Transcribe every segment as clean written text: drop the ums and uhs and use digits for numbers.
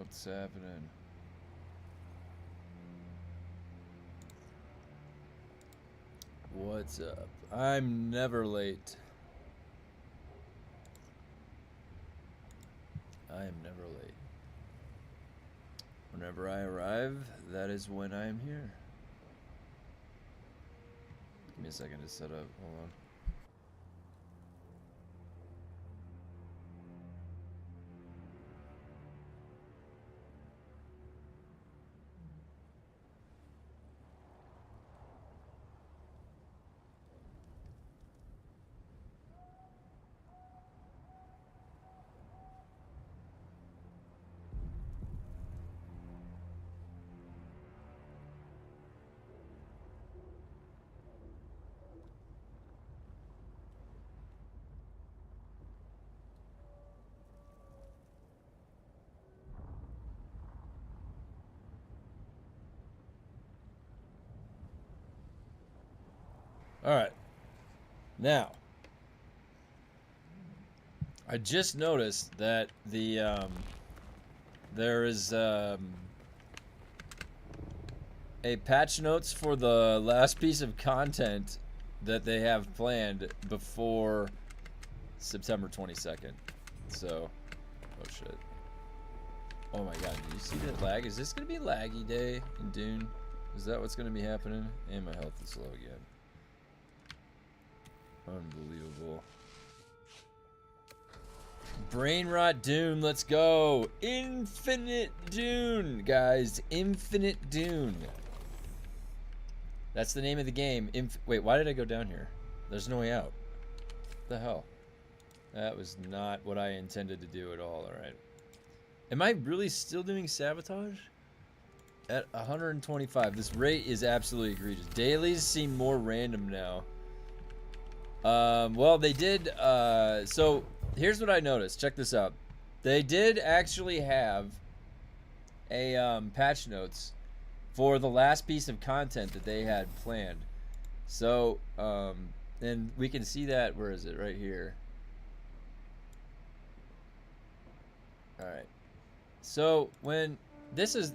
What's happening? What's up? I'm never late. I am never late. Whenever I arrive, that is when I am here. Give me a second to set up. Hold on. All right. Now, I just noticed that there is a patch notes for the last piece of content that they have planned before September 22nd. So, oh shit. Oh my god, did you see that lag? Is this gonna be laggy day in Dune? Is that what's gonna be happening? And my health is low again. Unbelievable. Brain rot Dune, let's go. Infinite Dune, guys. Infinite Dune. That's the name of the game. Wait, why did I go down here? There's no way out. What the hell? That was not what I intended to do at all, alright. Am I really still doing sabotage? At 125. This rate is absolutely egregious. Dailies seem more random now. Well, they did, so here's what I noticed. Check this out. They did actually have a, patch notes for the last piece of content that they had planned. So, and we can see that, where is it? Right here. Alright. So, when, this is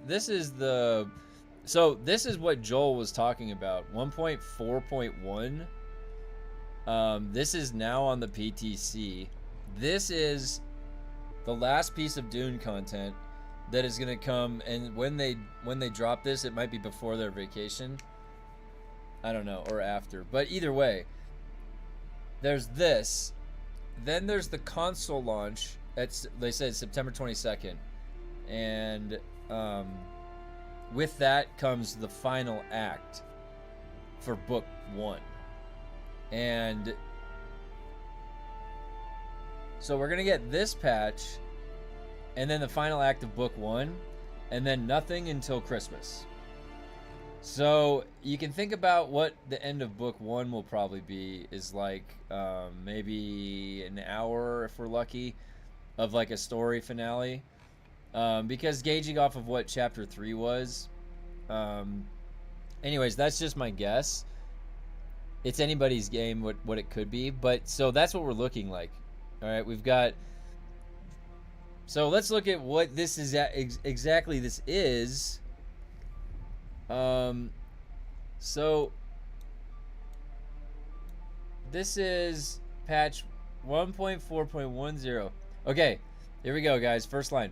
what Joel was talking about. 1.4.1. This is now on the PTC. This is the last piece of Dune content that is gonna come, and when they drop this, it might be before their vacation. I don't know, or after. But either way, there's this. Then there's the console launch. They said September 22nd, and with that comes the final act for book 1. And so we're gonna get this patch, and then the final act of book 1, and then nothing until Christmas. So you can think about what the end of book 1 will probably be, is like maybe an hour if we're lucky, of like a story finale, because gauging off of what chapter 3 was. Anyways, that's just my guess. It's anybody's game what it could be, but so that's what we're looking like. All right, we've got. So let's look at what this is exactly. This is. So this is patch 1.4.10. Okay, here we go, guys. First line: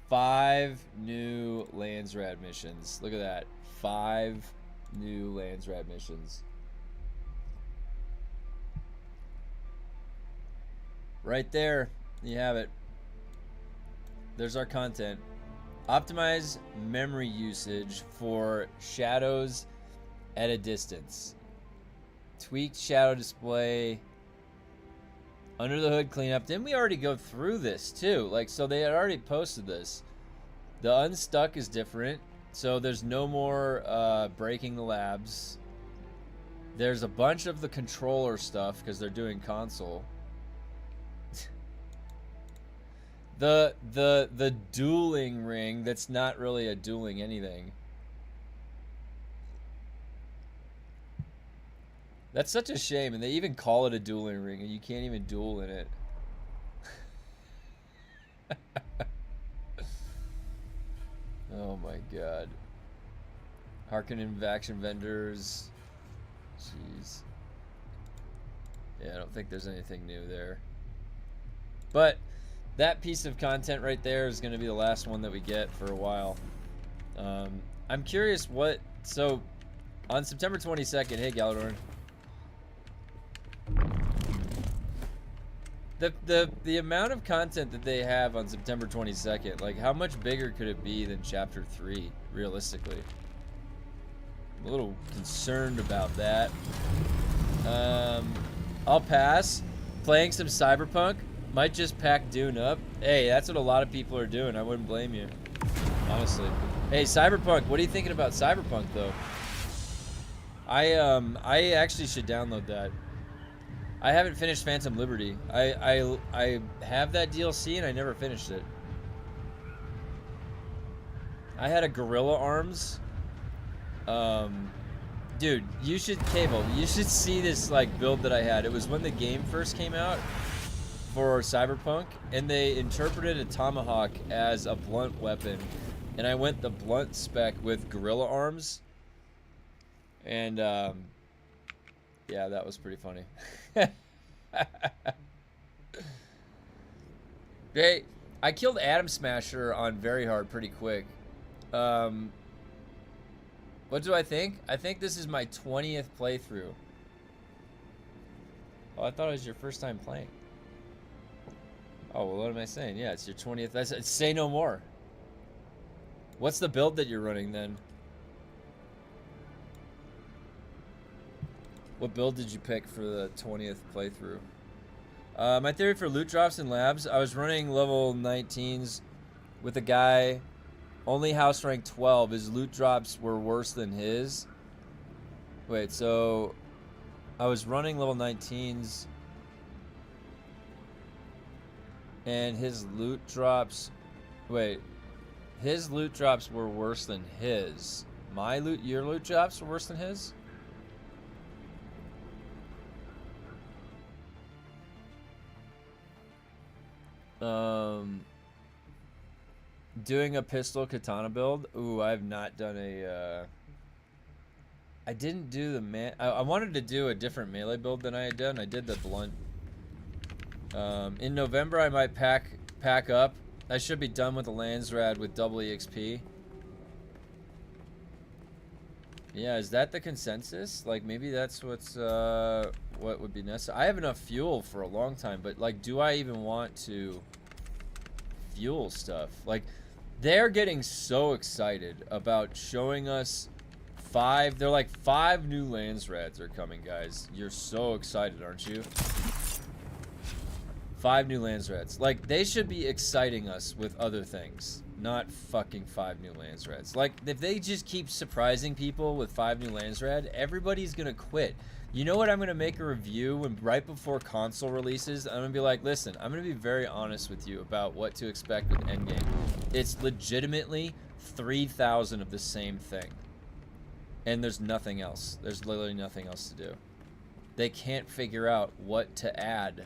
5 new LANSRAAD missions. Look at that, 5 new LANSRAAD missions. Right there, you have it. There's our content. Optimize memory usage for shadows at a distance. Tweaked shadow display. Under the hood cleanup. Didn't we already go through this too? Like, so they had already posted this. The unstuck is different. So there's no more breaking the labs. There's a bunch of the controller stuff because they're doing console. The dueling ring that's not really a dueling anything. That's such a shame, and they even call it a dueling ring, and you can't even duel in it. my god. Harkonnen vaction vendors. Jeez. Yeah, I don't think there's anything new there. But that piece of content right there is going to be the last one that we get for a while. I'm curious what... So, on September 22nd... Hey, Galadorn. The amount of content that they have on September 22nd, like, how much bigger could it be than Chapter 3, realistically? I'm a little concerned about that. I'll pass. Playing some Cyberpunk. Might just pack Dune up. Hey, that's what a lot of people are doing. I wouldn't blame you. Honestly. Hey, Cyberpunk. What are you thinking about Cyberpunk, though? I actually should download that. I haven't finished Phantom Liberty. I have that DLC and I never finished it. I had a Gorilla Arms. Dude, you should see this like build that I had. It was when the game first came out for Cyberpunk, and they interpreted a tomahawk as a blunt weapon, and I went the blunt spec with Gorilla Arms, and yeah, that was pretty funny. Hey, I killed Atom Smasher on very hard pretty quick. What do I think? I think this is my 20th playthrough. Oh, I thought it was your first time playing. Oh, well, what am I saying? Yeah, it's your 20th. Say no more. What's the build that you're running then? What build did you pick for the 20th playthrough? My theory for loot drops in labs, I was running level 19s with a guy... Only house rank 12. His loot drops were worse than his. Wait, so I was running level 19s and his loot drops, wait, his loot drops were worse than his. Your loot drops were worse than his? Doing a pistol katana build. Ooh, I have not done a, I didn't do the I wanted to do a different melee build than I had done. I did the blunt. In November, I might pack up. I should be done with the LANSRAAD with double EXP. Yeah, is that the consensus? Like, maybe that's what's, what would be necessary. I have enough fuel for a long time, but, like, do I even want to fuel stuff? Like, they're getting so excited about showing us they're like 5 new LANSRAADs are coming, guys. You're so excited, aren't you? 5 new LANSRAADs. Like, they should be exciting us with other things, not fucking 5 new LANSRAADs. Like, if they just keep surprising people with 5 new LANSRAAD, everybody's gonna quit. You know what? I'm gonna make a review right before console releases. I'm gonna be like, listen, I'm gonna be very honest with you about what to expect with Endgame. It's legitimately 3,000 of the same thing, and there's nothing else. There's literally nothing else to do. They can't figure out what to add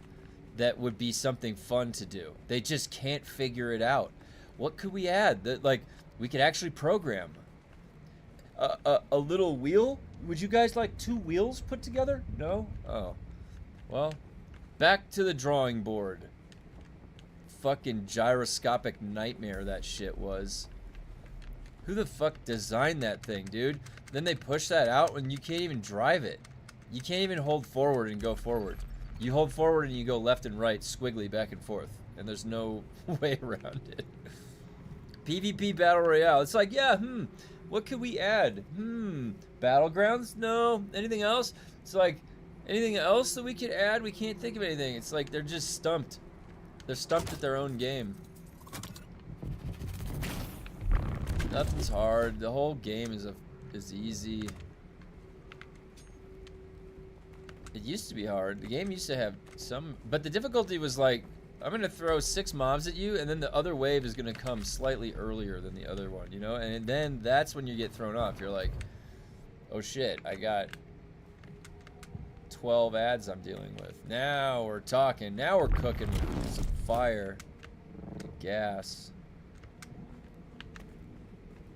that would be something fun to do. They just can't figure it out. What could we add that, like, we could actually program? A little wheel? Would you guys like 2 wheels put together? No? Oh. Well, back to the drawing board. Fucking gyroscopic nightmare that shit was. Who the fuck designed that thing, dude? Then they push that out and you can't even drive it. You can't even hold forward and go forward. You hold forward and you go left and right, squiggly back and forth. And there's no way around it. PvP Battle Royale. It's like, yeah, what could we add? Battlegrounds? No. Anything else? It's like, anything else that we could add? We can't think of anything. It's like they're just stumped. They're stumped at their own game. Nothing's hard. The whole game is easy. It used to be hard. The game used to have some, but the difficulty was like, I'm gonna throw 6 mobs at you, and then the other wave is gonna come slightly earlier than the other one, you know? And then that's when you get thrown off. You're like, oh shit, I got 12 ads I'm dealing with. Now we're talking. Now we're cooking with some fire and gas.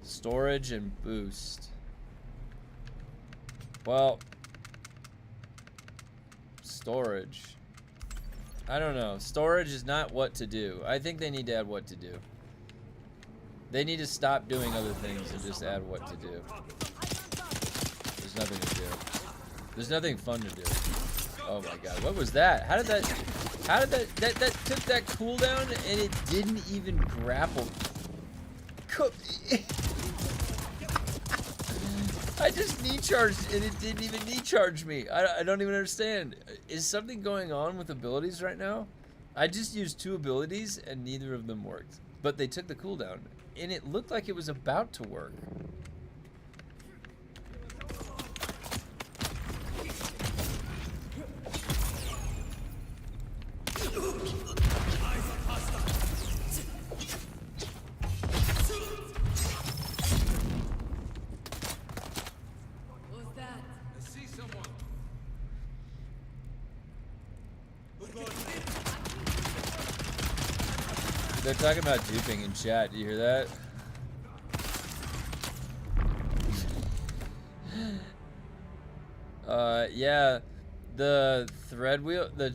Storage and boost. Well, storage. I don't know. Storage is not what to do. I think they need to add what to do. They need to stop doing other things and just add what to do. There's nothing to do. There's nothing fun to do. Oh my god, what was that? How did that took that cooldown and it didn't even grapple. I just knee charged and it didn't even knee charge me. I don't even understand. Is something going on with abilities right now? I just used 2 abilities and neither of them worked. But they took the cooldown and it looked like it was about to work. They're talking about duping in chat. Do you hear that? Yeah, the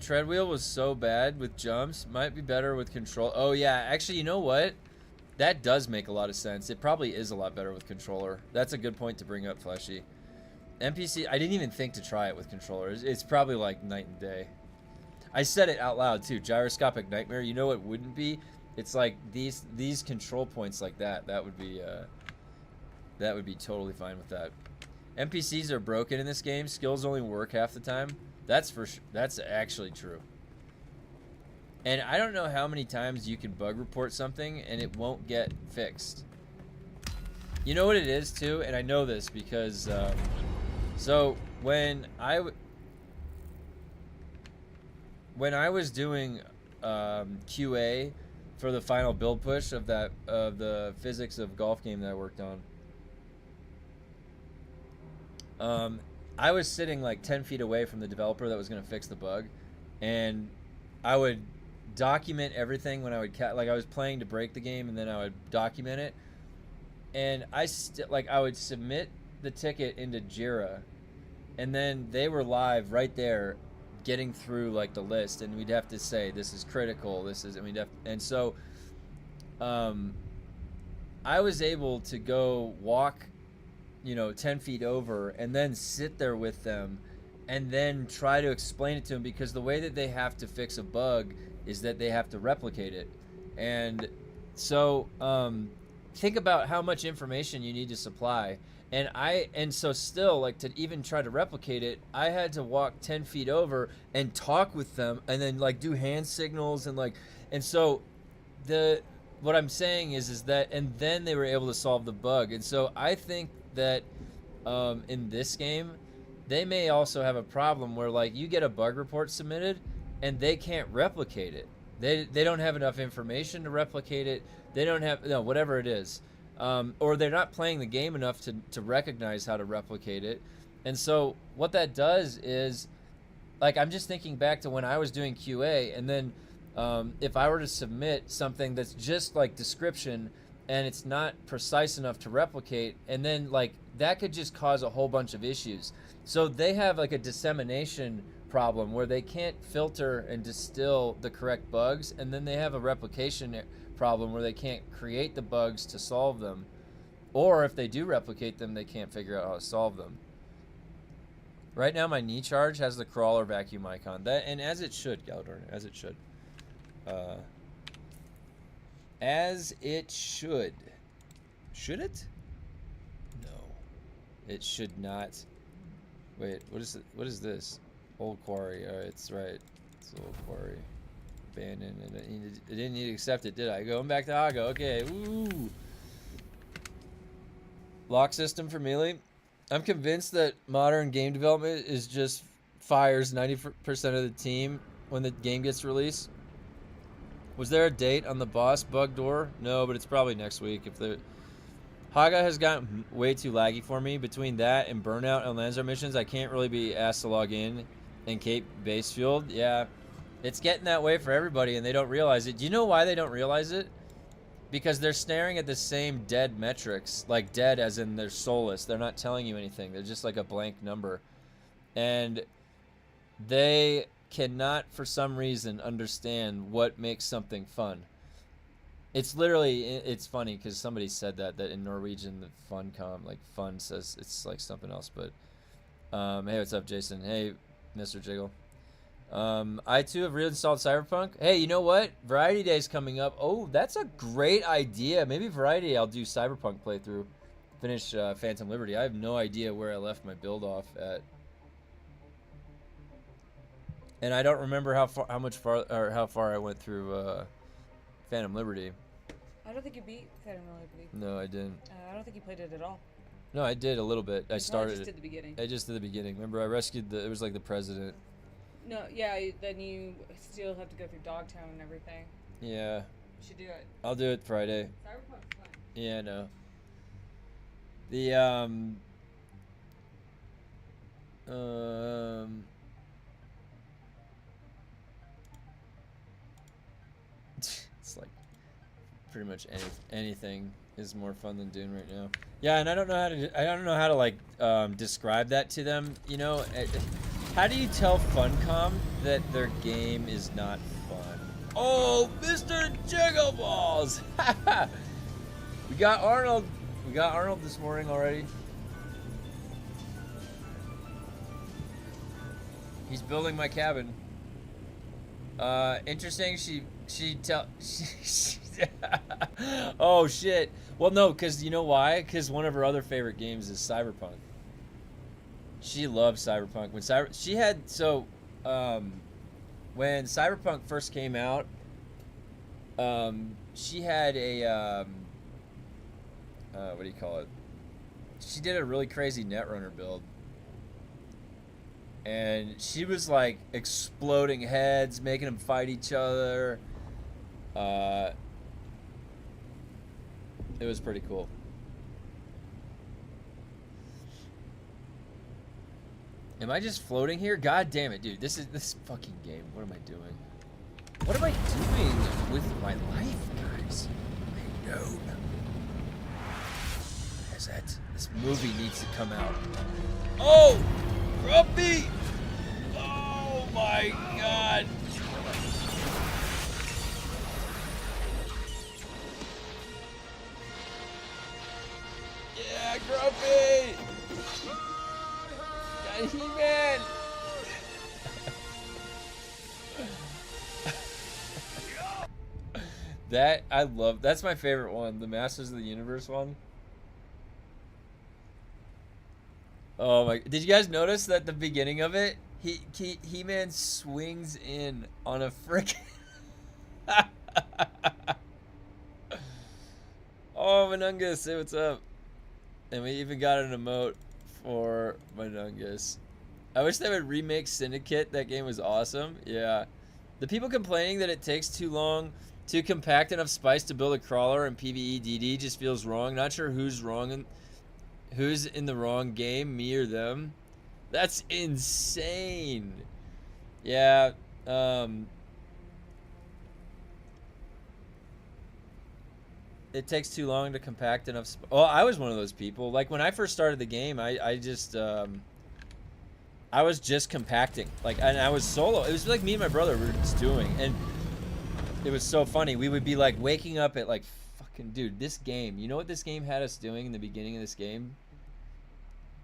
tread wheel was so bad with jumps. Might be better with control. Oh yeah, actually, you know what? That does make a lot of sense. It probably is a lot better with controller. That's a good point to bring up, Fleshy. NPC, I didn't even think to try it with controllers. It's probably like night and day. I said it out loud too. Gyroscopic nightmare. You know what wouldn't be? It's like these control points like that. That would be totally fine with that. NPCs are broken in this game. Skills only work half the time. That's actually true. And I don't know how many times you can bug report something and it won't get fixed. You know what it is too, and I know this because so when I was doing QA for the final build push of the physics of golf game that I worked on, I was sitting like 10 feet away from the developer that was going to fix the bug, and I would document everything when I would like I was playing to break the game, and then I would document it, and I would submit the ticket into Jira, and then they were live right there getting through like the list, and we'd have to say this is critical, this is, and so I was able to go walk 10 feet over and then sit there with them and then try to explain it to them, because the way that they have to fix a bug is that they have to replicate it. And so think about how much information you need to supply. And so still, like, to even try to replicate it, I had to walk 10 feet over and talk with them and then like do hand signals and so what I'm saying is that, and then they were able to solve the bug. And so I think that in this game, they may also have a problem where like you get a bug report submitted and they can't replicate it. They don't have enough information to replicate it. They don't have, whatever it is. Or they're not playing the game enough to recognize how to replicate it. And so what that does is, like, I'm just thinking back to when I was doing QA, and then if I were to submit something that's just like description and it's not precise enough to replicate, and then like that could just cause a whole bunch of issues. So they have like a dissemination problem where they can't filter and distill the correct bugs, and then they have a replication problem where they can't create the bugs to solve them, or if they do replicate them, they can't figure out how to solve them. Right now my knee charge has the crawler vacuum icon, that, and as it should, Galdorn, as it should. As it should. Should it? No, it should not. Wait, what is this? Old quarry. All right, it's right. It's old quarry. Abandoned. I didn't need to accept it, did I? Going back to Haga. Okay. Ooh. Lock system for melee. I'm convinced that modern game development is just fires 90% of the team when the game gets released. Was there a date on the boss bug door? No, but it's probably next week. If the Haga has gotten way too laggy for me. Between that and burnout on LANSRAAD missions, I can't really be asked to log in Cape Basefield. Yeah, it's getting that way for everybody, and they don't realize it. Do you know why they don't realize it? because they're staring at the same dead metrics, like dead as in they're soulless. They're not telling you anything. They're just like a blank number. And they cannot, for some reason, understand what makes something fun. It's literally, it's funny because somebody said that in Norwegian, the funcom, like fun says it's like something else. But, hey, what's up, Jason? Hey, Mr. Jiggle. I too have reinstalled Cyberpunk. Hey, you know what? Variety Day's coming up. Oh, that's a great idea. Maybe Variety Day I'll do Cyberpunk playthrough. Finish Phantom Liberty. I have no idea where I left my build off at. And I don't remember how far I went through Phantom Liberty. I don't think you beat Phantom Liberty. No, I didn't. I don't think you played it at all. No, I did a little bit. I started just did the beginning. I just did the beginning. Remember, I rescued it was like the president. No, yeah, then you still have to go through Dogtown and everything. Yeah. You should do it. I'll do it Friday. Cyberpunk's fun. Yeah, no. The it's like pretty much anything is more fun than Dune right now. Yeah, and I don't know how to like describe that to them. You know, how do you tell Funcom that their game is not fun? Oh, Mr. Jiggleballs! We got Arnold. We got Arnold this morning already. He's building my cabin. Interesting. Oh shit. Well, no, because you know why? Because one of her other favorite games is Cyberpunk. She loves Cyberpunk. When Cyberpunk first came out, she had a what do you call it? She did a really crazy Netrunner build. And she was like exploding heads, making them fight each other. It was pretty cool. Am I just floating here? God damn it, dude. This fucking game. What am I doing? What am I doing with my life, guys? I know. This movie needs to come out. Oh! Grumpy! Oh my god! Yeah, Grumpy! Got He-Man! That's my favorite one, the Masters of the Universe one. Oh my! Did you guys notice that the beginning of it, He-Man swings in on a frickin'. Oh, Manungus, say what's up. And we even got an emote for Manungus. I wish they would remake Syndicate. That game was awesome. Yeah. The people complaining that it takes too long to compact enough spice to build a crawler in PvE DD just feels wrong. Not sure who's wrong and who's in the wrong game, me or them. That's insane. Yeah. It takes too long to compact enough. Oh, I was one of those people. Like when I first started the game, I was just compacting. And I was solo. It was like me and my brother were just doing, and it was so funny. We would be like waking up at like fucking dude. This game. You know what this game had us doing in the beginning of this game?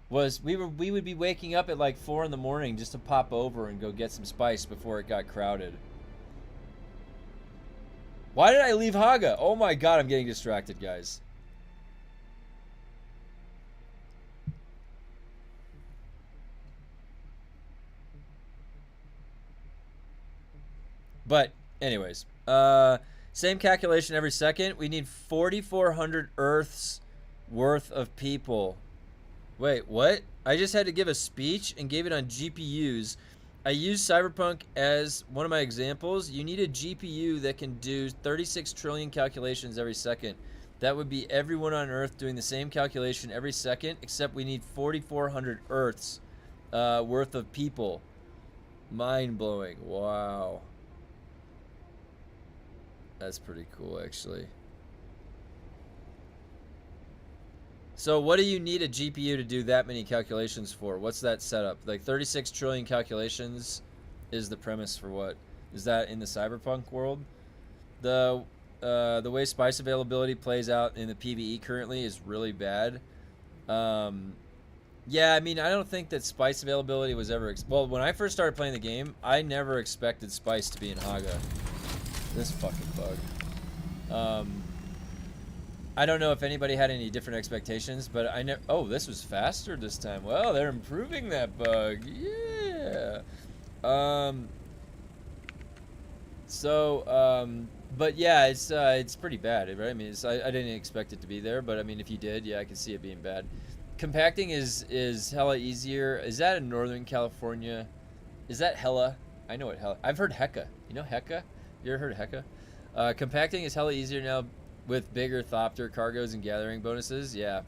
Was we would be waking up at like 4 in the morning just to pop over and go get some spice before it got crowded. Why did I leave Haga? Oh my god, I'm getting distracted, guys. But anyways, same calculation every second. We need 4,400 Earths worth of people. Wait, what? I just had to give a speech and gave it on GPUs. I used Cyberpunk as one of my examples. You need a GPU that can do 36 trillion calculations every second. That would be everyone on Earth doing the same calculation every second, except we need 4,400 Earths worth of people. Mind-blowing. Wow. That's pretty cool, actually. So what do you need a GPU to do that many calculations for? What's that setup? Like 36 trillion calculations is the premise for what? Is that in the cyberpunk world? The way spice availability plays out in the PvE currently is really bad. Yeah, I mean, I don't think that spice availability was ever... well, when I first started playing the game, I never expected spice to be in Haga. This fucking bug. I don't know if anybody had any different expectations, but I never... oh, this was faster this time. Well, they're improving that bug. Yeah. But yeah, it's pretty bad, right? I mean, I didn't expect it to be there, but I mean, if you did, yeah, I can see it being bad. Compacting is hella easier. Is that in Northern California? Is that hella? I know what hella... I've heard hecka. You know hecka? You ever heard of hecka? Compacting is hella easier now with bigger Thopter cargoes and gathering bonuses. Yeah.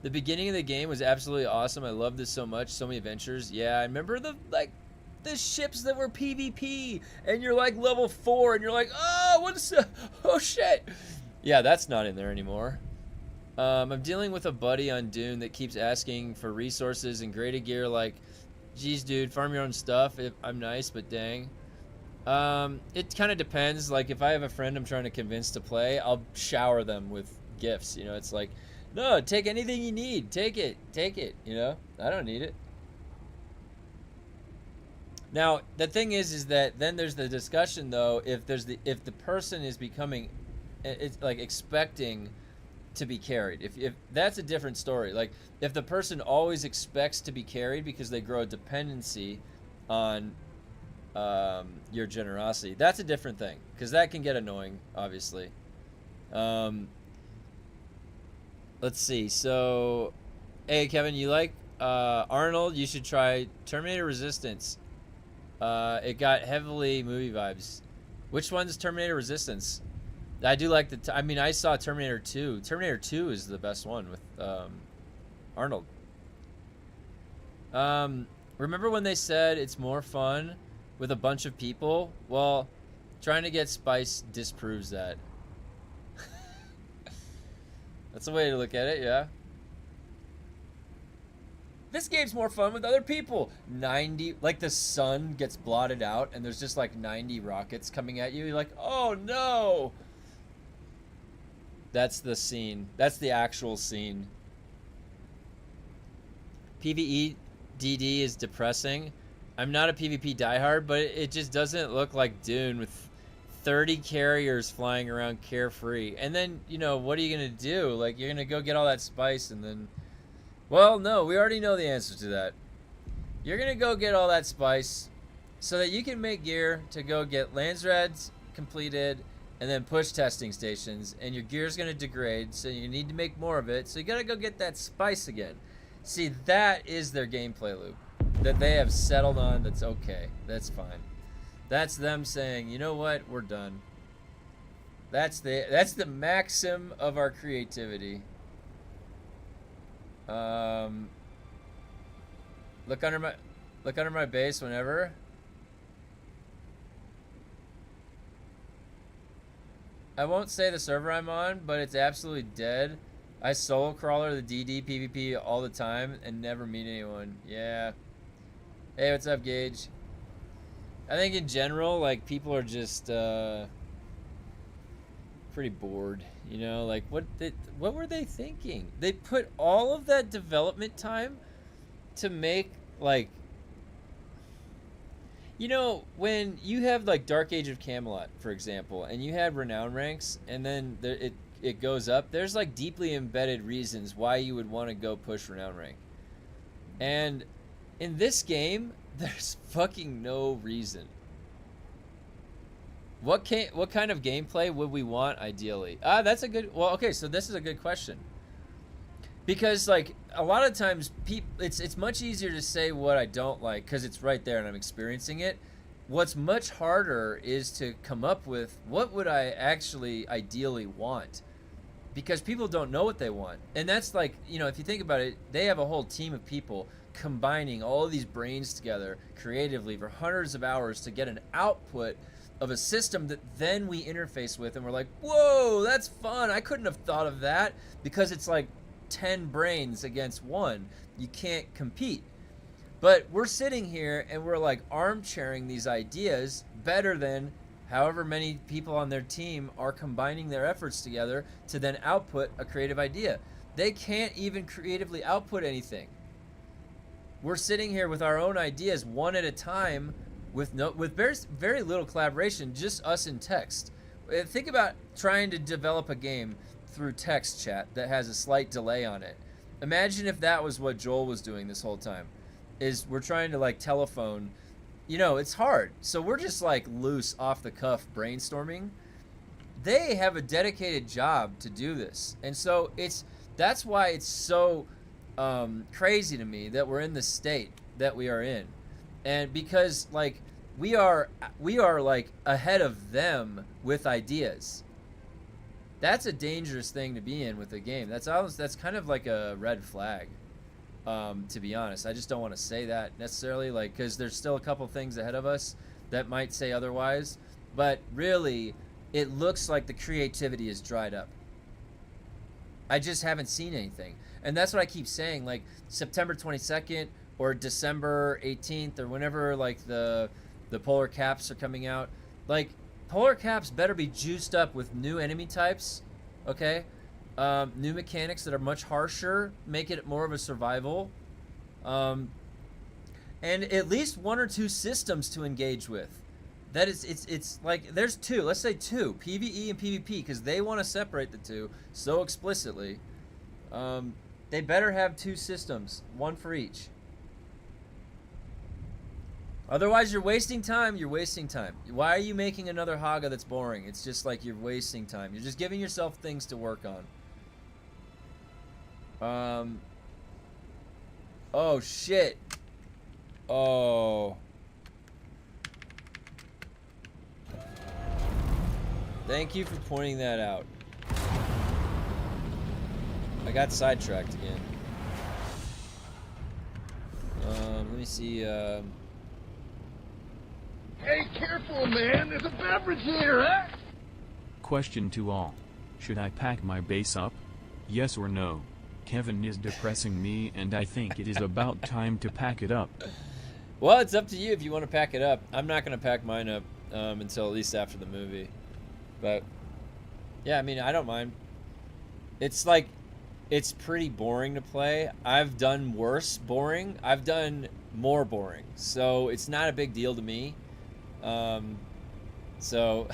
The beginning of the game was absolutely awesome. I loved this so much. So many adventures. Yeah, I remember the ships that were PvP, and you're like level 4, and you're like, oh, what's oh shit. Yeah, that's not in there anymore. I'm dealing with a buddy on Dune that keeps asking for resources and graded gear. Like, geez, dude, farm your own stuff. I'm nice, but dang. It kind of depends. Like, if I have a friend I'm trying to convince to play, I'll shower them with gifts. You know, it's like, no, take anything you need. Take it. You know, I don't need it. Now, the thing is that then there's the discussion though. If the person is becoming, it's like expecting to be carried. If that's a different story. Like, if the person always expects to be carried because they grow a dependency on your generosity, that's a different thing, because that can get annoying, obviously. Let's see. So, hey Kevin, you like Arnold? You should try Terminator Resistance. It got heavily movie vibes. Which one's Terminator Resistance? I do like I mean, I saw Terminator 2. Terminator 2 is the best one with Arnold. Remember when they said it's more fun with a bunch of people? Well, trying to get spice disproves that. That's a way to look at it, yeah. This game's more fun with other people. 90, like the sun gets blotted out and there's just like 90 rockets coming at you. You're like, oh no. That's the scene. That's the actual scene. PvE DD is depressing. I'm not a PvP diehard, but it just doesn't look like Dune with 30 carriers flying around carefree. And then, you know, what are you going to do? Like, you're going to go get all that spice and then... well, no, we already know the answer to that. You're going to go get all that spice so that you can make gear to go get LANSRAADs completed and then push testing stations, and your gear's going to degrade, so you need to make more of it, so you got to go get that spice again. See, that is their gameplay loop that they have settled on. That's okay. That's fine. That's them saying, you know what, we're done. That's the maxim of our creativity. Look under my base whenever. I won't say the server I'm on, but it's absolutely dead. I solo crawler the DD PvP all the time and never meet anyone. Yeah. Hey, what's up, Gage? I think in general, like, people are just pretty bored. You know, like, what were they thinking? They put all of that development time to make, like, you know, when you have, like, Dark Age of Camelot, for example, and you had renown ranks, and then it goes up, there's, like, deeply embedded reasons why you would want to go push renown rank. And in this game, there's fucking no reason. What kind of gameplay would we want ideally? That's a good... well, okay, so this is a good question. Because, like, a lot of times, it's much easier to say what I don't like because it's right there and I'm experiencing it. What's much harder is to come up with what would I actually ideally want. Because people don't know what they want. And that's like, you know, if you think about it, they have a whole team of people combining all of these brains together creatively for hundreds of hours to get an output of a system that then we interface with and we're like, whoa, that's fun. I couldn't have thought of that, because it's like 10 brains against one. You can't compete. But we're sitting here and we're like armchairing these ideas better than however many people on their team are combining their efforts together to then output a creative idea. They can't even creatively output anything. We're sitting here with our own ideas one at a time with very little collaboration, just us in text. Think about trying to develop a game through text chat that has a slight delay on it. Imagine if that was what Joel was doing this whole time. Is we're trying to like telephone, it's hard. So we're just like loose off the cuff brainstorming. They have a dedicated job to do this. And so that's why it's so crazy to me that we're in the state that we are in. And because like we are like ahead of them with ideas. That's a dangerous thing to be in with a game. That's kind of like a red flag. To be honest, I just don't want to say that necessarily, like, because there's still a couple things ahead of us that might say otherwise, but really it looks like the creativity is dried up. I just haven't seen anything, and that's what I keep saying, like September 22nd or December 18th or whenever like the polar caps are coming out, like polar caps better be juiced up with new enemy types, okay? New mechanics that are much harsher, make it more of a survival, and at least 1 or 2 systems to engage with. That is, it's like there's 2. Let's say 2, PvE and PvP, because they want to separate the 2 so explicitly. They better have 2 systems, 1 for each. Otherwise, you're wasting time. You're wasting time. Why are you making another Haga that's boring? It's just like you're wasting time. You're just giving yourself things to work on. Oh shit. Oh. Thank you for pointing that out. I got sidetracked again. Let me see, Hey, careful, man. There's a beverage here, huh? Question to all. Should I pack my base up? Yes or no? Kevin is depressing me and I think it is about time to pack it up. Well, it's up to you if you want to pack it up. I'm not going to pack mine up until at least after the movie. But, yeah, I mean, I don't mind. It's like, it's pretty boring to play. I've done worse boring. I've done more boring. So, it's not a big deal to me. So...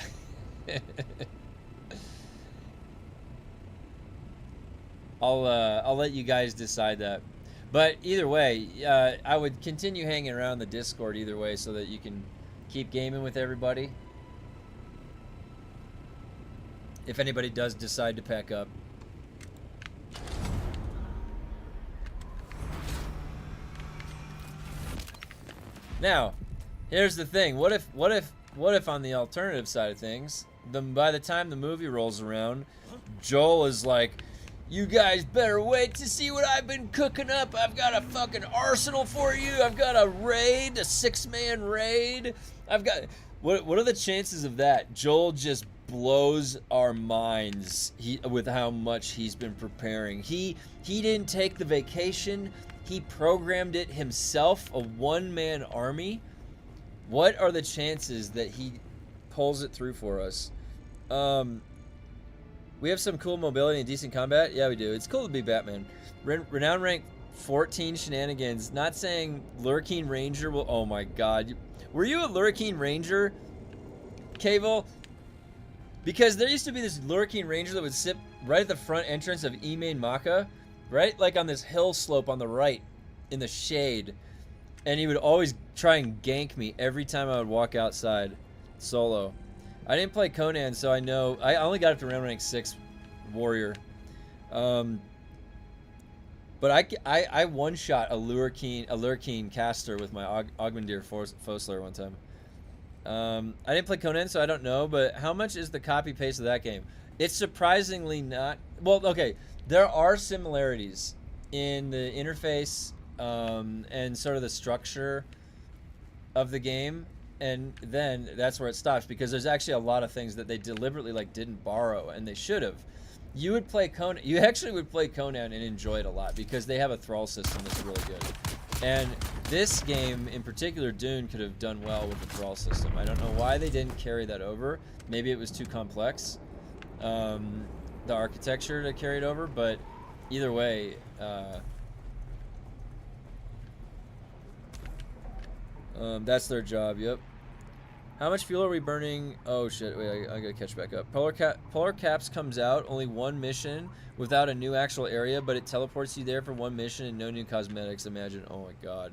I'll let you guys decide that. But either way, I would continue hanging around the Discord either way so that you can keep gaming with everybody. If anybody does decide to pack up. Now, here's the thing. What if on the alternative side of things, by the time the movie rolls around, Joel is like, you guys better wait to see what I've been cooking up. I've got a fucking arsenal for you. I've got a raid, a 6-man raid. I've got... What are the chances of that? Joel just blows our minds with how much he's been preparing. He didn't take the vacation. He programmed it himself, a one-man army. What are the chances that he pulls it through for us? We have some cool mobility and decent combat. Yeah, we do. It's cool to be Batman. Renown rank 14 shenanigans. Not saying Lurking Ranger will... Oh my god. Were you a Lurking Ranger, Cable? Because there used to be this Lurking Ranger that would sit right at the front entrance of Emain Maka. Right? Like on this hill slope on the right. In the shade. And he would always try and gank me every time I would walk outside. Solo. I didn't play Conan, so I know... I only got up to round rank 6 warrior. But I one-shot a Lurking caster with my Augmendir Fosler one time. I didn't play Conan, so I don't know, but how much is the copy-paste of that game? It's surprisingly not... Well, okay, there are similarities in the interface and sort of the structure of the game. And then that's where it stops, because there's actually a lot of things that they deliberately like didn't borrow, and they should have. You would play Conan. You actually would play Conan and enjoy it a lot because they have a thrall system that's really good. And this game in particular, Dune, could have done well with the thrall system. I don't know why they didn't carry that over. Maybe it was too complex, the architecture to carry it over. But either way, that's their job. Yep. How much fuel are we burning? Oh shit, wait, I gotta catch back up. Polar Caps comes out, only one mission without a new actual area, but it teleports you there for one mission and no new cosmetics, imagine. Oh my god.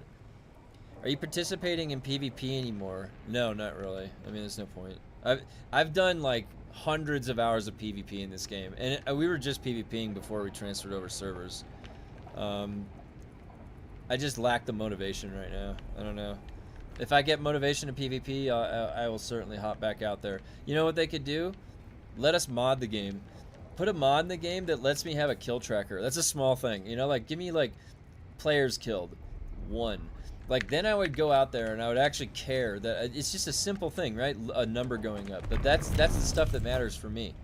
Are you participating in PvP anymore? No, not really. I mean, there's no point. I've done like hundreds of hours of PvP in this game, and we were just PvPing before we transferred over servers. I just lack the motivation right now. I don't know. If I get motivation in PvP, I will certainly hop back out there. You know what they could do? Let us mod the game. Put a mod in the game that lets me have a kill tracker. That's a small thing. You know, like, give me, like, players killed. 1. Like, then I would go out there and I would actually care that it's just a simple thing, right? A number going up. But that's the stuff that matters for me.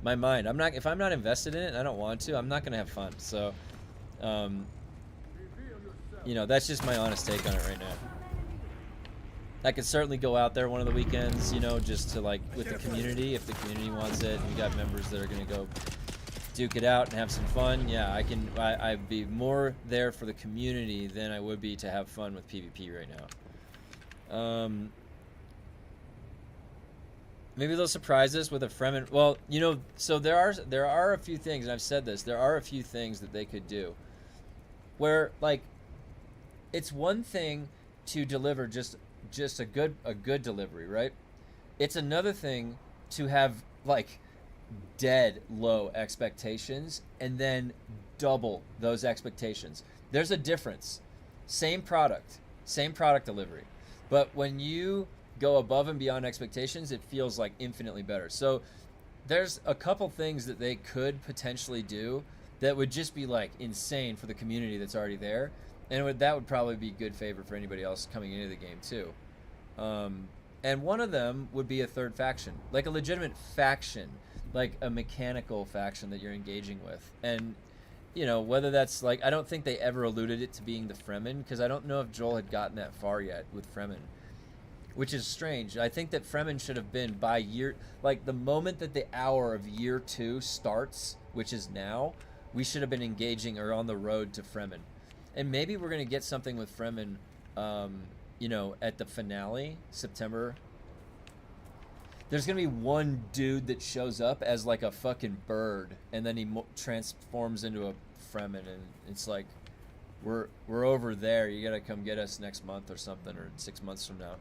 My mind. If I'm not invested in it and I don't want to, I'm not going to have fun. So, you know, that's just my honest take on it right now. I could certainly go out there one of the weekends, you know, just to, like, with the community, if the community wants it, and we got members that are going to go duke it out and have some fun. Yeah, I'd be more there for the community than I would be to have fun with PvP right now. Maybe they'll surprise us with a Fremen. Well, you know, so there are a few things, and I've said this, there are a few things that they could do where, like, it's one thing to deliver just a good delivery, right? It's another thing to have, like, dead low expectations and then double those expectations. There's a difference. Same product delivery, but when you go above and beyond expectations, it feels like infinitely better. So there's a couple things that they could potentially do that would just be, like, insane for the community that's already there. And that would probably be good favor for anybody else coming into the game too. And one of them would be a third faction, like a legitimate faction, like a mechanical faction that you're engaging with. And, you know, whether that's, like, I don't think they ever alluded it to being the Fremen, because I don't know if Joel had gotten that far yet with Fremen, which is strange. I think that Fremen should have been by year, like the moment that the hour of year 2 starts, which is now, we should have been engaging or on the road to Fremen. And maybe we're going to get something with Fremen, you know, at the finale, September. There's going to be one dude that shows up as, like, a fucking bird, and then he transforms into a Fremen, and it's like, we're over there. You got to come get us next month or something, or 6 months from now.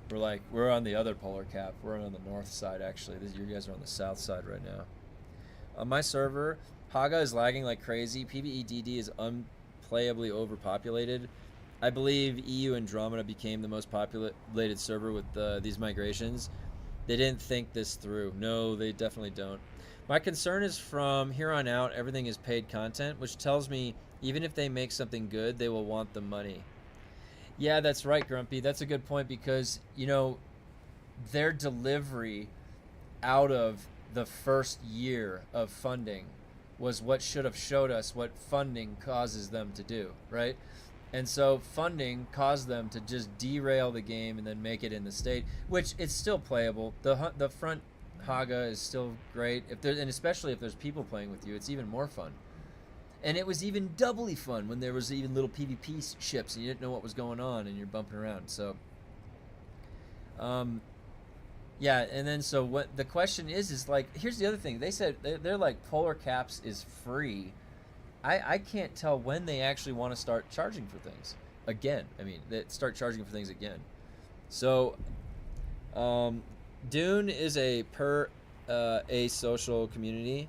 We're on the other polar cap. We're on the north side, actually. You guys are on the south side right now. On my server, Haga is lagging like crazy. PvEDD is unplayably overpopulated. I believe EU Andromeda became the most populated server with these migrations. They didn't think this through. No, they definitely don't. My concern is from here on out, everything is paid content, which tells me even if they make something good, they will want the money. Yeah, that's right, Grumpy. That's a good point because, you know, their delivery out of the first year of funding was what should have showed us what funding causes them to do, right? And so funding caused them to just derail the game and then make it in the state, which it's still playable. The front Haga is still great, and especially if there's people playing with you, it's even more fun. And it was even doubly fun when there was even little PvP ships and you didn't know what was going on and you're bumping around. So, yeah, and then so what the question is like, here's the other thing. They said they're like Polar Caps is free. I can't tell when they actually want to start charging for things again. I mean, they start charging for things again. So, Dune is a social community,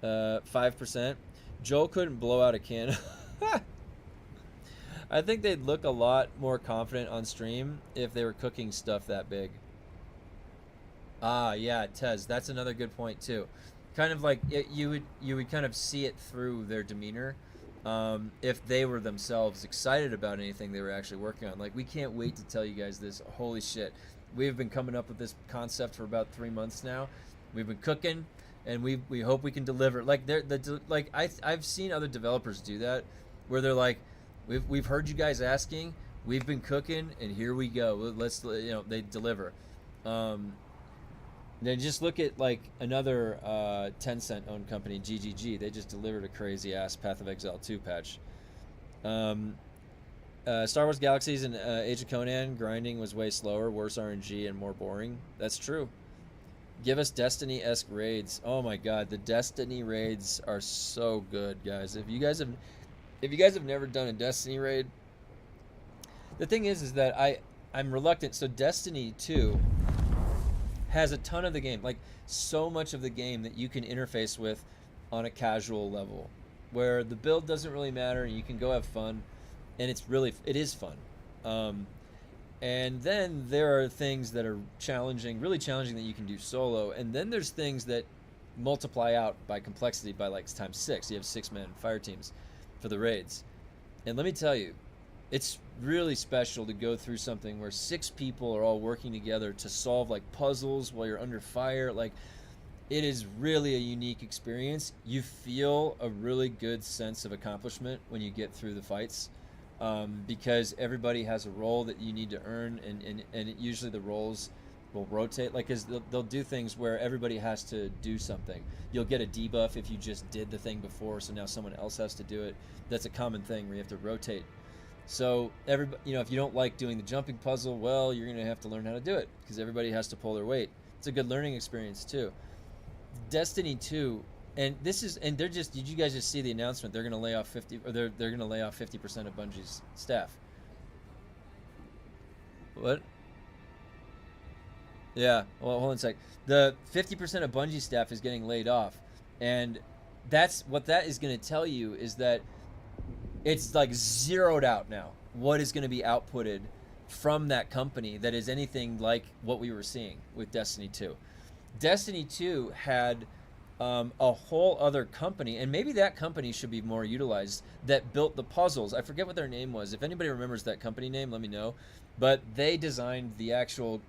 5%. Joel couldn't blow out a can. I think they'd look a lot more confident on stream if they were cooking stuff that big. Ah, yeah, Tez, that's another good point too. Kind of like you would kind of see it through their demeanor, if they were themselves excited about anything they were actually working on. Like, we can't wait to tell you guys this. Holy shit, we've been coming up with this concept for about 3 months now. We've been cooking, and we hope we can deliver. Like I've seen other developers do that, where they're like, we've heard you guys asking, we've been cooking, and here we go. Let's they deliver. Then just look at like another Tencent owned company, GGG. They just delivered a crazy ass Path of Exile 2 patch. Star Wars Galaxies and Age of Conan grinding was way slower, worse RNG, and more boring. That's true. Give us Destiny-esque raids. Oh my god, the Destiny raids are so good, guys. If you guys have never done a Destiny raid, the thing is that I'm reluctant. So Destiny 2 has a ton of the game, like so much of the game that you can interface with on a casual level, where the build doesn't really matter and you can go have fun, and it is fun. And then there are things that are challenging, really challenging, that you can do solo, and then there's things that multiply out by complexity by like times 6. You have 6-man fire teams for the raids, and let me tell you, it's really special to go through something where 6 people are all working together to solve like puzzles while you're under fire. Like, it is really a unique experience. You feel a really good sense of accomplishment when you get through the fights, because everybody has a role that you need to earn, and usually the roles will rotate, like, cause they'll do things where everybody has to do something. You'll get a debuff if you just did the thing before, so now someone else has to do it. That's a common thing where you have to rotate. So everybody, if you don't like doing the jumping puzzle, well, you're gonna have to learn how to do it, because everybody has to pull their weight. It's a good learning experience too. Destiny 2, and they're just, did you guys just see the announcement? They're gonna lay off 50% of Bungie's staff. What? Yeah, well, hold on a sec. The 50% of Bungie staff is getting laid off, and that's what that is going to tell you, is that it's like zeroed out now what is going to be outputted from that company that is anything like what we were seeing with Destiny 2. Destiny 2 had a whole other company, and maybe that company should be more utilized, that built the puzzles. I forget what their name was. If anybody remembers that company name, let me know. But they designed the actual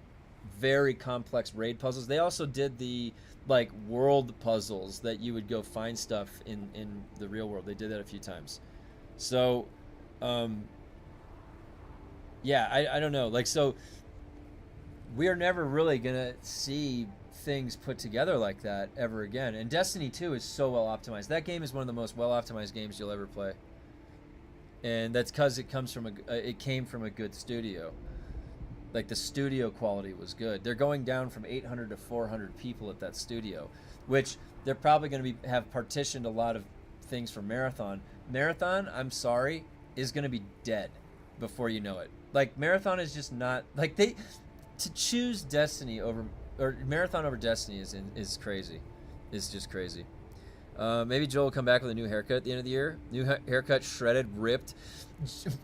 very complex raid puzzles. They also did the like world puzzles that you would go find stuff in the real world. They did that a few times. So yeah, I don't know, like, so we are never really gonna see things put together like that ever again. And Destiny 2 is so well optimized. That game is one of the most well optimized games you'll ever play, and that's because it came from a good studio. Like, the studio quality was good. They're going down from 800 to 400 people at that studio, which they're probably going to have partitioned a lot of things for Marathon. Marathon, I'm sorry, is going to be dead before you know it. Like, Marathon is just not, like, to choose Destiny over, or Marathon over Destiny is crazy. It's just crazy. Maybe Joel will come back with a new haircut at the end of the year. New haircut, shredded, ripped.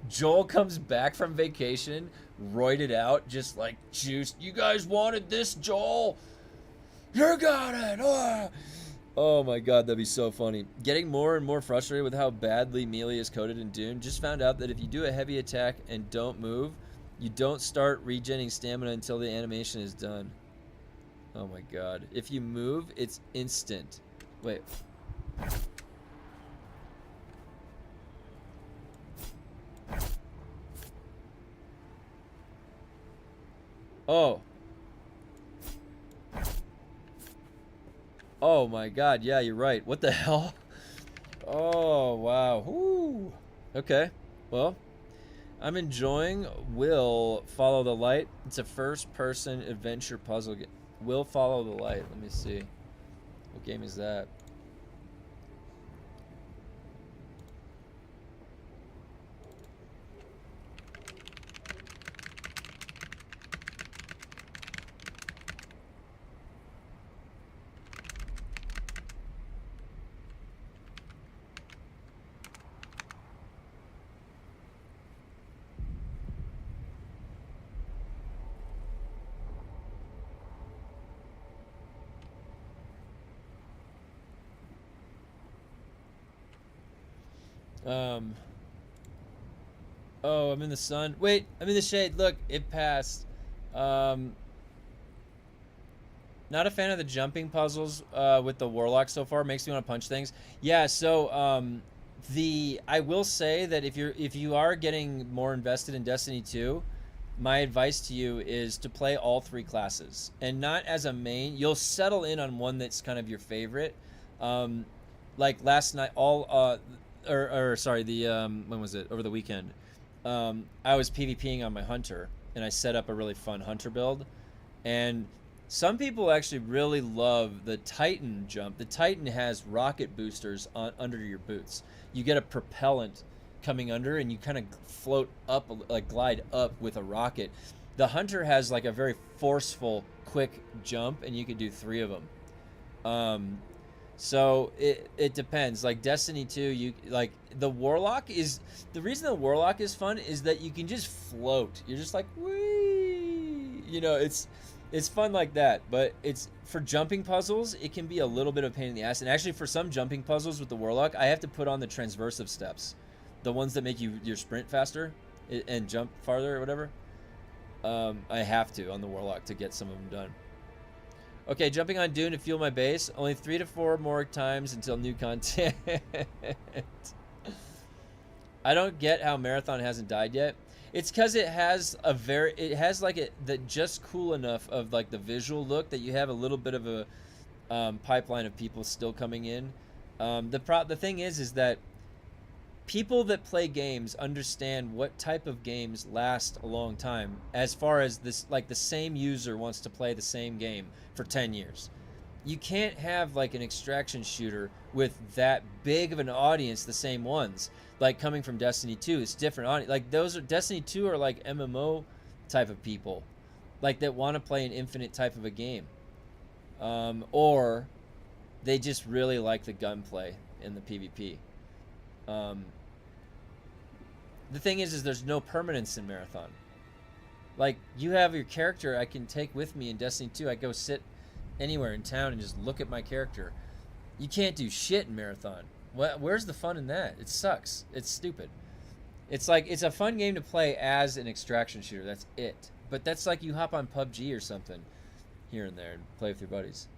Joel comes back from vacation, roided out, just like juiced. You guys wanted this, Joel? You got it! Oh my god, that'd be so funny. Getting more and more frustrated with how badly melee is coded in Dune. Just found out that if you do a heavy attack and don't move, you don't start regenerating stamina until the animation is done. Oh my god. If you move, it's instant. Wait. Oh. Oh my god, yeah, you're right. What the hell? Oh, wow. Woo. Okay. Well, I'm enjoying Will Follow the Light. It's a first-person adventure puzzle game. Will Follow the Light. Let me see. What game is that? Oh, I'm in the sun. Wait, I'm in the shade. Look, it passed. Not a fan of the jumping puzzles with the warlock so far. Makes me want to punch things. Yeah, so I will say that if you are getting more invested in Destiny 2, my advice to you is to play all 3 classes, and not as a main. You'll settle in on one that's kind of your favorite. Like last night, sorry, when was it? Over the weekend, I was PvPing on my hunter, and I set up a really fun hunter build, and some people actually really love the Titan jump. The Titan has rocket boosters under your boots. You get a propellant coming under, and you kind of float up, like glide up with a rocket. The hunter has like a very forceful, quick jump, and you could do 3 of them. So it depends. Like Destiny 2, you like the warlock is the reason the warlock is fun is that you can just float. You're just like whee, you know, it's fun like that. But it's for jumping puzzles, it can be a little bit of a pain in the ass. And actually, for some jumping puzzles with the warlock, I have to put on the transversive steps, the ones that make your sprint faster and jump farther or whatever. I have to on the warlock to get some of them done. Okay, jumping on Dune to fuel my base. Only 3 to 4 more times until new content. I don't get how Marathon hasn't died yet. It's because it has that just cool enough of like the visual look that you have a little bit of a pipeline of people still coming in. The thing is that people that play games understand what type of games last a long time, as far as this, like the same user wants to play the same game for 10 years. You can't have like an extraction shooter with that big of an audience, the same ones. Like coming from Destiny 2, it's different audience. Like those are Destiny 2 are like MMO type of people, like that want to play an infinite type of a game, or they just really like the gunplay in the PvP. The thing is there's no permanence in Marathon. Like, you have your character I can take with me in Destiny 2. I go sit anywhere in town and just look at my character. You can't do shit in Marathon. Where's the fun in that? It sucks. It's stupid. It's like, it's a fun game to play as an extraction shooter. That's it. But that's like you hop on PUBG or something here and there and play with your buddies.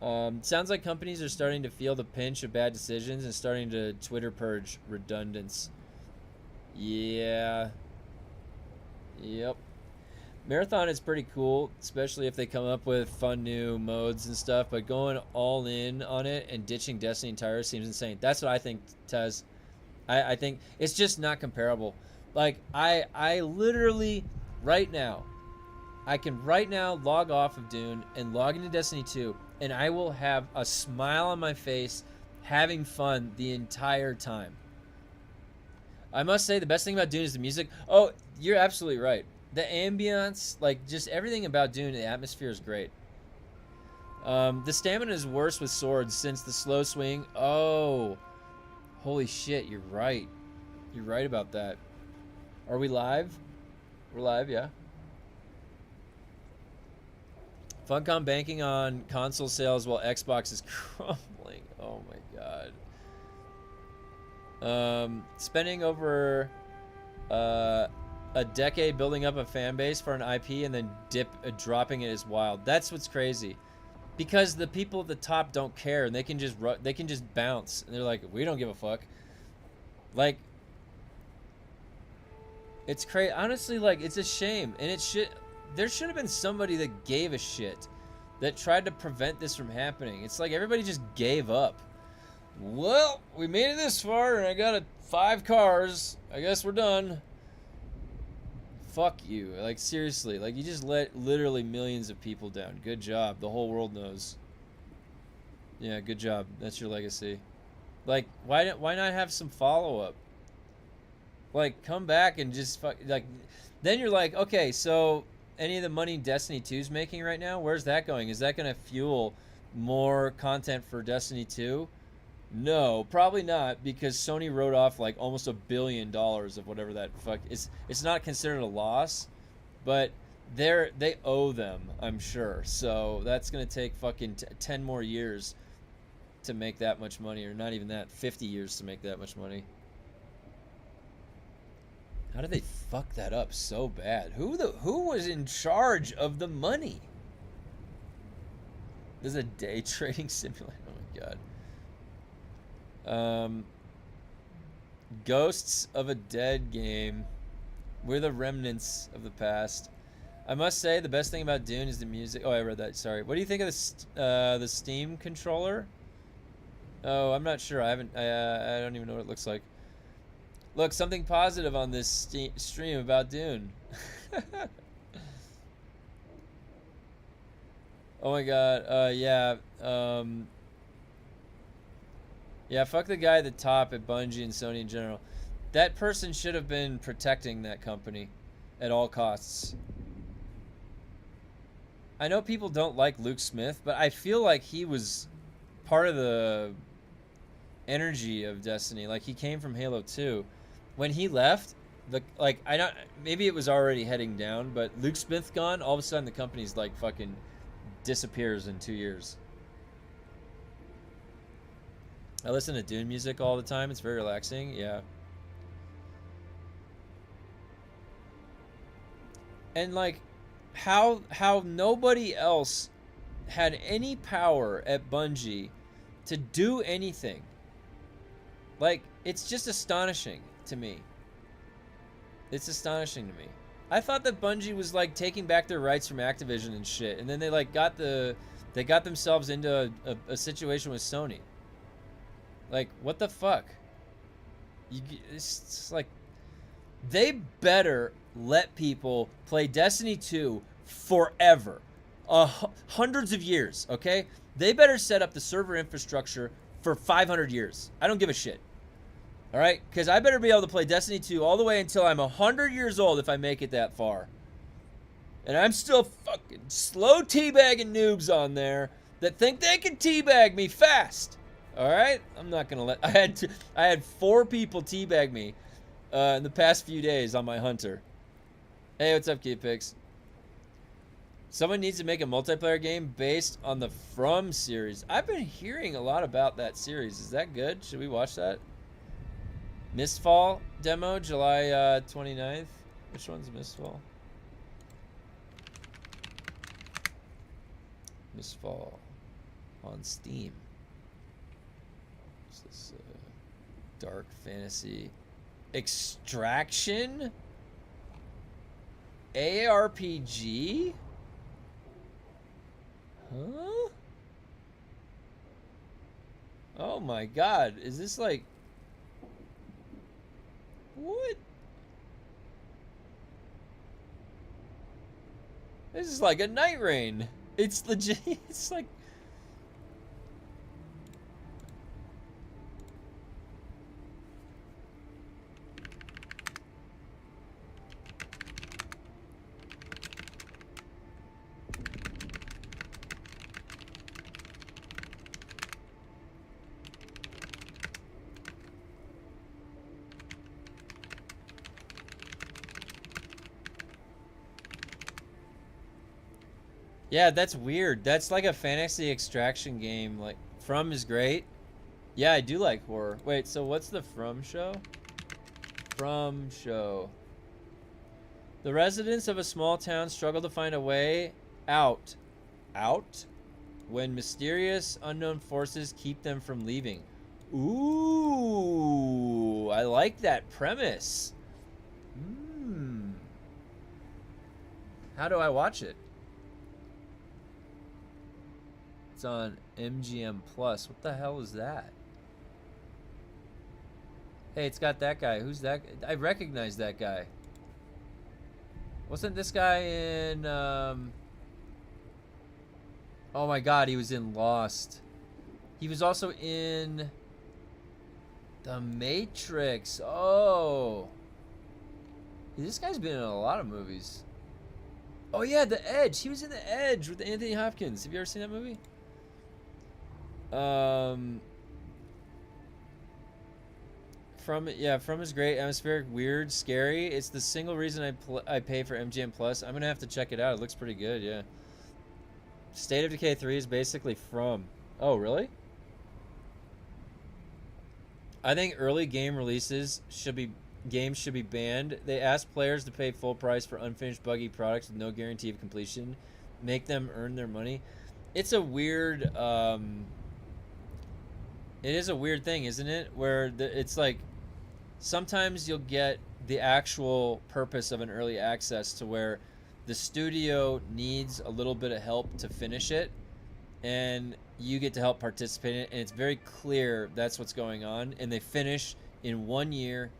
Sounds like companies are starting to feel the pinch of bad decisions and starting to Twitter purge redundance. Yeah. Yep. Marathon is pretty cool, especially if they come up with fun new modes and stuff, but going all in on it and ditching Destiny entirely seems insane. That's what I think, Tez. I think it's just not comparable. Like, I literally, right now, I can right now log off of Dune and log into Destiny 2, and I will have a smile on my face having fun the entire time. I must say the best thing about Dune is the music. Oh, you're absolutely right. The ambience, like just everything about Dune, the atmosphere is great. The stamina is worse with swords since the slow swing. Oh, holy shit, you're right. You're right about that. Are we live? We're live, yeah. Funcom banking on console sales while Xbox is crumbling. Oh my god. Spending over a decade building up a fan base for an IP and then dropping it is wild. That's what's crazy. Because the people at the top don't care and they can just bounce and they're like, we don't give a fuck. Like, it's crazy. Honestly, like, it's a shame, and there should have been somebody that gave a shit, that tried to prevent this from happening. It's like everybody just gave up. Well, we made it this far, and I got 5 cars. I guess we're done. Fuck you. Like, seriously. Like, you just let literally millions of people down. Good job. The whole world knows. Yeah, good job. That's your legacy. Like, why not have some follow-up? Like, come back and just like, then you're like, okay, so any of the money Destiny 2's making right now, where's that going? Is that going to fuel more content for Destiny 2? No, probably not, because Sony wrote off like almost $1 billion of whatever that fuck is. It's not considered a loss, but they owe them, I'm sure. So that's going to take fucking 10 more years to make that much money, or not even that, 50 years to make that much money. How did they fuck that up so bad? Who was in charge of the money? This is a day trading simulator. Oh my god. Ghosts of a Dead game. We're the remnants of the past. I must say the best thing about Dune is the music. Oh, I read that. Sorry. What do you think of the Steam controller? Oh, I'm not sure. I don't even know what it looks like. Look, something positive on this stream about Dune. Oh my god. Yeah. Yeah, fuck the guy at the top at Bungie and Sony in general. That person should have been protecting that company at all costs. I know people don't like Luke Smith, but I feel like he was part of the energy of Destiny. Like, he came from Halo 2. When he left, maybe it was already heading down, but Luke Smith gone, all of a sudden the company's like fucking disappears in 2 years. I listen to Dune music all the time. It's very relaxing. Yeah. And like how nobody else had any power at Bungie to do anything. Like, it's just astonishing to me. It's astonishing to me. I thought that Bungie was like taking back their rights from Activision and shit, and then they like got themselves into a situation with Sony. Like, what the fuck? It's like, they better let people play Destiny 2 forever. Hundreds of years, okay? They better set up the server infrastructure for 500 years. I don't give a shit. All right? Because I better be able to play Destiny 2 all the way until I'm 100 years old if I make it that far. And I'm still fucking slow teabagging noobs on there that think they can teabag me fast. All right? I'm not going to let... I had 4 people teabag me in the past few days on my Hunter. Hey, what's up, Keypix? Someone needs to make a multiplayer game based on the From series. I've been hearing a lot about that series. Is that good? Should we watch that? Mistfall demo, July 29th. Which one's Mistfall? Mistfall on Steam. What's this? Dark fantasy. Extraction? ARPG? Huh? Oh my god. Is this like... What? This is like a Night Rain. It's legit. It's like... Yeah, that's weird. That's like a fantasy extraction game. Like, From is great. Yeah, I do like horror. Wait, so what's the From show? From show. The residents of a small town struggle to find a way out. Out? When mysterious unknown forces keep them from leaving. Ooh, I like that premise. How do I watch it? It's on MGM Plus. What the hell is that? Hey, it's got that guy. Who's that? I recognize that guy. Wasn't this guy in... Oh my god, he was in Lost. He was also in... The Matrix. Oh. This guy's been in a lot of movies. Oh yeah, The Edge. He was in The Edge with Anthony Hopkins. Have you ever seen that movie? From is great. Atmospheric, weird, scary. It's the single reason I pay for MGM Plus. I'm gonna have to check it out. It looks pretty good. Yeah. State of Decay 3 is basically From. Oh, really? I think early game releases should be banned. They ask players to pay full price for unfinished buggy products with no guarantee of completion. Make them earn their money. it's a weird it is a weird thing, isn't it? Where it's like sometimes you'll get the actual purpose of an early access to where the studio needs a little bit of help to finish it, and you get to help participate in it, and it's very clear that's what's going on, and they finish in 1 year.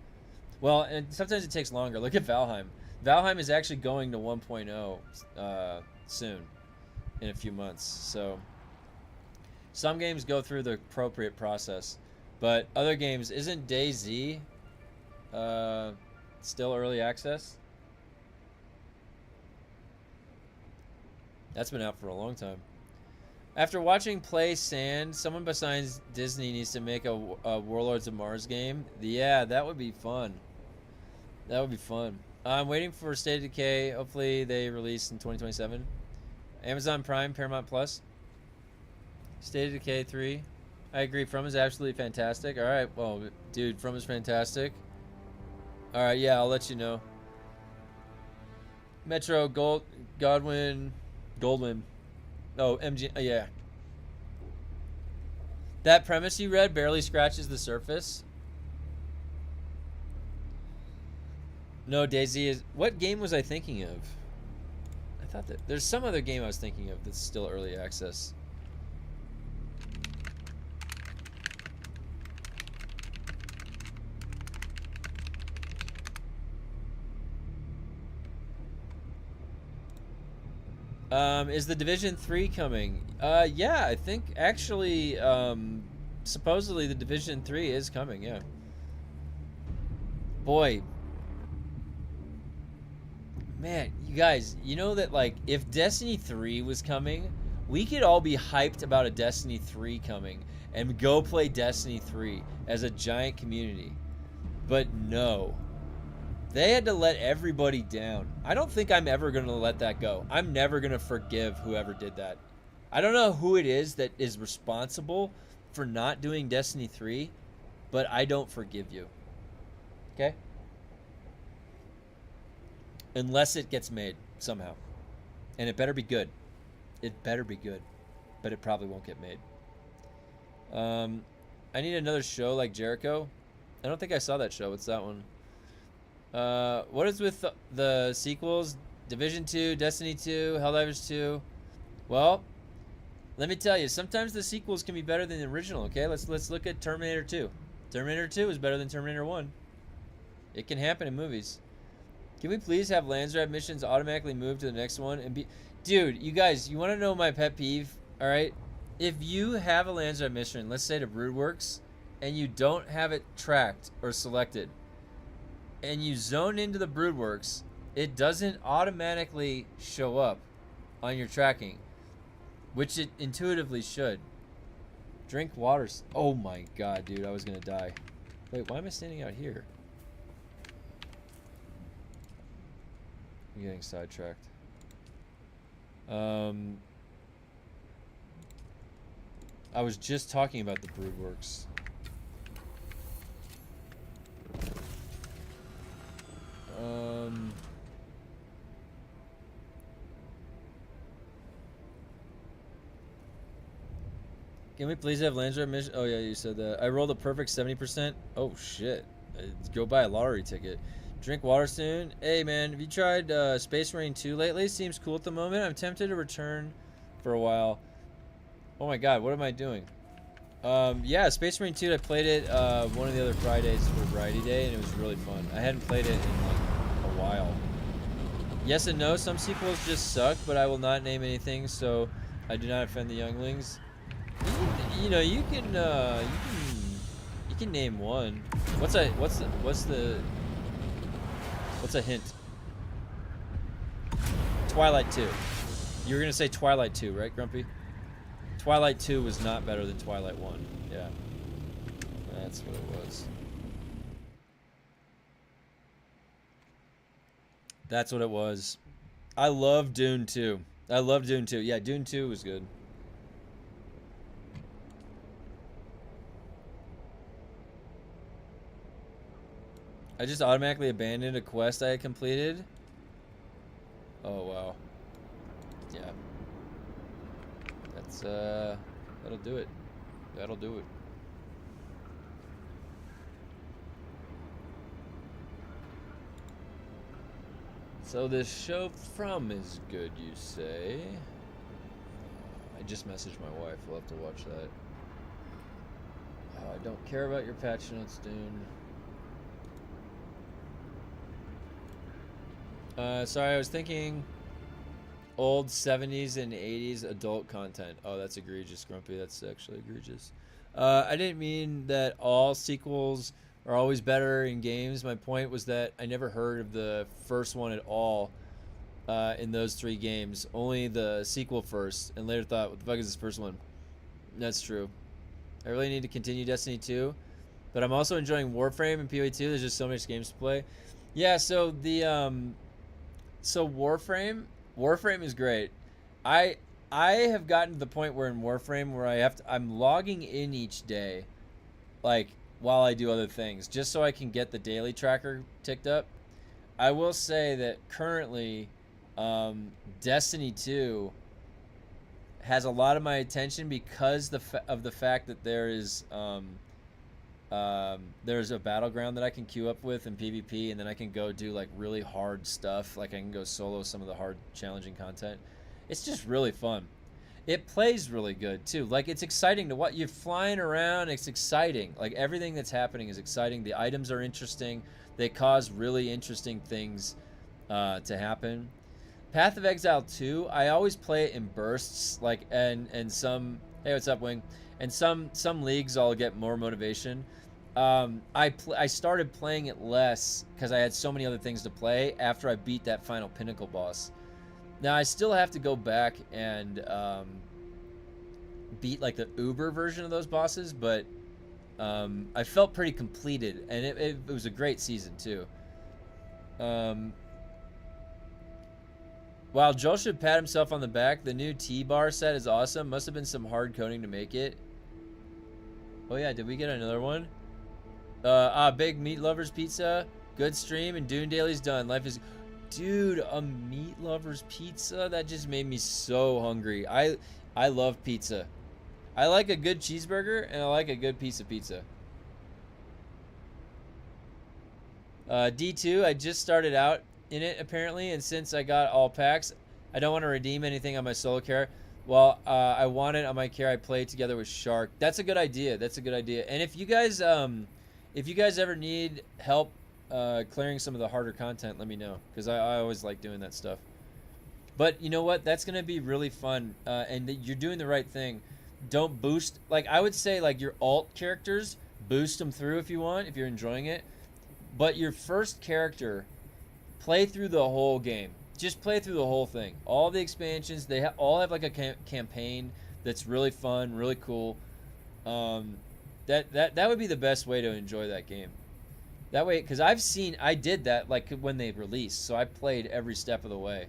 Well, and sometimes it takes longer. Look at Valheim. Valheim is actually going to 1.0 soon, in a few months. So some games go through the appropriate process, but other games, isn't DayZ still early access? That's been out for a long time. After watching Play Sand, someone besides Disney needs to make a Warlords of Mars game. Yeah, that would be fun. That would be fun. I'm waiting for State of Decay. Hopefully they release in 2027. Amazon Prime, Paramount Plus. State of Decay 3. I agree. From is absolutely fantastic. All right. Well, dude, From is fantastic. All right. Yeah, I'll let you know. Metro Goldwyn. Oh, MG. Yeah. That premise you read barely scratches the surface. No, DayZ is... What game was I thinking of? I thought that... There's some other game I was thinking of that's still early access. Is the Division 3 coming? Yeah, I think actually, supposedly the Division 3 is coming, yeah. Boy. Man, you guys, you know that, like, if Destiny 3 was coming, we could all be hyped about a Destiny 3 coming and go play Destiny 3 as a giant community. But no. They had to let everybody down. I don't think I'm ever going to let that go. I'm never going to forgive whoever did that. I don't know who it is that is responsible for not doing Destiny 3, but I don't forgive you. Okay? Unless it gets made somehow. And it better be good. It better be good. But it probably won't get made. I need another show like Jericho. I don't think I saw that show. What's that one? What is with the sequels? Division 2, Destiny 2, Helldivers 2. Well, let me tell you, sometimes the sequels can be better than the original, okay? Let's look at Terminator 2. Terminator 2 is better than Terminator 1. It can happen in movies. Can we please have LANSRAAD missions automatically move to the next one and be... Dude, you guys, you want to know my pet peeve? All right? If you have a LANSRAAD mission, let's say to Broodworks, and you don't have it tracked or selected, and you zone into the Broodworks, it doesn't automatically show up on your tracking, which it intuitively should. Drink water. Oh my god, dude, I was gonna die. Wait, why am I standing out here? I'm getting sidetracked. I was just talking about the Broodworks. Can we please have LANSRAAD mission? Oh yeah, you said that. I rolled a perfect 70%. Oh shit. Go buy a lottery ticket. Drink water soon. Hey man, have you tried Space Marine 2 lately? Seems cool at the moment. I'm tempted to return for a while. Oh my god, what am I doing? Yeah, Space Marine 2, I played it one of the other Fridays for Variety Day, and it was really fun. I hadn't played it in like a while. Yes and no, some sequels just suck, but I will not name anything, so I do not offend the younglings. You know, you can name one. What's a hint? Twilight 2. You were gonna say Twilight 2, right, Grumpy? Twilight 2 was not better than Twilight 1. Yeah. That's what it was. That's what it was. I love Dune 2. I love Dune 2. Yeah, Dune 2 was good. I just automatically abandoned a quest I had completed. Oh, wow. Yeah. That'll do it. That'll do it. So this show from is good, you say? I just messaged my wife. We'll have to watch that. I don't care about your patch notes, Dune. Sorry, I was thinking old 70s and 80s adult content. Oh, that's egregious, Grumpy. That's actually egregious. I didn't mean that all sequels are always better in games. My point was that I never heard of the first one at all in those 3 games. Only the sequel first, and later thought, what the fuck is this first one? That's true. I really need to continue Destiny 2, but I'm also enjoying Warframe and PoE 2. There's just so many games to play. Yeah, so the so Warframe is great. I have gotten to the point where in Warframe where I'm logging in each day, like while I do other things, just so I can get the daily tracker ticked up. I will say that currently, Destiny 2 has a lot of my attention because of the fact that there's a battleground that I can queue up with in PvP, and then I can go do like really hard stuff. Like I can go solo some of the hard, challenging content. It's just really fun. It plays really good too. Like it's exciting to watch. You're flying around. It's exciting. Like everything that's happening is exciting. The items are interesting. They cause really interesting things to happen. Path of Exile 2, I always play it in bursts. Like and some. Hey, what's up, Wing? And some leagues I'll get more motivation. I started playing it less because I had so many other things to play after I beat that final pinnacle boss. Now I still have to go back and beat like the Uber version of those bosses, but I felt pretty completed, and it was a great season too. Wow, Joel should pat himself on the back. The new T-bar set is awesome. Must have been some hard coding to make it. Oh yeah, did we get another one? Big Meat Lovers Pizza. Good stream, and Dune Daily's done. Life is... Dude, a Meat Lovers Pizza? That just made me so hungry. I love pizza. I like a good cheeseburger, and I like a good piece of pizza. D2, I just started out in it, apparently, and since I got all packs, I don't want to redeem anything on my solo character. Well, I want it on my character I play together with Shark. That's a good idea. That's a good idea. And if you guys ever need help clearing some of the harder content, let me know, because I always like doing that stuff. But you know what? That's gonna be really fun, and you're doing the right thing. Don't boost. Like I would say, like your alt characters, boost them through if you want, if you're enjoying it. But your first character, play through the whole game. Just play through the whole thing. All the expansions, they all have like a campaign that's really fun, really cool. That would be the best way to enjoy that game. That way, because I did that like when they released, so I played every step of the way.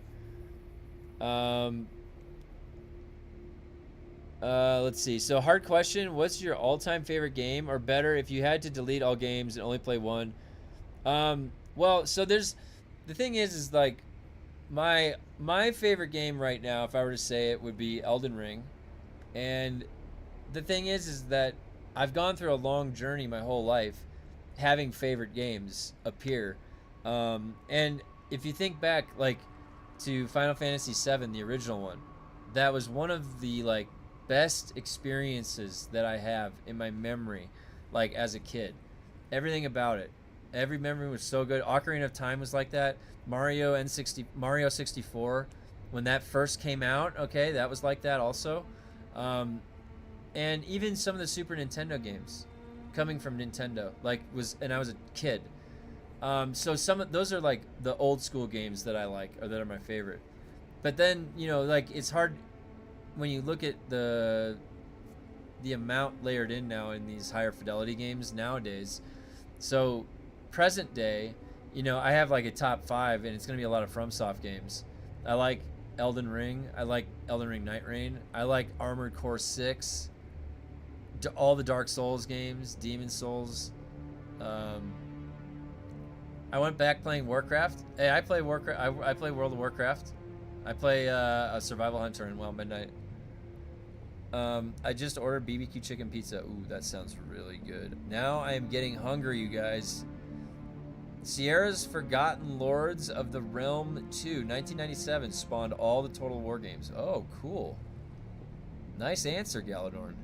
Let's see. So hard question. What's your all-time favorite game, or better, if you had to delete all games and only play one? Well, so the thing is like my favorite game right now, if I were to say it, would be Elden Ring. And the thing is that I've gone through a long journey my whole life having favorite games appear. And if you think back like to Final Fantasy VII, the original one, that was one of the like best experiences that I have in my memory, like as a kid. Everything about it, every memory was so good. Ocarina of Time was like that. Mario 64, when that first came out, okay, that was like that also. And even some of the Super Nintendo games coming from Nintendo, and I was a kid. So those are like the old school games that I like, or that are my favorite. But then, like it's hard when you look at the amount layered in now in these higher fidelity games nowadays. So present day, I have like a top 5, and it's going to be a lot of FromSoft games. I like Elden Ring. I like Elden Ring Night Rain. I like Armored Core 6. All the Dark Souls games, Demon Souls. I went back playing Warcraft. Hey, I play Warcraft. I play World of Warcraft. I play a Survival Hunter in Wild Midnight. I just ordered BBQ chicken pizza. Ooh, that sounds really good. Now I am getting hungry, you guys. Sierra's Forgotten Lords of the Realm 2, 1997, spawned all the Total War games. Oh, cool. Nice answer, Galadorn.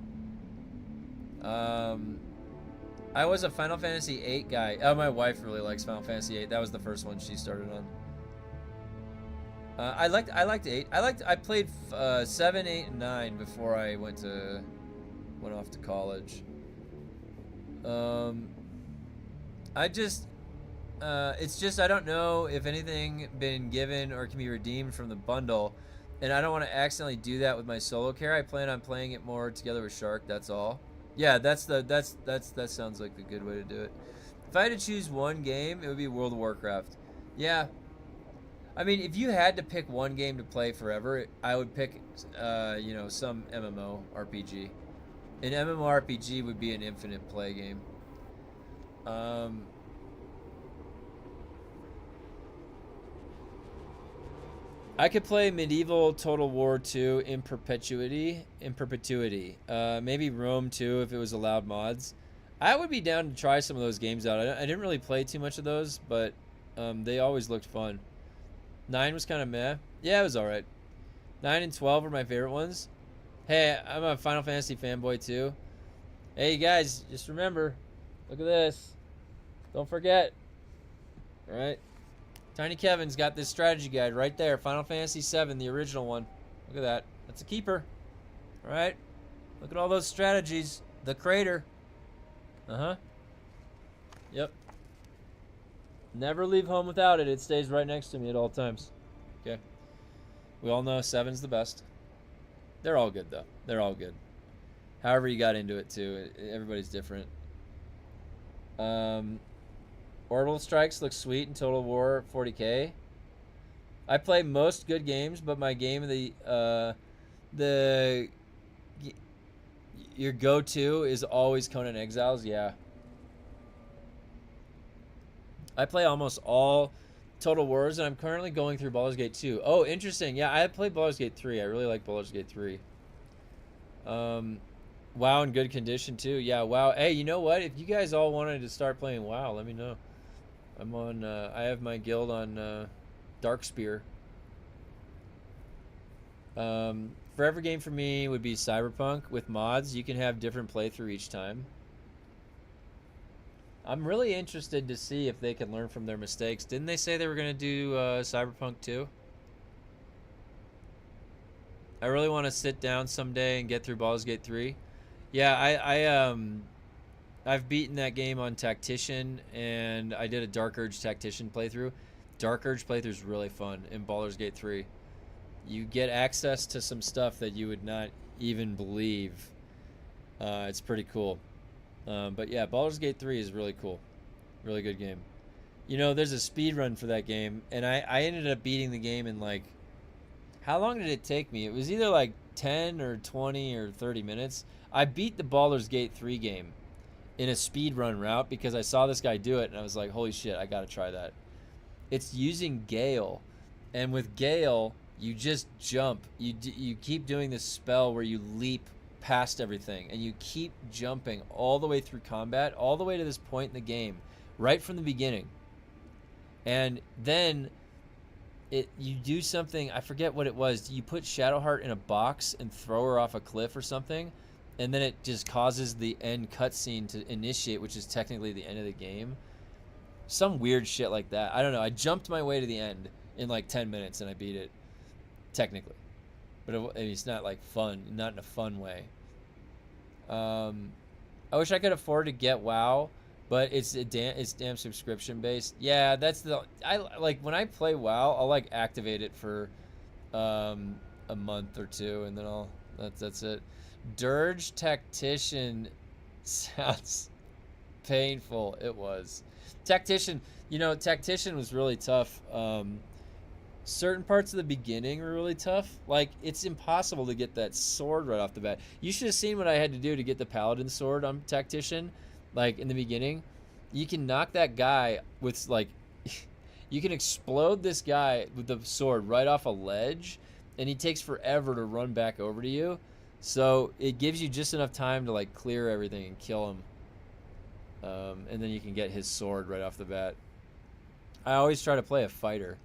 I was a Final Fantasy VIII guy. Oh, my wife really likes Final Fantasy VIII. That was the first one she started on. I liked 8. I played 7, 8, and 9 before I went off to college. It's just I don't know if anything been given or can be redeemed from the bundle, and I don't want to accidentally do that with my solo care. I plan on playing it more together with Shark. That's all. Yeah, that sounds like a good way to do it. If I had to choose one game, it would be World of Warcraft. Yeah. I mean, if you had to pick one game to play forever, I would pick, some MMORPG. An MMORPG would be an infinite play game. I could play Medieval Total War 2 in perpetuity. Maybe Rome 2 if it was allowed mods. I would be down to try some of those games out. I didn't really play too much of those, but they always looked fun. 9 was kind of meh. Yeah, it was alright. 9 and 12 were my favorite ones. Hey, I'm a Final Fantasy fanboy too. Hey, you guys, just remember, look at this. Don't forget. Alright. Tiny Kevin's got this strategy guide right there. Final Fantasy VII, the original one. Look at that. That's a keeper. Alright. Look at all those strategies. The crater. Uh-huh. Yep. Never leave home without it. It stays right next to me at all times. Okay. We all know 7's the best. They're all good, though. They're all good. However you got into it, too. Everybody's different. Orbital Strikes looks sweet in Total War 40K. I play most good games, but my game of your go-to is always Conan Exiles. Yeah. I play almost all Total Wars, and I'm currently going through Baldur's Gate 2. Oh, interesting. Yeah, I played Baldur's Gate 3. I really like Baldur's Gate 3. WoW in good condition, too. Yeah, WoW. Hey, you know what? If you guys all wanted to start playing WoW, let me know. I'm on, I have my guild on Darkspear. Forever game for me would be Cyberpunk. With mods, you can have different playthrough each time. I'm really interested to see if they can learn from their mistakes. Didn't they say they were going to do Cyberpunk 2? I really want to sit down someday and get through Baldur's Gate 3. Yeah, I've beaten that game on Tactician, and I did a Dark Urge Tactician playthrough. Dark Urge playthrough is really fun in Baldur's Gate 3. You get access to some stuff that you would not even believe. It's pretty cool. But yeah, Baldur's Gate 3 is really cool. Really good game. You know, there's a speed run for that game, and I ended up beating the game in like... How long did it take me? It was either like 10 or 20 or 30 minutes. I beat the Baldur's Gate 3 game in a speed run route because I saw this guy do it, and I was like, holy shit, I gotta try that. It's using Gale, and with Gale, you just jump. You keep doing this spell where you leap past everything, and you keep jumping all the way through combat, all the way to this point in the game, right from the beginning. And then you do something, I forget what it was. You put Shadowheart in a box and throw her off a cliff or something, and then it just causes the end cutscene to initiate, which is technically the end of the game. Some weird shit like that. I don't know. I jumped my way to the end in like 10 minutes, and I beat it, technically. But it's not like fun, not in a fun way. I wish I could afford to get WoW, but it's damn subscription based. Yeah, that's I like when I play WoW, I'll like activate it for a month or two, and then that's it. Dirge Tactician sounds painful. It was. Tactician, Tactician was really tough. Certain parts of the beginning were really tough. Like, it's impossible to get that sword right off the bat. You should have seen what I had to do to get the Paladin sword on Tactician, like, in the beginning. You can knock that guy with, like... you can explode this guy with the sword right off a ledge, and he takes forever to run back over to you. So it gives you just enough time to like clear everything and kill him. And then you can get his sword right off the bat. I always try to play a fighter.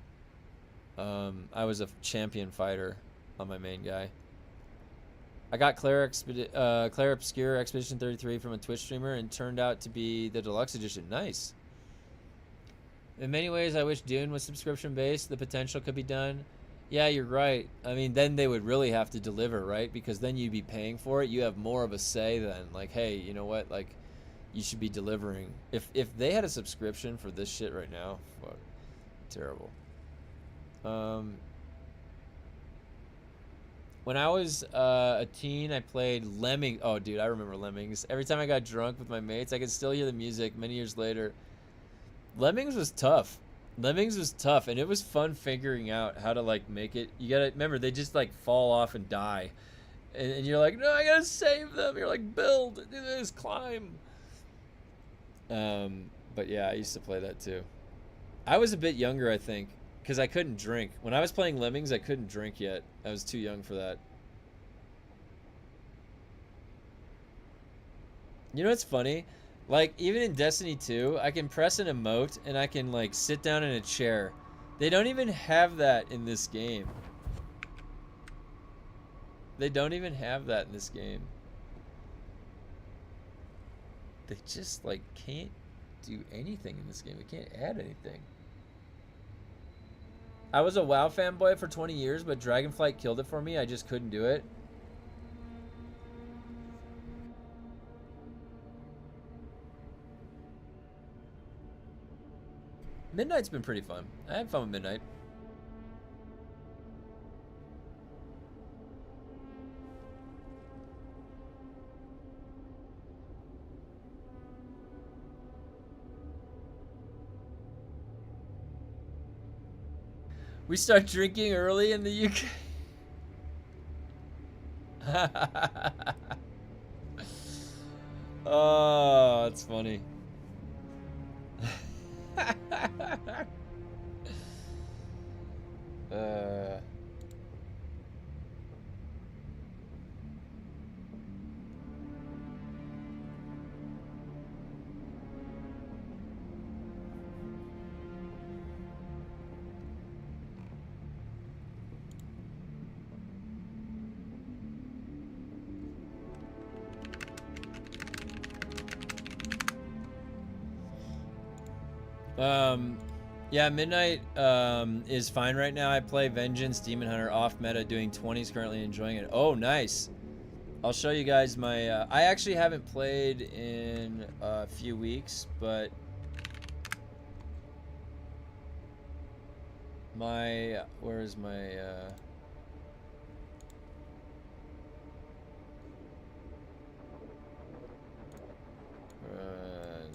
I was a champion fighter on my main guy. I got Claire Obscure Expedition 33 from a Twitch streamer and turned out to be the deluxe edition. Nice. In many ways, I wish Dune was subscription based. The potential could be done. Yeah, you're right. I mean, then they would really have to deliver, right? Because then you'd be paying for it. You have more of a say then. Like, hey, you know what? Like, you should be delivering. If they had a subscription for this shit right now, fuck, terrible. When I was a teen, I played Lemmings. Oh, dude, I remember Lemmings. Every time I got drunk with my mates, I could still hear the music many years later. Lemmings was tough. Lemmings was tough, and it was fun figuring out how to, like, make it. You gotta remember, they just, like, fall off and die. And you're like, no, I gotta save them. You're like, build, do this, climb. But yeah, I used to play that too. I was a bit younger, I think, because I couldn't drink. When I was playing Lemmings, I couldn't drink yet. I was too young for that. You know what's funny? Like, even in Destiny 2, I can press an emote and I can, like, sit down in a chair. They don't even have that in this game. They don't even have that in this game. They just, like, can't do anything in this game. They can't add anything. I was a WoW fanboy for 20 years, but Dragonflight killed it for me. I just couldn't do it. Midnight's been pretty fun. I had fun with Midnight. We start drinking early in the UK. Oh, that's funny. Yeah, Midnight is fine right now. I play Vengeance, Demon Hunter, off meta, doing 20s, currently enjoying it. Oh, nice. I'll show you guys my, I actually haven't played in a few weeks, but my, where is my, there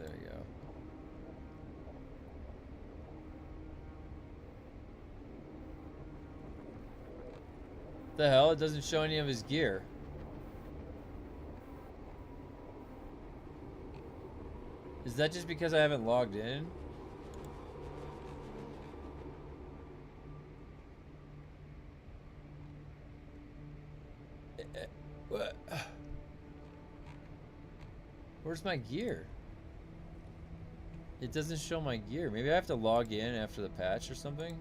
you go. The hell? It doesn't show any of his gear. Is that just because I haven't logged in? What? Where's my gear? It doesn't show my gear. Maybe I have to log in after the patch or something?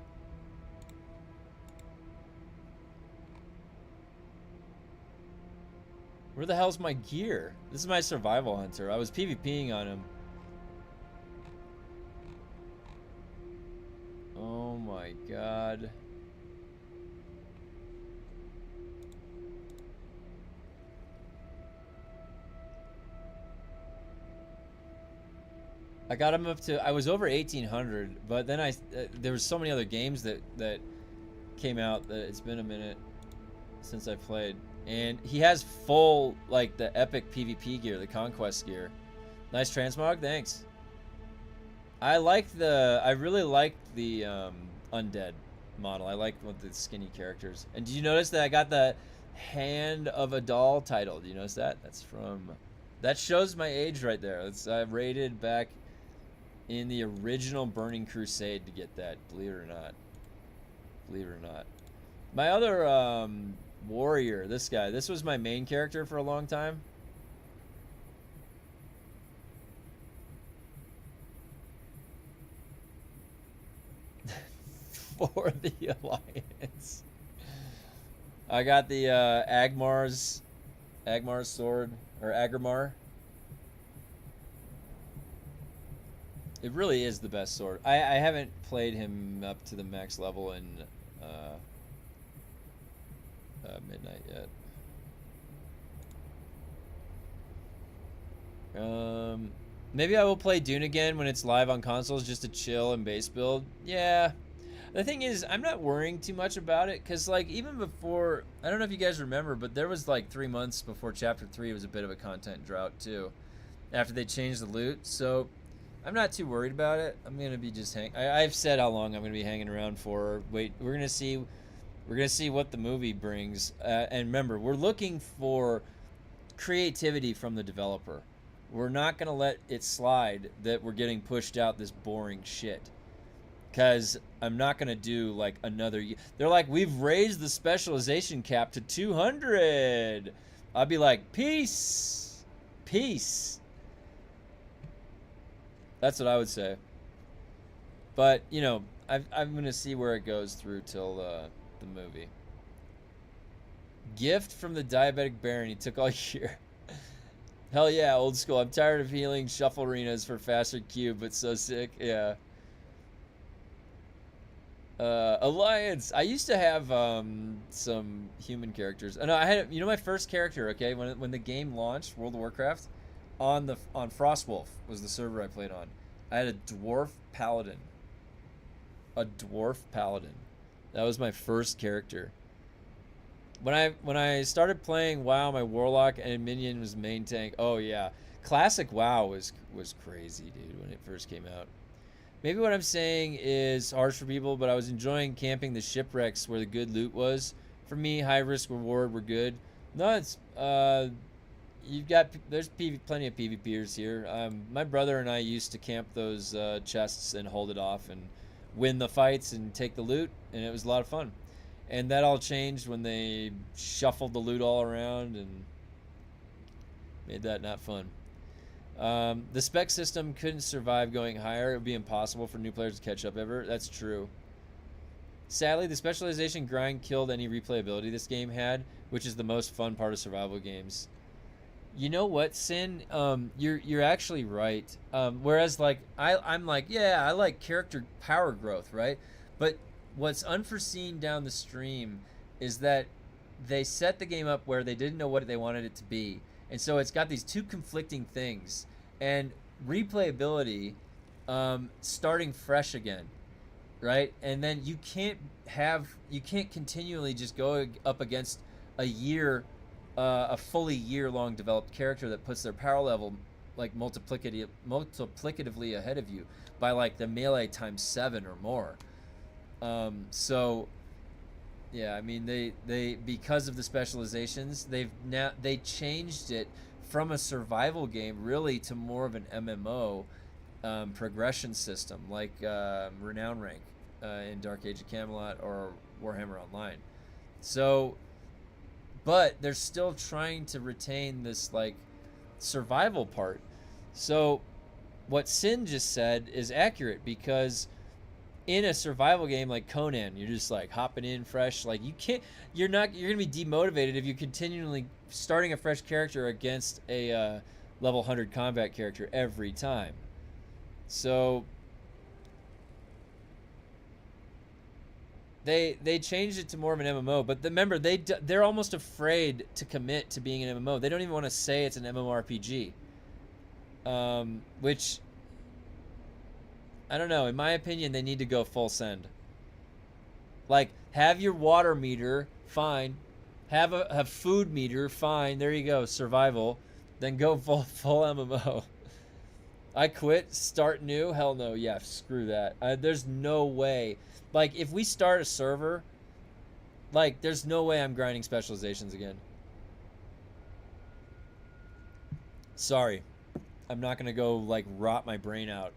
Where the hell's my gear? This is my survival hunter. I was PvPing on him. Oh my god. I got him up to, I was over 1800, but then there was so many other games that came out that it's been a minute since I played. And he has full, like, the epic PvP gear, the Conquest gear. Nice transmog, thanks. I really liked the Undead model. I liked with the skinny characters. And did you notice that I got the Hand of a Doll title? Do you notice that? That's from, that shows my age right there. I rated back in the original Burning Crusade to get that, believe it or not. Believe it or not. My other Warrior, this guy. This was my main character for a long time. For the Alliance. I got the Agmar's sword, or Agrimar. It really is the best sword. I haven't played him up to the max level in Midnight yet. Maybe I will play Dune again when it's live on consoles just to chill and base build. Yeah. The thing is, I'm not worrying too much about it, because, like, even before, I don't know if you guys remember, but there was, like, 3 months before Chapter 3 was a bit of a content drought, too, after they changed the loot, so I'm not too worried about it. I'm going to be just I've said how long I'm going to be hanging around for. Wait, we're going to see what the movie brings, and remember, we're looking for creativity from the developer. We're not going to let it slide that we're getting pushed out this boring shit. Because I'm not going to do, like, another year. They're like, we've raised the specialization cap to 200. I'll be like, peace. Peace. That's what I would say. But, you know, I'm going to see where it goes through till the movie. Gift from the diabetic Baron. He took all year. Hell yeah, old school. I'm tired of healing shuffle arenas for faster cube, but so sick. Yeah. Alliance. I used to have some human characters. No, I had, you know, my first character. Okay, when the game launched, World of Warcraft, on Frostwolf was the server I played on. I had a dwarf paladin. A dwarf paladin. That was my first character. When I started playing WoW, my warlock and minion was main tank. Oh yeah, classic WoW was crazy, dude, when it first came out. Maybe what I'm saying is harsh for people, but I was enjoying camping the shipwrecks where the good loot was. For me, high risk reward were good. No, it's there's plenty of PvPers here. My brother and I used to camp those chests and hold it off and win the fights and take the loot, and it was a lot of fun. And that all changed when they shuffled the loot all around and made that not fun. The spec system couldn't survive going higher. It would be impossible for new players to catch up ever. That's true. Sadly, the specialization grind killed any replayability this game had, which is the most fun part of survival games. You know what, Sin? You're actually right. Whereas, like, I'm like, yeah, I like character power growth, right? But what's unforeseen down the stream is that they set the game up where they didn't know what they wanted it to be. And so it's got these two conflicting things. And replayability, starting fresh again, right? And then you can't continually just go up against a fully year-long developed character that puts their power level like multiplicatively ahead of you by like the melee times 7 or more. So yeah, I mean they because of the specializations, they changed it from a survival game really to more of an MMO progression system like Renown Rank in Dark Age of Camelot or Warhammer Online. So, but they're still trying to retain this like survival part. So what Sin just said is accurate, because in a survival game like Conan, you're just like hopping in fresh. Like you're gonna be demotivated if you're continually starting a fresh character against a level 100 combat character every time. So they changed it to more of an MMO, but remember they're almost afraid to commit to being an MMO. They don't even want to say it's an MMORPG, which I don't know. In my opinion, they need to go full send. Like, have your water meter, fine. Have food meter, fine. There you go, survival. Then go full MMO. I quit, start new. Hell no. Yeah, screw that. There's no way. Like, if we start a server, like, there's no way I'm grinding specializations again. Sorry. I'm not gonna go like rot my brain out.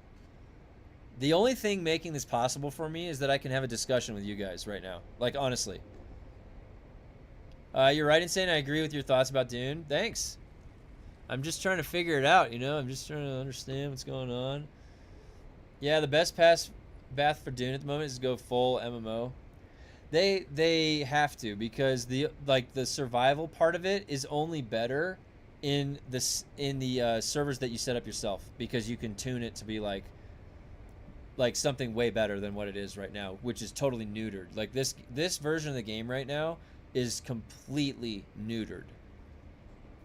The only thing making this possible for me is that I can have a discussion with you guys right now. Like, honestly. You're right in saying I agree with your thoughts about Dune. Thanks. I'm just trying to figure it out, you know? I'm just trying to understand what's going on. Yeah, the best path for Dune at the moment is to go full MMO. They have to, because the survival part of it is only better in the servers that you set up yourself, because you can tune it to be like something way better than what it is right now, which is totally neutered. Like this version of the game right now is completely neutered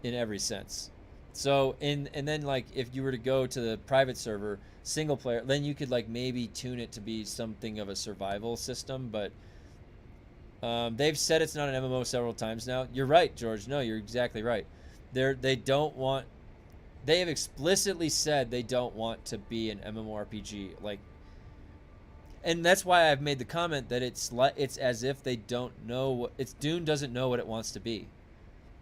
in every sense. So and then like if you were to go to the private server single player, then you could like maybe tune it to be something of a survival system, but they've said it's not an MMO several times now. You're right, George. No, you're exactly right. They have explicitly said they don't want to be an MMORPG, like, and that's why I've made the comment that it's as if they don't know Dune doesn't know what it wants to be.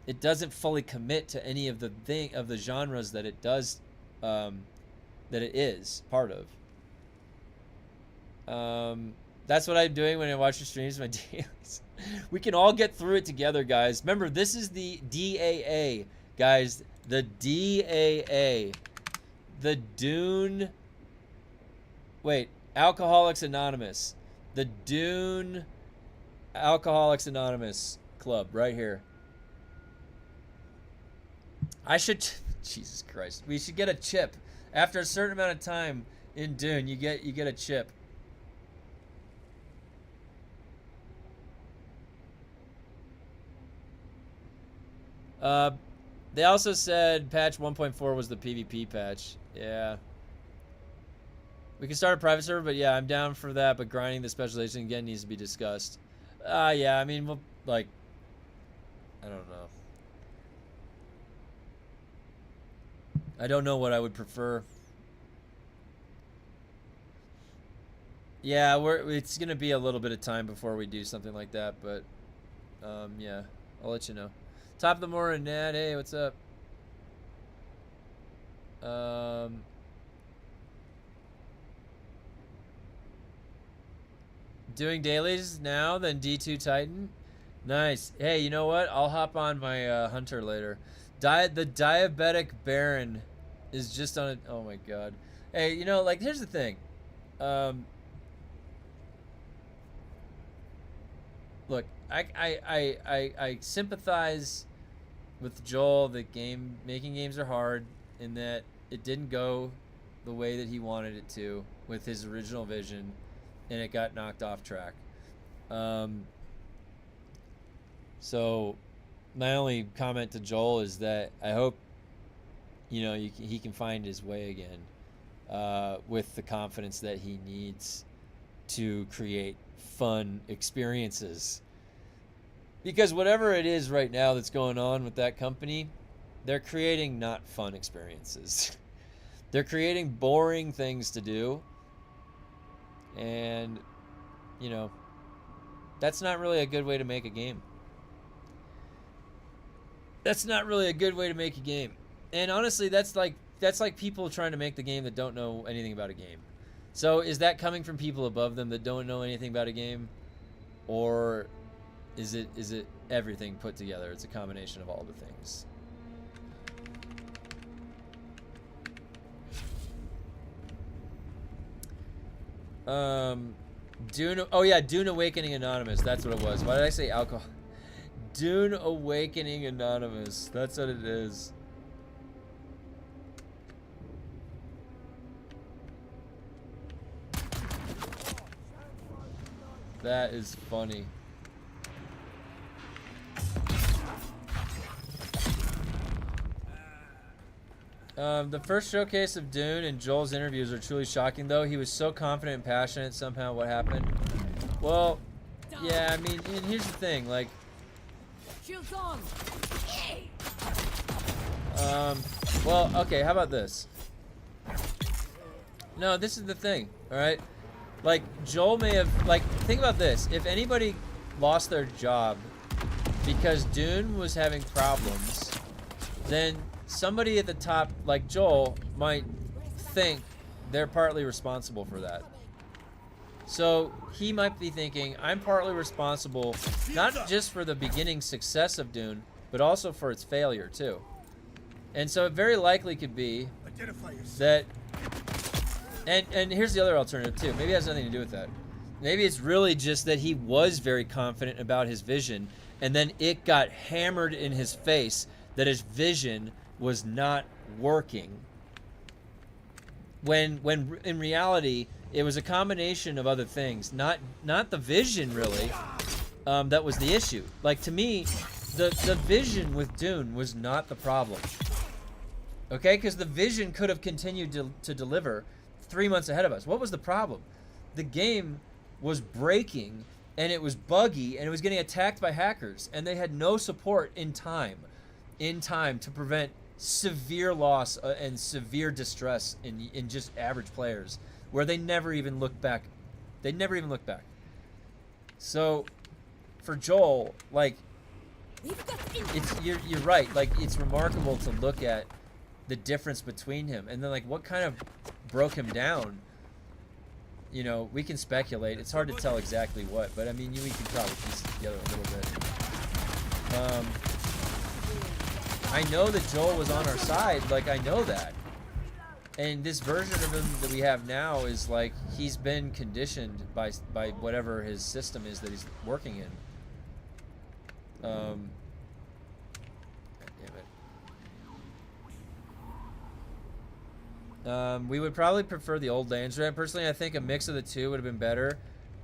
It doesn't fully commit to any of the genres that it does, that it is part of. That's what I'm doing when I watch your streams, my dailies. We can all get through it together, guys. Remember, this is the DAA, guys. The DAA. The Dune... Wait, Alcoholics Anonymous. The Dune Alcoholics Anonymous Club, right here. I should... Jesus Christ. We should get a chip. After a certain amount of time in Dune, you get a chip. They also said patch 1.4 was the PvP patch. Yeah. We can start a private server, but yeah, I'm down for that, but grinding the specialization again needs to be discussed. Yeah, I mean, we'll, like, I don't know. I don't know what I would prefer. Yeah, it's going to be a little bit of time before we do something like that, but, yeah, I'll let you know. Top of the morning, Nat. Hey, what's up? Doing dailies now, then D2 Titan. Nice. Hey, you know what? I'll hop on my Hunter later. The Diabetic Baron is just on it. Oh my god. Hey, you know, like, here's the thing. Look, I sympathize with Joel that making games are hard, in that it didn't go the way that he wanted it to with his original vision, and it got knocked off track. So my only comment to Joel is that I hope, you know, he can find his way again, with the confidence that he needs to create fun experiences. Because whatever it is right now that's going on with that company, they're creating not fun experiences. They're creating boring things to do. And, you know, that's not really a good way to make a game. That's not really a good way to make a game. And honestly, that's like people trying to make the game that don't know anything about a game. So is that coming from people above them that don't know anything about a game? Or is it everything put together? It's a combination of all the things. Dune, oh yeah, Dune Awakening Anonymous. That's what it was. Why did I say alcohol? Dune Awakening Anonymous. That's what it is. That is funny. The first showcase of Dune and Joel's interviews are truly shocking, though. He was so confident and passionate. Somehow, what happened? Well, yeah, I mean, and here's the thing, like... well, okay, how about this? No, this is the thing, alright? Like, Joel may have... Like, think about this. If anybody lost their job because Dune was having problems, then somebody at the top, like Joel, might think they're partly responsible for that. So he might be thinking, I'm partly responsible, not just for the beginning success of Dune, but also for its failure too. And so it very likely could be that, and here's the other alternative too. Maybe it has nothing to do with that. Maybe it's really just that he was very confident about his vision, and then it got hammered in his face that his vision was not working. When in reality, it was a combination of other things, not the vision really, that was the issue. Like, to me, the vision with Dune was not the problem. Okay, because the vision could have continued to deliver 3 months ahead of us. What was the problem? The game was breaking, and it was buggy, and it was getting attacked by hackers, and they had no support in time to prevent severe loss and severe distress in just average players, where they never even looked back. They never even looked back. So, for Joel, like, you're right. Like, it's remarkable to look at the difference between him, and then like what kind of broke him down. You know, we can speculate. It's hard to tell exactly what, but I mean, we can probably piece it together a little bit. I know that Joel was on our side. Like, I know that. And this version of him that we have now is like, he's been conditioned by whatever his system is that he's working in. God damn it. We would probably prefer the old LANSRAAD. Personally, I think a mix of the two would have been better.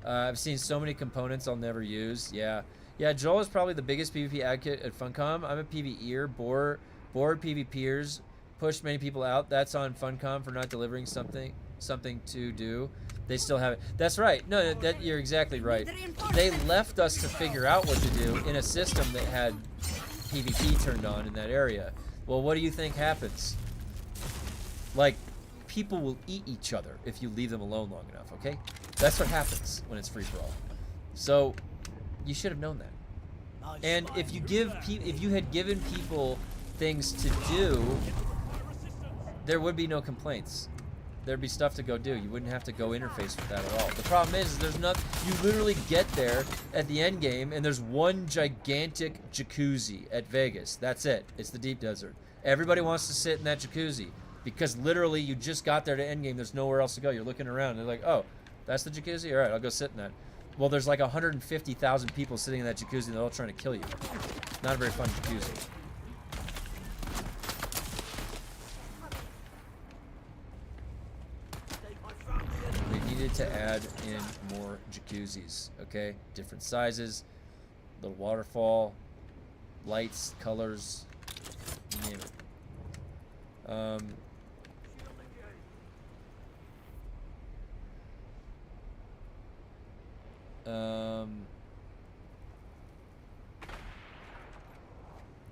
I've seen so many components I'll never use. Yeah, Joel is probably the biggest PvP advocate at Funcom. I'm a PvEer. Bored PvPers pushed many people out. That's on Funcom for not delivering something to do. They still have it. That's right. No, that you're exactly right. They left us to figure out what to do in a system that had PvP turned on in that area. Well, what do you think happens? Like, people will eat each other if you leave them alone long enough, okay? That's what happens when it's free-for-all. So, you should have known that. And if you had given people things to do, there would be no complaints. There'd be stuff to go do. You wouldn't have to go interface with that at all. The problem is there's nothing. You literally get there at the end game, and there's one gigantic jacuzzi at Vegas. That's it. It's the deep desert. Everybody wants to sit in that jacuzzi because literally you just got there to end game. There's nowhere else to go. You're looking around. They're like, oh, that's the jacuzzi? All right, I'll go sit in that. Well, there's like 150,000 people sitting in that jacuzzi, and they're all trying to kill you. Not a very fun jacuzzi. To add in more jacuzzis, okay? Different sizes, little waterfall, lights, colors, you name it.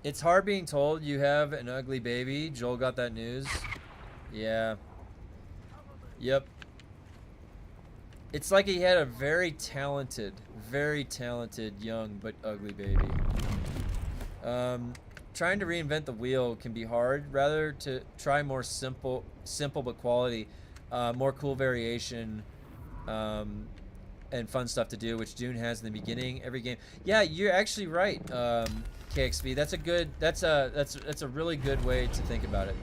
It's hard being told you have an ugly baby. Joel got that news. Yeah. Yep. It's like he had a very talented young but ugly baby. Trying to reinvent the wheel can be hard. Rather to try more simple but quality, more cool variation, and fun stuff to do, which Dune has in the beginning every game. Yeah, you're actually right, KXV. That's a really good way to think about it.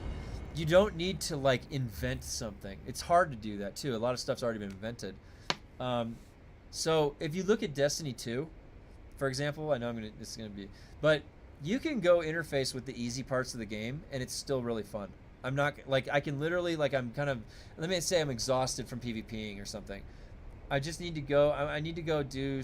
You don't need to like invent something. It's hard to do that too. A lot of stuff's already been invented. So if you look at Destiny 2, for example, I know this is gonna be, but you can go interface with the easy parts of the game, and it's still really fun. I'm not like I can literally like I'm kind of, let me say I'm exhausted from PvPing or something. I just need to go. I need to go do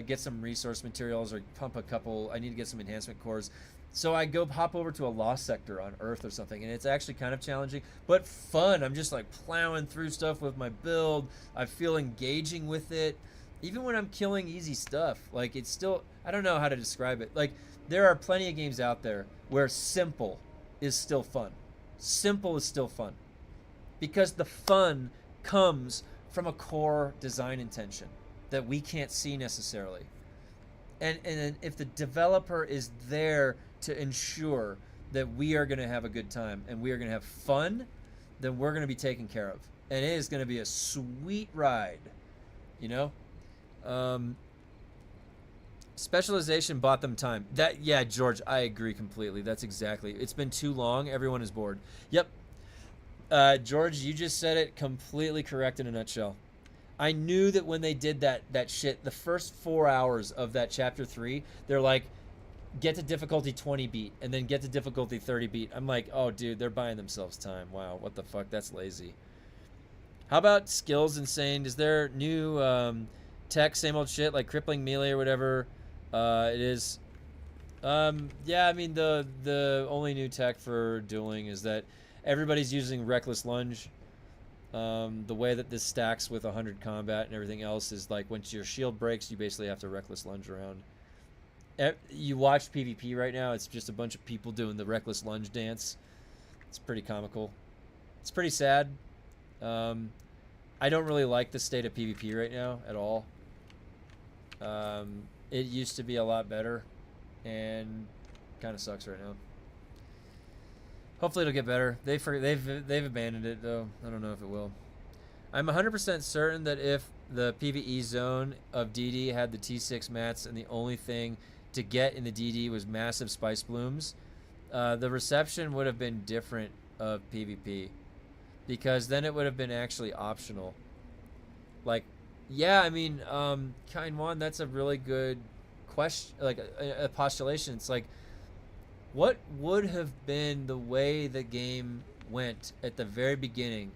get some resource materials or pump a couple. I need to get some enhancement cores. So I go hop over to a lost sector on Earth or something, and it's actually kind of challenging, but fun. I'm just like plowing through stuff with my build. I feel engaging with it. Even when I'm killing easy stuff, like it's still, I don't know how to describe it. Like there are plenty of games out there where simple is still fun. Simple is still fun. Because the fun comes from a core design intention that we can't see necessarily. And if the developer is there to ensure that we are going to have a good time and we are going to have fun, then we're going to be taken care of. And it is going to be a sweet ride. you know? Specialization bought them time. Yeah, George, I agree completely. That's exactly. It's been too long. Everyone is bored. Yep. George, you just said it completely correct in a nutshell. I knew that when they did that shit, the first 4 hours of that chapter 3, they're like, get to difficulty 20 beat, and then get to difficulty 30 beat. I'm like, oh, dude, they're buying themselves time. Wow, what the fuck? That's lazy. How about skills insane? Is there new tech, same old shit, like crippling melee or whatever it is? Yeah, I mean, the only new tech for dueling is that everybody's using reckless lunge. The way that this stacks with 100 combat and everything else is like once your shield breaks, you basically have to reckless lunge around. You watch PvP right now, it's just a bunch of people doing the reckless lunge dance. It's pretty comical. It's pretty sad. I don't really like the state of PvP right now at all. It used to be a lot better, and kind of sucks right now. Hopefully it'll get better. They've abandoned it though. I don't know if it will. I'm 100% certain that if the PvE zone of DD had the T6 mats and the only thing to get in the DD was massive spice blooms, the reception would have been different of PvP, because then it would have been actually optional. Like, yeah, I mean, Kind One, that's a really good question, like a postulation. It's like, what would have been the way the game went at the very beginning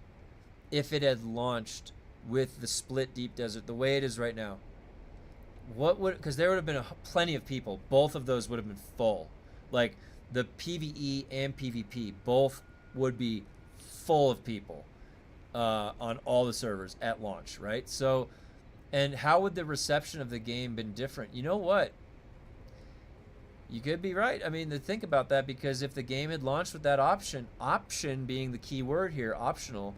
if it had launched with the split deep desert the way it is right now? What would, because there would have been plenty of people. Both of those would have been full. Like the PvE and PvP both would be full of people on all the servers at launch, right? So, and how would the reception of the game been different? You know what? You could be right. I mean, to think about that, because if the game had launched with that option being the key word here, optional,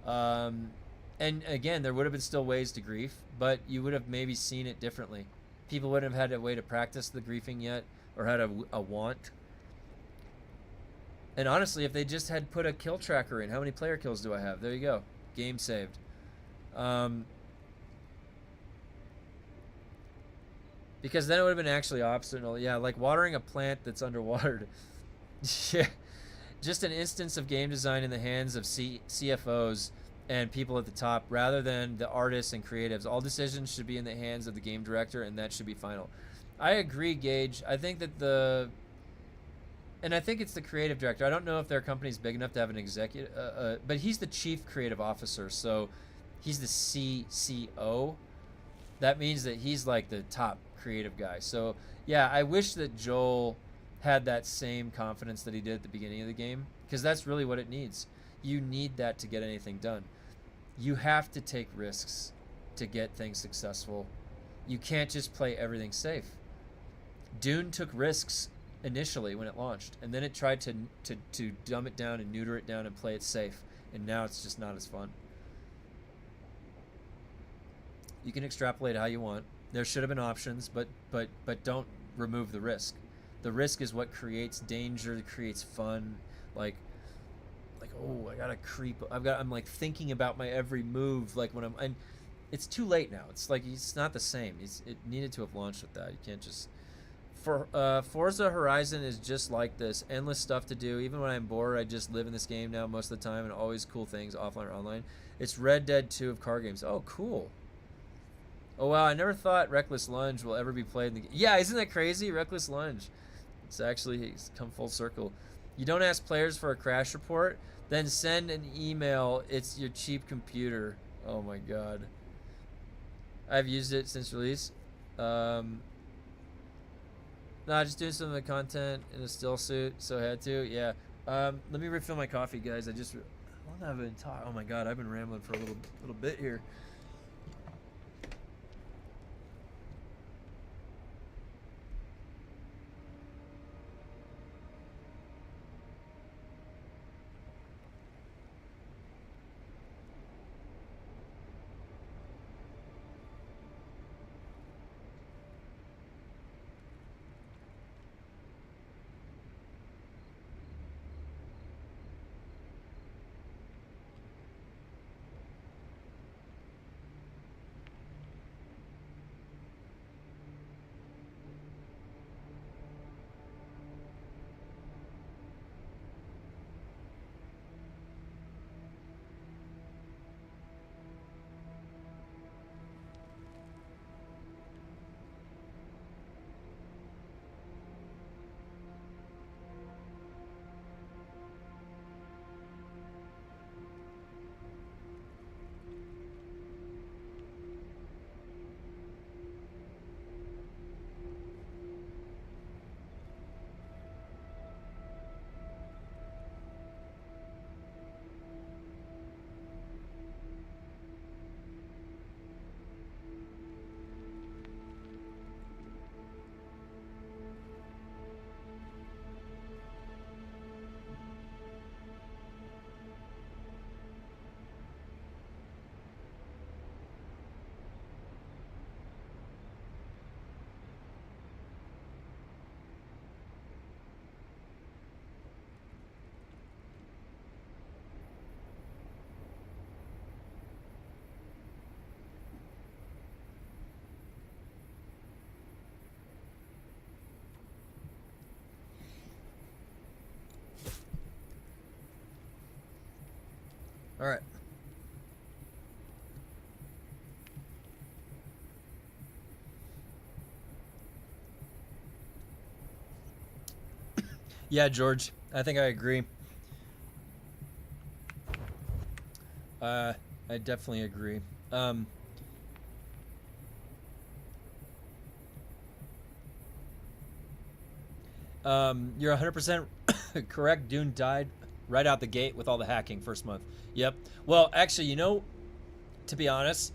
and again, there would have been still ways to grief, but you would have maybe seen it differently. People wouldn't have had a way to practice the griefing yet, or had a want. And honestly, if they just had put a kill tracker in, how many player kills do I have? There you go. Game saved. Because then it would have been actually optional. Yeah, like watering a plant that's underwatered. Yeah. Just an instance of game design in the hands of CFOs and people at the top, rather than the artists and creatives. All decisions should be in the hands of the game director, and that should be final. I agree, Gage. I think that and I think it's the creative director. I don't know if their company's big enough to have an executive, but he's the chief creative officer, so he's the CCO. That means that he's like the top creative guy. So yeah, I wish that Joel had that same confidence that he did at the beginning of the game, because that's really what it needs. You need that to get anything done. You have to take risks to get things successful. You can't just play everything safe. Dune took risks initially when it launched, and then it tried to dumb it down and neuter it down and play it safe, and now it's just not as fun. You can extrapolate how you want. There should have been options, but don't remove the risk. The risk is what creates danger, creates fun. Like, oh, I gotta creep. I'm like thinking about my every move. Like when and it's too late now. It's like it's not the same. It needed to have launched with that. You can't just. Forza Horizon is just like this. Endless stuff to do. Even when I'm bored, I just live in this game now most of the time, and always cool things offline or online. It's Red Dead 2 of car games. Oh, cool. Oh wow, I never thought Reckless Lunge will ever be played in the game. Yeah, isn't that crazy? Reckless Lunge. It's come full circle. You don't ask players for a crash report, then send an email. It's your cheap computer. Oh my god. I've used it since release. Nah, just doing some of the content in a still suit, so I had to. Yeah. Let me refill my coffee, guys. How long have I been talking? Oh my god, I've been rambling for a little bit here. All right. Yeah, George, I think I agree. I definitely agree. You're 100% correct. Dune died right out the gate with all the hacking first month. Yep. Well, actually, you know, to be honest,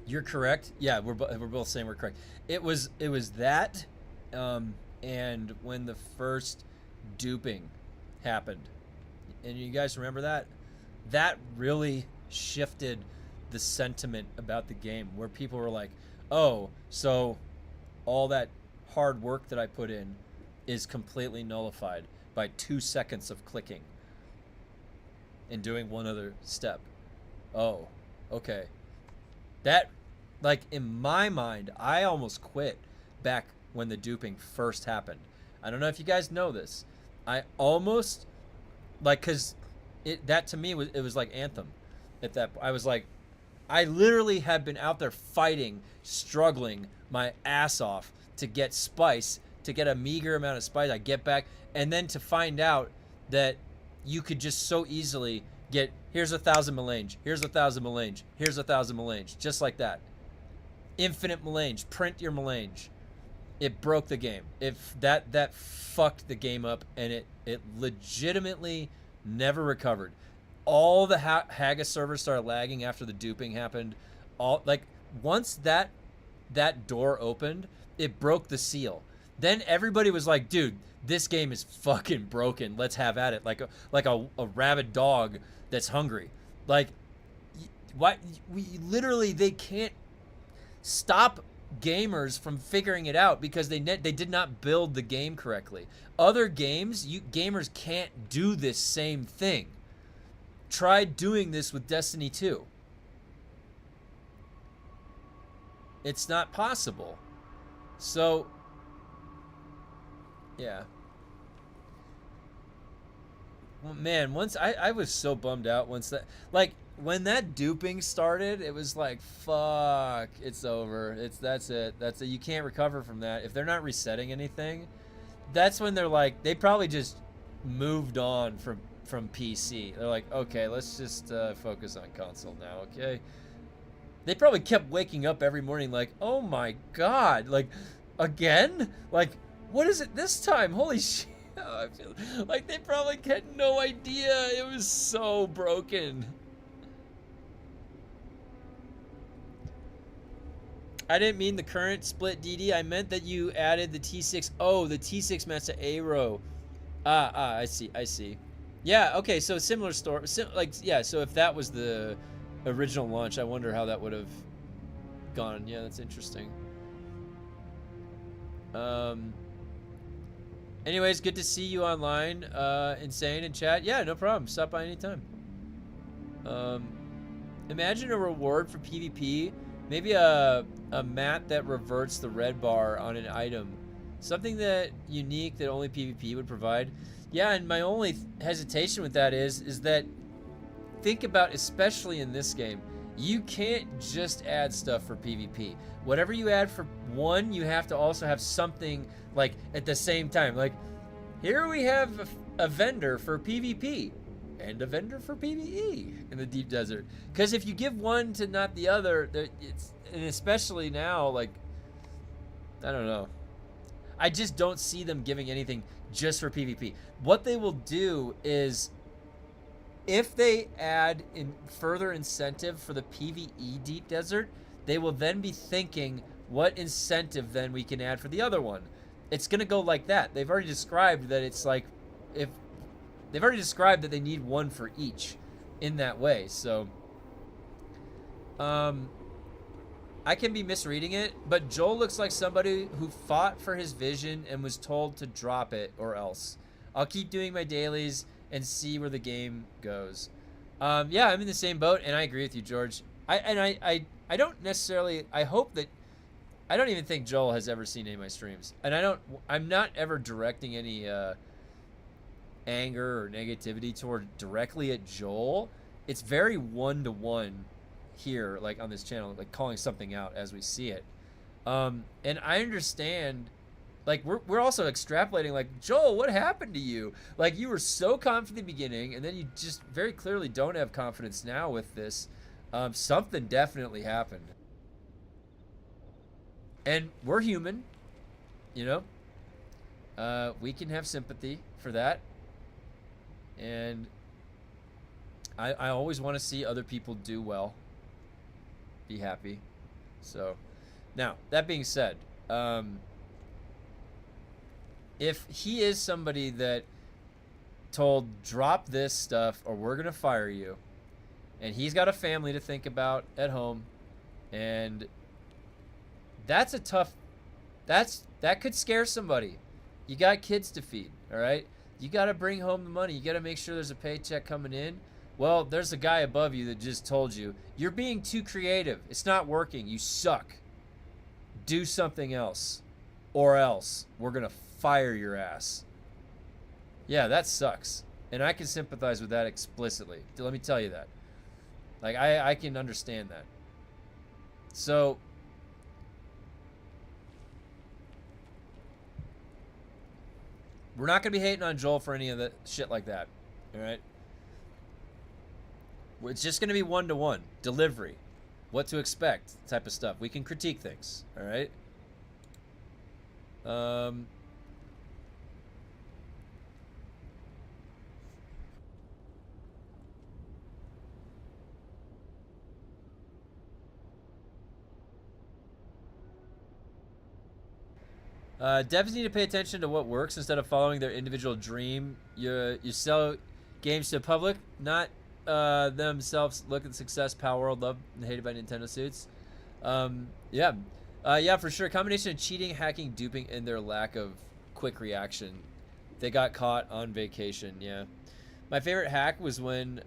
you're correct. Yeah, we're both saying we're correct. It was that, and when the first duping happened, and you guys remember that, that really shifted the sentiment about the game, where people were like, "Oh, so all that hard work that I put in is completely nullified by 2 seconds of clicking and doing one other step." Oh, okay. That, like, in my mind, I almost quit back when the duping first happened. I don't know if you guys know this. I almost, like, cause that to me it was like Anthem. At that, I was like, I literally had been out there fighting, struggling my ass off to get spice, to get a meager amount of spice. I get back, and then to find out that you could just so easily get, here's 1,000 melange, here's 1,000 melange, here's 1,000 melange, just like that. Infinite melange, print your melange. It broke the game. If that fucked the game up, and it legitimately never recovered. All the Haggis servers started lagging after the duping happened. All, like, once that door opened, it broke the seal. Then everybody was like, dude, this game is fucking broken. Let's have at it. Like a rabid dog that's hungry. Like, why they can't stop gamers from figuring it out because they did not build the game correctly. Other games, gamers can't do this same thing. Try doing this with Destiny 2. It's not possible. So, yeah. Well, man, once I was so bummed out once that, like, when that duping started, it was like, fuck, it's over. That's it. You can't recover from that. If they're not resetting anything, that's when they're like, they probably just moved on from PC. They're like, okay, let's just focus on console now, okay? They probably kept waking up every morning like, oh my god, like, again? Like, what is it this time? Holy shit. I feel like they probably had no idea. It was so broken. I didn't mean the current split DD. I meant that you added the T6. Oh, the T6 match to A-Row. I see. Yeah, okay, so similar story. Yeah, so if that was the original launch, I wonder how that would have gone. Yeah, that's interesting. Anyways, good to see you online. Insane in chat. Yeah, no problem. Stop by anytime. Imagine a reward for PvP. Maybe a mat that reverts the red bar on an item. Something that unique that only PvP would provide. Yeah, and my only hesitation with that is that, think about, especially in this game, you can't just add stuff for PvP. Whatever you add for one, you have to also have something, like, at the same time. Like, here we have a vendor for PvP and a vendor for PvE in the deep desert. Because if you give one to not the other, and especially now, like, I don't know. I just don't see them giving anything just for PvP. What they will do is, if they add in further incentive for the PvE deep desert, they will then be thinking, what incentive then we can add for the other one? It's gonna go like that. They've already described that it's like, if they've already described that they need one for each in that way. So, I can be misreading it, but Joel looks like somebody who fought for his vision and was told to drop it or else. I'll keep doing my dailies and see where the game goes. Yeah, I'm in the same boat, and I agree with you, George. I don't necessarily, I hope that, I don't even think Joel has ever seen any of my streams, and I'm not ever directing any anger or negativity toward directly at Joel. It's very one-to-one here, like on this channel, like calling something out as we see it. And I understand, like we're also extrapolating, like, Joel, what happened to you? Like, you were so confident in the beginning, and then you just very clearly don't have confidence now with this. Something definitely happened. And we're human, you know? We can have sympathy for that. And I always want to see other people do well, be happy. So, now, that being said, if he is somebody that told, drop this stuff or we're going to fire you, and he's got a family to think about at home, and that's a tough, that could scare somebody. You got kids to feed, all right? You got to bring home the money. You got to make sure there's a paycheck coming in. Well, there's a guy above you that just told you, you're being too creative. It's not working. You suck. Do something else, or else we're going to fire your ass. Yeah, that sucks. And I can sympathize with that explicitly. Let me tell you that. Like, I can understand that. So, we're not going to be hating on Joel for any of the shit like that. All right? It's just going to be one-to-one. Delivery. What to expect type of stuff. We can critique things. All right? Devs need to pay attention to what works instead of following their individual dream. You sell games to the public, not themselves. Look at success, Power World, loved and hated by Nintendo suits. Yeah, for sure. A combination of cheating, hacking, duping, and their lack of quick reaction. They got caught on vacation. Yeah, my favorite hack was when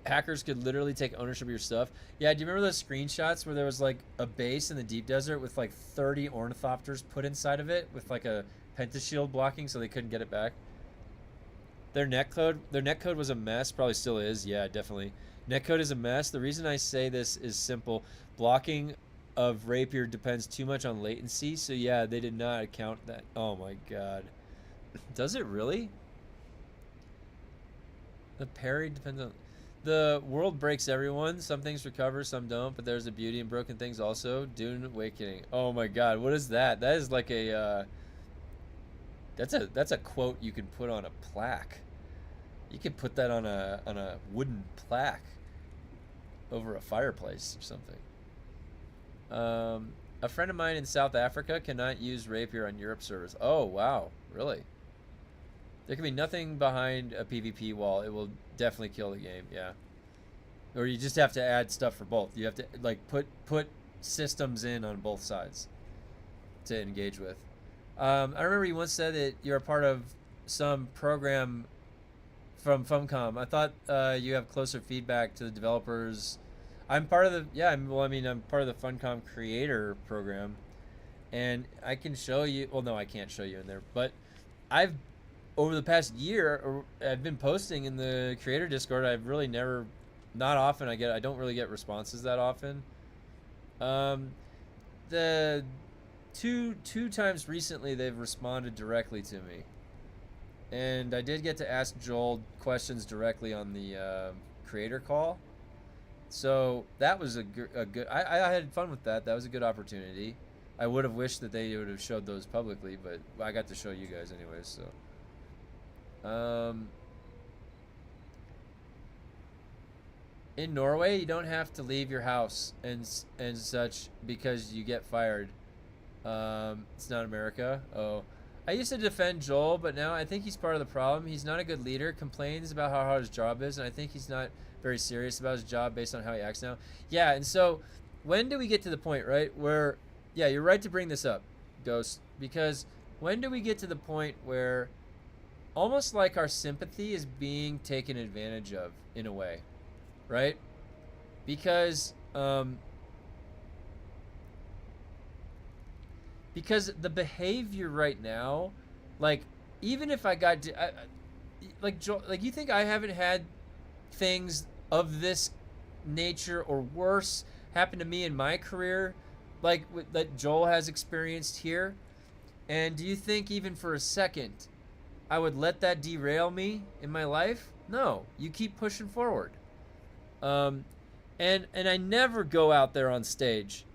hackers could literally take ownership of your stuff. Yeah, do you remember those screenshots where there was like a base in the deep desert with like 30 ornithopters put inside of it with like a pentashield blocking so they couldn't get it back? Their netcode was a mess. Probably still is. Yeah, definitely. Netcode is a mess. The reason I say this is simple. Blocking of Rapier depends too much on latency. So yeah, they did not account that. Oh my god. Does it really? The parry depends on... The world breaks everyone. Some things recover, some don't. But there's a beauty in broken things also. Dune Awakening. Oh my god, what is that? That is like a... That's a quote you can put on a plaque. You could put that on a wooden plaque over a fireplace or something. A friend of mine in South Africa cannot use Rapier on Europe servers. Oh wow, really? There can be nothing behind a PvP wall. It will definitely kill the game. Yeah. Or you just have to add stuff for both. You have to like put systems in on both sides to engage with. I remember you once said that you're a part of some program from Funcom. I thought you have closer feedback to the developers. I'm part of the I'm part of the Funcom creator program, and I can show you. Well, no, I can't show you in there, but I've over the past year I've been posting in the creator Discord. I've really never, not often. I don't really get responses that often. The two times recently they've responded directly to me, and I did get to ask Joel questions directly on the creator call, so that was a good I had fun with that. That was a good opportunity. I would have wished that they would have showed those publicly, but I got to show you guys anyways. So in Norway you don't have to leave your house and such because you get fired. It's not America. Oh, I used to defend Joel, but now I think he's part of the problem. He's not a good leader, complains about how hard his job is, and I think he's not very serious about his job based on how he acts now. Yeah, and so when do we get to the point, right, where, yeah, you're right to bring this up, Ghost, because when do we get to the point where almost like our sympathy is being taken advantage of in a way, right? Because the behavior right now, like, even if I got like Joel, like you think I haven't had things of this nature or worse happen to me in my career, like that Joel has experienced here? And do you think even for a second I would let that derail me in my life? No, you keep pushing forward. And I never go out there on stage.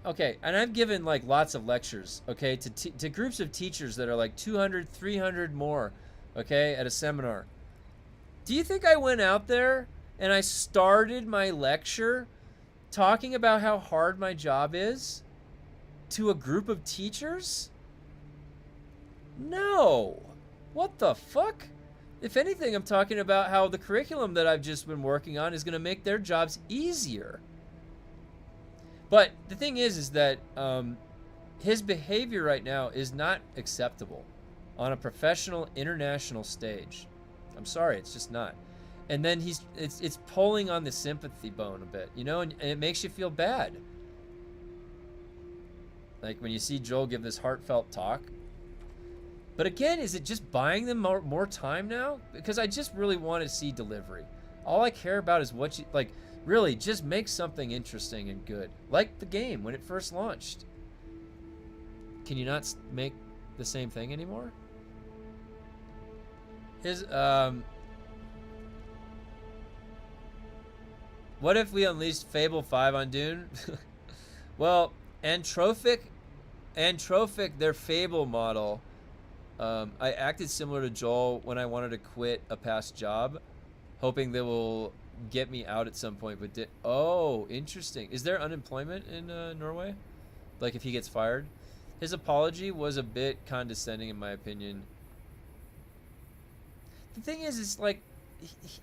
Okay, and I've given like lots of lectures, okay, to groups of teachers that are like 200, 300 more, okay, at a seminar. Do you think I went out there and I started my lecture talking about how hard my job is to a group of teachers? No. What the fuck? If anything, I'm talking about how the curriculum that I've just been working on is going to make their jobs easier. But the thing is that his behavior right now is not acceptable on a professional international stage. I'm sorry, it's just not. And then it's pulling on the sympathy bone a bit, you know, and it makes you feel bad. Like when you see Joel give this heartfelt talk. But again, is it just buying them more time now? Because I just really want to see delivery. All I care about is what you, like, really just make something interesting and good. Like the game when it first launched. Can you not make the same thing anymore? What if we unleashed Fable 5 on Dune? Well, Antrophic, their Fable model, I acted similar to Joel when I wanted to quit a past job, hoping they will get me out at some point, but oh, interesting. Is there unemployment in Norway? Like if he gets fired? His apology was a bit condescending in my opinion. The thing is,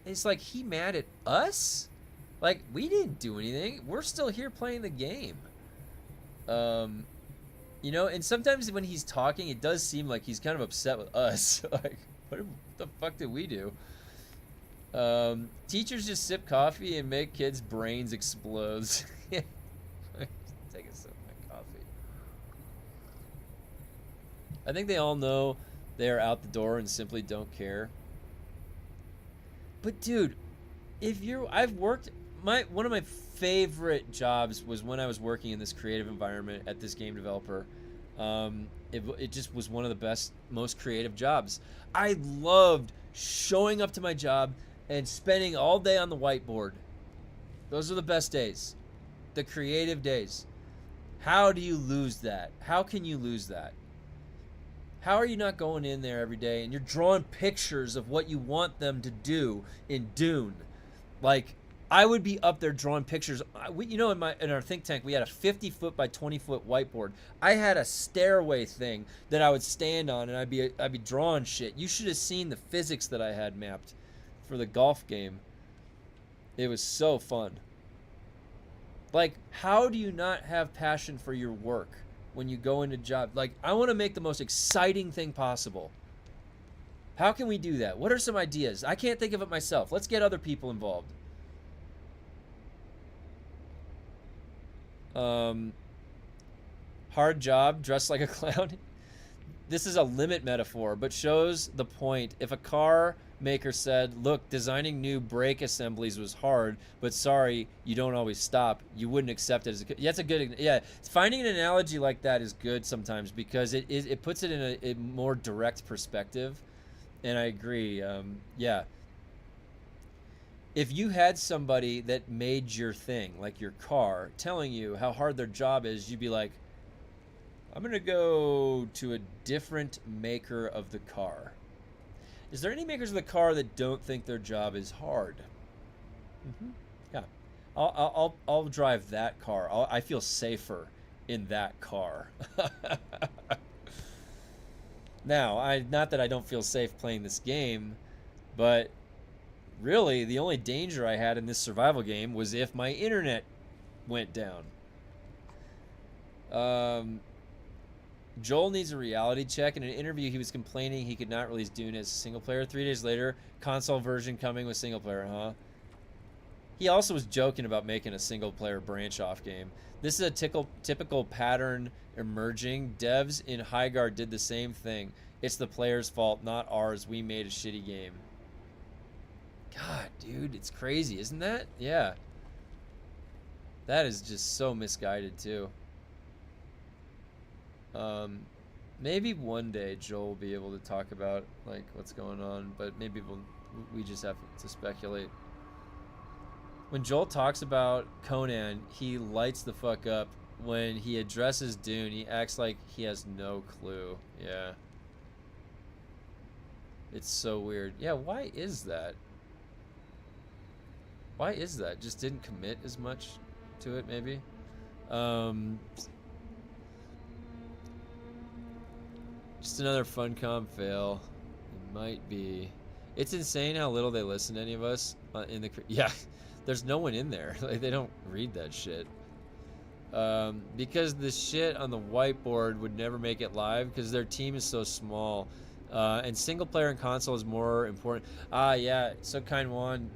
it's like he mad at us? Like, we didn't do anything. We're still here playing the game. You know, and sometimes when he's talking, it does seem like he's kind of upset with us. Like, what the fuck did we do? Teachers just sip coffee and make kids' brains explode. Take a sip of my coffee. I think they all know they are out the door and simply don't care. But dude, I've worked, one of my favorite jobs was when I was working in this creative environment at this game developer. It just was one of the best, most creative jobs. I loved showing up to my job and spending all day on the whiteboard. Those are the best days. The creative days. How do you lose that? How can you lose that? How are you not going in there every day and you're drawing pictures of what you want them to do in Dune? Like, I would be up there drawing pictures. You know, in our think tank, we had a 50-foot by 20-foot whiteboard. I had a stairway thing that I would stand on, and I'd be drawing shit. You should have seen the physics that I had mapped for the golf game. It was so fun. Like, how do you not have passion for your work when you go into job? Like, I want to make the most exciting thing possible. How can we do that? What are some ideas? I can't think of it myself. Let's get other people involved. Hard job, dressed like a clown. This is a limit metaphor, but shows the point. If a car maker said, look, designing new brake assemblies was hard, but sorry, you don't always stop, you wouldn't accept it as a... That's a good... Yeah, finding an analogy like that is good sometimes because it puts it in a more direct perspective, and I agree. Yeah. If you had somebody that made your thing, like your car, telling you how hard their job is, you'd be like, I'm going to go to a different maker of the car. Is there any makers of the car that don't think their job is hard? Yeah. I'll drive that car. I feel safer in that car. Now, not that I don't feel safe playing this game, but really the only danger I had in this survival game was if my internet went down. Joel needs a reality check. In an interview, he was complaining he could not release Dune as a single player. 3 days later, console version coming with single player, huh? He also was joking about making a single player branch off game. This is a typical pattern emerging. Devs in Highguard did the same thing. It's the player's fault, not ours. We made a shitty game. God, dude, it's crazy, isn't that? Yeah. That is just so misguided, too. Maybe one day Joel will be able to talk about, like, what's going on, but maybe we just have to speculate. When Joel talks about Conan, he lights the fuck up. When he addresses Dune, he acts like he has no clue. Yeah. It's so weird. Yeah, why is that? Why is that? Just didn't commit as much to it, maybe? Just another Funcom fail. It might be. It's insane how little they listen to any of us in the. Yeah, there's no one in there. Like, they don't read that shit. Because the shit on the whiteboard would never make it live because their team is so small. And single player and console is more important. Yeah. So Kind One.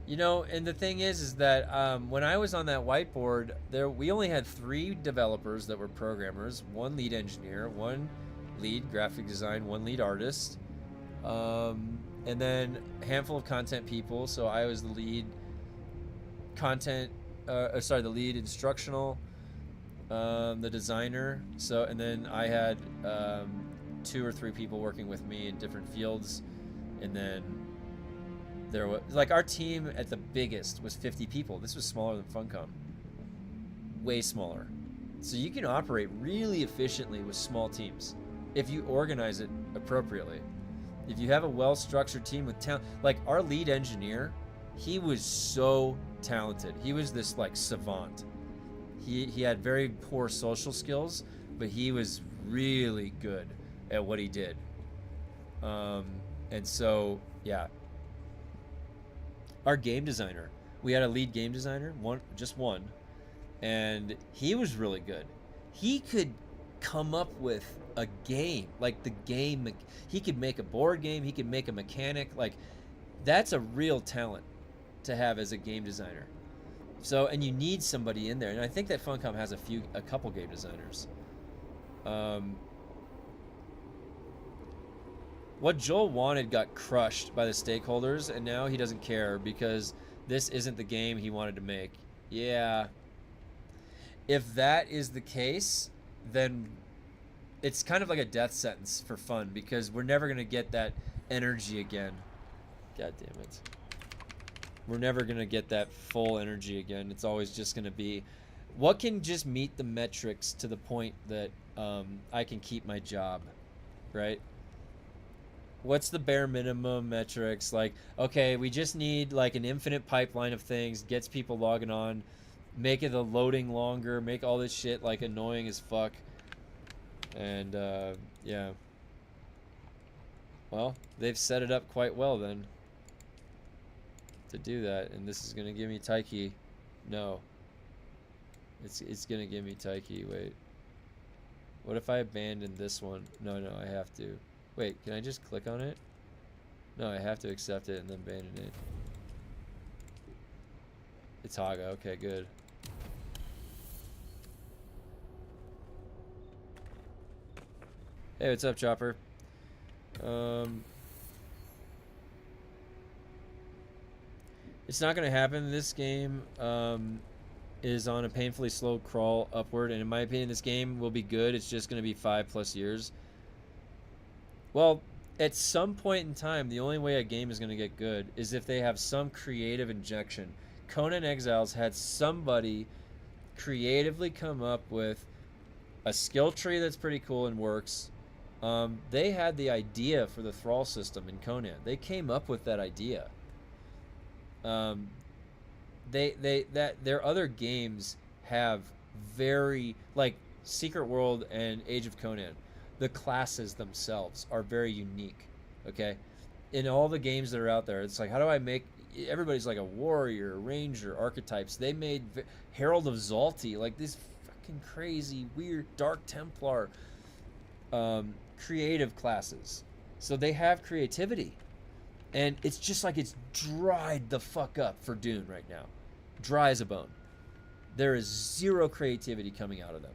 You know, and the thing is that when I was on that whiteboard, we only had 3 developers that were programmers, 1 lead engineer, 1 lead graphic design, 1 lead artist, and then a handful of content people. So I was the lead the lead instructional, the designer. So, and then I had 2 or 3 people working with me in different fields, and then there was, like, our team at the biggest was 50 people. This was smaller than Funcom. Way smaller. So you can operate really efficiently with small teams if you organize it appropriately. If you have a well-structured team with talent, like our lead engineer, he was so talented. He was this like savant. He had very poor social skills, but he was really good at what he did. And so, yeah. Our game designer, we had a lead game designer, just one, and he was really good. He could come up with a game, like the game. He could make a board game. He could make a mechanic. Like, that's a real talent to have as a game designer. So, and you need somebody in there, and I think that Funcom has a couple game designers. What Joel wanted got crushed by the stakeholders, and now he doesn't care because this isn't the game he wanted to make. Yeah. If that is the case, then it's kind of like a death sentence for fun because we're never going to get that energy again. God damn it. We're never going to get that full energy again. It's always just going to be what can just meet the metrics to the point that I can keep my job, right? What's the bare minimum metrics? Like, okay, we just need like an infinite pipeline of things, gets people logging on, make it the loading longer, make all this shit like annoying as fuck. And yeah. Well, they've set it up quite well then to do that. And this is gonna give me Taiki. No. It's gonna give me Taiki. Wait. What if I abandon this one? No, I have to. Wait, can I just click on it? No, I have to accept it and then abandon it. It's Haga. Okay, good. Hey, what's up, Chopper? It's not going to happen. This game is on a painfully slow crawl upward, and in my opinion, this game will be good. It's just going to be 5+ years. Well, at some point in time, the only way a game is going to get good is if they have some creative injection. Conan Exiles had somebody creatively come up with a skill tree that's pretty cool and works. They had the idea for the thrall system in Conan. They came up with that idea. Their other games have very, like Secret World and Age of Conan. The classes themselves are very unique, okay? In all the games that are out there, it's like, how do I make... Everybody's like a warrior, ranger, archetypes. They made Herald of Zalti, like these fucking crazy, weird, Dark Templar creative classes. So they have creativity. And it's just like it's dried the fuck up for Dune right now. Dry as a bone. There is zero creativity coming out of them.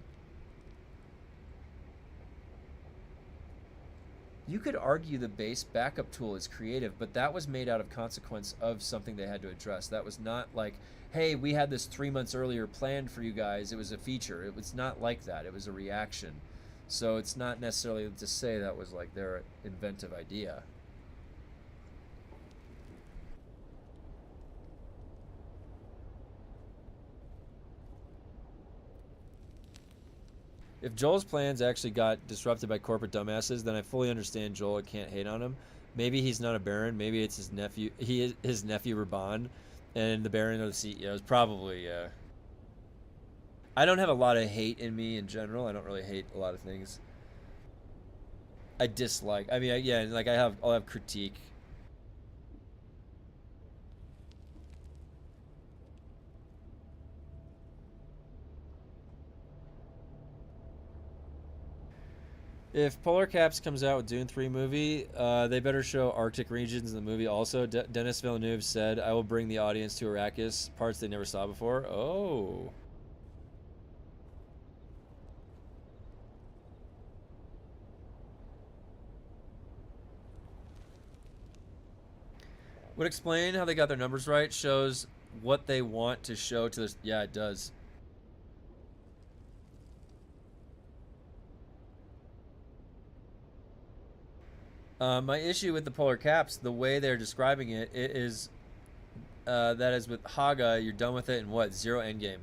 You could argue the base backup tool is creative, but that was made out of consequence of something they had to address. That was not like, hey, we had this 3 months earlier planned for you guys. It was a feature. It was not like that. It was a reaction. So it's not necessarily to say that was like their inventive idea. If Joel's plans actually got disrupted by corporate dumbasses, then I fully understand Joel. I can't hate on him. Maybe he's not a Baron. Maybe it's his nephew. His nephew Raban, and the Baron or the CEOs. Probably, yeah. I don't have a lot of hate in me in general. I don't really hate a lot of things. I dislike. I mean, yeah, like I'll have critique. If Polar Caps comes out with Dune 3 movie, they better show Arctic regions in the movie also. Denis Villeneuve said, I will bring the audience to Arrakis, parts they never saw before. Oh. Would explain how they got their numbers right. Shows what they want to show to this. Yeah, it does. My issue with the Polar Caps, the way they're describing it, is that is with Haga, you're done with it in what? 0 endgame.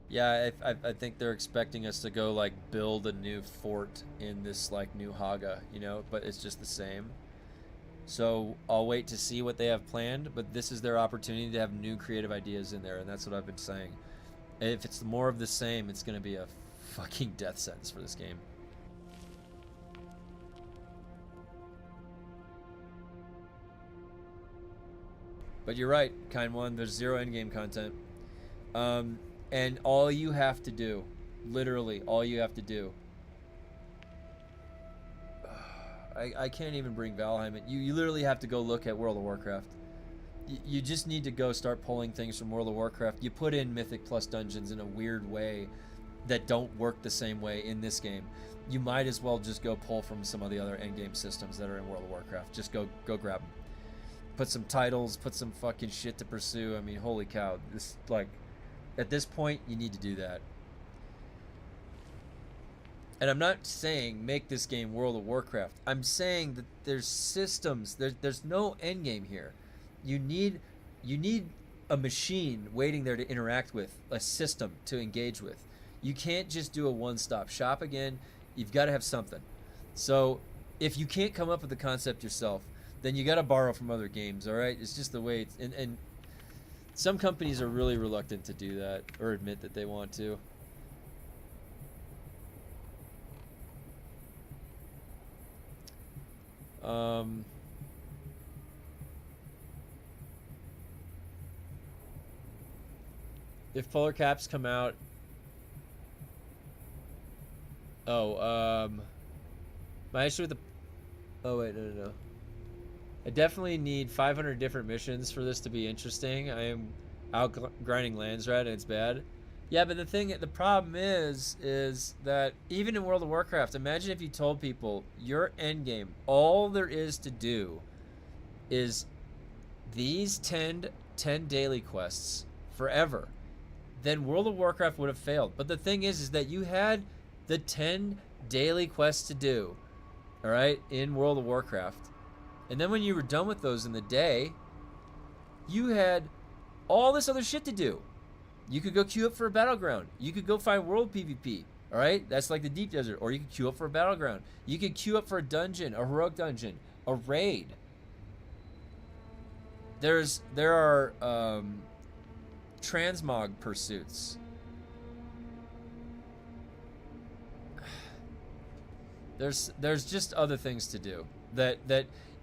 Yeah, I think they're expecting us to go like build a new fort in this like new Haga, you know, but it's just the same. So I'll wait to see what they have planned, but this is their opportunity to have new creative ideas in there, and that's what I've been saying. If it's more of the same, it's going to be a fucking death sentence for this game. But you're right, Kind One, there's 0 endgame content. And all you have to do, literally all you have to do, I can't even bring Valheim in. You literally have to go look at World of Warcraft. You just need to go start pulling things from World of Warcraft. You put in Mythic Plus dungeons in a weird way that don't work the same way in this game. You might as well just go pull from some of the other endgame systems that are in World of Warcraft. Just go grab them. Put some titles, put some fucking shit to pursue. I mean, holy cow. This, like, at this point, you need to do that. And I'm not saying make this game World of Warcraft. I'm saying that there's systems. There's no endgame here. You need a machine waiting there to interact with, a system to engage with. You can't just do a one-stop shop again. You've got to have something. So if you can't come up with the concept yourself, then you got to borrow from other games, all right? It's just the way it's... And some companies are really reluctant to do that or admit that they want to. If Polar Caps come out... my issue with the... Oh, wait, no. I definitely need 500 different missions for this to be interesting. I am out grinding LANSRAAD and it's bad. Yeah, but the problem is that even in World of Warcraft, imagine if you told people your endgame, all there is to do is these 10 daily quests forever. Then World of Warcraft would have failed. But the thing is that you had the 10 daily quests to do, all right, in World of Warcraft. And then when you were done with those in the day, you had all this other shit to do. You could go queue up for a battleground. You could go find world PvP, all right? That's like the deep desert. Or you could queue up for a battleground. You could queue up for a dungeon, a heroic dungeon, a raid. There are transmog pursuits. There's just other things to do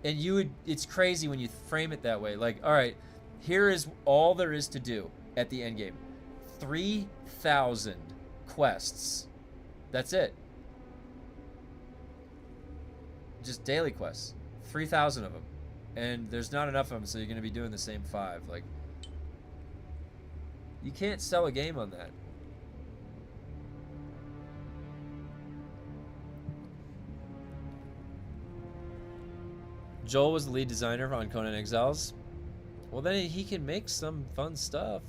and it's crazy when you frame it that way. Like, all right, here is all there is to do at the end game. 3,000 quests. That's it. Just daily quests. 3,000 of them. And there's not enough of them, so you're going to be doing the same 5. Like, you can't sell a game on that. Joel was the lead designer on Conan Exiles. Well, then he can make some fun stuff.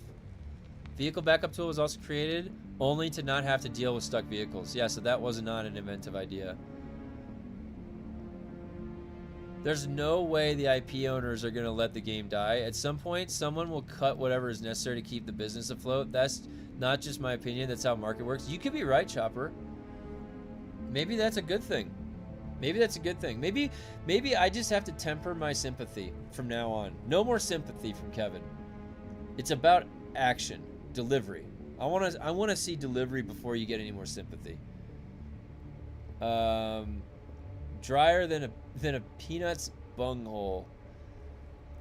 Vehicle backup tool was also created only to not have to deal with stuck vehicles. Yeah, so that was not an inventive idea. There's no way the IP owners are going to let the game die. At some point, someone will cut whatever is necessary to keep the business afloat. That's not just my opinion. That's how market works. You could be right, Chopper. Maybe that's a good thing. Maybe that's a good thing. Maybe I just have to temper my sympathy from now on. No more sympathy from Kevin. It's about action, delivery. I want to see delivery before you get any more sympathy. Drier than a peanut's bunghole.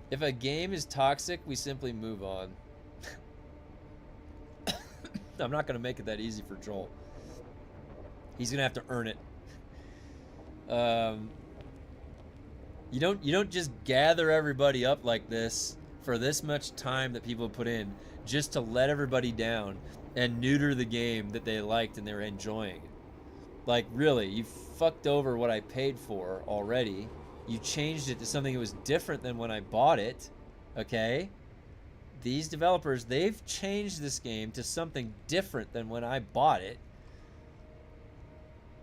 If a game is toxic, we simply move on. I'm not gonna make it that easy for Joel. He's gonna have to earn it. You don't just gather everybody up like this for this much time that people put in just to let everybody down and neuter the game that they liked and they're enjoying. Like, really, you fucked over what I paid for already. You changed it to something that was different than when I bought it, okay? These developers, they've changed this game to something different than when I bought it.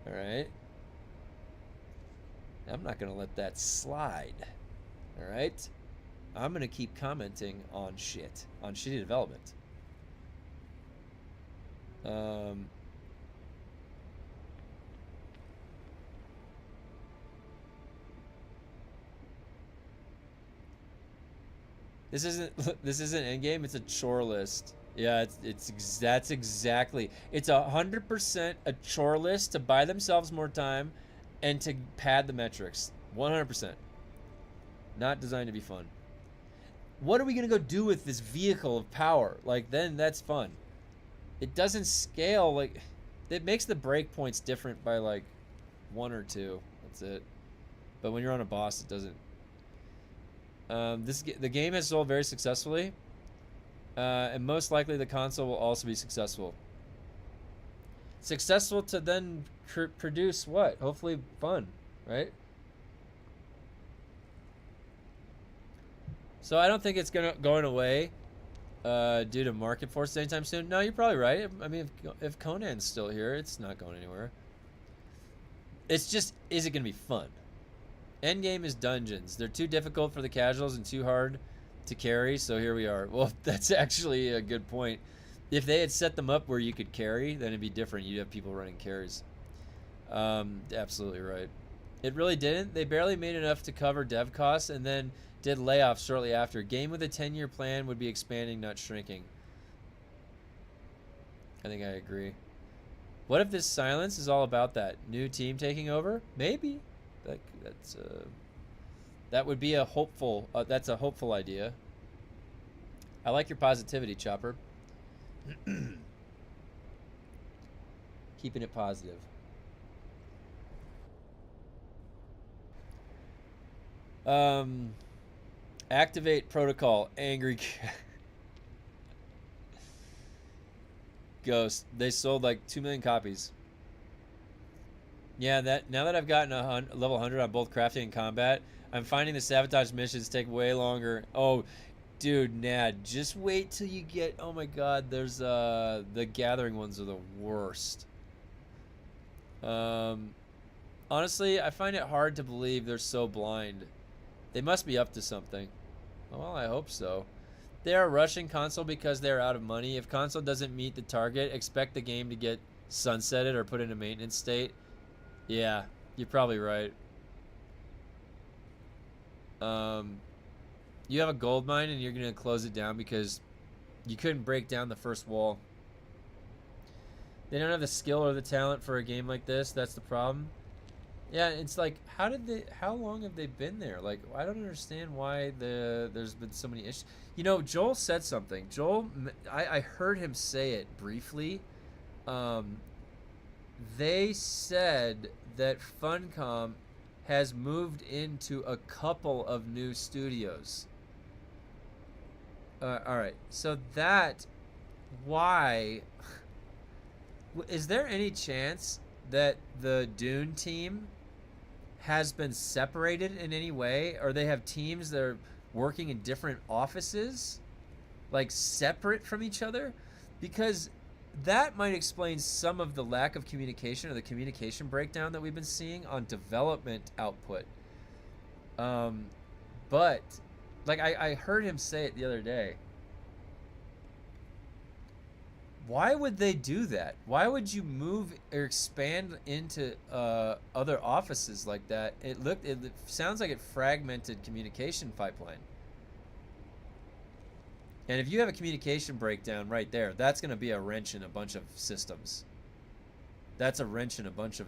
All right? I'm not going to let that slide. All right? I'm going to keep commenting on shit, on shitty development. This isn't endgame. It's a chore list. Yeah, that's exactly. It's 100% a chore list to buy themselves more time, and to pad the metrics. 100%. Not designed to be fun. What are we gonna go do with this vehicle of power? Like, then that's fun. It doesn't scale. Like, it makes the breakpoints different by like 1 or 2. That's it. But when you're on a boss, it doesn't. The game has sold very successfully, and most likely the console will also be successful. Successful to then produce what? Hopefully fun, right? So I don't think it's going away due to market forces anytime soon. No, you're probably right. I mean, if Conan's still here, it's not going anywhere. It's just, is it going to be fun? Endgame is dungeons. They're too difficult for the casuals and too hard to carry, so here we are. Well, that's actually a good point. If they had set them up where you could carry, then it'd be different. You'd have people running carries. Absolutely right. It really didn't. They barely made enough to cover dev costs and then did layoffs shortly after. Game with a 10-year plan would be expanding, not shrinking. I think I agree. What if this silence is all about that? New team taking over? Maybe. That would be a hopeful. That's a hopeful idea. I like your positivity, Chopper. Keeping it positive. Activate protocol. Angry Ghost. They sold like 2 million copies. Yeah, now that I've gotten a level 100 on both crafting and combat, I'm finding the sabotage missions take way longer. Oh, dude, Nad, just wait till you get. Oh my God, there's the gathering ones are the worst. Honestly, I find it hard to believe they're so blind. They must be up to something. Well, I hope so. They are rushing console because they're out of money. If console doesn't meet the target, expect the game to get sunsetted or put into maintenance state. Yeah, you're probably right. You have a gold mine and you're going to close it down because you couldn't break down the first wall. They don't have the skill or the talent for a game like this. That's the problem. Yeah, it's like, how long have they been there? Like, I don't understand why there's been so many issues. You know, Joel said something. I heard him say it briefly. They said that Funcom has moved into a couple of new studios. Alright, so why... Is there any chance that the Dune team has been separated in any way, or they have teams that are working in different offices, like separate from each other, because that might explain some of the lack of communication or the communication breakdown that we've been seeing on development output. But like I heard him say it the other day. Why would they do that? Why would you move or expand into other offices like that? It sounds like it fragmented communication pipeline. And if you have a communication breakdown right there, that's going to be a wrench in a bunch of systems. That's a wrench in a bunch of...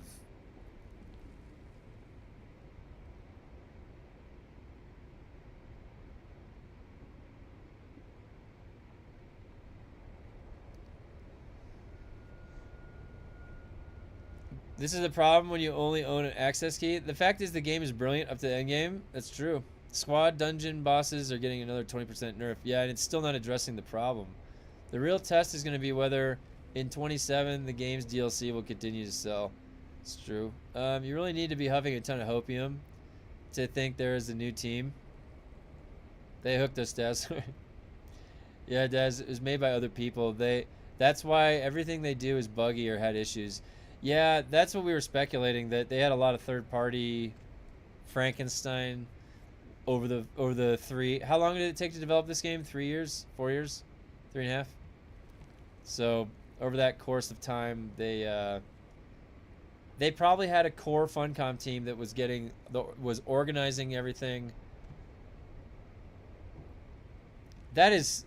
This is the problem when you only own an access key. The fact is the game is brilliant up to the end game. That's true. Squad dungeon bosses are getting another 20% nerf. Yeah, and it's still not addressing the problem. The real test is going to be whether in 27 the game's DLC will continue to sell. It's true. You really need to be huffing a ton of hopium to think there is a new team. They hooked us, Des. Yeah, Des, it was made by other people. That's why everything they do is buggy or had issues. Yeah, that's what we were speculating, that they had a lot of third-party Frankenstein over the 3. How long did it take to develop this game? 3 years? 4 years? 3.5? So over that course of time, they probably had a core Funcom team that was organizing everything. That is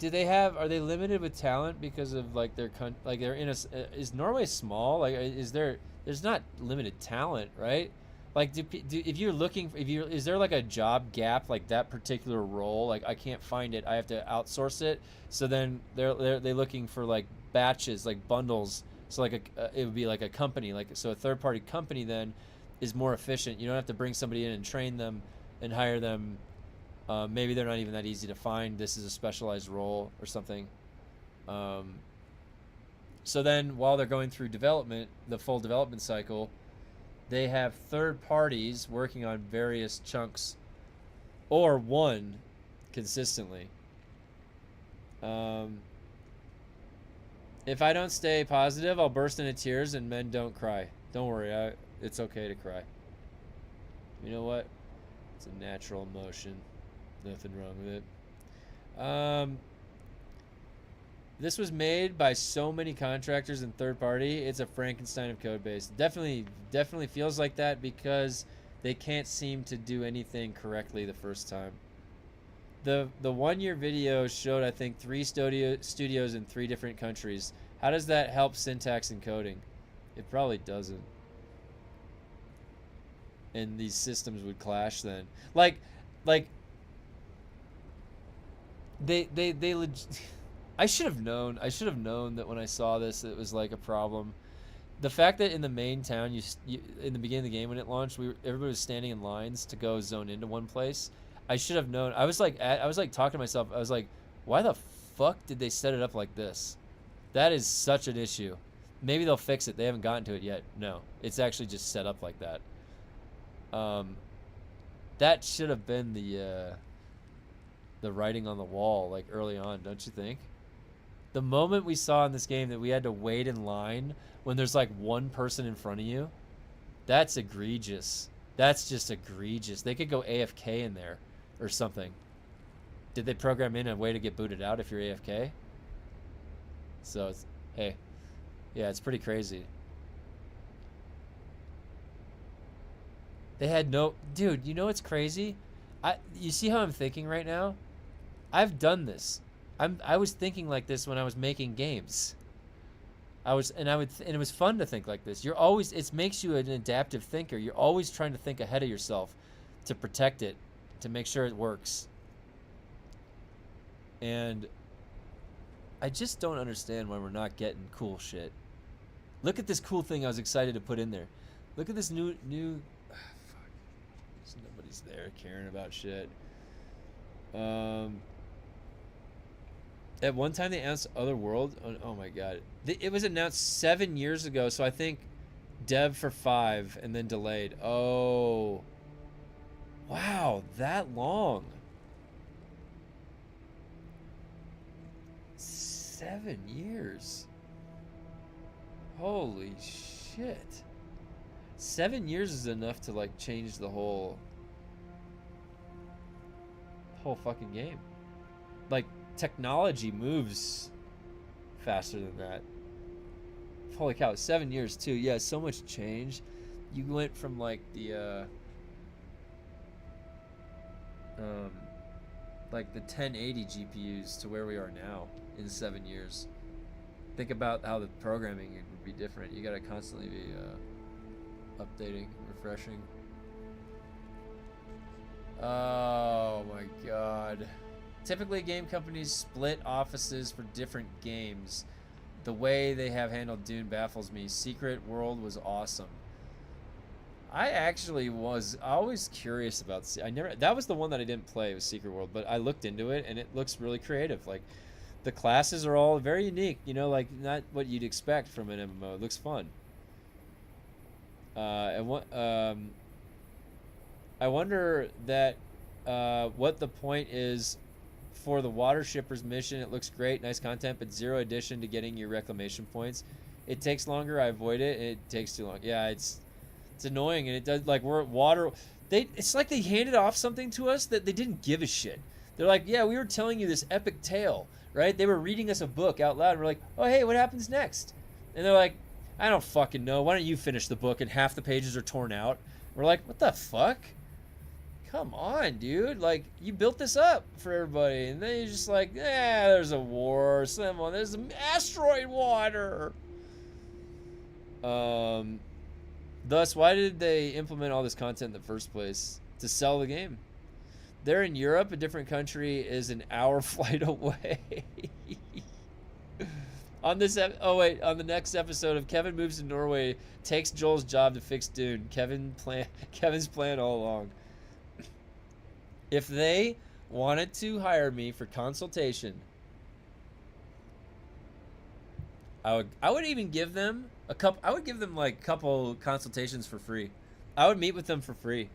are they limited with talent because of like their like they're in a is Norway small? Like there's not limited talent, right? Like if you're looking is there like a job gap, like that particular role, like I can't find it, I have to outsource it, so then they're looking for like batches, like bundles, so like it would be like a company, like so a third party company then is more efficient. You don't have to bring somebody in and train them and hire them. Maybe they're not even that easy to find. This is a specialized role or something. So then while they're going through development, the full development cycle, they have third parties working on various chunks or one consistently. If I don't stay positive, I'll burst into tears, and men don't cry. Don't worry, it's okay to cry. You know what? It's a natural emotion. Nothing wrong with it. This was made by so many contractors and third party. It's a Frankenstein of code base. Definitely feels like that because they can't seem to do anything correctly the first time. The 1 year video showed, I think, 3 studios in 3 different countries. How does that help syntax and coding? It probably doesn't. And these systems would clash then. Like I should have known that when I saw this it was like a problem. The fact that in the main town you in the beginning of the game when it launched, everybody was standing in lines to go zone into one place. I should have known. I was like talking to myself. I was like, why the fuck did they set it up like this? That is such an issue. Maybe they'll fix it. They haven't gotten to it yet. No, it's actually just set up like that. That should have been the writing on the wall, like early on, don't you think? The moment we saw in this game that we had to wait in line when there's like one person in front of you, that's egregious. That's just egregious. They could go AFK in there or something. Did they program in a way to get booted out if you're AFK? So it's, hey, yeah, it's pretty crazy. They had no, dude, you know what's crazy? You see how I'm thinking right now? I've done this. I was thinking like this when I was making games. And it was fun to think like this. It makes you an adaptive thinker. You're always trying to think ahead of yourself to protect it, to make sure it works. And I just don't understand why we're not getting cool shit. Look at this cool thing I was excited to put in there. Look at this new fuck. Nobody's there caring about shit. At one time they announced Otherworld. Oh my god. It was announced 7 years ago, so I think dev for 5 and then delayed. Oh. Wow, that long. 7 years. Holy shit. 7 years is enough to like change the whole fucking game. Like, technology moves faster than that. Holy cow, 7 years too. Yeah, so much change. You went from like the 1080 GPUs to where we are now in 7 years. Think about how the programming would be different. You gotta constantly be updating, refreshing. Oh my god. Typically, game companies split offices for different games. The way they have handled Dune baffles me. Secret World was awesome. I actually was always curious about. That was the one that I didn't play. It was Secret World, but I looked into it and it looks really creative. Like, the classes are all very unique. You know, like not what you'd expect from an MMO. It looks fun. I wonder that what the point is for the water shipper's mission. It looks great, nice content, but 0 addition to getting your reclamation points. It takes longer. I avoid it. It takes too long. Yeah, it's annoying, and it does, like, we're at water. It's like they handed off something to us that they didn't give a shit. They're like, yeah, we were telling you this epic tale, right? They were reading us a book out loud. And we're like, oh, hey, what happens next? And they're like, I don't fucking know. Why don't you finish the book? And half the pages are torn out. We're like, what the fuck? Come on, dude. Like, you built this up for everybody. And then you're just like, there's a war. There's an asteroid water. Thus, why did they implement all this content in the first place? To sell the game. They're in Europe. A different country is an hour flight away. On the next episode of Kevin Moves to Norway, takes Joel's job to fix Dune. Kevin's plan all along. If they wanted to hire me for consultation, I would even give them like a couple consultations for free. I would meet with them for free.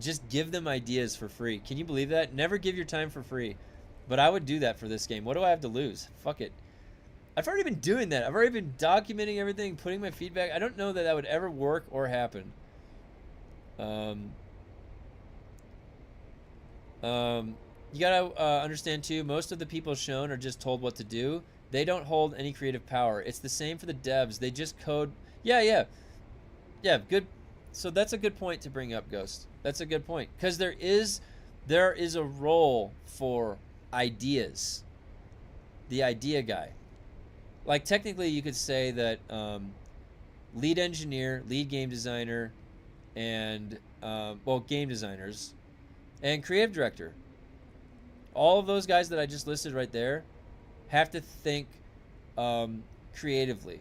Just give them ideas for free. Can you believe that? Never give your time for free. But I would do that for this game. What do I have to lose? Fuck it. I've already been doing that. I've already been documenting everything, putting my feedback. I don't know that would ever work or happen. You gotta understand too, most of the people shown are just told what to do. They don't hold any creative power. It's the same for the devs. They just code. Yeah, good. So that's a good point to bring up, Ghost. That's a good point. Because there is a role for ideas. The idea guy. Like, technically you could say that lead engineer, lead game designer, and game designers, and creative director. All of those guys that I just listed right there have to think creatively.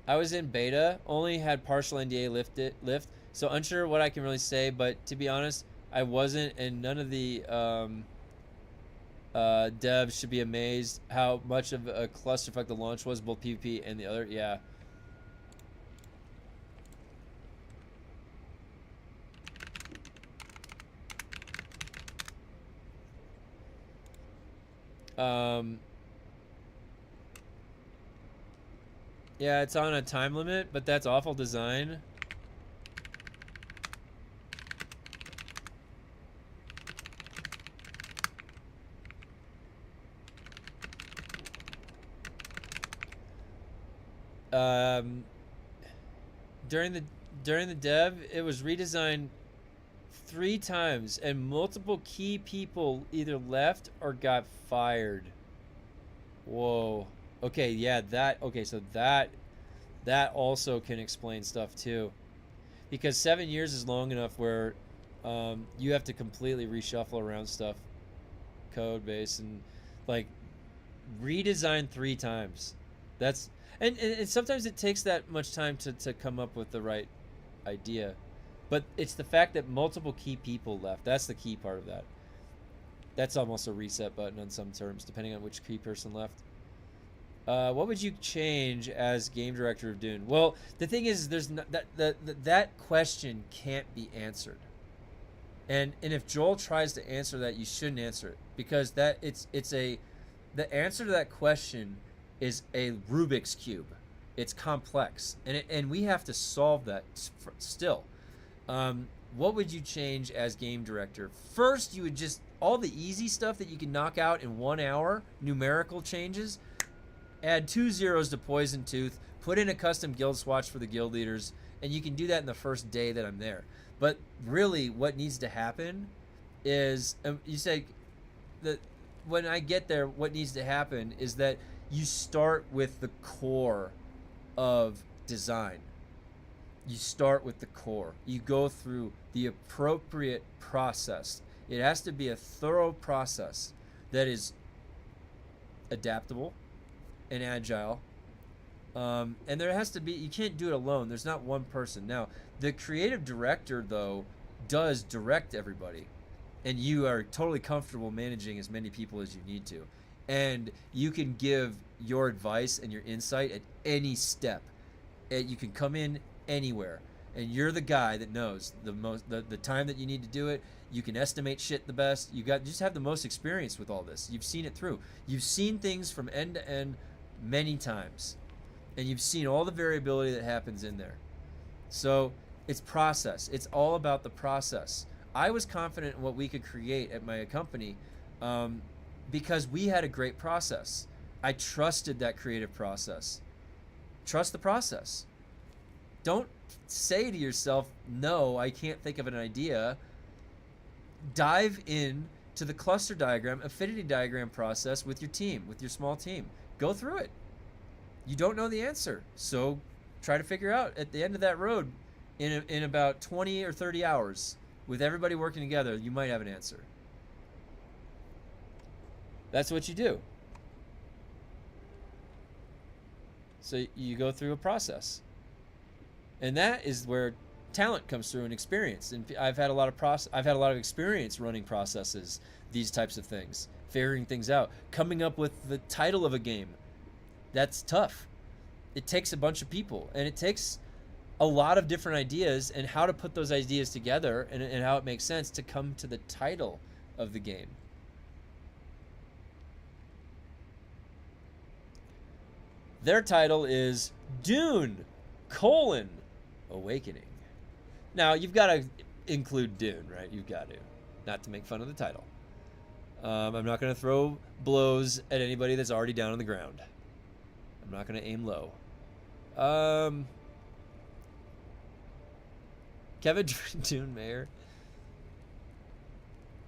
I was in beta, only had partial NDA lift, so unsure what I can really say, but to be honest, I wasn't, and none of the devs should be amazed how much of a clusterfuck the launch was, both PvP and the other. Yeah. Yeah, it's on a time limit, but that's awful design. During the dev, it was redesigned 3 times, and multiple key people either left or got fired. Whoa. Okay, yeah, so that also can explain stuff too. Because 7 years is long enough where you have to completely reshuffle around stuff, code base, and like redesign 3 times. And sometimes it takes that much time to come up with the right idea. But it's the fact that multiple key people left. That's the key part of that. That's almost a reset button on some terms, depending on which key person left. What would you change as game director of Dune? Well, the thing is, there's not, that question can't be answered. And if Joel tries to answer that, you shouldn't answer it, because the answer to that question is a Rubik's cube. It's complex, and we have to solve that still. What would you change as game director? First, you would just, all the easy stuff that you can knock out in 1 hour, numerical changes, add 2 zeros to Poison Tooth, put in a custom guild swatch for the guild leaders, and you can do that in the first day that I'm there. But really, what needs to happen is, you say that when I get there, what needs to happen is that you start with the core of design. You start with the core. You go through the appropriate process. It has to be a thorough process that is adaptable and agile. And there has to be, you can't do it alone. There's not one person. Now, the creative director, though, does direct everybody. And you are totally comfortable managing as many people as you need to. And you can give your advice and your insight at any step. You can come in anywhere, and you're the guy that knows the time that you need to do it. You can estimate shit the best. You just have the most experience with all this. You've seen it through. You've seen things from end to end many times, and you've seen all the variability that happens in there. So it's process. It's all about the process. I was confident in what we could create at my company because we had a great process. I trusted that creative process. Trust the process. Don't say to yourself, no, I can't think of an idea. Dive in to the cluster diagram, affinity diagram process with your team, with your small team. Go through it. You don't know the answer, so try to figure out at the end of that road in about 20 or 30 hours with everybody working together, you might have an answer. That's what you do. So you go through a process. And that is where talent comes through and experience. And I've had a lot of experience running processes, these types of things, figuring things out, coming up with the title of a game. That's tough. It takes a bunch of people, and it takes a lot of different ideas and how to put those ideas together and how it makes sense to come to the title of the game. Their title is Dune, Awakening. Now, you've got to include Dune, right? You've got to. Not to make fun of the title. I'm not going to throw blows at anybody that's already down on the ground. I'm not going to aim low. Kevin Dune Mayer.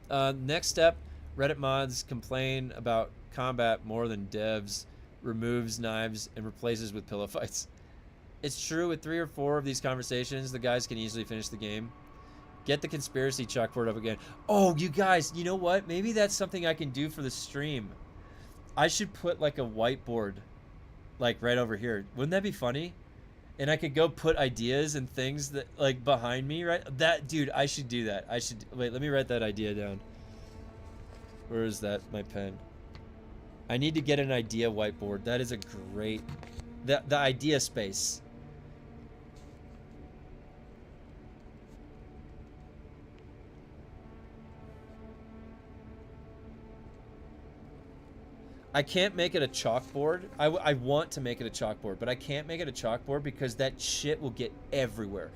Next step, Reddit mods complain about combat more than devs, removes knives, and replaces with pillow fights. It's true, with 3 or 4 of these conversations, the guys can easily finish the game. Get the conspiracy chalkboard up again. Oh, you guys, you know what? Maybe that's something I can do for the stream. I should put like a whiteboard like right over here. Wouldn't that be funny? And I could go put ideas and things that like behind me, right? That, dude, I should do that. Wait, let me write that idea down. Where is that, my pen? I need to get an idea whiteboard. That is a great, the idea space. I can't make it a chalkboard. I want to make it a chalkboard, but I can't make it a chalkboard because that shit will get everywhere.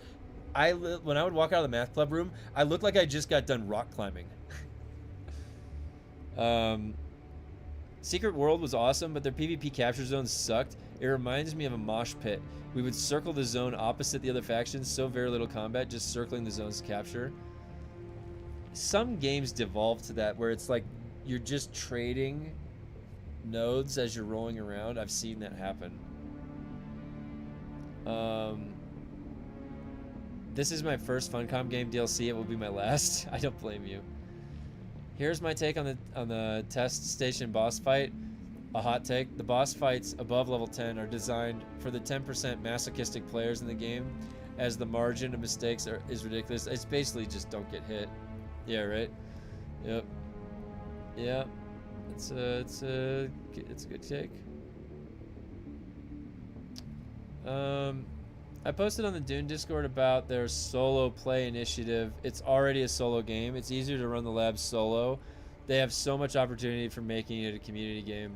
When I would walk out of the math club room, I looked like I just got done rock climbing. Secret World was awesome, but their PvP capture zones sucked. It reminds me of a mosh pit. We would circle the zone opposite the other factions, so very little combat, just circling the zones to capture. Some games devolve to that, where it's like you're just trading nodes as you're rolling around. I've seen that happen. This is my first Funcom game DLC. It will be my last. I don't blame you. Here's my take on the test station boss fight. A hot take: the boss fights above level 10 are designed for the 10% masochistic players in the game, as the margin of mistakes is ridiculous. It's basically just don't get hit. Yeah, right. Yep. Yeah. It's a good take. I posted on the Dune Discord about their solo play initiative. It's already a solo game. It's easier to run the labs solo. They have so much opportunity for making it a community game.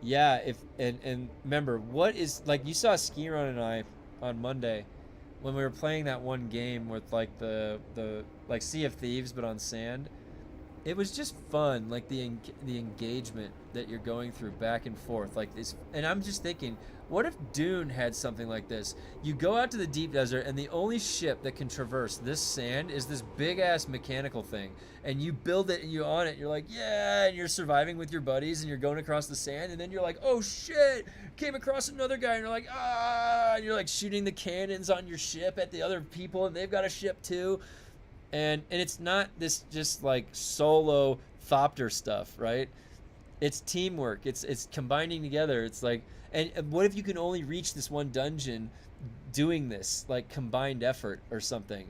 Yeah, and remember, what is, like, you saw Skiron and I on Monday when we were playing that one game with like the like Sea of Thieves but on sand. It was just fun, like the engagement that you're going through back and forth like this. And I'm just thinking, what if Dune had something like this? You go out to the deep desert and the only ship that can traverse this sand is this big ass mechanical thing, and you build it and you on it, you're like, yeah, and you're surviving with your buddies and you're going across the sand, and then you're like, oh shit, came across another guy, and you're like, ah, and you're like shooting the cannons on your ship at the other people, and they've got a ship too. And it's not this just like solo thopter stuff, right? It's teamwork. It's combining together. It's like, and what if you can only reach this one dungeon doing this, like combined effort or something?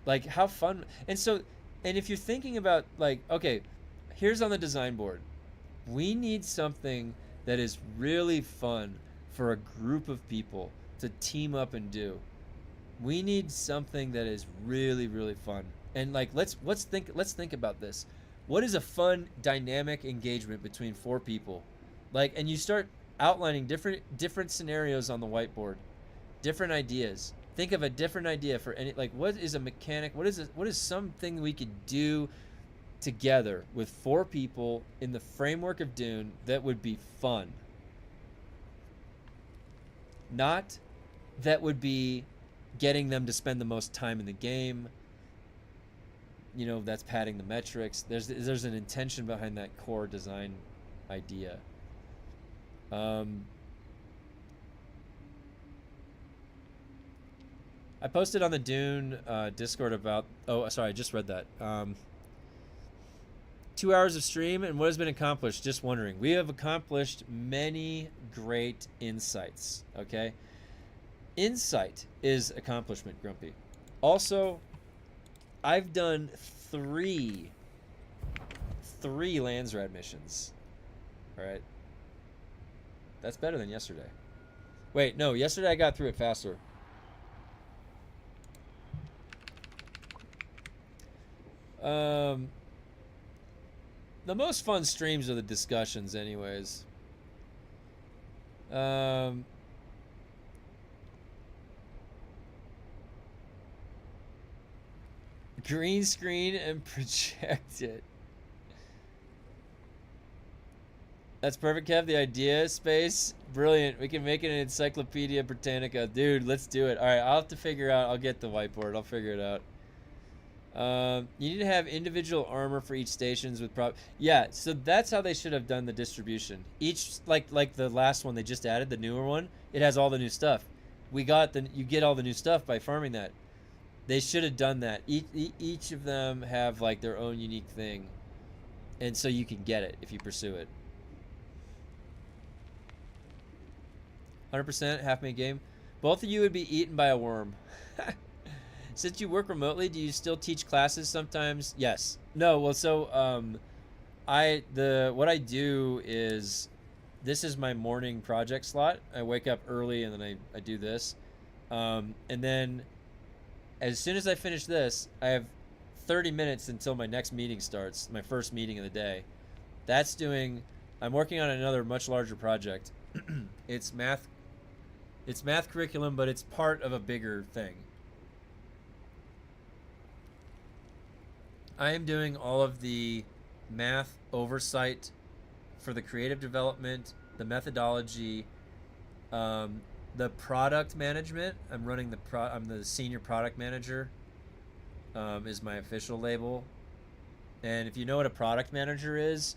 Like how fun. And so, and if you're thinking about like, okay, here's on the design board, we need something that is really fun for a group of people to team up and do. We need something that is really, really fun. And like, let's think about this. What is a fun dynamic engagement between 4 people? Like, and you start outlining different scenarios on the whiteboard, different ideas. Think of a different idea for any, like, what is a mechanic? What is something we could do together with 4 people in the framework of Dune that would be fun? Not that would be getting them to spend the most time in the game. You know, that's padding the metrics. There's an intention behind that core design idea. I posted on the Dune Discord about, oh, sorry, I just read that. 2 hours of stream, and what has been accomplished? Just wondering. We have accomplished many great insights, okay? Insight is accomplishment, Grumpy. Also, I've done three LANSRAAD missions. All right. That's better than yesterday. Wait, no, yesterday I got through it faster. The most fun streams are the discussions anyways. Green screen and project it. That's perfect, Kev. The idea space, brilliant. We can make it an Encyclopedia Britannica. Dude, let's do it. All right, I'll have to figure out. I'll get the whiteboard. I'll figure it out. You need to have individual armor for each stations with yeah, so that's how they should have done the distribution. Each, like the last one they just added, the newer one, it has all the new stuff. You get all the new stuff by farming that. They should have done that. Each of them have like their own unique thing, and so you can get it if you pursue it. 100% half-made game. Both of you would be eaten by a worm. Since you work remotely, do you still teach classes sometimes? Yes. No. Well, so what I do is, this is my morning project slot. I wake up early and then I do this, and then as soon as I finish this, I have 30 minutes until my next meeting starts, my first meeting of the day. I'm working on another much larger project. It's math curriculum, but it's part of a bigger thing. I am doing all of the math oversight for the creative development, the methodology, the product management. I'm running I'm the senior product manager, is my official label. And if you know what a product manager is,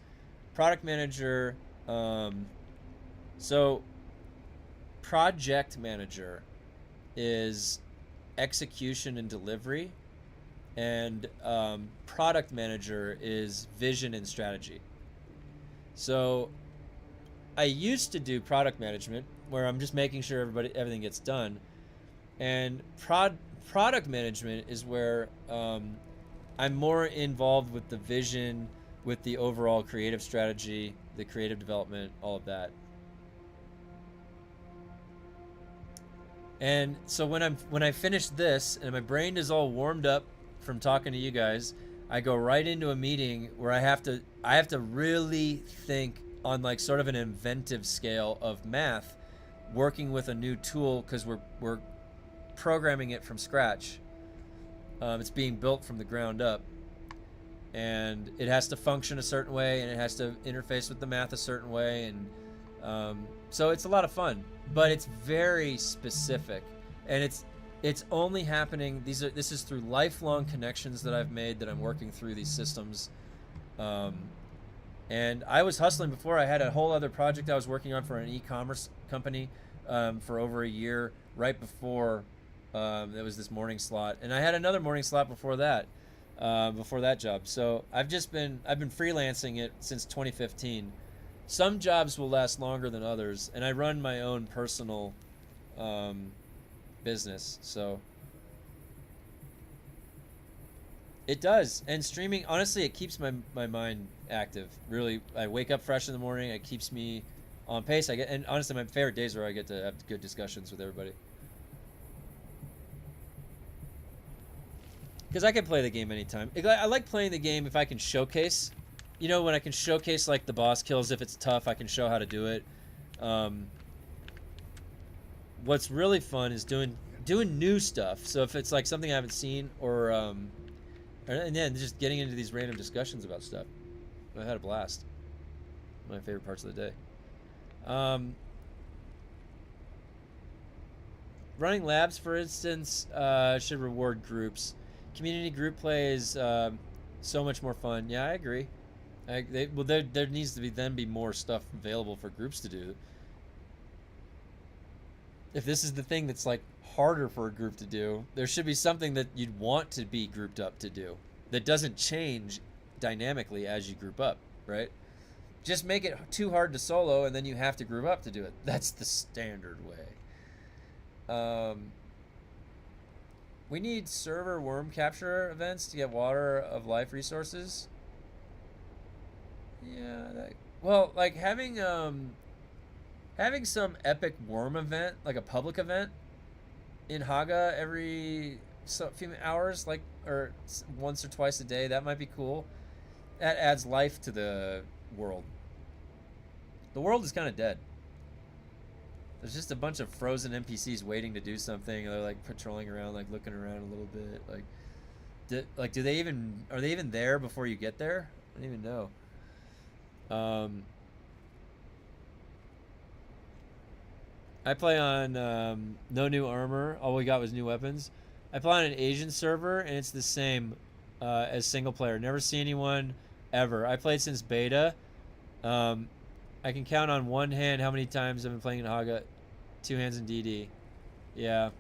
so project manager is execution and delivery, and product manager is vision and strategy. So I used to do product management where I'm just making sure everything gets done. And product management is where I'm more involved with the vision, with the overall creative strategy, the creative development, all of that. And so when I finish this and my brain is all warmed up from talking to you guys, I go right into a meeting where I have to really think on like sort of an inventive scale of math, working with a new tool because we're programming it from scratch. It's being built from the ground up, and it has to function a certain way, and it has to interface with the math a certain way, and so it's a lot of fun, but it's very specific, and it's only happening. This is through lifelong connections that I've made that I'm working through these systems. And I was hustling before. I had a whole other project I was working on for an e-commerce company for over a year, right before there was this morning slot, and I had another morning slot before that job. So I've been freelancing it since 2015. Some jobs will last longer than others, and I run my own personal business, so it does. And streaming, honestly, it keeps my mind active. Really, I wake up fresh in the morning. It keeps me on pace. And honestly, my favorite days are where I get to have good discussions with everybody. Because I can play the game anytime. I like playing the game if I can showcase. You know, when I can showcase like the boss kills, if it's tough, I can show how to do it. What's really fun is doing new stuff. So if it's like something I haven't seen, and then just getting into these random discussions about stuff. I had a blast. My favorite parts of the day. Running labs, for instance, should reward groups. Community group play is so much more fun. Yeah, I agree. There needs to be more stuff available for groups to do. If this is the thing that's like harder for a group to do, there should be something that you'd want to be grouped up to do that doesn't change dynamically as you group up, right? Just make it too hard to solo and then you have to group up to do it. That's the standard way. We need server worm capture events to get water of life resources. Yeah, well, like having some epic worm event, like a public event in Haga every few hours, like, or once or twice a day, that might be cool. That adds life to the world. The world is kind of dead. There's just a bunch of frozen NPCs waiting to do something. They're like patrolling around, like looking around a little bit. Are they even there before you get there? I don't even know. I play on no new armor. All we got was new weapons. I play on an Asian server, and it's the same as single player. Never see anyone ever. I played since beta. I can count on one hand how many times I've been playing in Haga. 2 hands in DD. Yeah.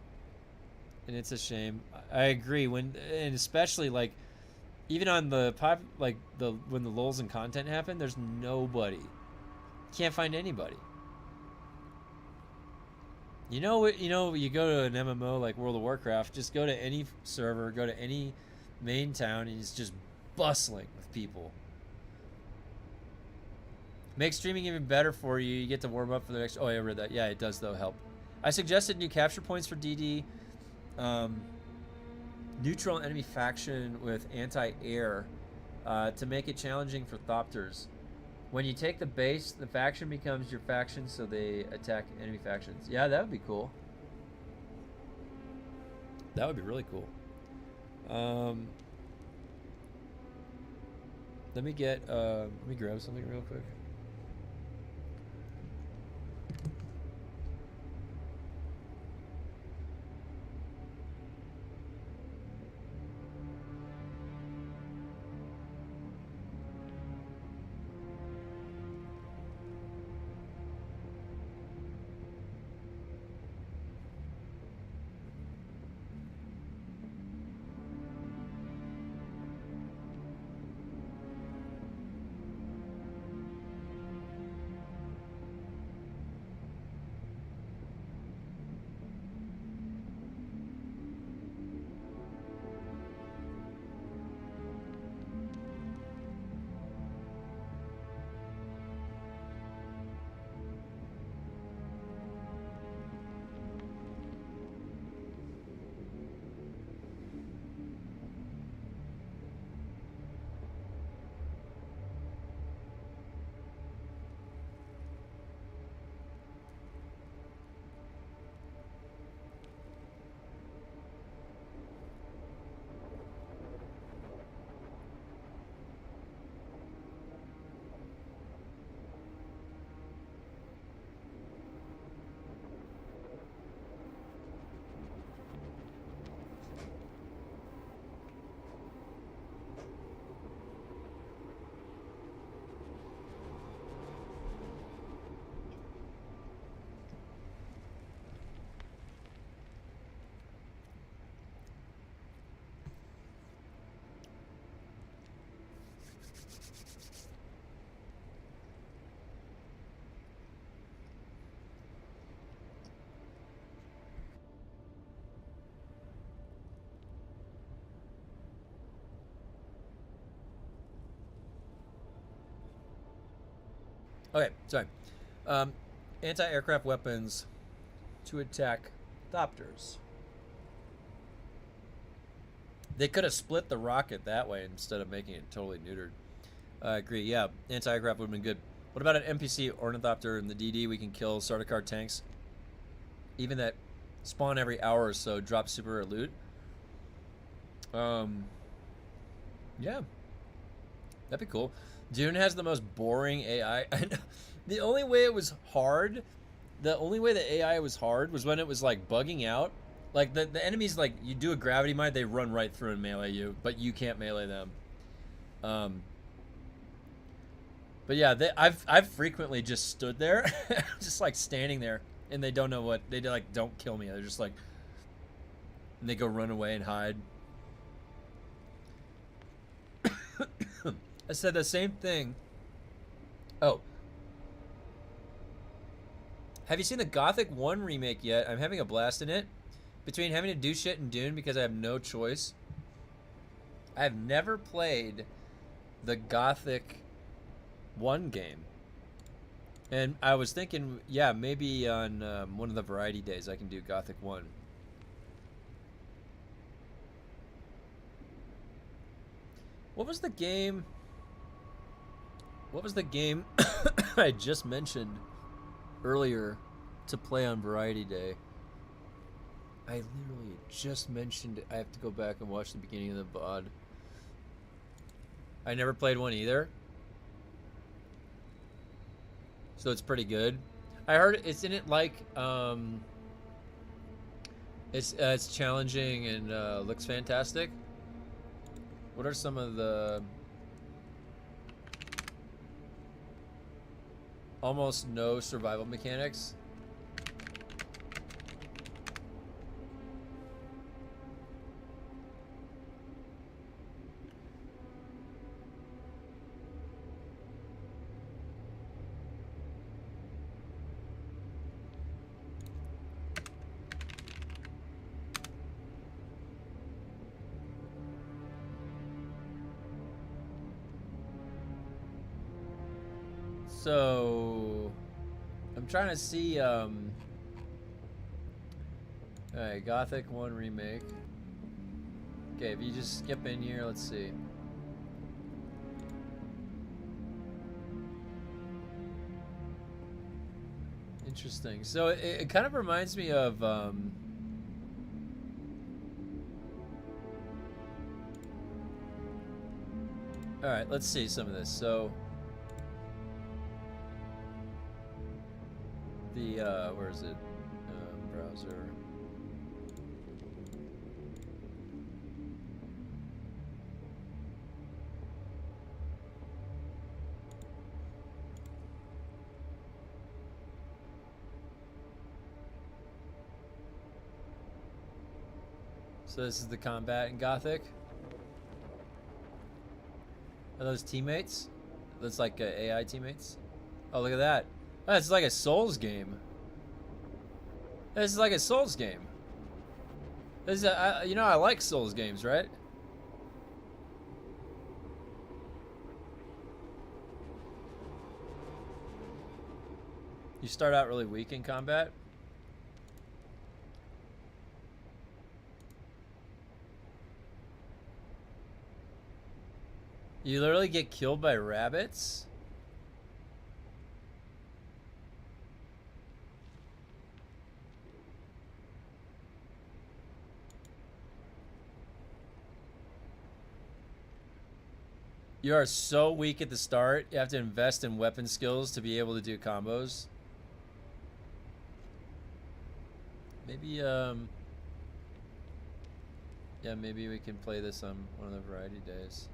And it's a shame. I agree. And especially like even on the when the lulls in content happen, there's nobody. Can't find anybody. You know, you go to an MMO like World of Warcraft, just go to any server, go to any main town, and it's just bustling with people. Makes streaming even better for you. You get to warm up for the next... Oh, I read that. Yeah, it does, though, help. I suggested new capture points for DD. Neutral enemy faction with anti-air to make it challenging for Thopters. When you take the base, the faction becomes your faction, so they attack enemy factions. Yeah, that would be cool. That would be really cool. Let me grab something real quick. Okay, sorry. Anti-aircraft weapons to attack Thopters. They could have split the rocket that way instead of making it totally neutered. I agree. Yeah, anti-aircraft would have been good. What about an NPC Ornithopter in the DD? We can kill Sardaukar tanks. Even that spawn every hour or so, drop super rare loot. Yeah, that'd be cool. Dune has the most boring AI. The only way it was hard, the only way the AI was hard was when it was like bugging out. Like the enemies, like you do a gravity mine, they run right through and melee you, but you can't melee them. But yeah, I've frequently just stood there, just like standing there, and they don't know what they do. Like, don't kill me. They're just like, and they go run away and hide. I said the same thing. Oh, have you seen the Gothic 1 remake yet? I'm having a blast in it. Between having to do shit in Dune because I have no choice. I have never played the Gothic 1 game. And I was thinking, yeah, maybe on one of the variety days I can do Gothic 1. What was the game? What was the game I just mentioned earlier to play on Variety Day? I literally just mentioned it. I have to go back and watch the beginning of the VOD. I never played one either. So it's pretty good. I heard it's in it like it's challenging and looks fantastic. What are some of the almost no survival mechanics? So I'm trying to see alright, Gothic 1 remake. Okay, if you just skip in here, let's see. Interesting. So it kind of reminds me of alright, let's see some of this. So the where is it? Browser. So this is the combat in Gothic. Are those teammates? That's like AI teammates. Oh, look at that. Oh, it's like a Souls game. This is like a Souls game. This is you know, I like Souls games, right? You start out really weak in combat. You literally get killed by rabbits? You are so weak at the start, you have to invest in weapon skills to be able to do combos. Maybe, yeah, maybe we can play this on one of the variety days.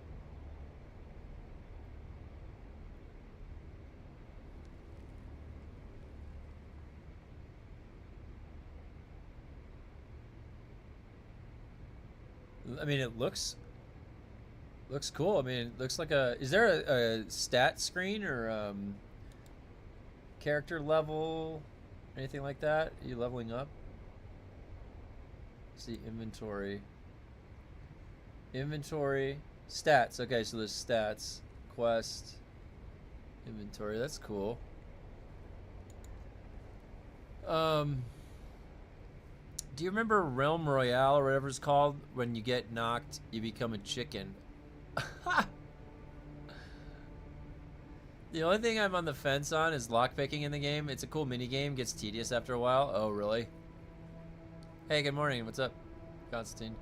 I mean, it looks cool. I mean, it looks like a... Is there a stat screen or character level? Anything like that? Are you leveling up? Let's see, inventory. Inventory. Stats. Okay, so there's stats. Quest. Inventory. That's cool. Do you remember Realm Royale or whatever it's called? When you get knocked, you become a chicken. The only thing I'm on the fence on is lockpicking in the game. It's a cool mini game. Gets tedious after a while. Oh, really? Hey, good morning. What's up, Constantine?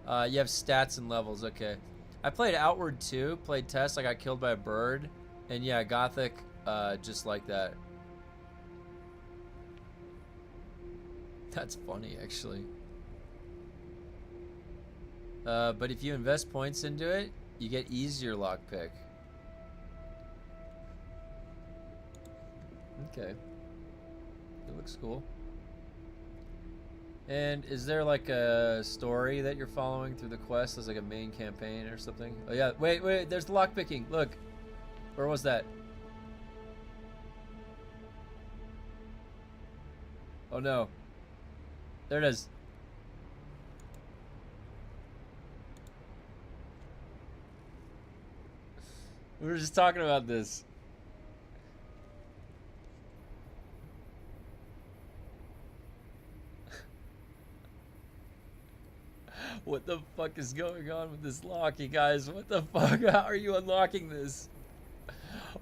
You have stats and levels. Okay. I played Outward 2. Played Test. I got killed by a bird. And yeah, Gothic, just like that. That's funny, actually. But if you invest points into it, you get easier lockpick. Okay. It looks cool. And is there like a story that you're following through the quest? There's like a main campaign or something? Oh yeah, wait, there's the lockpicking. Look. Where was that? Oh no. There it is. We were just talking about this. What the fuck is going on with this lock, you guys? What the fuck? How are you unlocking this?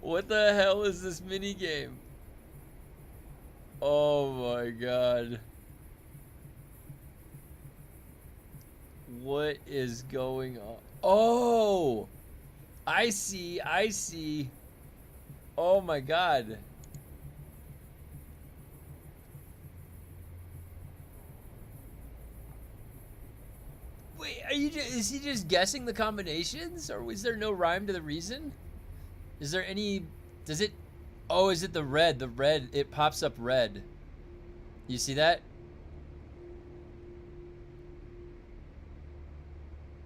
What the hell is this mini game? Oh my god. What is going on? Oh! I see, I see. Oh my god. Wait, is he just guessing the combinations? Or was there no rhyme to the reason? Is there any, does it, oh, is it the red? The red, it pops up red. You see that?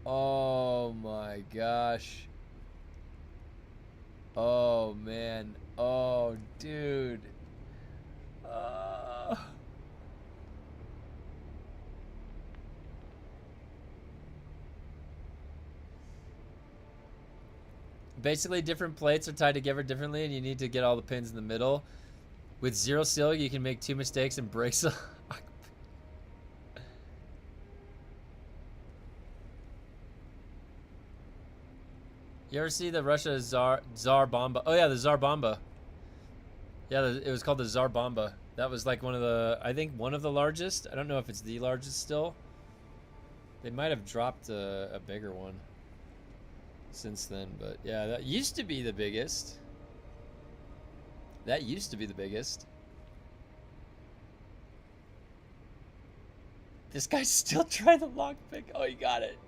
Oh my gosh. Oh man. Oh dude. Basically, different plates are tied together differently, and you need to get all the pins in the middle. With zero seal, you can make 2 mistakes and break some. You ever see the Russia Tsar Bomba? Oh yeah, the Tsar Bomba. Yeah, it was called the Tsar Bomba. That was like one of the, I think one of the largest. I don't know if it's the largest still. They might have dropped a bigger one since then, but yeah, that used to be the biggest. That used to be the biggest. This guy's still trying to lockpick. Oh, he got it.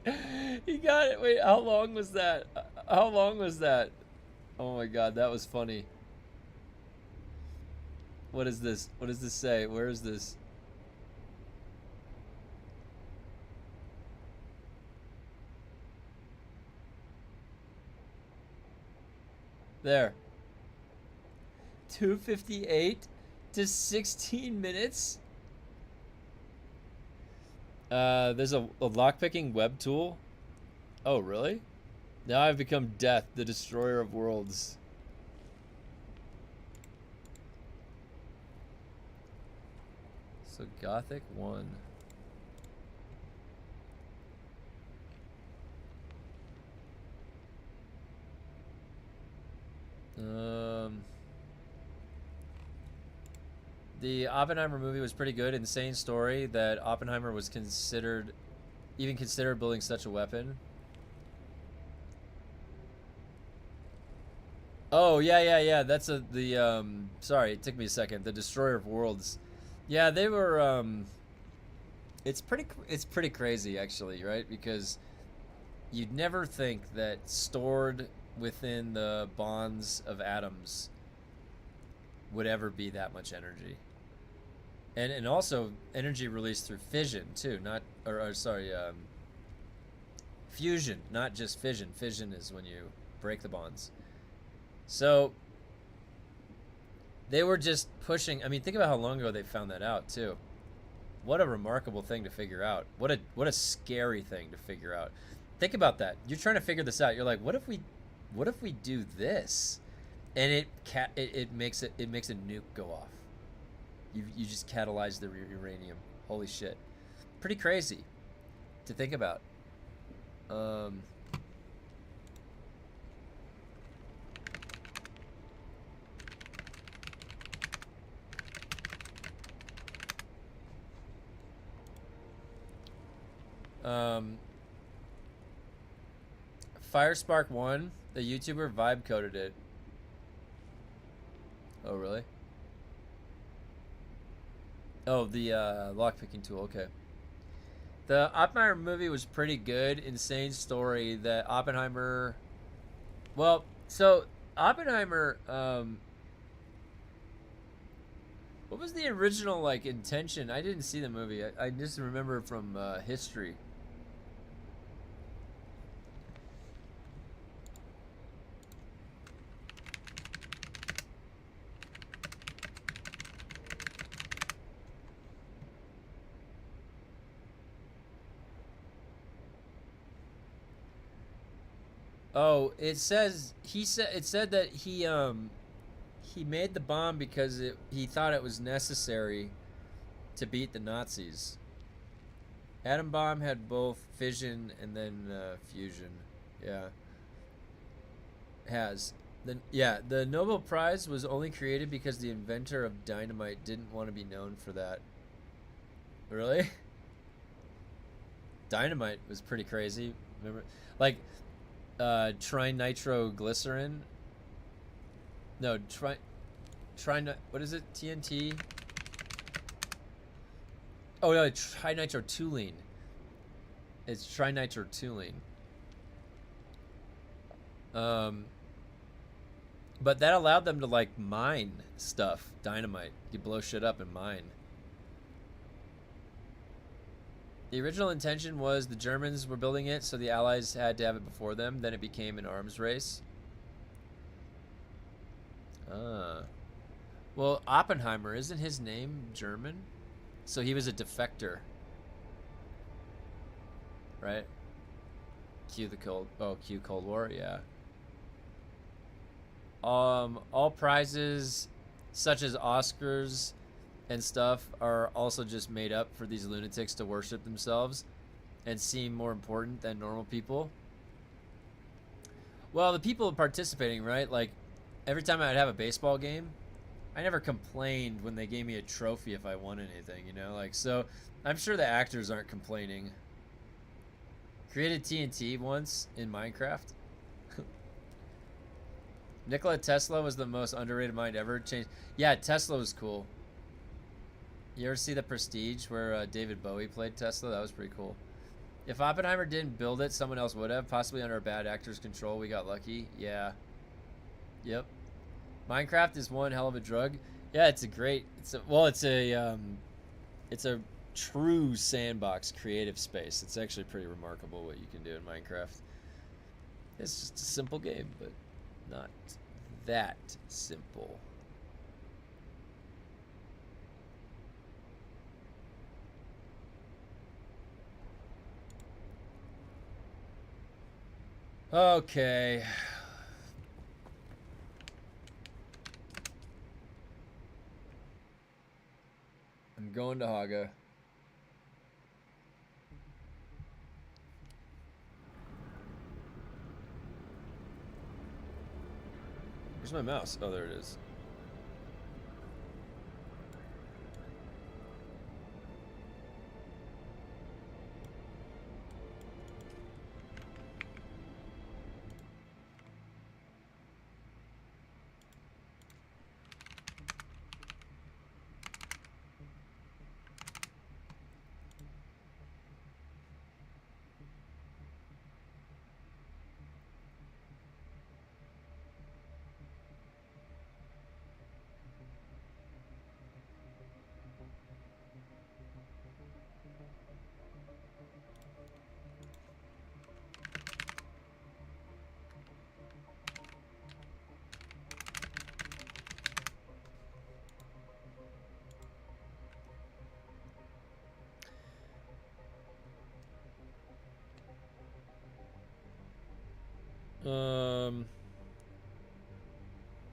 He got it. Wait, how long was that? How long was that? Oh my god, that was funny. What is this? What does this say? Where is this? There. 2:58 to 16 minutes. There's a lockpicking web tool. Oh, really? Now I've become Death, the destroyer of worlds. So Gothic 1. The Oppenheimer movie was pretty good. Insane story that Oppenheimer was even considered building such a weapon. Oh yeah. That's sorry, it took me a second. The Destroyer of Worlds. Yeah, they were. It's pretty crazy actually, right? Because you'd never think that stored within the bonds of atoms would ever be that much energy. And also energy released through fission too, fusion, not just fission. Fission is when you break the bonds. So they were just pushing. I mean, think about how long ago they found that out too. What a remarkable thing to figure out. What a scary thing to figure out. Think about that. You're trying to figure this out. You're like, what if we do this, and it makes a nuke go off. You just catalyzed the uranium. Holy shit. Pretty crazy to think about. Firespark 1, the YouTuber vibe coded it. Oh, really? Oh, the lockpicking tool, okay. The Oppenheimer movie was pretty good. Insane story that Oppenheimer... Well, so Oppenheimer... what was the original, like, intention? I didn't see the movie. I just remember from history. Oh, it says it said that he made the bomb because he thought it was necessary to beat the Nazis. Atom bomb had both fission and then fusion. Yeah. The Nobel Prize was only created because the inventor of dynamite didn't want to be known for that. Really? Dynamite was pretty crazy. Remember, like, trinitroglycerin. No, what is it? TNT. Oh no, trinitrotoluene. It's trinitrotoluene. But that allowed them to, like, mine stuff. Dynamite. You blow shit up and mine. The original intention was the Germans were building it, so the Allies had to have it before them. Then it became an arms race. Well, Oppenheimer, isn't his name German? So he was a defector. Right? Cue Cold War, yeah. All prizes, such as Oscars and stuff, are also just made up for these lunatics to worship themselves and seem more important than normal people. Well, the people participating, right? Like, every time I'd have a baseball game, I never complained when they gave me a trophy if I won anything, you know? Like, so I'm sure the actors aren't complaining. Created TNT once in Minecraft. Nikola Tesla was the most underrated mind ever. Yeah, Tesla was cool. You ever see The Prestige where David Bowie played Tesla? That was pretty cool. If Oppenheimer didn't build it, someone else would have. Possibly under a bad actor's control. We got lucky. Yeah. Yep. Minecraft is one hell of a drug. Yeah, it's a true sandbox creative space. It's actually pretty remarkable what you can do in Minecraft. It's just a simple game, but not that simple. Okay. I'm going to Haga. Where's my mouse? Oh, there it is.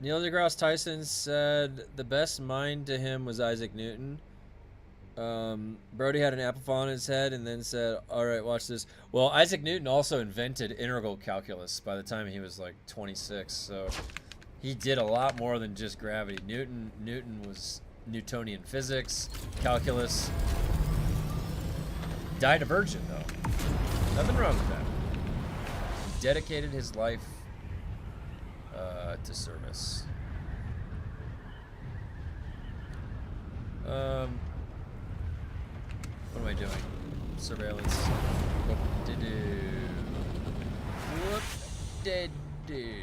Neil deGrasse Tyson said the best mind to him was Isaac Newton. Brody had an apple fall on his head and then said, all right, watch this. Well, Isaac Newton also invented integral calculus by the time he was like 26, so he did a lot more than just gravity. Newton was Newtonian physics, calculus. Died a virgin, though. Nothing wrong with that. He dedicated his life to service. What am I doing? Surveillance. Whoop-de-doo. Whoop-de-doo.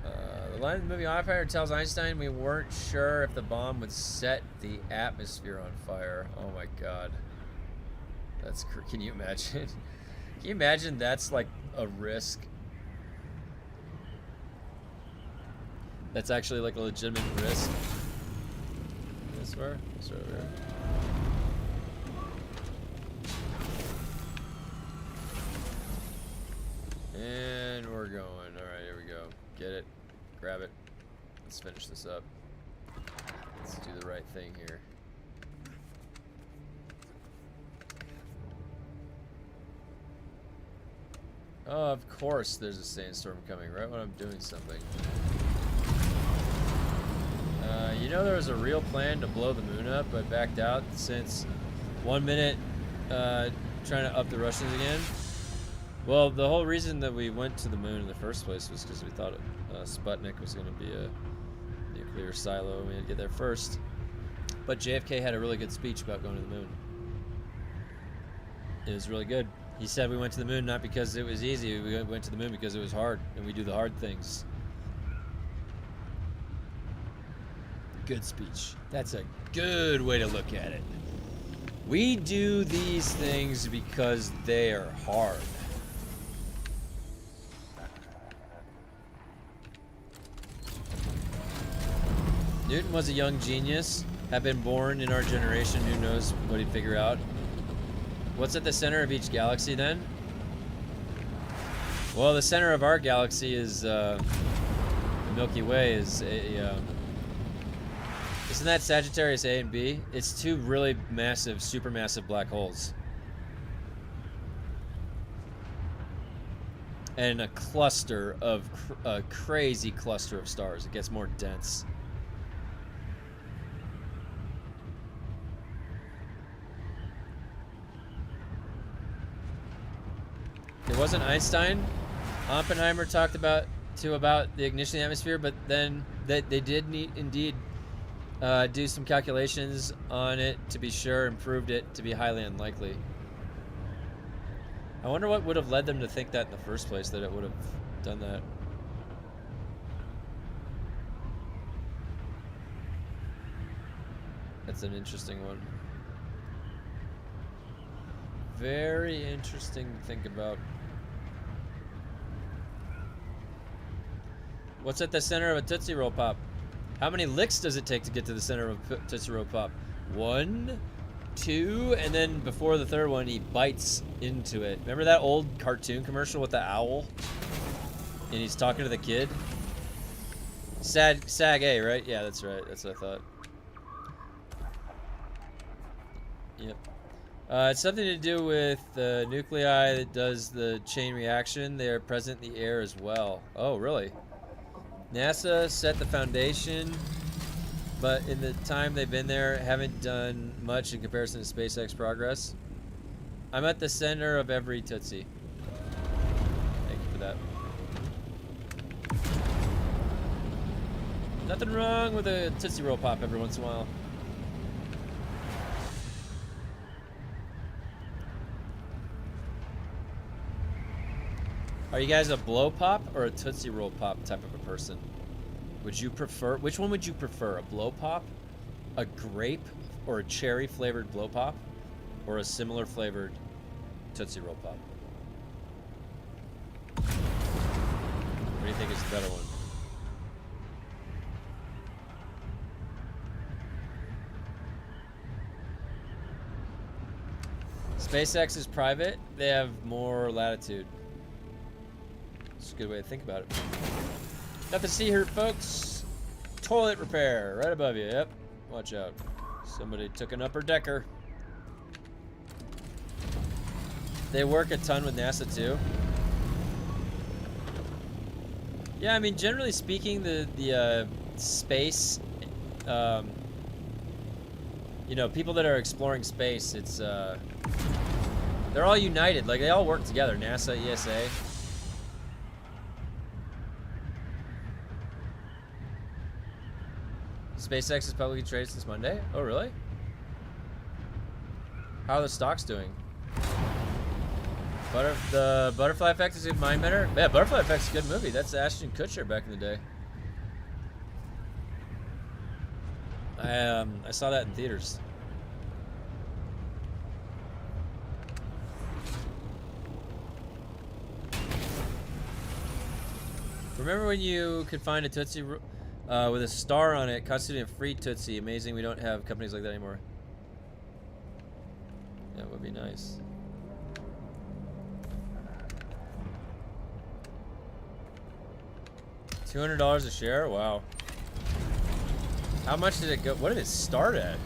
The line of the movie Oppenheimer tells Einstein we weren't sure if the bomb would set the atmosphere on fire. Oh my god. That's can you imagine? Can you imagine that's like a risk? That's actually like a legitimate risk. This where? This over here. And we're going. Alright, here we go. Get it. Grab it. Let's finish this up. Let's do the right thing here. Oh, of course there's a sandstorm coming right when I'm doing something. You know there was a real plan to blow the moon up, but backed out since 1 minute trying to up the Russians again. Well, the whole reason that we went to the moon in the first place was because we thought Sputnik was going to be a nuclear silo and we had to get there first. But JFK had a really good speech about going to the moon. It was really good. He said we went to the moon not because it was easy, we went to the moon because it was hard, and we do the hard things. Good speech. That's a good way to look at it. We do these things because they are hard. Newton was a young genius, had been born in our generation, who knows what he'd figure out. What's at the center of each galaxy then? Well, the center of our galaxy is the Milky Way is a isn't that Sagittarius A and B? It's two really massive, supermassive black holes. And a cluster of a crazy cluster of stars. It gets more dense. It wasn't Einstein. Oppenheimer talked about the ignition of the atmosphere, but then they did indeed do some calculations on it to be sure and proved it to be highly unlikely. I wonder what would have led them to think that in the first place, that it would have done that. That's an interesting one. Very interesting to think about. What's at the center of a Tootsie Roll Pop? How many licks does it take to get to the center of a Tootsie Roll Pop? 1, 2, and then before the third one, he bites into it. Remember that old cartoon commercial with the owl? And he's talking to the kid? Sag A, right? Yeah, that's right. That's what I thought. Yep. It's something to do with the nuclei that does the chain reaction. They are present in the air as well. Oh, really? NASA set the foundation, but in the time they've been there, haven't done much in comparison to SpaceX progress. I'm at the center of every Tootsie. Thank you for that. Nothing wrong with a Tootsie Roll Pop every once in a while. Are you guys a blow pop or a Tootsie Roll Pop type of a person? Would you prefer, which one would you prefer? A blow pop, a grape or a cherry flavored blow pop, or a similar flavored Tootsie Roll Pop? What do you think is the better one? SpaceX is private. They have more latitude. It's a good way to think about it. Nothing to see here, folks. Toilet repair right above you. Yep. Watch out. Somebody took an upper decker. They work a ton with NASA too. Yeah, I mean, generally speaking, the space, you know, people that are exploring space, it's they're all united. Like, they all work together. NASA, ESA. SpaceX is publicly traded since Monday. Oh, really? How are the stocks doing? The Butterfly Effect is a mind bender. Yeah, Butterfly Effect's a good movie. That's Ashton Kutcher back in the day. I saw that in theaters. Remember when you could find a Tootsie with a star on it, constituting a free Tootsie? Amazing we don't have companies like that anymore. That would be nice. $200 a share? Wow. How much did it go? What did it start at?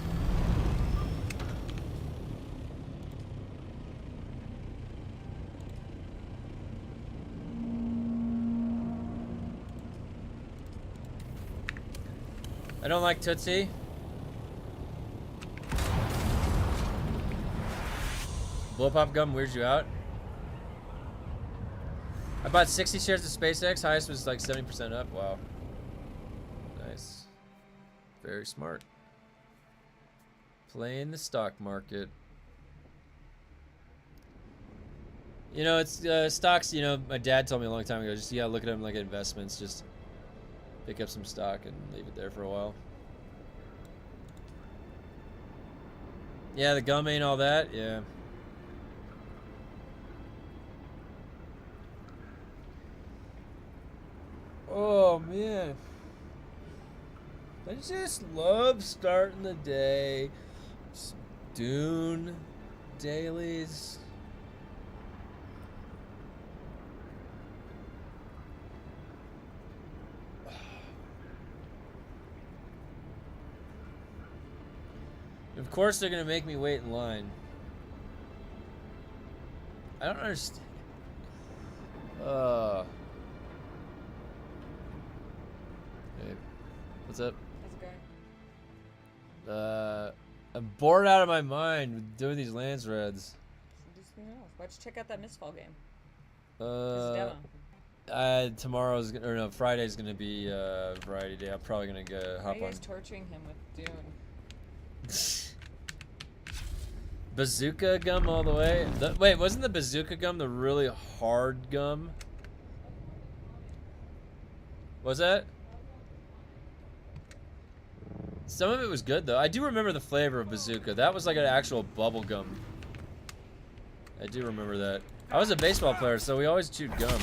I don't like Tootsie. Blow pop gum weirds you out. I bought 60 shares of SpaceX. Highest was like 70% up. Wow. Nice. Very smart. Playing the stock market. You know, it's stocks. You know, my dad told me a long time ago. Just you gotta look at them like investments. Just pick up some stock and leave it there for a while. Yeah, the gum ain't all that. Yeah. Oh man, I just love starting the day. Just Dune dailies. Of course they're gonna make me wait in line. I don't understand. Hey, what's up? How's it going? I'm bored out of my mind with doing these LANSRAADs. So do something else. Why don't you check out that Mistfall game? It's a demo. Friday's gonna be variety day. I'm probably gonna go Why hop are you on. guys torturing him with Dune? Bazooka gum all the way. Wait, wasn't the bazooka gum the really hard gum? Was that? Some of it was good though. I do remember the flavor of bazooka. That was like an actual bubble gum. I do remember that. I was a baseball player, so we always chewed gum. The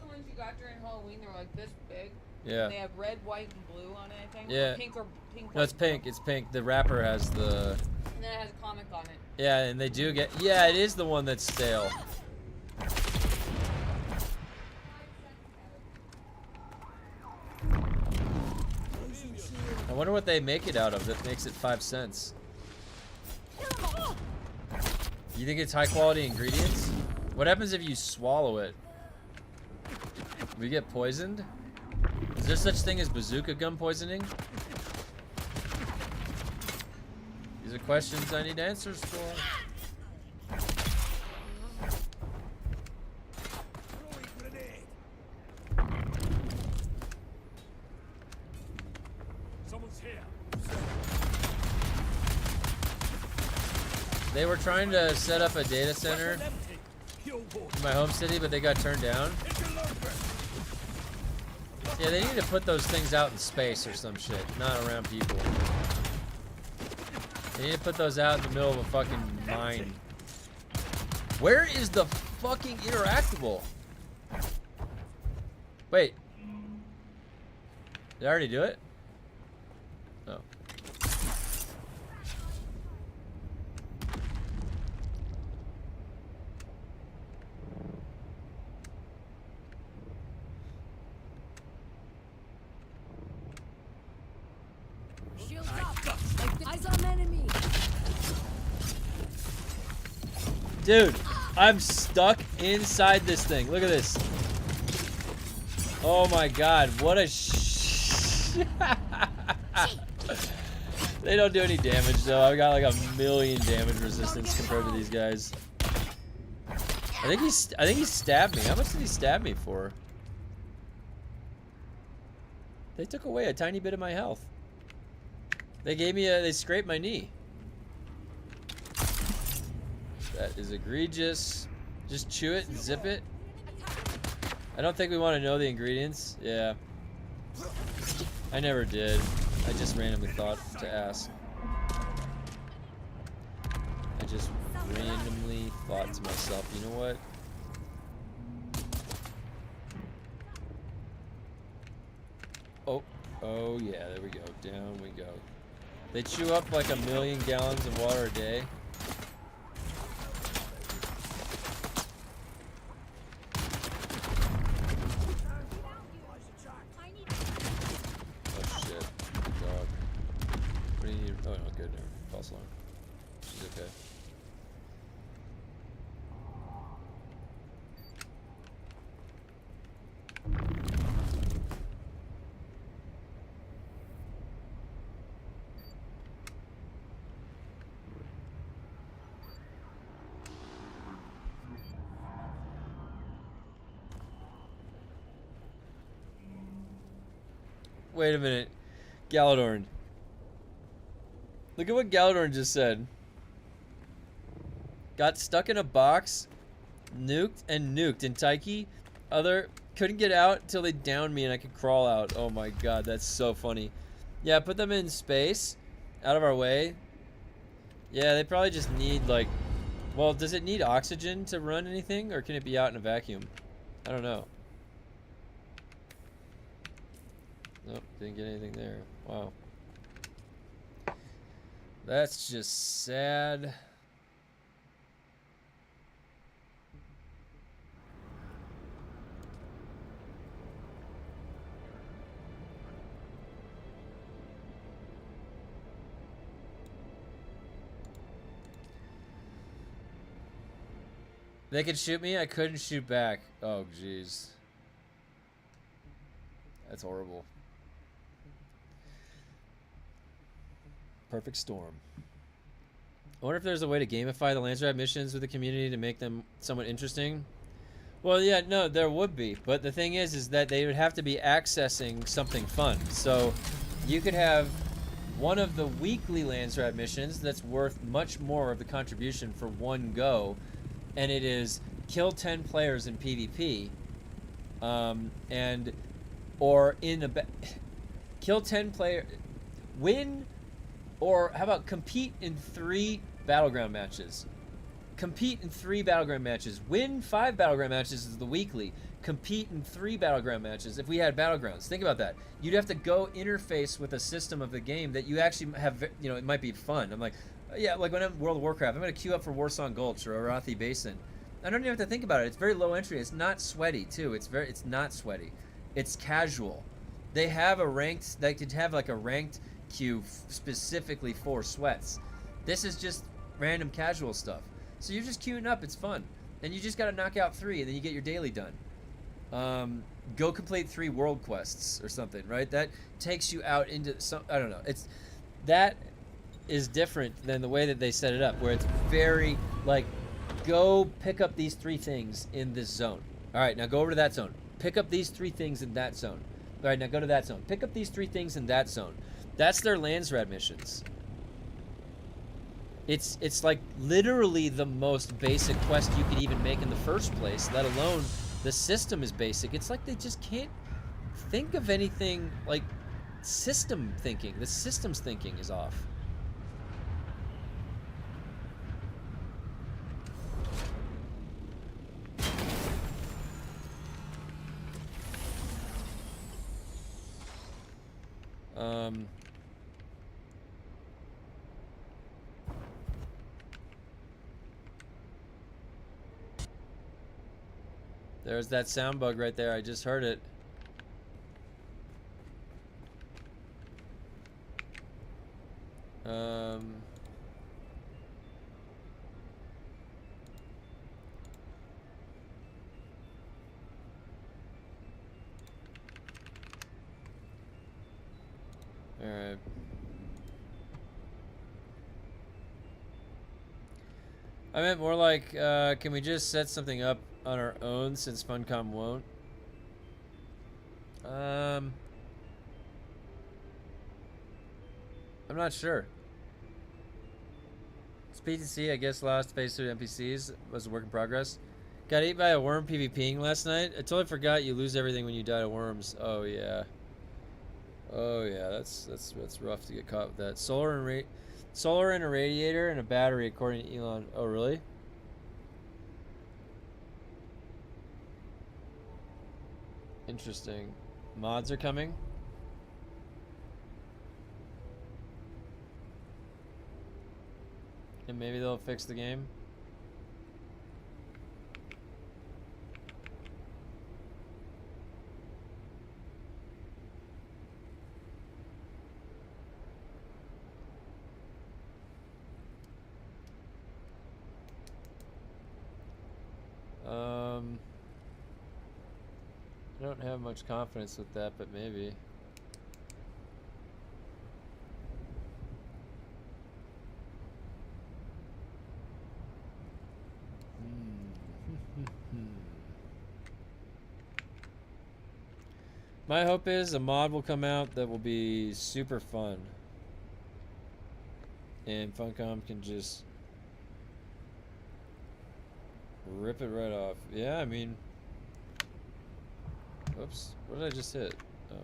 ones you got during Halloween, they were like this big. Yeah. And they have red, white, and blue on it, I think. Yeah. Or pink or pink. No, it's pink. It's pink. The wrapper has the. And then it has a comic on it. Yeah, and they do get. Yeah, it is the one that's stale. I wonder what they make it out of that makes it 5 cents. You think it's high quality ingredients? What happens if you swallow it? We get poisoned? Is there such thing as bazooka gum poisoning? These are questions I need answers for. They were trying to set up a data center in my home city, but they got turned down. Yeah, they need to put those things out in space or some shit, not around people. They need to put those out in the middle of a fucking mine. Where is the fucking interactable? Wait. Did I already do it? Oh. Dude, I'm stuck inside this thing. Look at this. Oh my god, what a They don't do any damage though. I've got like 1,000,000 damage resistance compared to these guys. I think he stabbed me. How much did he stab me for? They took away a tiny bit of my health. They scraped my knee. That is egregious. Just chew it and zip it. I don't think we want to know the ingredients. Yeah. I never did. I just randomly thought to ask. I just randomly thought to myself, you know what? Oh yeah, there we go. Down we go. They chew up like 1,000,000 gallons of water a day. Oh shit. Dog. What do you need? Oh no, good. Never. False alarm. She's okay. Wait a minute. Galadorn. Look at what Galadorn just said. Got stuck in a box, nuked and nuked. And Taiki, couldn't get out till they downed me and I could crawl out. Oh my god, that's so funny. Yeah, put them in space, out of our way. Yeah, they probably just need like, well, does it need oxygen to run anything, or can it be out in a vacuum? I don't know. Nope, didn't get anything there. Wow. That's just sad. They could shoot me, I couldn't shoot back. Oh, jeez. That's horrible. Perfect storm. I wonder if there's a way to gamify the LANSRAAD missions with the community to make them somewhat interesting. Well, yeah, no, there would be. But the thing is that they would have to be accessing something fun. So you could have one of the weekly LANSRAAD missions that's worth much more of the contribution for one go. And it is kill 10 players in PvP. Kill 10 players. Win. Or how about compete in 3 battleground matches? Compete in 3 battleground matches. Win 5 battleground matches is the weekly. Compete in 3 battleground matches if we had battlegrounds. Think about that. You'd have to go interface with a system of the game that you actually have, you know, it might be fun. I'm like, yeah, like when I'm World of Warcraft, I'm going to queue up for Warsong Gulch or Arathi Basin. I don't even have to think about it. It's very low entry. It's not sweaty, too. It's not sweaty. It's casual. They have they could have like a ranked queue specifically for sweats. This is just random casual stuff. So you're just queuing up, it's fun. And you just gotta knock out 3 and then you get your daily done. Go complete 3 world quests or something, right? That takes you out into some, I don't know. That is different than the way that they set it up, where it's very like, go pick up these 3 things in this zone. All right, now go over to that zone. Pick up these 3 things in that zone. All right, now go to that zone. Pick up these 3 things in that zone. That's their LANSRAAD missions. It's like literally the most basic quest you could even make in the first place, let alone the system is basic. It's like they just can't think of anything like system thinking. The systems thinking is off. There's that sound bug right there. I just heard it. I meant more like, can we just set something up on our own since Funcom won't? I'm not sure. It's PTC, I guess, lost phase 2 NPCs was a work in progress. Got eaten by a worm PvPing last night. I totally forgot you lose everything when you die to worms. Oh yeah. Oh yeah, that's rough to get caught with that. Solar and a radiator and a battery according to Elon. Oh really? Interesting. Mods are coming. And maybe they'll fix the game. I don't have much confidence with that, but maybe. My hope is a mod will come out that will be super fun. And Funcom can just rip it right off. Yeah, I mean... Oops, what did I just hit? Oh.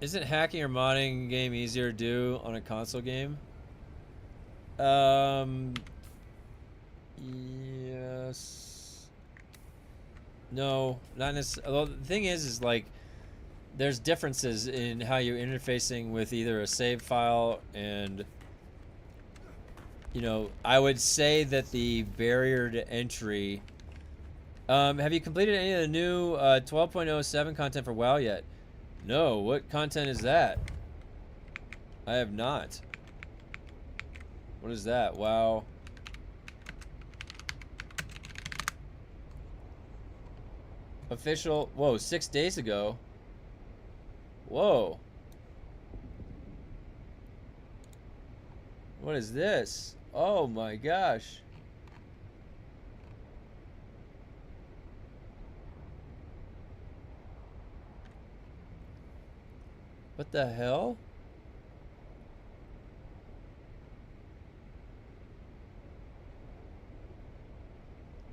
Isn't hacking or modding a game easier to do on a console game? Yes. No, not necessarily. Well, the thing is like, there's differences in how you're interfacing with either a save file and, you know, I would say that the barrier to entry. Have you completed any of the new 12.07 content for WoW yet? No. What content is that? I have not. What is that? WoW. Official. Whoa, 6 days ago. Whoa. What is this? Oh my gosh. What the hell?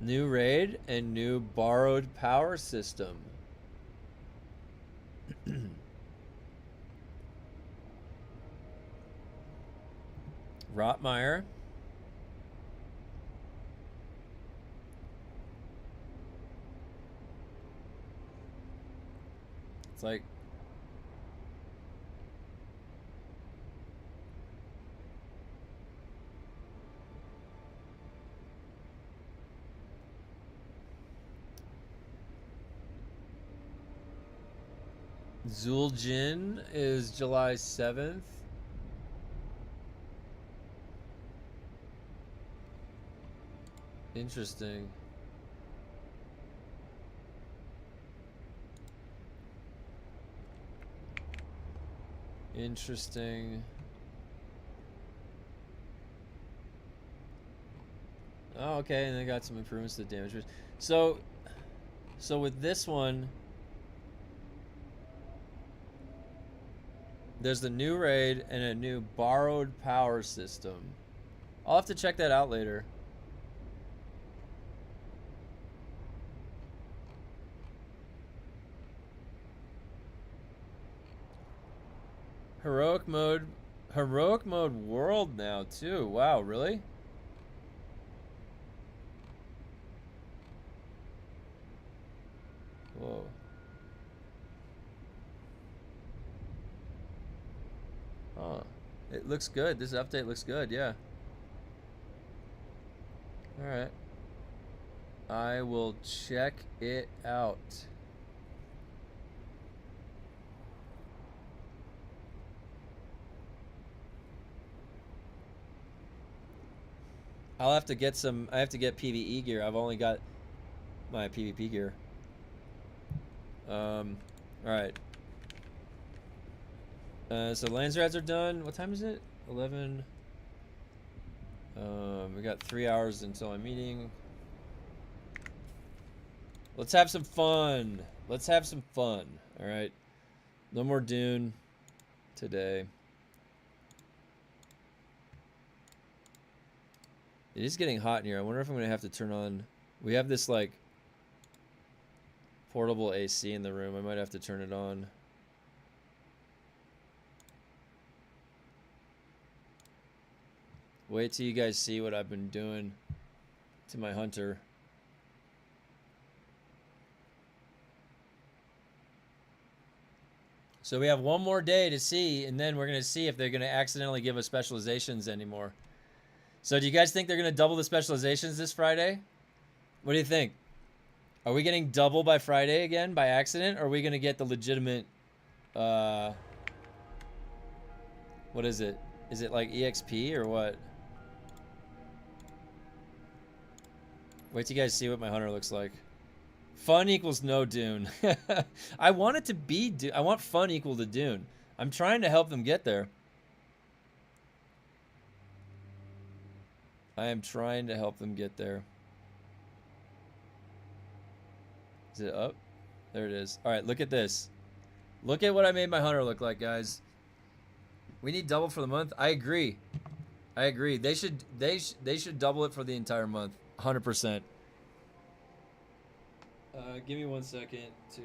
New raid and new borrowed power system. Rotmeyer. It's like Zuljin is July 7th. Interesting. Interesting. Oh, okay, and they got some improvements to the damage. So with this one, there's the new raid and a new borrowed power system. I'll have to check that out later. Heroic mode world now too. Wow, really? Whoa. Oh, it looks good. This update looks good, yeah. Alright. I will check it out. I'll have to get some. I have to get PvE gear. I've only got my PvP gear. All right. So LANSRAADs are done. What time is it? 11. We got 3 hours until I'm meeting. Let's have some fun. Let's have some fun. All right. No more Dune today. It is getting hot in here. I wonder if I'm going to have to turn on... We have this, like, portable AC in the room. I might have to turn it on. Wait till you guys see what I've been doing to my hunter. So we have one more day to see, and then we're going to see if they're going to accidentally give us specializations anymore. So do you guys think they're going to double the specializations this Friday? What do you think? Are we getting double by Friday again by accident? Or are we going to get the legitimate... what is it? Is it like EXP or what? Wait till you guys see what my hunter looks like. Fun equals no Dune. I want it to be Dune. I want fun equal to Dune. I'm trying to help them get there. I am trying to help them get there. Is it up? There it is. All right, look at this. Look at what I made my hunter look like, guys. We need double for the month. I agree. I agree. They should double it for the entire month. 100%. Give me 1 second to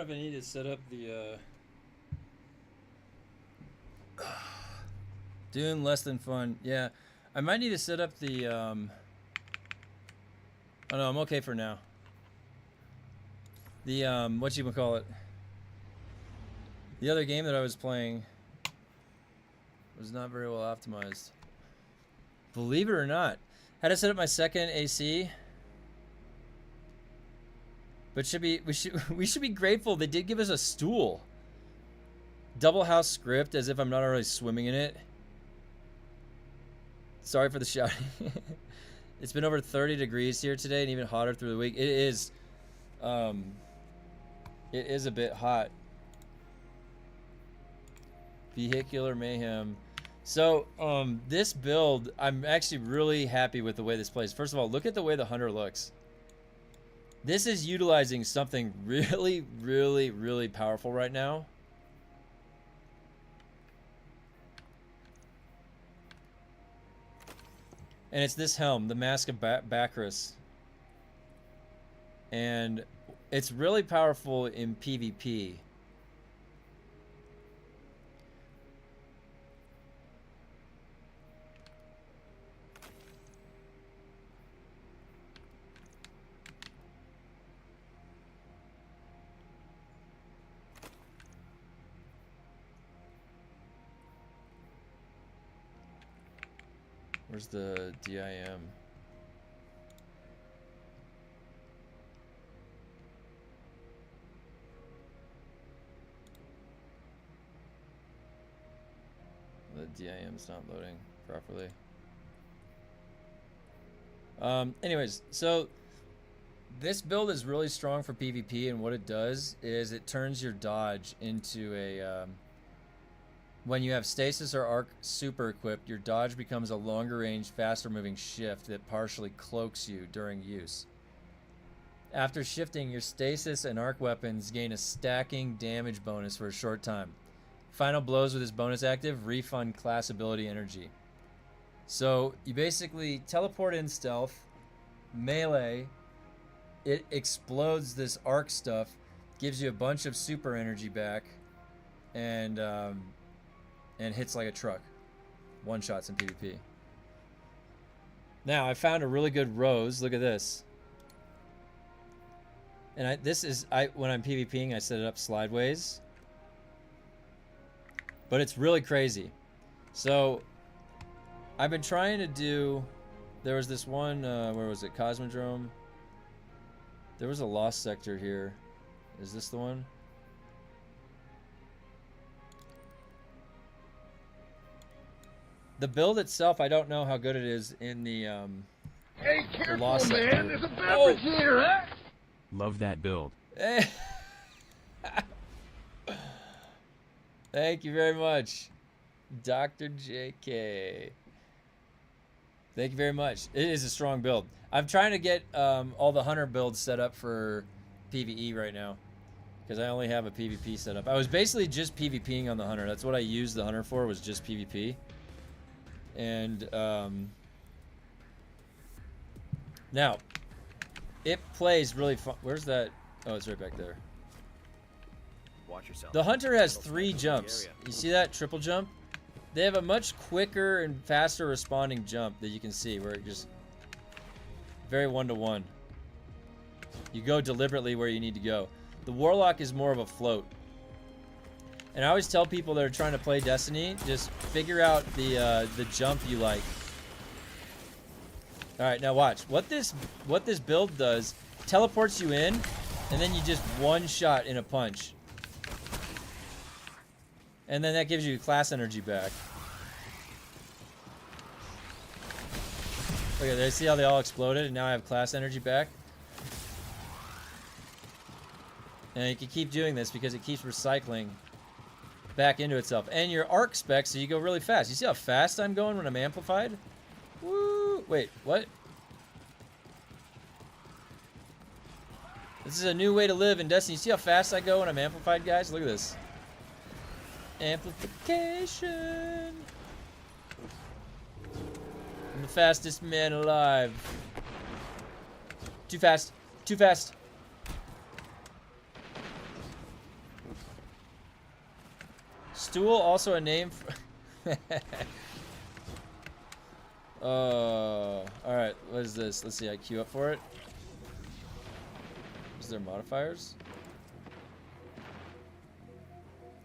if I need to set up the Dune less than fun. Yeah, I might need to set up the oh no, I'm okay for now. The what you call it? The other game that I was playing was not very well optimized. Believe it or not, had to set up my second AC. But we should be grateful they did give us a stool. Double house script, as if I'm not already swimming in it. Sorry for the shouting. It's been over 30 degrees here today, and even hotter through the week. It is a bit hot. Vehicular mayhem. So this build, I'm actually really happy with the way this plays. First of all, look at the way the hunter looks. This is utilizing something really, really, really powerful right now. And it's this helm, the Mask of Bacchus. And it's really powerful in PvP. Where's the DIM? The DIM's not loading properly. Anyways, so this build is really strong for PvP, and what it does is it turns your dodge into a when you have stasis or arc super equipped, your dodge becomes a longer range, faster moving shift that partially cloaks you during use. After shifting, your stasis and arc weapons gain a stacking damage bonus for a short time. Final blows with this bonus active refund class ability energy. So you basically teleport in stealth, melee, it explodes this arc stuff, gives you a bunch of super energy back, and hits like a truck. One shots in PvP. Now I found a really good rose. Look at this. And when I'm PvPing, I set it up slideways. But it's really crazy. So I've been trying to do. There was this one. Where was it? Cosmodrome. There was a lost sector here. Is this the one? The build itself, I don't know how good it is in the Hey, careful, lost man. sector. There's a beverage here, huh? Love that build. Thank you very much, Dr. JK. Thank you very much. It is a strong build. I'm trying to get all the hunter builds set up for PvE right now, because I only have a PvP set up. I was basically just PvPing on the hunter. That's what I used the hunter for, was just PvP. And now it plays really fun. Where's that? Oh, it's right back there. Watch yourself. The hunter has 3 jumps. You see that triple jump? They have a much quicker and faster responding jump that you can see, where it just very one-to-one. You go deliberately where you need to go. The warlock is more of a float. And I always tell people that are trying to play Destiny, just figure out the jump you like. All right, now watch. What this build does, teleports you in, and then you just one shot in a punch. And then that gives you class energy back. Okay, there, see how they all exploded, and now I have class energy back? And you can keep doing this because it keeps recycling back into itself. And your arc spec, so you go really fast. You see how fast I'm going when I'm amplified? Woo! Wait, what? This is a new way to live in Destiny. You see how fast I go when I'm amplified, guys? Look at this. Amplification. I'm the fastest man alive. Too fast. Too fast. stool also a name for... Alright, what is this? Let's see, I queue up for it. Is there modifiers?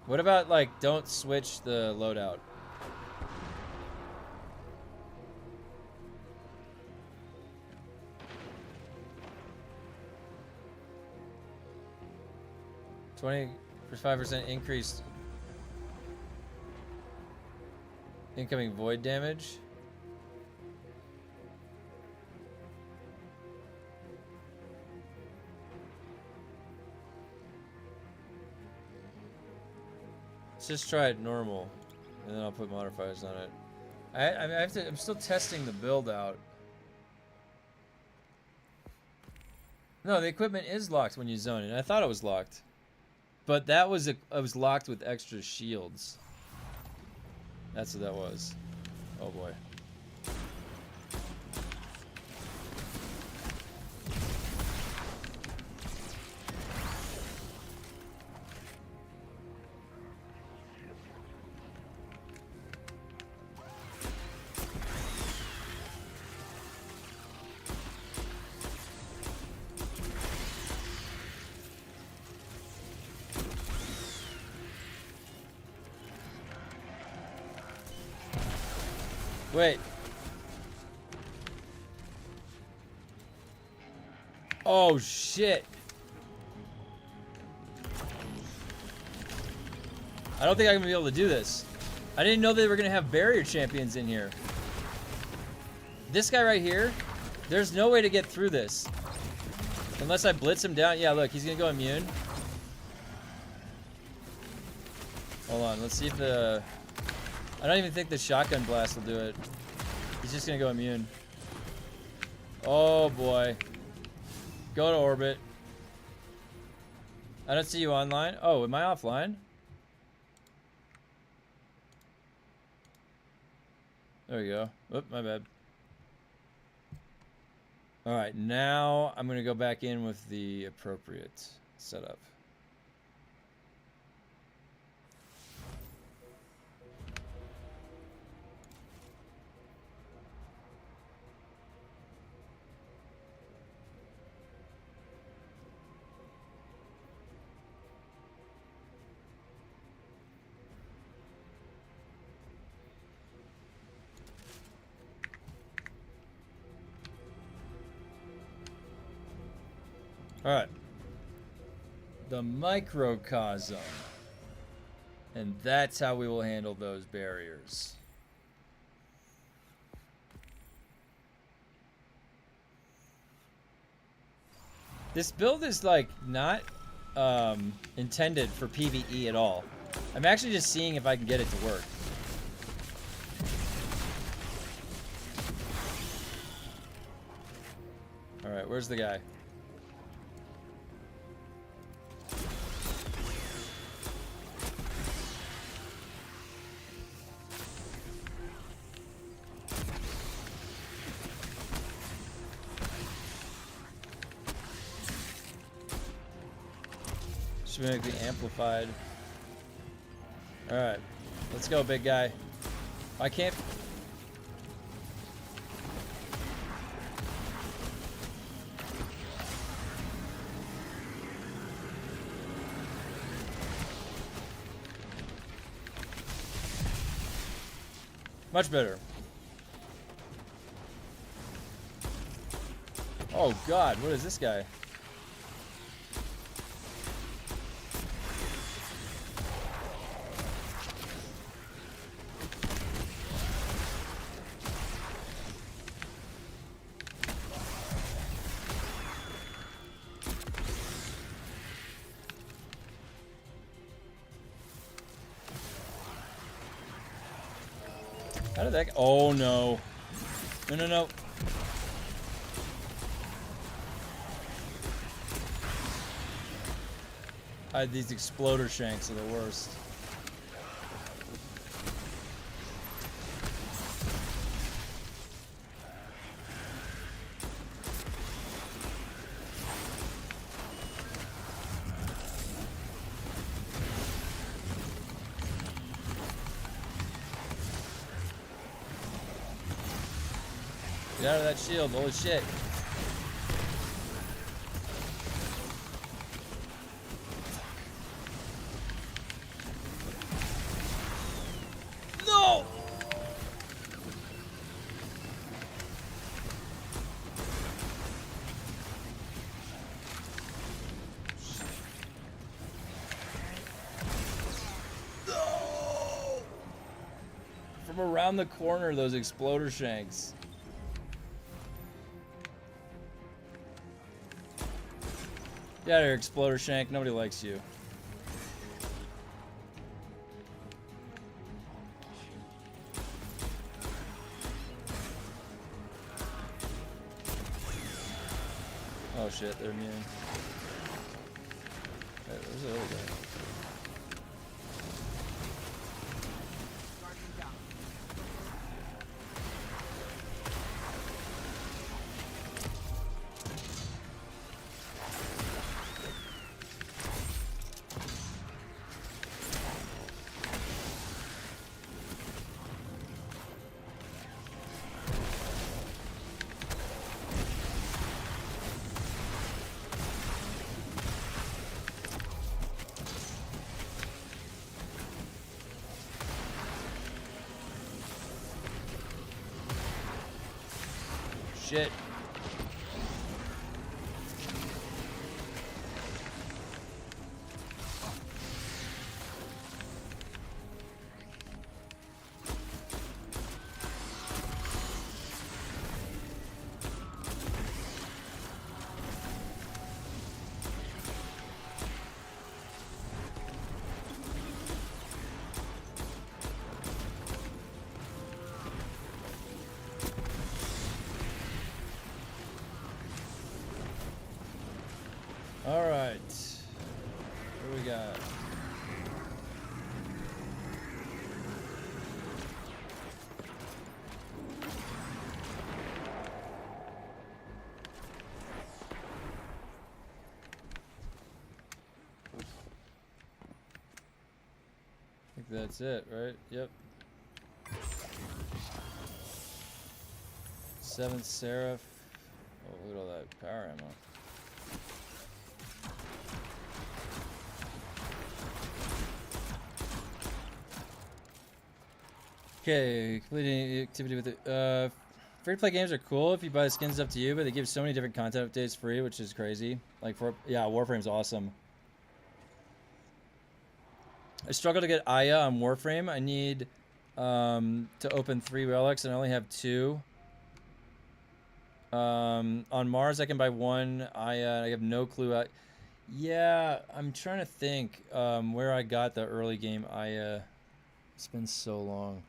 What about, like, don't switch the loadout? $25% increased incoming void damage. Let's just try it normal, and then I'll put modifiers on it. I have to. I'm still testing the build out. No, the equipment is locked when you zone it. I thought it was locked, but that was it was locked with extra shields. That's what that was. Oh boy. Wait. Oh shit. I don't think I'm gonna be able to do this. I didn't know they were gonna have barrier champions in here. This guy right here, there's no way to get through this. Unless I blitz him down. Yeah, look, he's gonna go immune. Hold on, let's see if the... I don't even think the shotgun blast will do it. He's just gonna go immune. Oh boy. Go to orbit. I don't see you online. Oh, am I offline? There we go. Oop, my bad. Alright, now I'm gonna go back in with the appropriate setup. All right. The microcosm. And that's how we will handle those barriers. This build is like not intended for PvE at all. I'm actually just seeing if I can get it to work. All right, where's the guy? Dramatically amplified. Alright. Let's go, big guy. I can't... Much better. Oh god, what is this guy? How did that... Oh, no. No, no, no. These exploder shanks are the worst. Get out of that shield. Holy shit. No! No! From around the corner, those exploder shanks. Get out of here, exploder shank. Nobody likes you. Oh shit, they're immune. Hey, where's the other guy? Shit. All right. What do we got? I think that's it, right? Yep. 7th Seraph. Oh, look at all that power ammo. Okay, completing activity with it. Free-to-play games are cool if you buy the skins. Up to you, but they give so many different content updates free, which is crazy. Like yeah, Warframe's awesome. I struggle to get Aya on Warframe. I need to open 3 relics, and I only have 2. On Mars, I can buy 1 Aya. I have no clue. Yeah, I'm trying to think where I got the early game Aya. It's been so long.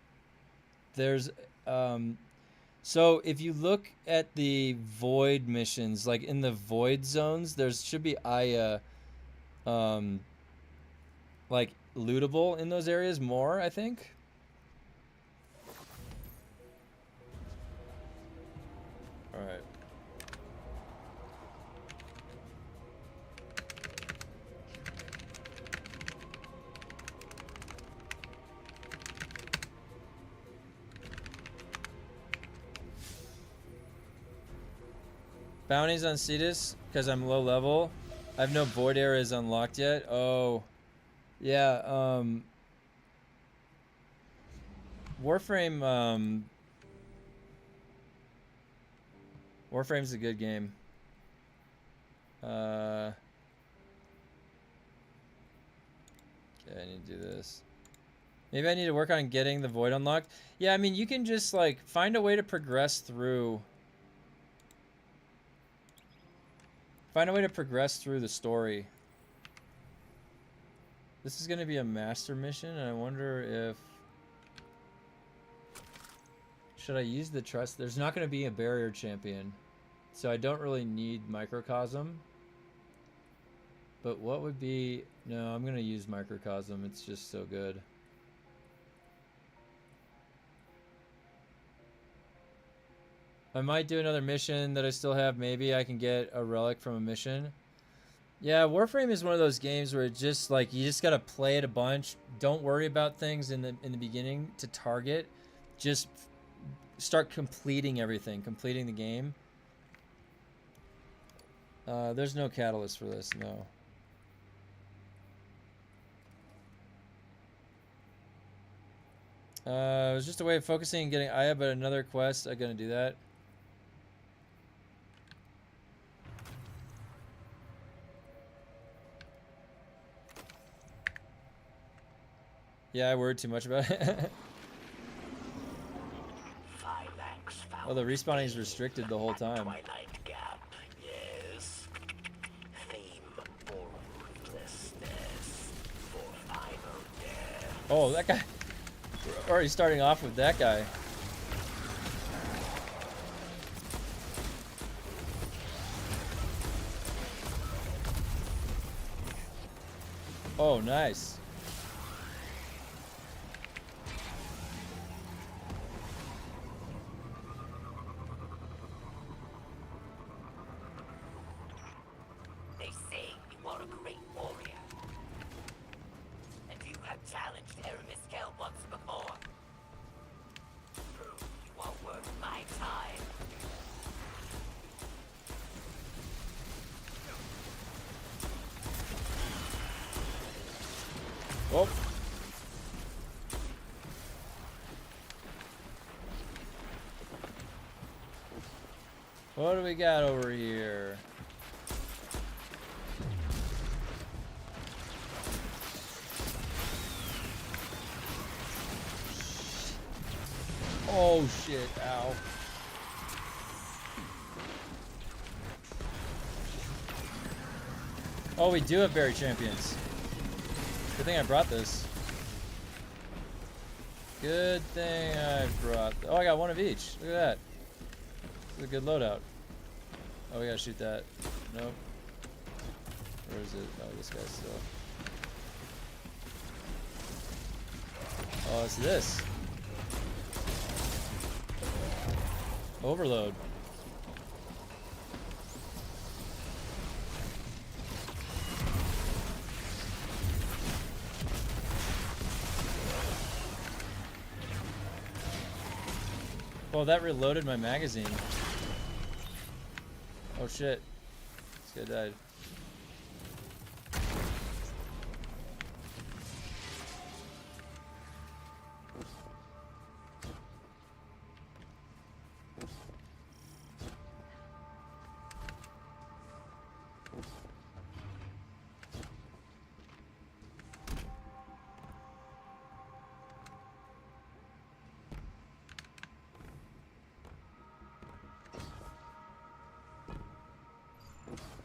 There's so if you look at the void missions, like in the void zones, there should be Aya like lootable in those areas more, I think. All right. Bounties on Cetus, because I'm low level. I have no void areas unlocked yet. Oh, yeah. Warframe. Warframe's a good game. Okay, I need to do this. Maybe I need to work on getting the void unlocked. Yeah, I mean, you can just like find a way to progress through. Find a way to progress through the story. This is going to be a master mission, and I wonder if... Should I use the trust? There's not going to be a barrier champion, so I don't really need Microcosm. But what would be... No, I'm going to use Microcosm. It's just so good. I might do another mission that I still have. Maybe I can get a relic from a mission. Yeah, Warframe is one of those games where it just like you just gotta play it a bunch. Don't worry about things in the beginning to target. Just start completing everything, completing the game. There's no catalyst for this, no. It was just a way of focusing and getting Aya, but another quest. I'm gonna do that. Yeah, I worried too much about it. Oh, the respawning is restricted the whole time. Oh, that guy. We're already starting off with that guy. Oh, nice. They say you are a great warrior. And you have challenged Aramis once before. Prove you are worth my time. Oh. What do we got over here? Oh shit, ow. Oh, we do have berry champions. Good thing I brought this. Good thing I brought... Oh, I got one of each. Look at that. It's a good loadout. Oh, we gotta shoot that. Nope. Where is it? Oh, this guy's still... Oh, it's this. Overload. Oh, that reloaded my magazine. Oh shit. This guy died.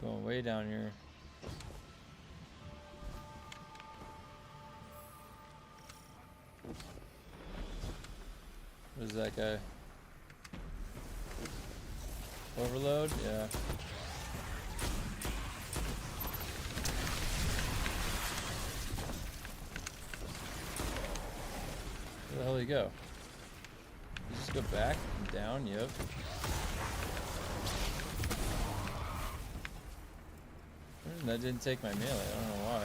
Going way down here. What is that guy? Overload? Yeah. Where the hell did he go? Did he just go back and down? Yep. That didn't take my melee. I don't know why.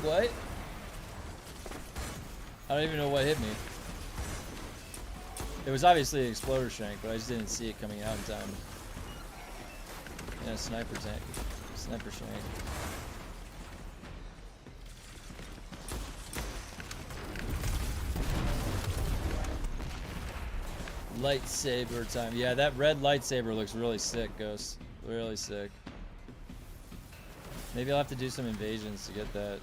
What? I don't even know what hit me. It was obviously an exploder shank, but I just didn't see it coming out in time. Yeah, sniper tank. Sniper shank. Lightsaber time. Yeah, that red lightsaber looks really sick, Ghost. Really sick. Maybe I'll have to do some invasions to get that.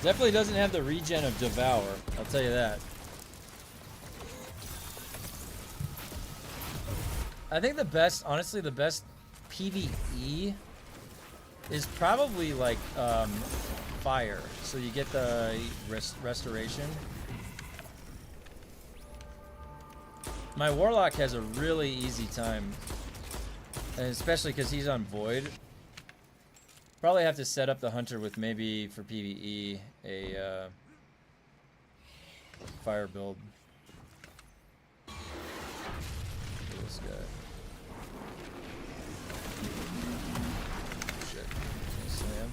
Definitely doesn't have the regen of Devour, I'll tell you that. I think the best, honestly, the best PvE is probably like fire. So you get the restoration. My Warlock has a really easy time. And especially because he's on Void. Probably have to set up the Hunter with maybe, for PvE, a fire build. This guy. Shit. Slam.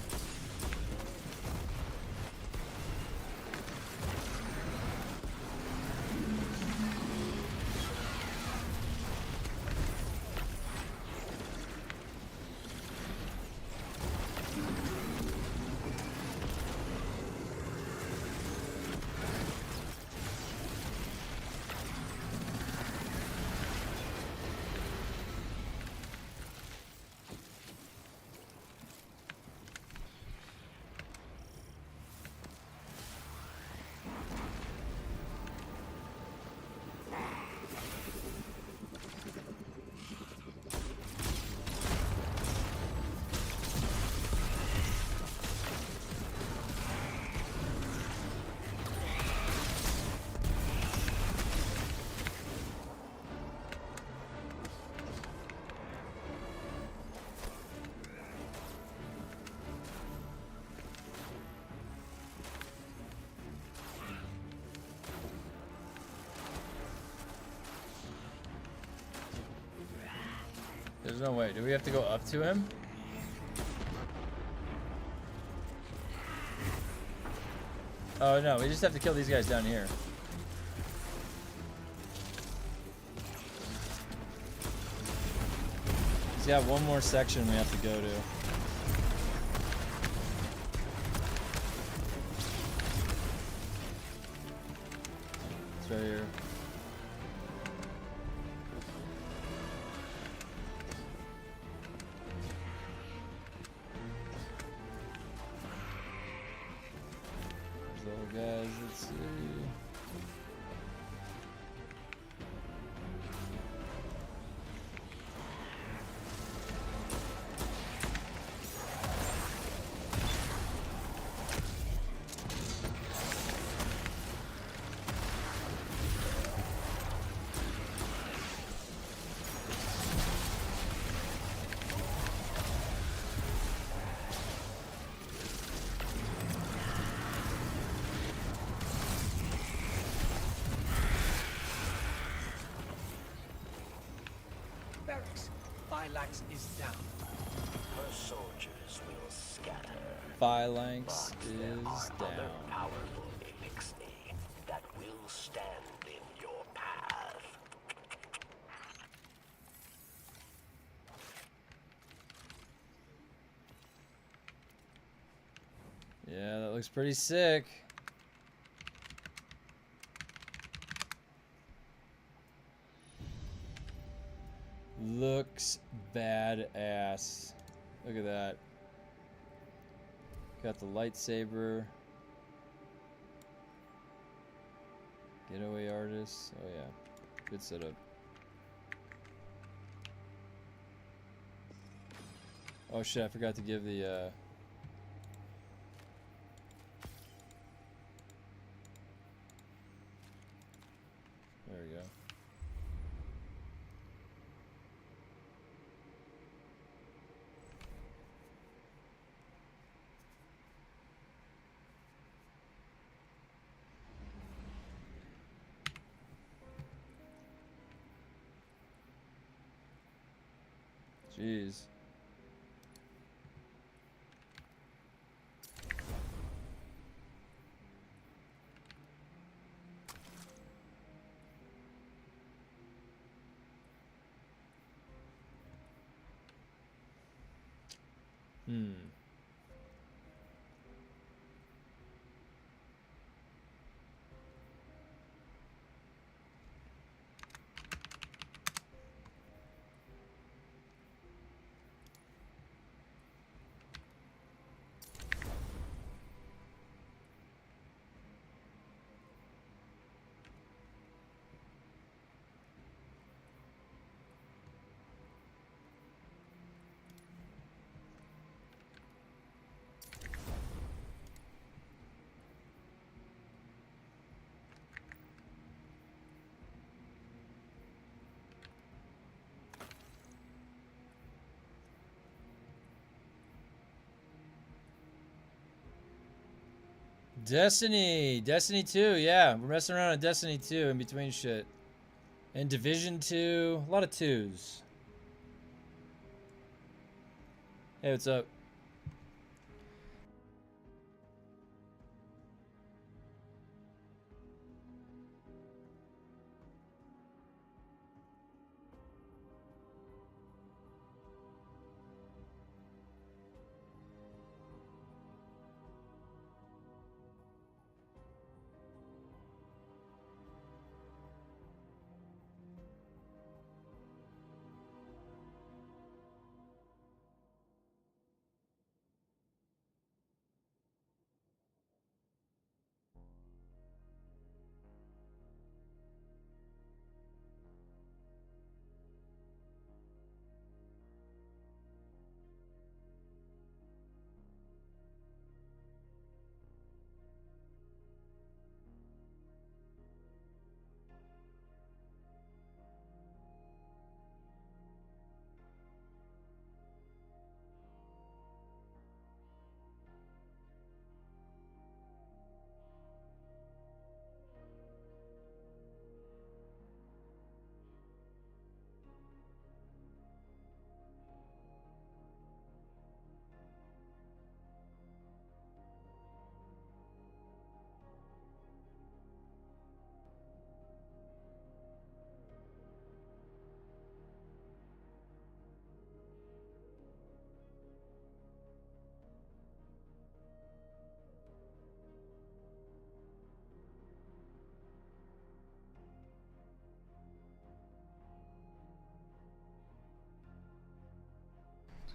There's no way. Do we have to go up to him? Oh no, we just have to kill these guys down here. He's got one more section we have to go to. It's right here. Guys, let's see. Phalanx is down. Her soldiers will scatter. Phalanx But is there are other down. powerful elixir that will stand in your path. Yeah, that looks pretty sick. Looks badass. Look at that. Got the lightsaber. Getaway artist. Oh yeah. Good setup. Oh shit, I forgot to give the there we go. Jeez. Destiny 2, yeah. We're messing around on Destiny 2 in between shit. And Division 2, a lot of 2s. Hey, what's up?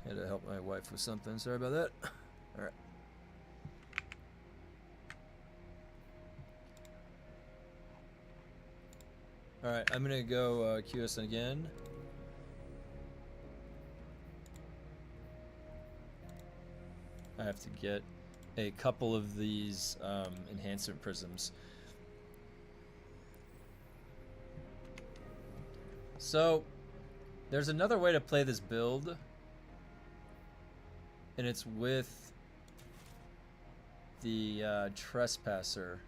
Had to help my wife with something. Sorry about that. All right. All right, I'm gonna go QS again. I have to get a couple of these enhancement prisms. So, there's another way to play this build. And it's with the Trespasser.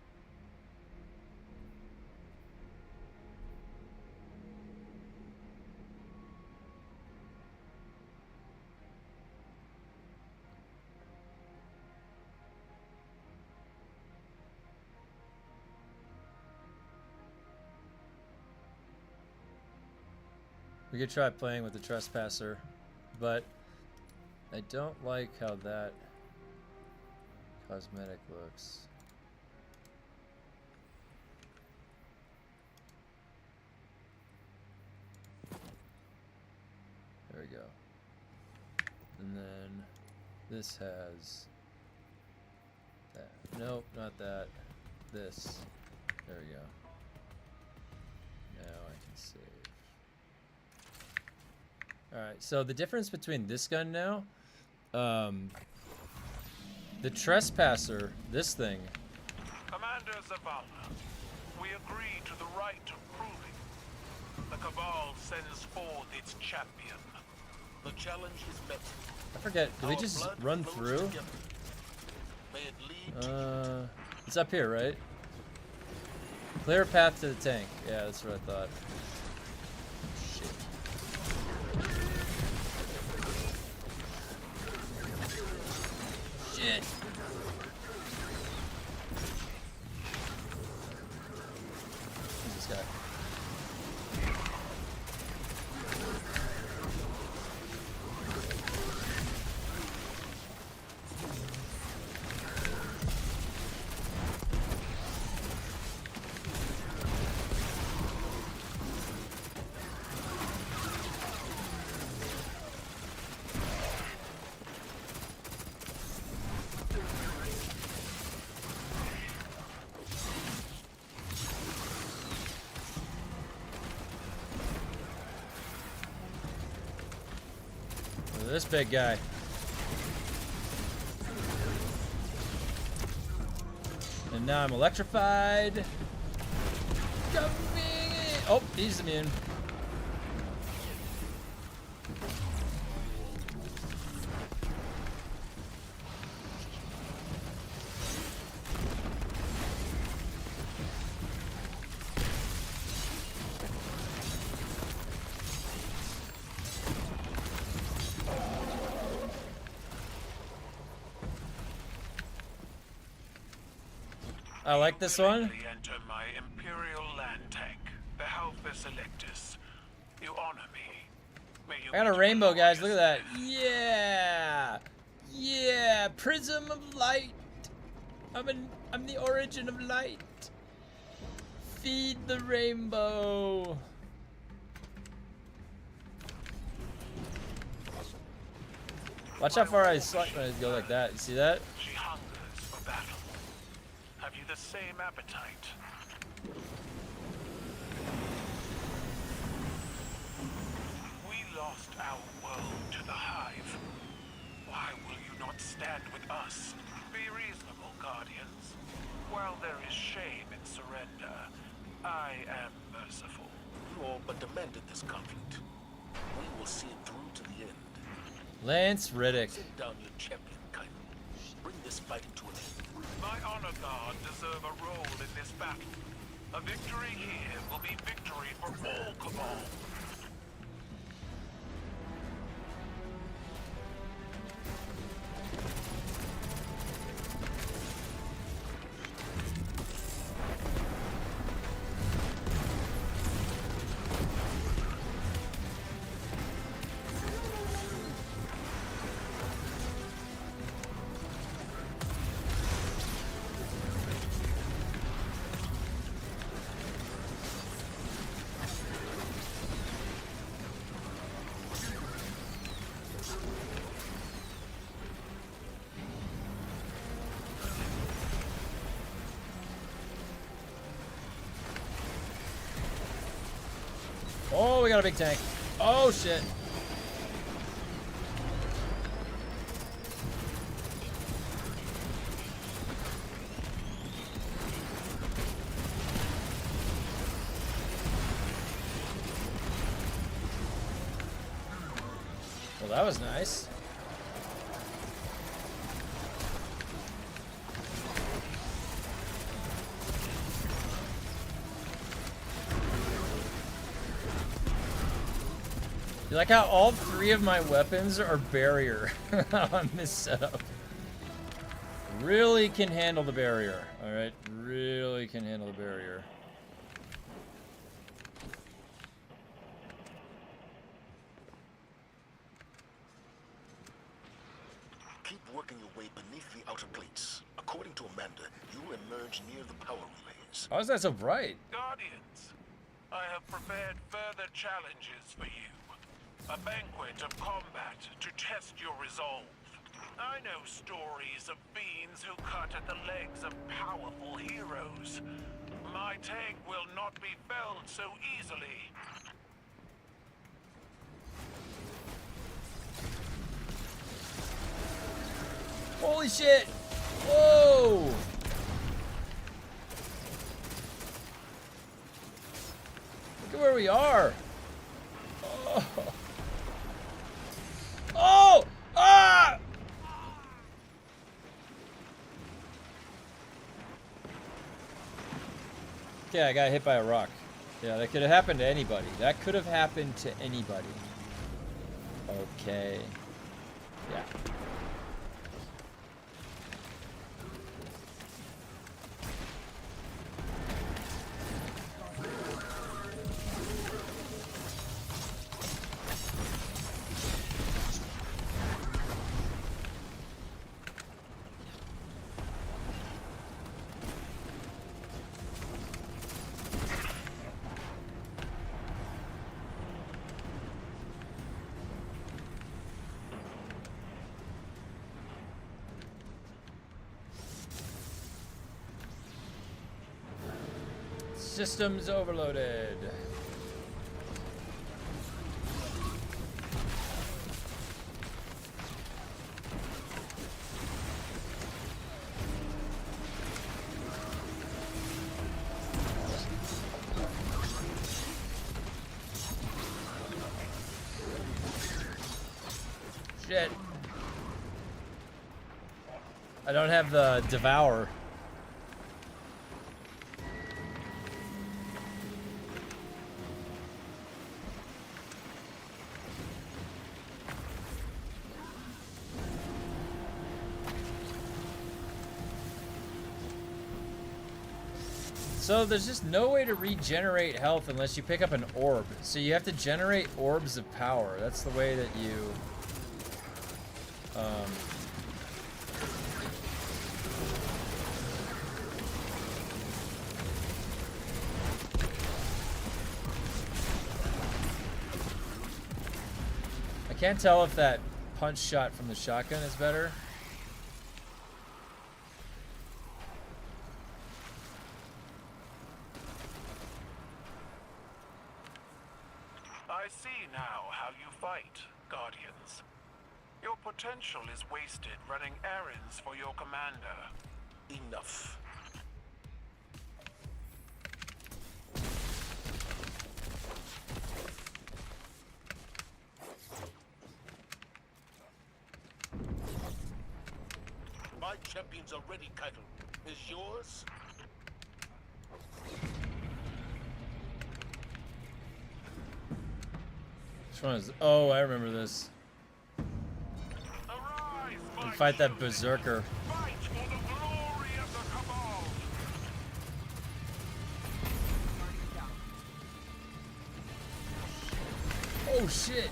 We could try playing with the Trespasser, but I don't like how that cosmetic looks. There we go. And then this has that. Nope, not that. This. There we go. Now I can save. Alright, so the difference between this gun now, the Trespasser, this thing. Commander Zavala, we agree to the right of proving. The Cabal sends forth its champion. The challenge is met. I forget, did we just run through? May it lead to It's up here, right? Clear path to the tank. Yeah, that's what I thought. Shit. Shit. Who's this guy? This big guy. And now I'm electrified. Oh, he's immune. I like this one. You enter my Imperial land tank, the Halphus Electus. You honor me. May you I got a meet rainbow, guys. Look at that. glorious Yeah. Yeah. Prism of light. I'm the origin of light. Feed the rainbow. Watch how far I slide when I go like that. You see that? She hungers for battle. Have you the same appetite? We lost our world to the Hive. Why will you not stand with us? Be reasonable, Guardians. While there is shame in surrender, I am merciful. You all but demanded this conflict. We will see it through to the end. Lance Riddick. Sit down, your champion, kindly. Bring this fighting to an end. My honor guard deserve a role in this battle. A victory here will be victory for all Cabal. Oh, we got a big tank. Oh, shit. Well, that was nice. You like how all three of my weapons are barrier on this setup. Really can handle the barrier. Alright, really can handle the barrier. Keep working your way beneath the outer plates. According to Amanda, you will emerge near the power relays. How is that so bright? Guardians, I have prepared further challenges for you. A banquet of combat to test your resolve. I know stories of fiends who cut at the legs of powerful heroes. My tank will not be felled so easily. Holy shit! Whoa! Look at where we are! Oh! Oh! Ah! Okay, I got hit by a rock. Yeah, that could have happened to anybody. That could have happened to anybody. Okay. Yeah. Systems overloaded. Shit. I don't have the Devour. So there's just no way to regenerate health unless you pick up an orb. So you have to generate orbs of power. That's the way that you... I can't tell if that punch shot from the shotgun is better. I see now how you fight, Guardians. Your potential is wasted running errands for your commander. Enough. My champions are ready, Keitel. Is yours? Which one is... Oh, I remember this. Arise, You my fight that children. berserker. Fight for the glory of the Cabal. Oh shit!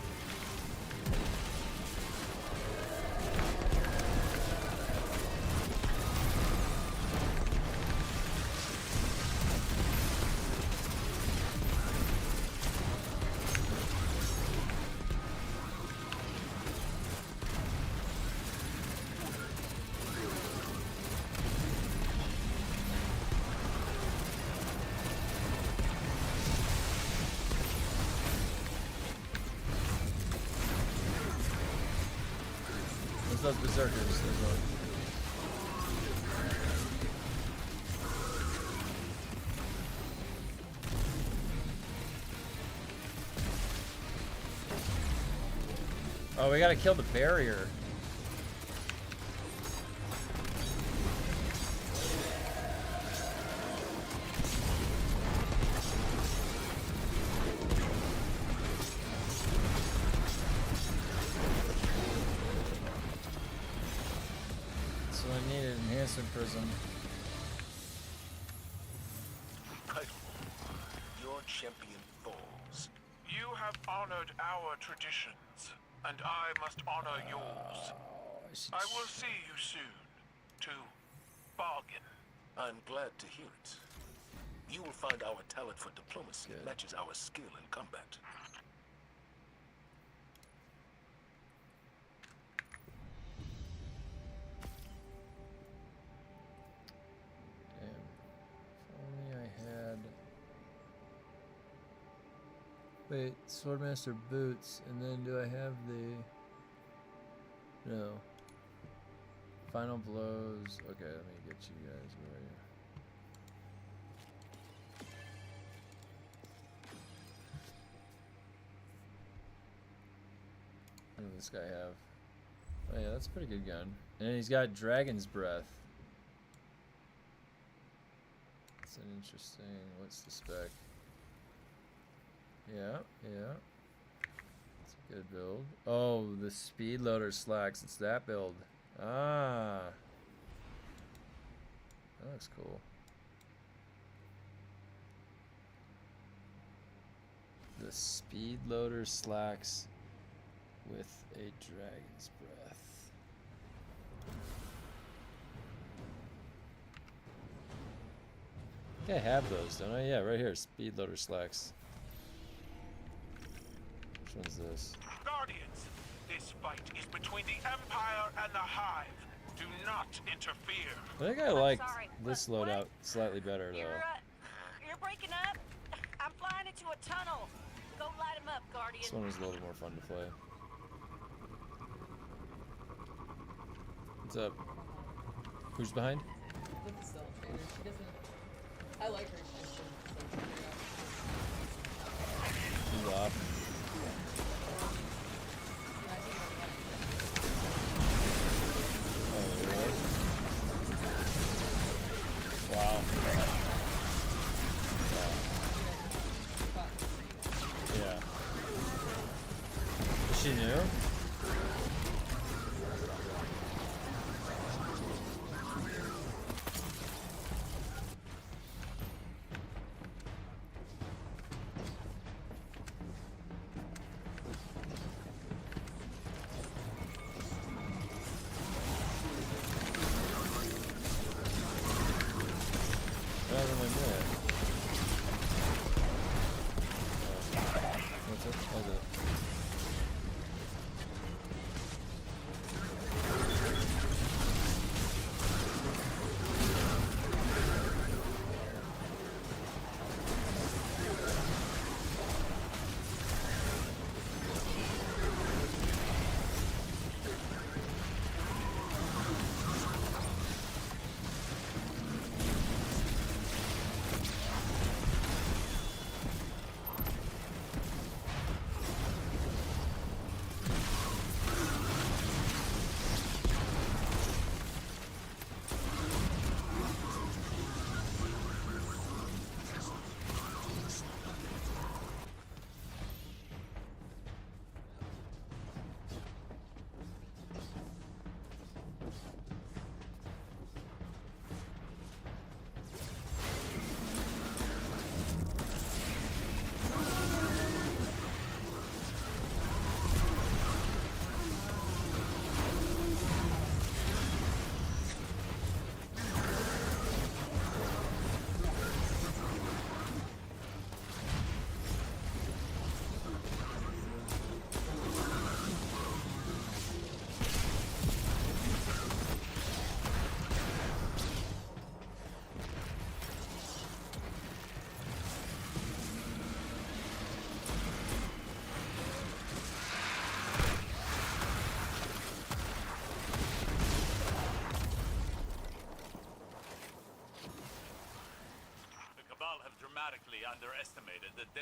Those berserkers. There's one. Oh, we gotta kill the barrier. So I need an enhancement prism. Keitel, your champion falls. You have honored our traditions, and I must honor yours. I will see you soon to bargain. I'm glad to hear it. You will find our talent for diplomacy matches our skill in combat. Damn. If only I had... Wait, Swordmaster boots, and then do I have the... No. Final blows. Okay, let me get you guys. Where are you? What does this guy have? Oh yeah, that's a pretty good gun. And he's got Dragon's Breath. That's an interesting... What's the spec? Yeah, yeah. It's a good build. Oh, the speed loader slacks. It's that build. Ah. That looks cool. The speed loader slacks with a dragon's breath. I think I have those, don't I? Yeah, right here. Speed loader slacks. Which one's this? Guardians, this fight is between the Empire and the Hive. Do not interfere. I think I liked sorry, this what? loadout slightly better, though. You're breaking up? I'm flying into a tunnel. Go light him up, Guardian. This one was a little more fun to play. What's up? Who's behind? With the cell trader. She doesn't. I like her. She just doesn't cell trader. Who's off? Oh, really? Wow. Yeah. Is she new?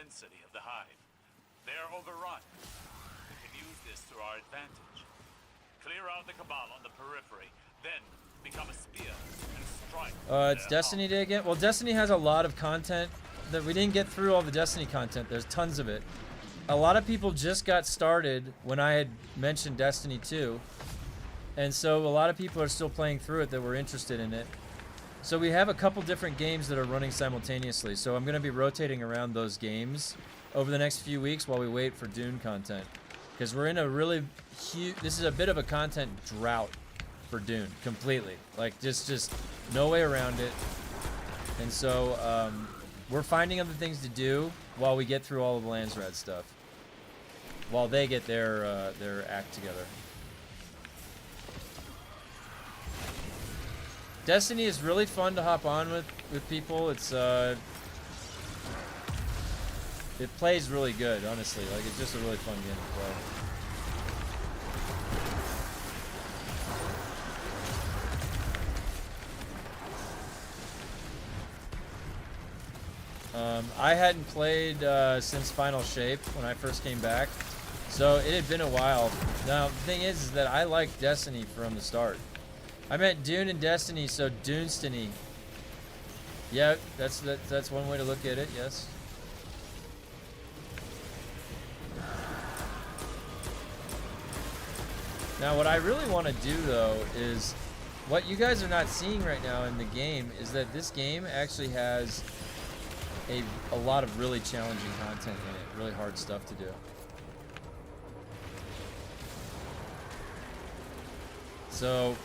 density of the hive. They're overrun. We can use this to our advantage. Clear out the Cabal on the periphery, then become a spear and strike. It's Destiny Day again. Well, Destiny has a lot of content that we didn't get through all the Destiny content. There's tons of it. A lot of people just got started when I had mentioned Destiny 2. And so a lot of people are still playing through it that were interested in it. So we have a couple different games that are running simultaneously. So I'm going to be rotating around those games over the next few weeks while we wait for Dune content. Because we're in a really huge... This is a bit of a content drought for Dune, completely. Like, just no way around it. And so we're finding other things to do while we get through all of the LANSRAAD stuff. While they get their act together. Destiny is really fun to hop on with people. It's it plays really good, honestly. Like, it's just a really fun game to play. I hadn't played since Final Shape when I first came back, so it had been a while. Now, the thing is that I liked Destiny from the start. I meant Dune and Destiny, so Dunestiny. Yeah, that's one way to look at it, yes. Now, what I really want to do, though, is what you guys are not seeing right now in the game is that this game actually has a lot of really challenging content in it, really hard stuff to do. So...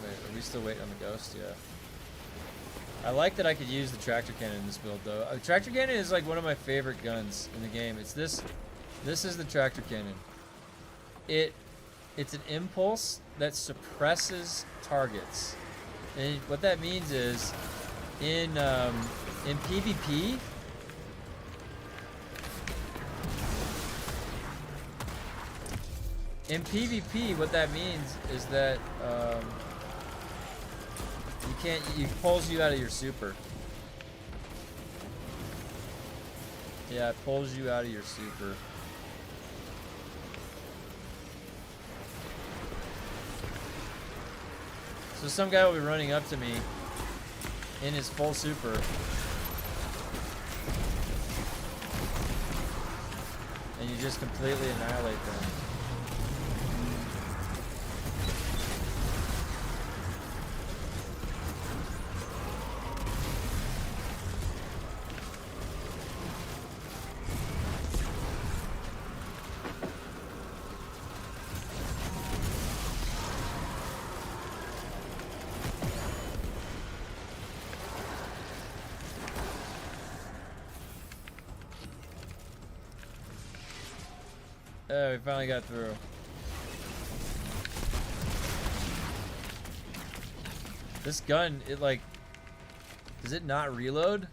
Wait, are we still waiting on the ghost? Yeah. I like that I could use the tractor cannon in this build, though. The tractor cannon is like one of my favorite guns in the game. It's this. This is the tractor cannon. It's an impulse that suppresses targets, and what that means is, in PvP. In PvP, what that means is that it pulls you out of your super. Yeah, it pulls you out of your super. So some guy will be running up to me in his full super. And you just completely annihilate them. Oh, we finally got through. This gun, it like... Does it not reload?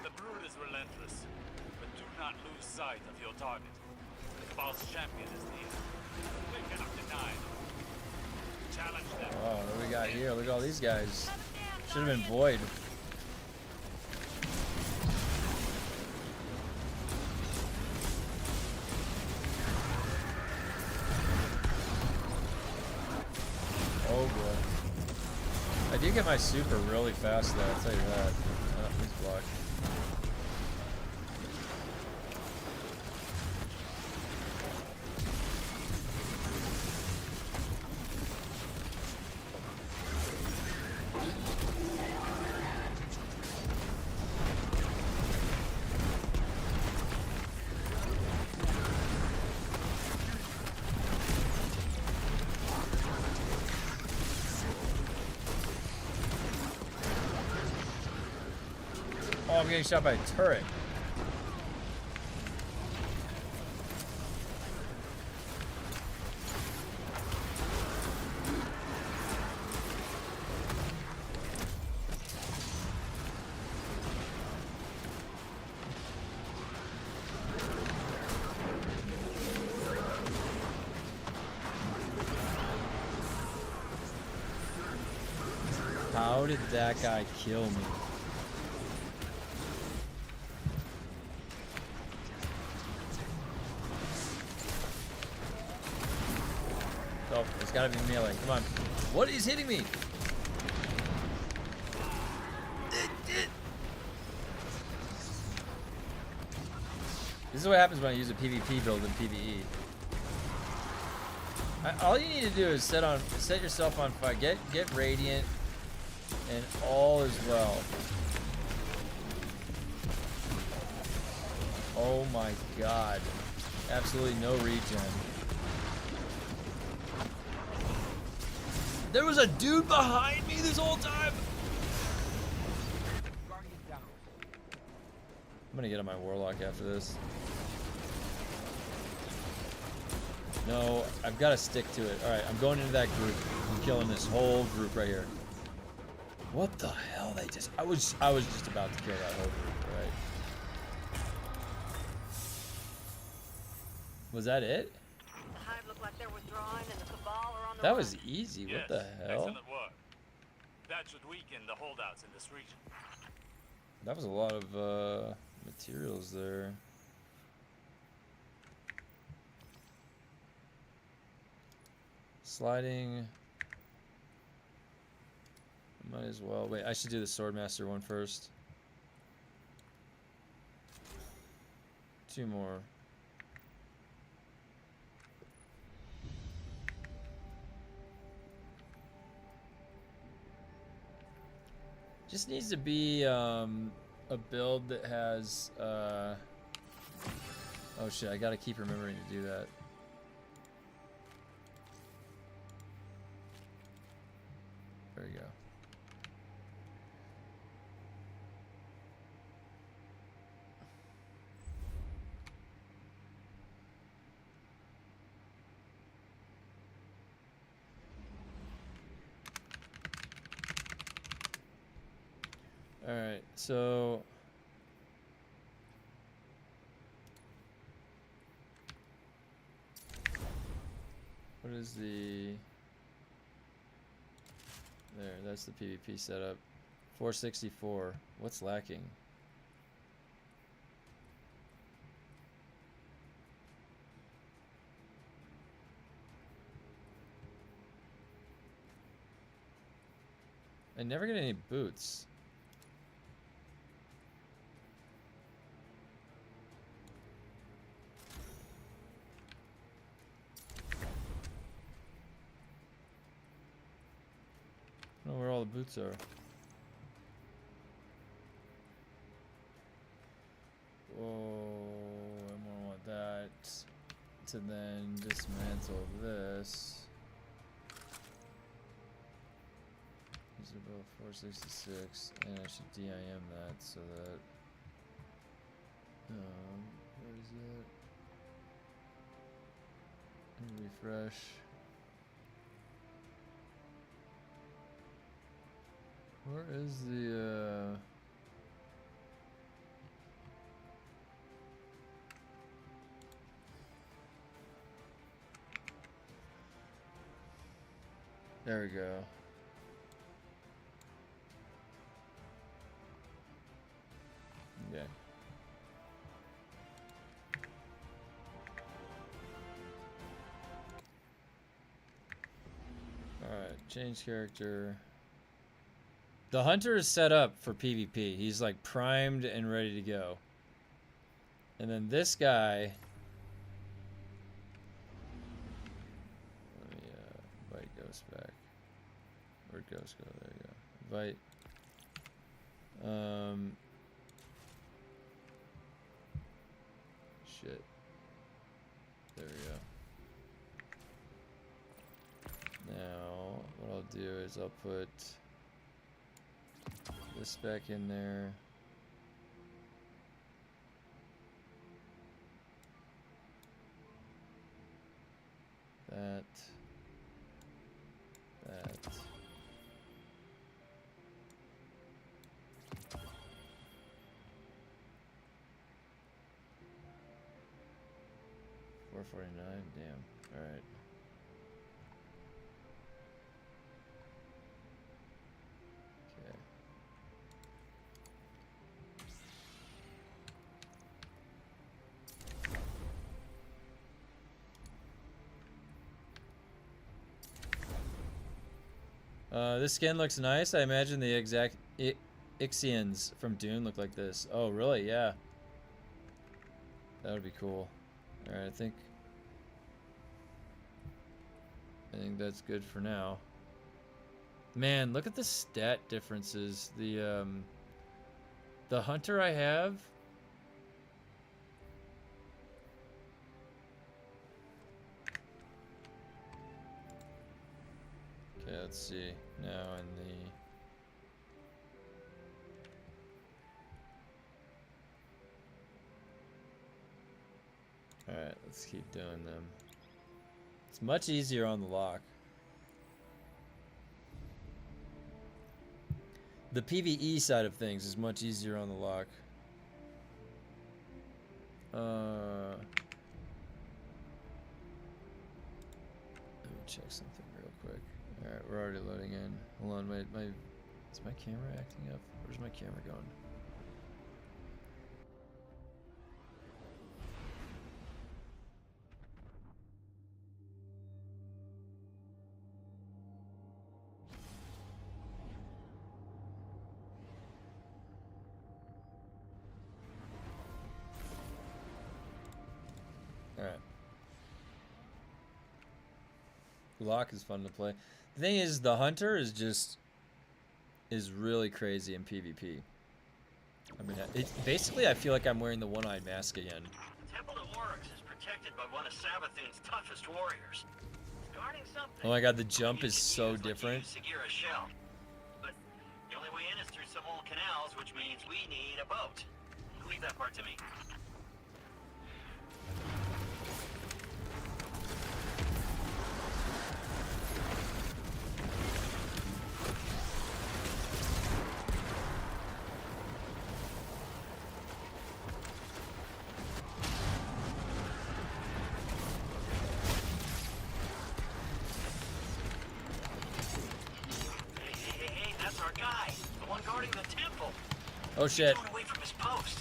The brood is relentless, but do not lose sight of your target. The false champion is near. They cannot deny it. Challenge them. Oh, what do we got here? Look at all these guys. Should have been Void. Oh boy. I do get my super really fast though, I'll tell you that. Oh, he's blocked. Oh, I'm getting shot by a turret. How did that guy kill me? Oh, it's gotta be melee. Come on. What is hitting me? This is what happens when I use a PvP build in PvE. All you need to do is set yourself on fire. Get radiant, and all is well. Oh my god. Absolutely no regen. There was a dude behind me this whole time! I'm gonna get on my warlock after this. No, I've got to stick to it. Alright, I'm going into that group. I'm killing this whole group right here. What the hell? They just... I was just about to kill that whole group, right? Was that it? Hive looked like they're withdrawing and the Cabal are on the That run. was easy. What the hell? Excellent work. That should weaken the holdouts in this region. That was a lot of materials there. Sliding. Might as well. Wait, I should do the Swordmaster one first. 2 more. Just needs to be a build that has oh shit, I gotta keep remembering to do that. There you go. Alright, so what is the... There, that's the PvP setup. 464. What's lacking? I never get any boots. I don't know where all the boots are. Oh, I'm gonna want that to then dismantle this. These are both 466, and I should DIM that so that. Where is it? Refresh. Where is the There we go. Okay. Alright, change character. The hunter is set up for PvP. He's like primed and ready to go. And then this guy... Let me invite Ghost back. Where'd Ghost go? There you go. Invite. Shit. There we go. Now, what I'll do is I'll put this back in there. That. 449, damn. Alright. This skin looks nice. I imagine the exact Ixians from Dune look like this. Oh, really? Yeah. That would be cool. Alright, I think that's good for now. Man, look at the stat differences. The hunter I have. Okay, let's see. Now in the... Alright, let's keep doing them. It's much easier on the lock. The PvE side of things is much easier on the lock. Let me check something real quick. Alright, we're already loading in. Hold on, wait, is my camera acting up? Where's my camera going? Alright. Lock is fun to play. The thing is, the hunter is really crazy in PvP. I mean, basically I feel like I'm wearing the one-eyed mask again. The Temple of Oryx is protected by one of Sabathin's toughest warriors. Guarding something. Oh my god, the jump is so different. Segura shell. But the only way in is through some old canals, which means we need a boat. Leave that part to me. Oh shit. Going away from his post.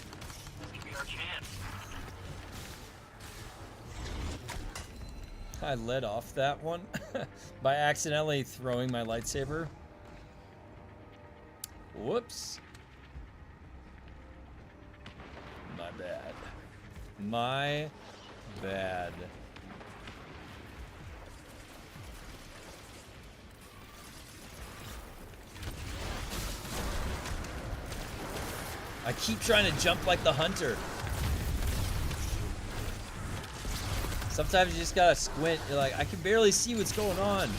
This could be our chance. I led off that one by accidentally throwing my lightsaber. Whoops. My bad. My bad. I keep trying to jump like the hunter. Sometimes you just gotta squint. You're like, I can barely see what's going on.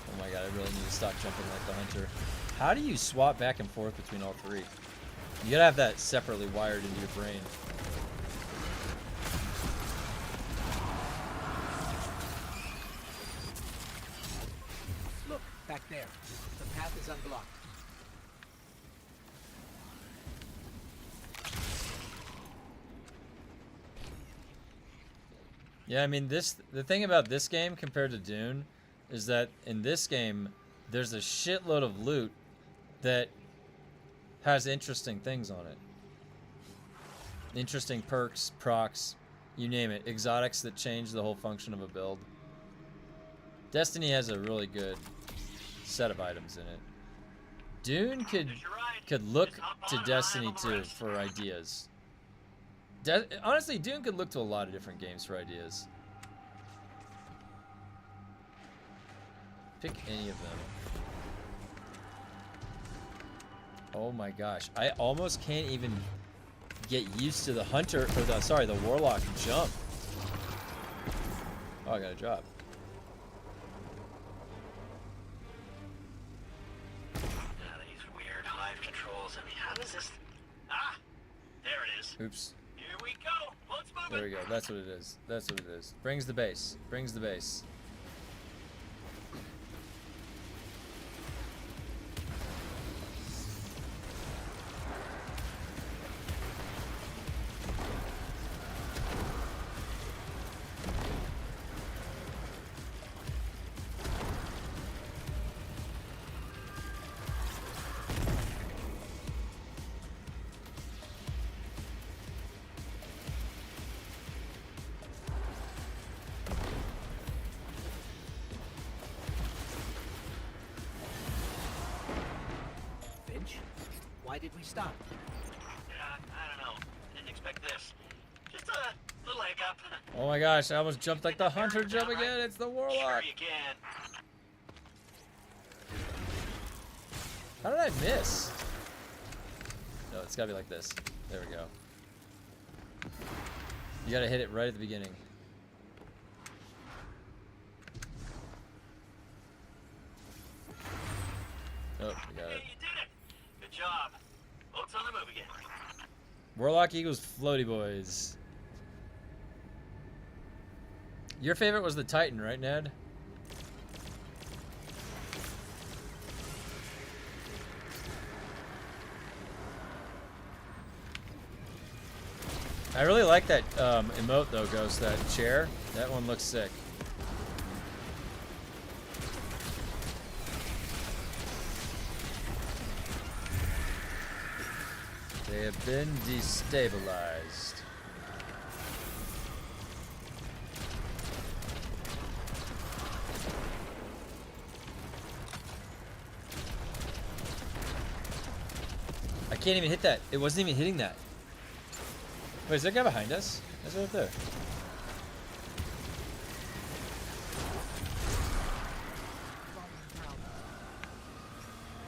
Oh my god, I really need to stop jumping like the hunter. How do you swap back and forth between all three? You gotta have that separately wired into your brain. Back there. The path is unblocked. Yeah, I mean, the thing about this game compared to Dune is that in this game, there's a shitload of loot that has interesting things on it. Interesting perks, procs, you name it. Exotics that change the whole function of a build. Destiny has a really good set of items in it. Dune could look to Destiny 2 for ideas. Honestly, Dune could look to a lot of different games for ideas. Pick any of them. Oh my gosh, I almost can't even get used to the hunter, or the warlock jump. Oh, I got a drop. Oops. Here we go. Let's move There we go. That's what it is. That's what it is. Brings the base. Brings the base. Why did we stop? I don't know. Didn't expect this. Just a little hiccup. Oh my gosh, I almost jumped like the hunter jump again. It's the warlock. Sure you can. How did I miss? No, it's gotta be like this. There we go. You gotta hit it right at the beginning. Oh, we got it. Hey, you did it. Good job. Boat's on the move again. Warlock equals floaty boys. Your favorite was the Titan, right, Ned? I really like that emote though, Ghost, that chair. That one looks sick. They have been destabilized. I can't even hit that. It wasn't even hitting that. Wait, is there a guy behind us? That's right there.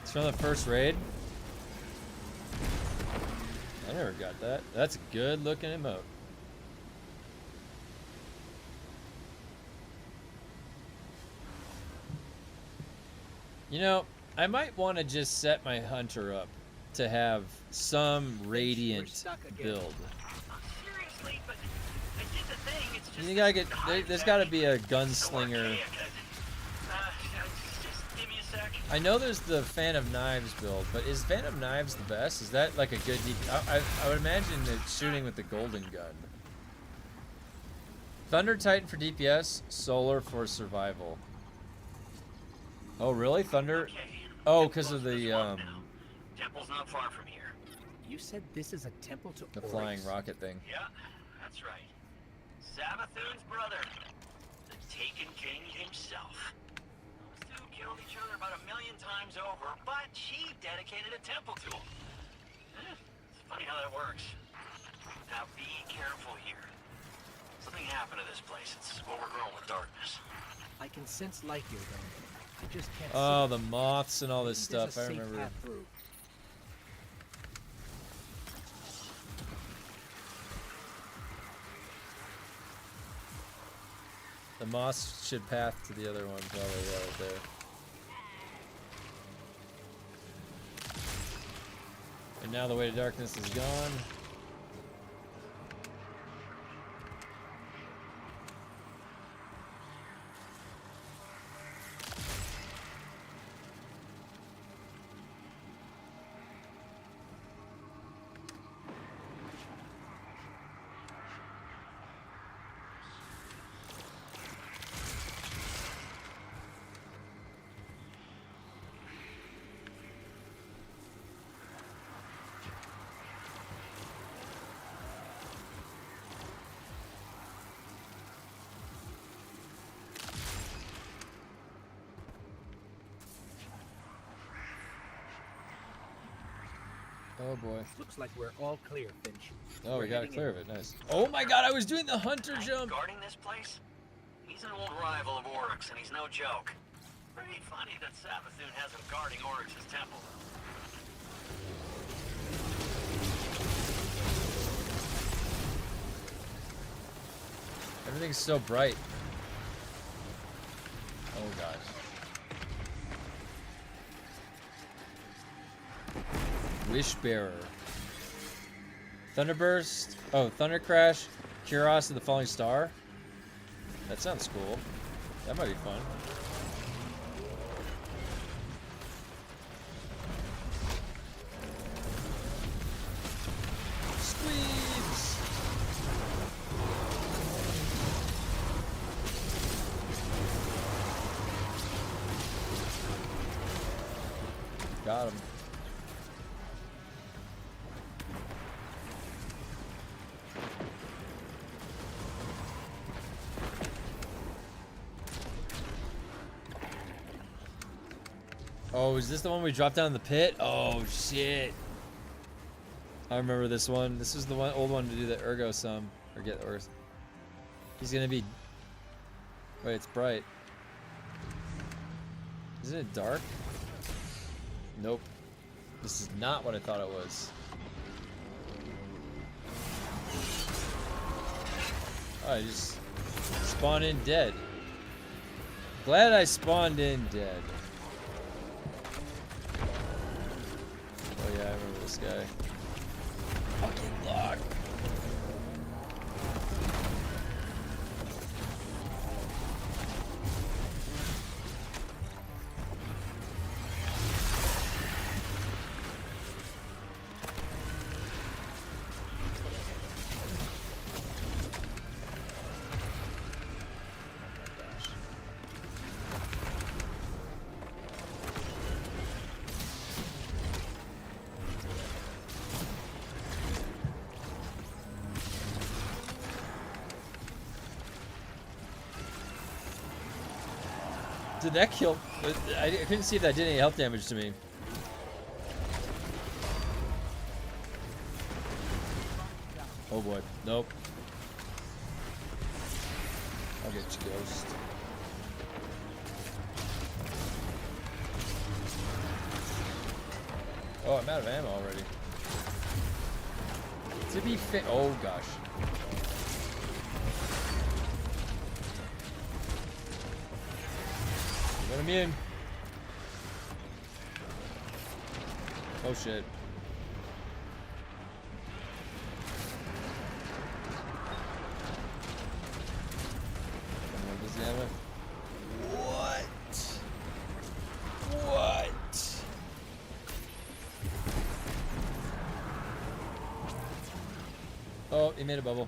It's from the first raid. I never got that. That's a good looking emote. You know, I might want to just set my hunter up to have some radiant build. Seriously, but I did the thing. It's just You gotta get. There's got to be a gunslinger. Just give me a sec. I know there's the Fan of Knives build, but is Fan of Knives the best? Is that like a good DP? I would imagine that shooting with the golden gun. Thunder Titan for DPS, Solar for survival. Oh really? Thunder? Oh, because of the Temple's not far from here. You said this is a temple to the Oryx? flying rocket thing. Yeah, that's right. Savathun's brother, the Taken King himself. Those two killed each other about 1 million times over, but she dedicated a temple to him. It's funny how that works. Now be careful here. Something happened to this place. It's overgrown with darkness. I can sense light here, though. I just can't Oh, see. the moths and all this Maybe there's stuff. a I safe remember. path through. The moths should path to the other one, probably right there. And now the way to darkness is gone. Oh boy. Looks like we're all clear, Finch. Oh, we We're got heading clear in. of it. Nice. Oh my god, I was doing the hunter Guy jump. guarding this place? He's an old rival of Oryx, and he's no joke. Pretty funny that Savathun has him guarding Oryx's temple. Everything's so bright. Oh gosh. Wishbearer. Thunderburst. Oh, Thunder Crash. Kuros of the Falling Star. That sounds cool. That might be fun. Squeeze! Got him. Oh, is this the one we dropped down in the pit? Oh, shit. I remember this one. This is the one old one to do the ergo sum or he's gonna be. Wait, it's bright. Isn't it dark? Nope. This is not what I thought it was. Oh, I just spawned in dead. Glad I spawned in dead. Oh yeah, I remember this guy. Fucking lock. Did that kill? I couldn't see if that did any health damage to me. Oh boy. Nope. I'll get you, Ghost. Oh, I'm out of ammo already. To be fair. Oh gosh. Let him in. Oh shit. What? What? Oh, he made a bubble.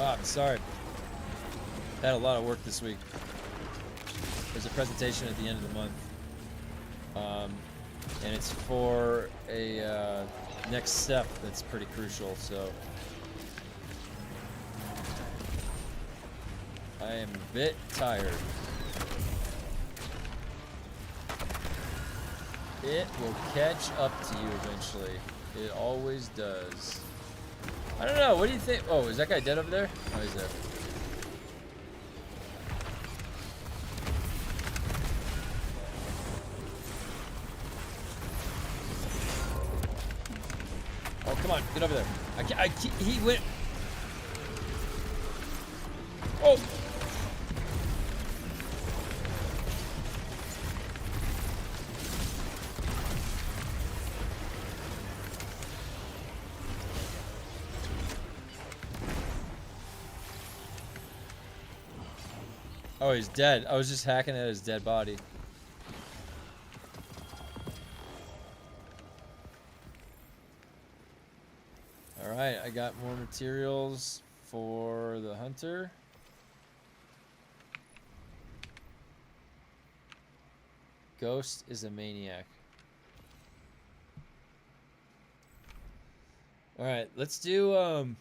Oh, I'm sorry. Had a lot of work this week. There's a presentation at the end of the month. And it's for a next step that's pretty crucial, so I am a bit tired. It will catch up to you eventually. It always does. I don't know, what do you think? Oh, is that guy dead over there? Oh, he's there. Oh, come on, get over there. He went. Oh! Oh, he's dead. I was just hacking at his dead body. Alright, I got more materials for the hunter. Ghost is a maniac. Alright, let's do,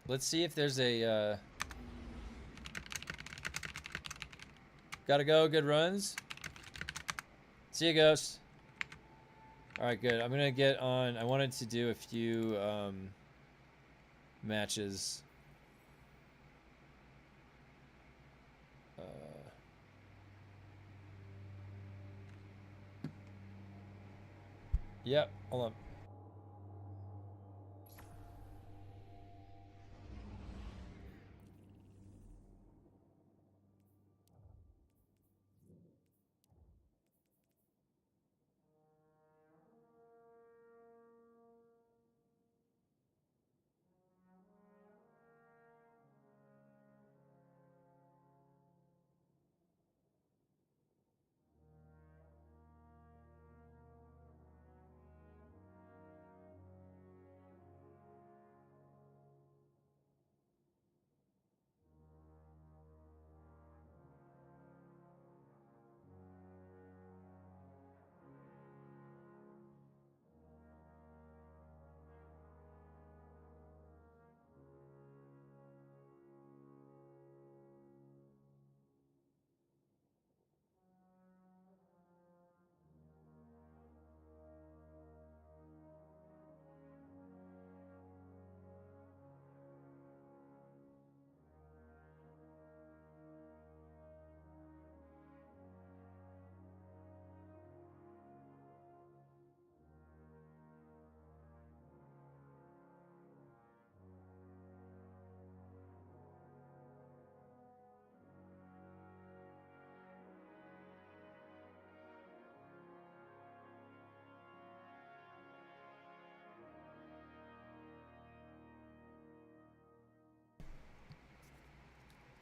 let's see if there's a, gotta go, good runs. See you, Ghost. Alright, good. I'm gonna get on. I wanted to do a few matches. Yep, hold on.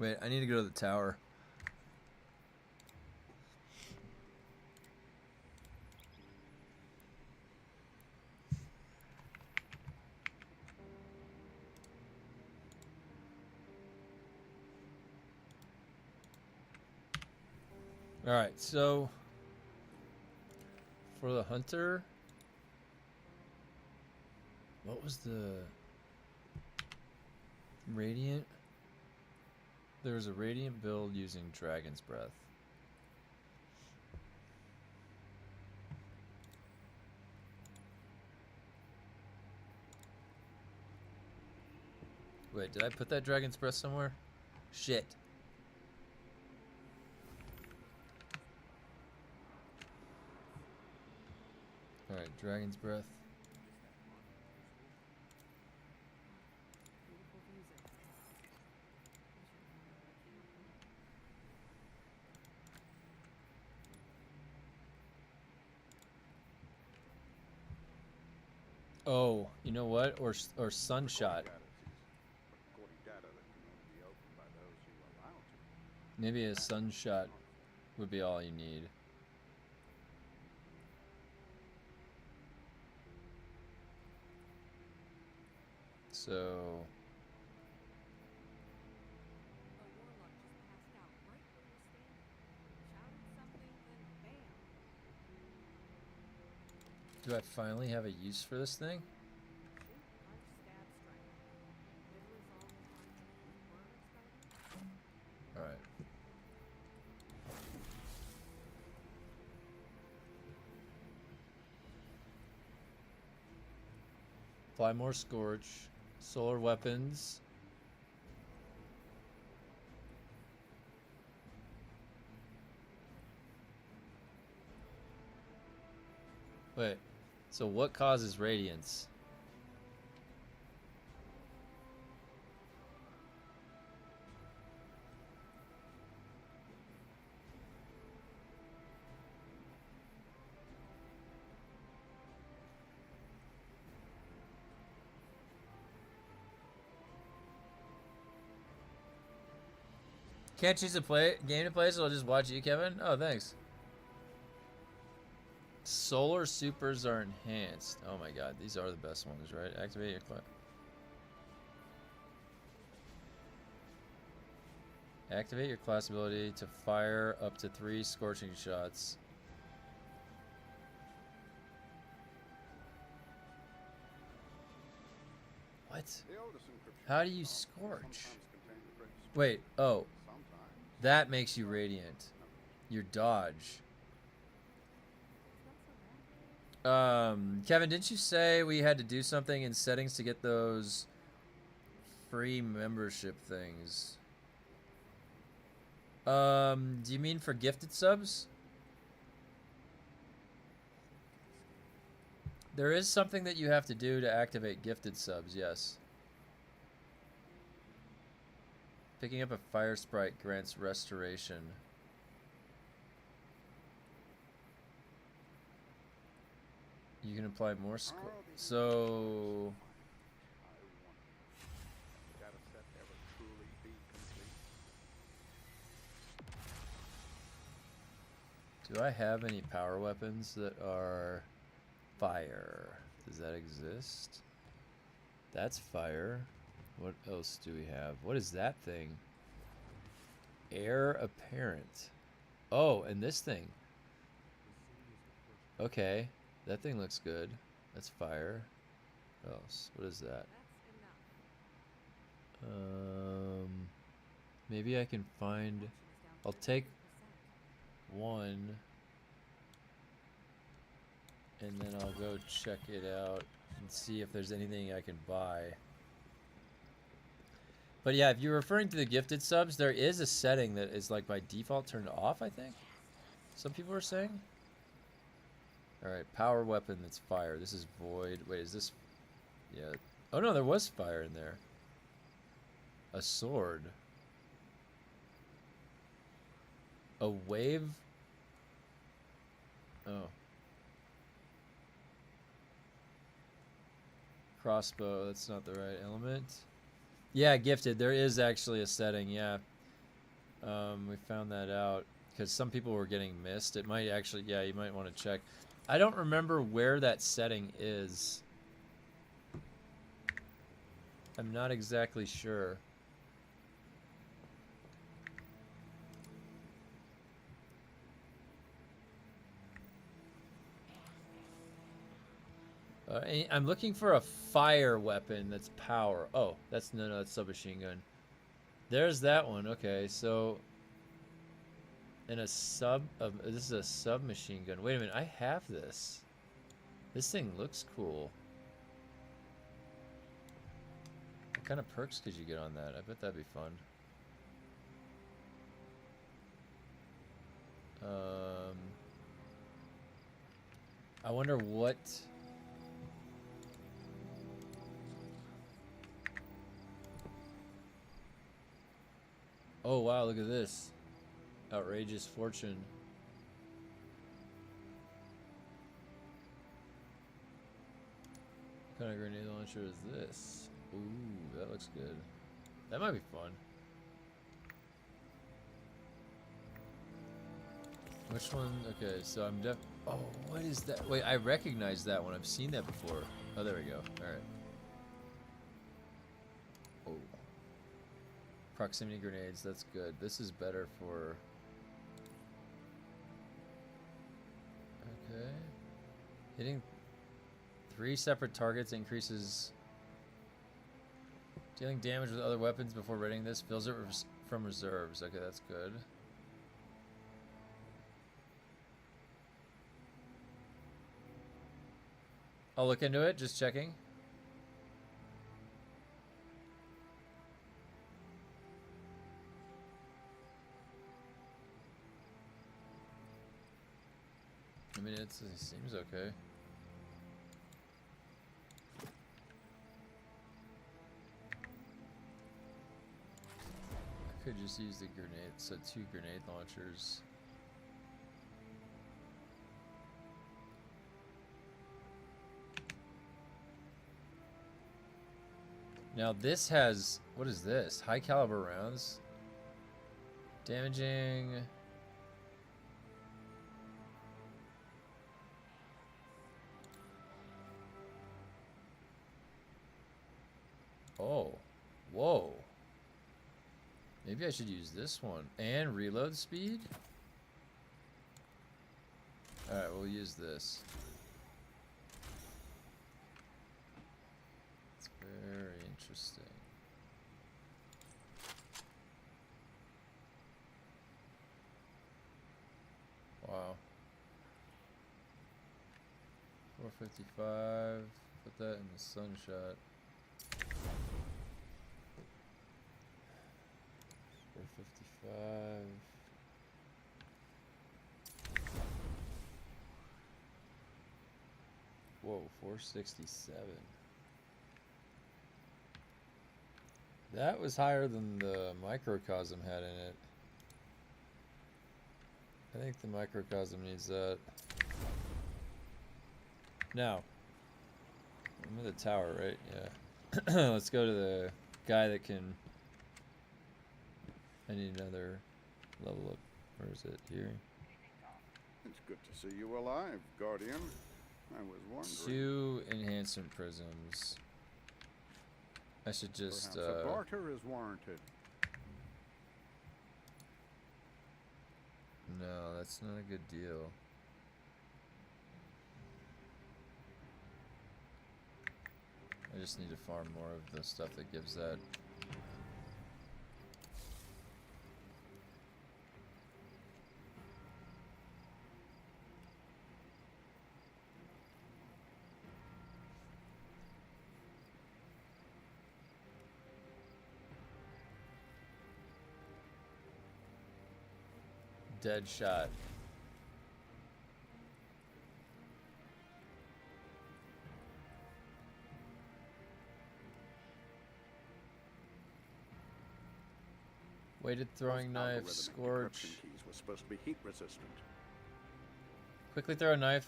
Wait, I need to go to the tower. Alright, so for the hunter, what was the radiant? There was a radiant build using Dragon's Breath. Wait, did I put that Dragon's Breath somewhere? Shit. Alright, Dragon's Breath. Oh, you know what? Or Sunshot. Maybe a Sunshot would be all you need. So do I finally have a use for this thing? All right. Apply more Scorch. Solar weapons. Wait, so what causes radiance? Can't choose a game to play, so I'll just watch you, Kevin. Oh, thanks. Solar supers are enhanced. Oh my god, these are the best ones, right? Activate your class. Activate your class ability to fire up to 3 scorching shots. What? How do you scorch? Wait, oh. That makes you radiant. Your dodge. Kevin, didn't you say we had to do something in settings to get those free membership things? Do you mean for gifted subs? There is something that you have to do to activate gifted subs, yes. Picking up a fire sprite grants restoration. You can apply more score. So do I have any power weapons that are fire? Does that exist? That's fire. What else do we have? What is that thing? Air apparent. Oh, and this thing. Okay. That thing looks good. That's fire. What else? What is that? Maybe I can find... I'll take one. And then I'll go check it out and see if there's anything I can buy. But yeah, if you're referring to the gifted subs, there is a setting that is like by default turned off, I think. Some people are saying. Alright, power weapon that's fire. This is void. Wait, is this... Yeah. Oh no, there was fire in there. A sword. A wave? Oh. Crossbow, that's not the right element. Yeah, gifted. There is actually a setting, yeah. We found that out because some people were getting missed. It might actually, yeah, you might want to check. I don't remember where that setting is. I'm not exactly sure. I'm looking for a fire weapon that's power. Oh, that's no, that's submachine gun. There's that one. Okay, so in a this is a submachine gun. Wait a minute, I have this. This thing looks cool. What kind of perks could you get on that? I bet that'd be fun. I wonder what. Oh wow, look at this. Outrageous fortune. What kind of grenade launcher is this? Ooh, that looks good. That might be fun. Which one? Okay, so I'm oh, what is that? Wait, I recognize that one. I've seen that before. Oh, there we go. Alright. Oh. Proximity grenades, that's good. This is better for... Okay. Hitting 3 separate targets increases... Dealing damage with other weapons before readying this fills it from reserves. Okay, that's good. I'll look into it, just checking. I mean, it seems okay. I could just use the grenade, so 2 grenade launchers. Now this has, what is this? High caliber rounds. Damaging. Oh, whoa. Maybe I should use this one. And reload speed? Alright, we'll use this. It's very interesting. Wow. 455. Put that in the sunshot. 455. Whoa, 467. That was higher than the microcosm had in it. I think the microcosm needs that. Now, I'm at the tower, right? Yeah. Let's go to the guy that can... I need another level up. Where is it? Here. It's good to see you alive, Guardian. I was wondering. 2 enhancement prisms. I should just Perhaps a barter is warranted. No, that's not a good deal. I just need to farm more of the stuff that gives that. Dead shot. Weighted throwing knife, scorch. Keys were supposed to be heat resistant. Quickly throw a knife.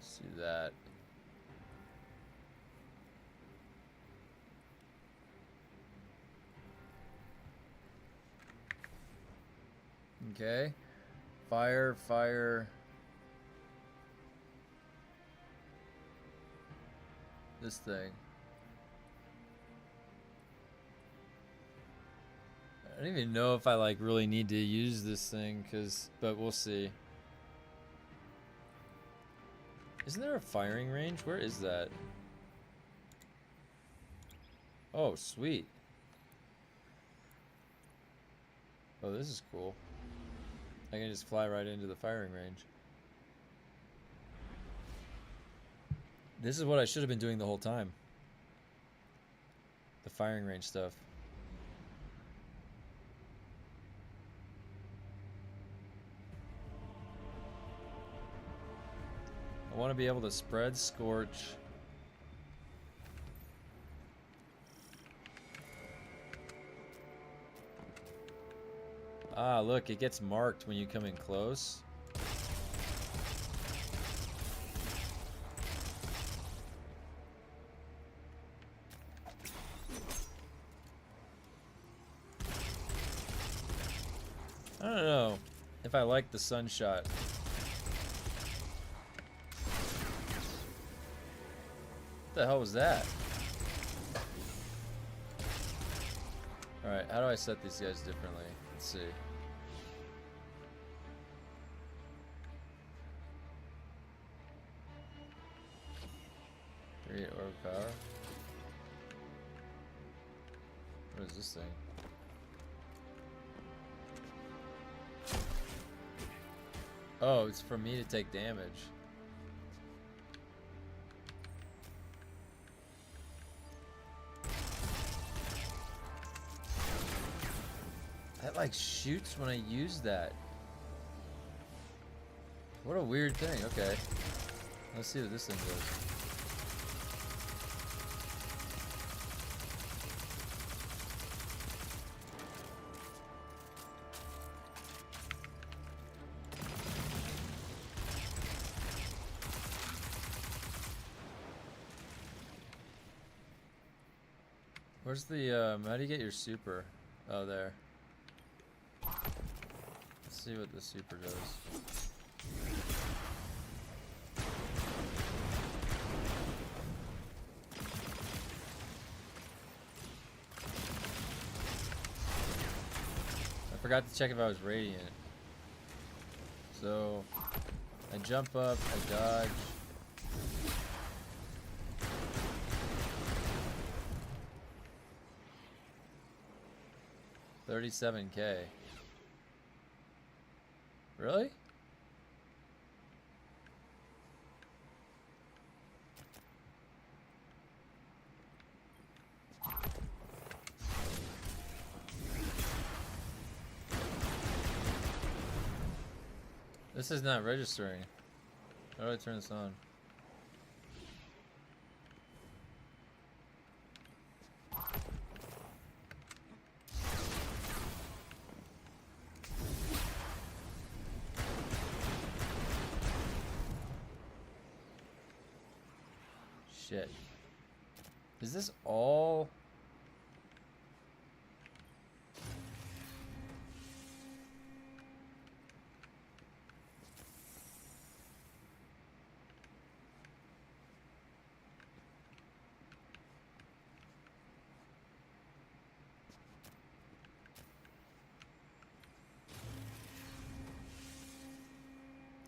See that. Okay. Fire, fire. This thing. I don't even know if I like really need to use this thing, but we'll see. Isn't there a firing range? Where is that? Oh, sweet. Oh, this is cool. I can just fly right into the firing range. This is what I should have been doing the whole time. The firing range stuff. I want to be able to spread scorch. Ah, look, it gets marked when you come in close. I don't know if I like the sun shot. What the hell was that? Alright, how do I set these guys differently? Let's see. Create orb power. What is this thing? Oh, it's for me to take damage. That like shoots when I use that. What a weird thing. Okay. Let's see what this thing does. Where's the, how do you get your super? Oh, there. Let's see what the super does. I forgot to check if I was radiant. So, I jump up, I dodge. $37K. Really? This is not registering. How do I turn this on? Shit. Is this all?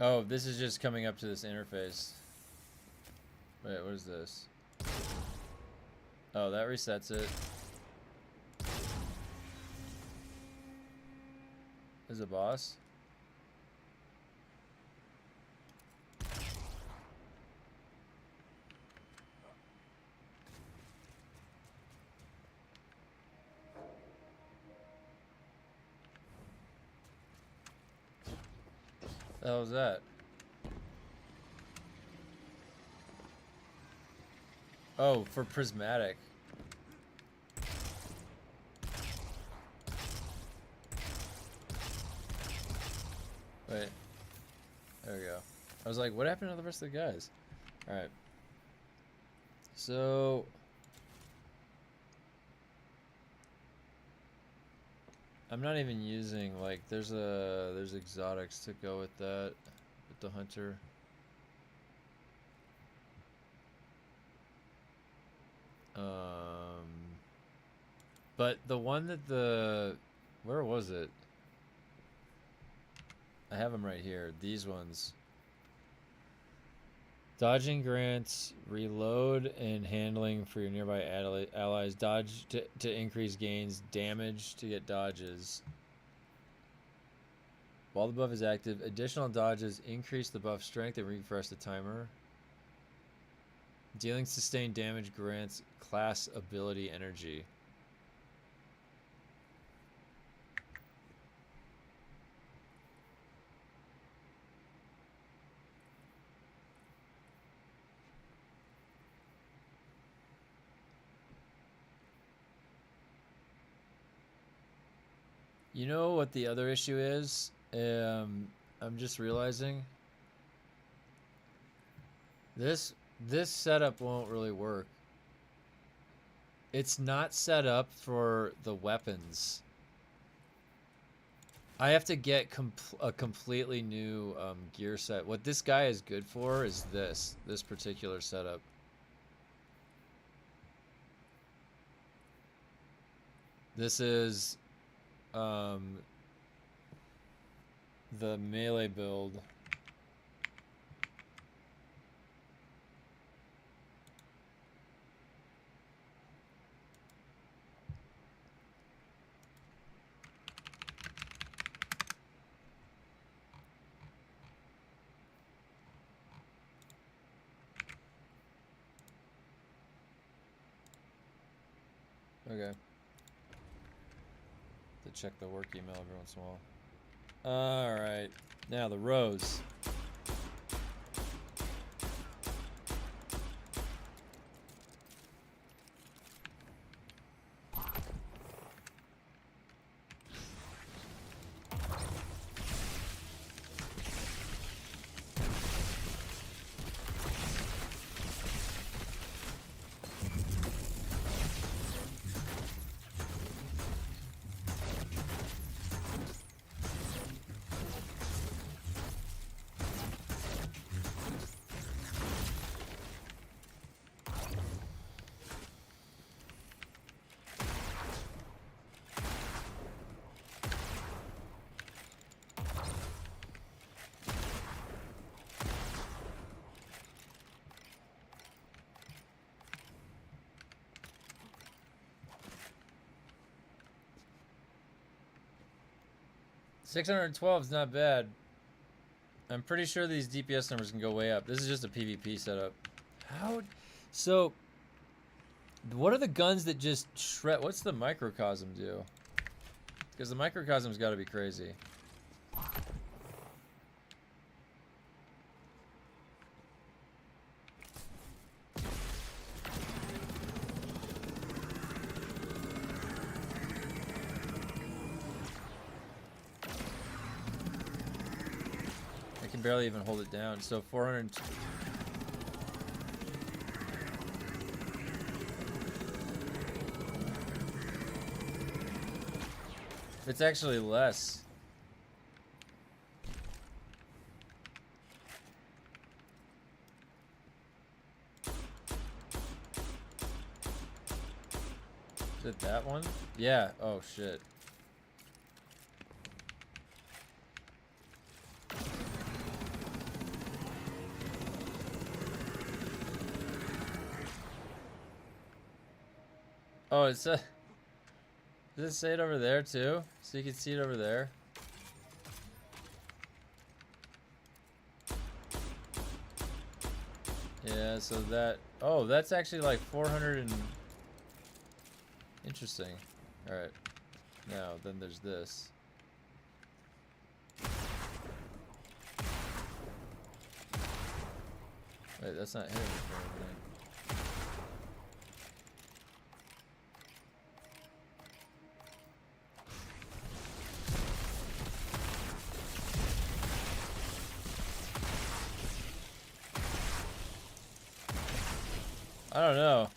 Oh, this is just coming up to this interface. Wait, what is this? Oh, that resets it. Is a boss? The hell is that? Oh, for prismatic. Wait. There we go. I was like, what happened to the rest of the guys? Alright. So... I'm not even using, like, there's exotics to go with that, with the hunter. But the one that where was it? I have them right here. These ones. Dodging grants reload and handling for your nearby allies. Dodge to increase gains. Damage to get dodges. While the buff is active, additional dodges increase the buff strength and refresh the timer. Dealing sustained damage grants class ability energy. You know what the other issue is? I'm just realizing this setup won't really work. It's not set up for the weapons. I have to get a completely new gear set. What this guy is good for is this particular setup. This is the melee build. Okay. To check the work email every once in a while. Alright. Now the rows. $612 is not bad. I'm pretty sure these DPS numbers can go way up. This is just a PvP setup. How? So, what are the guns that just shred? What's the microcosm do? Because the microcosm's got to be crazy. Barely even hold it down. So 400. It's actually less. Is it that one? Yeah. Oh shit. Oh, it's does it say it over there too? So you can see it over there. Yeah, so that, oh, that's actually like 400 and, interesting. All right, now then there's this. Wait, that's not hitting me for everything. I don't know.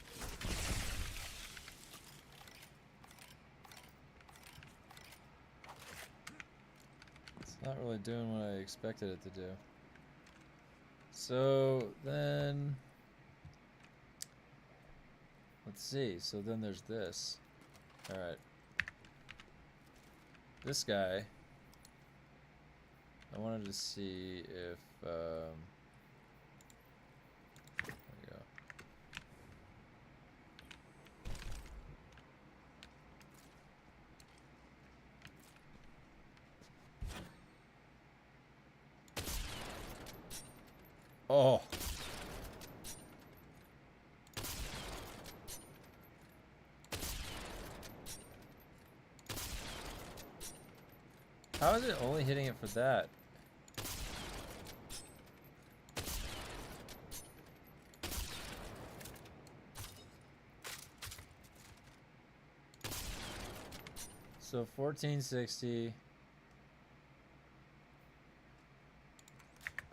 Not really doing what I expected it to do. So then, let's see. So then there's this. All right. This guy. I wanted to see if. There we go. Oh. How is it only hitting it for that? So 1460.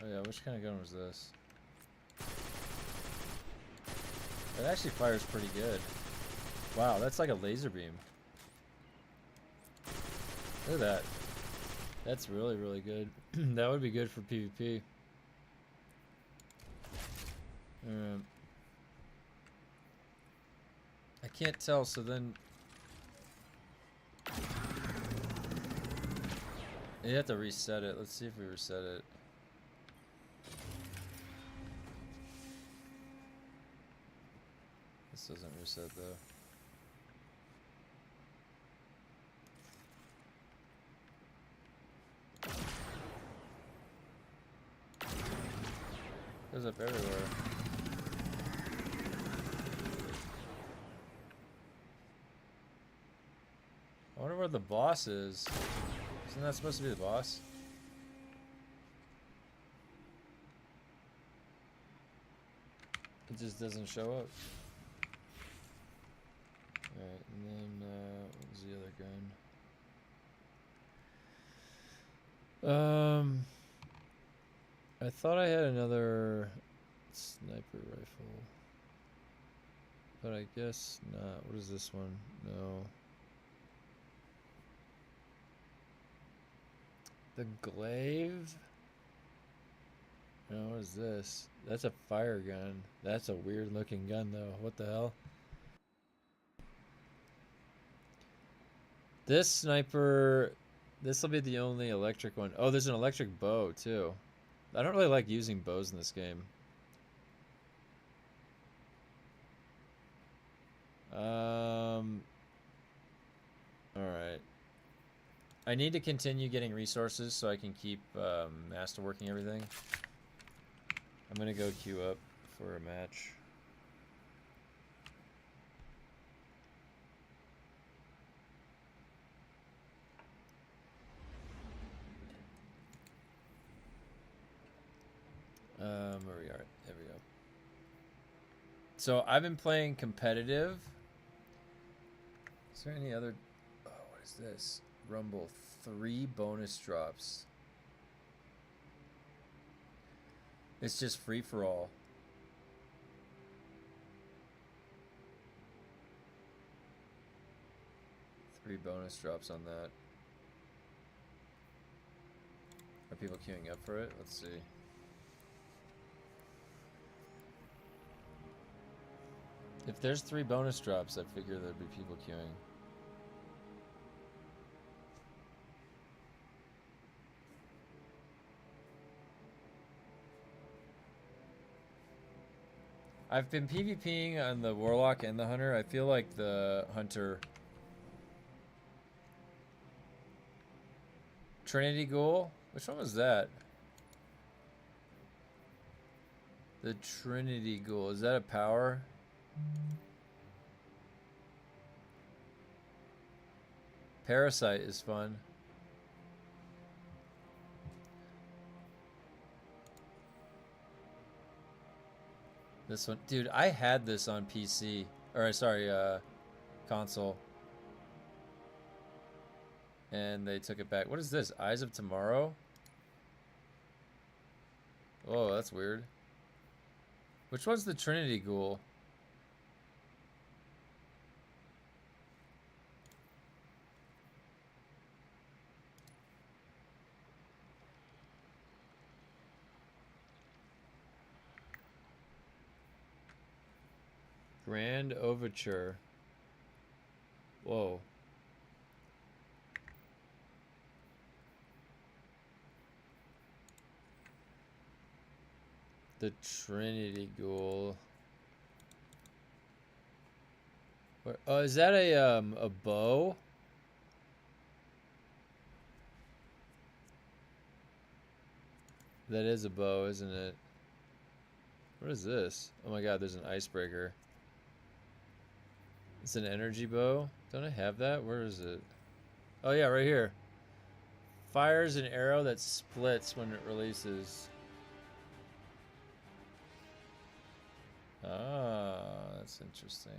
Oh yeah, which kind of gun was this? It actually fires pretty good. Wow, that's like a laser beam. Look at that. That's really, really good. That would be good for PvP. I can't tell, so then... You have to reset it. Let's see if we reset it. This doesn't reset though. Goes up everywhere. I wonder where the boss is. Isn't that supposed to be the boss? It just doesn't show up. Alright, and then, what was the other gun? I thought I had another sniper rifle. But I guess not. What is this one? No. The glaive? No, what is this? That's a fire gun. That's a weird looking gun though. What the hell? This sniper, this will be the only electric one. Oh, there's an electric bow too. I don't really like using bows in this game. Alright. I need to continue getting resources so I can keep masterworking everything. I'm gonna go queue up for a match. Where we are. There we go. So I've been playing competitive. Is there any other... Oh, what is this? Rumble. 3 bonus drops. It's just free for all. Three bonus drops on that. Are people queuing up for it? Let's see. If there's 3 bonus drops, I figure there'd be people queuing. I've been PvPing on the Warlock and the Hunter. I feel like the Hunter... Trinity Ghoul? Which one was that? The Trinity Ghoul. Is that a power? Parasite is fun. This one, dude, I had this on PC, or sorry, console, and they took it back. What is this? Eyes of Tomorrow? Oh, that's weird. Which one's the Trinity Ghoul? Grand Overture. Whoa. The Trinity Ghoul. Where, oh, is that a bow? That is a bow, isn't it? What is this? Oh my god, there's an icebreaker. It's an energy bow. Don't I have that? Where is it? Oh yeah, right here. Fires an arrow that splits when it releases. Ah, that's interesting.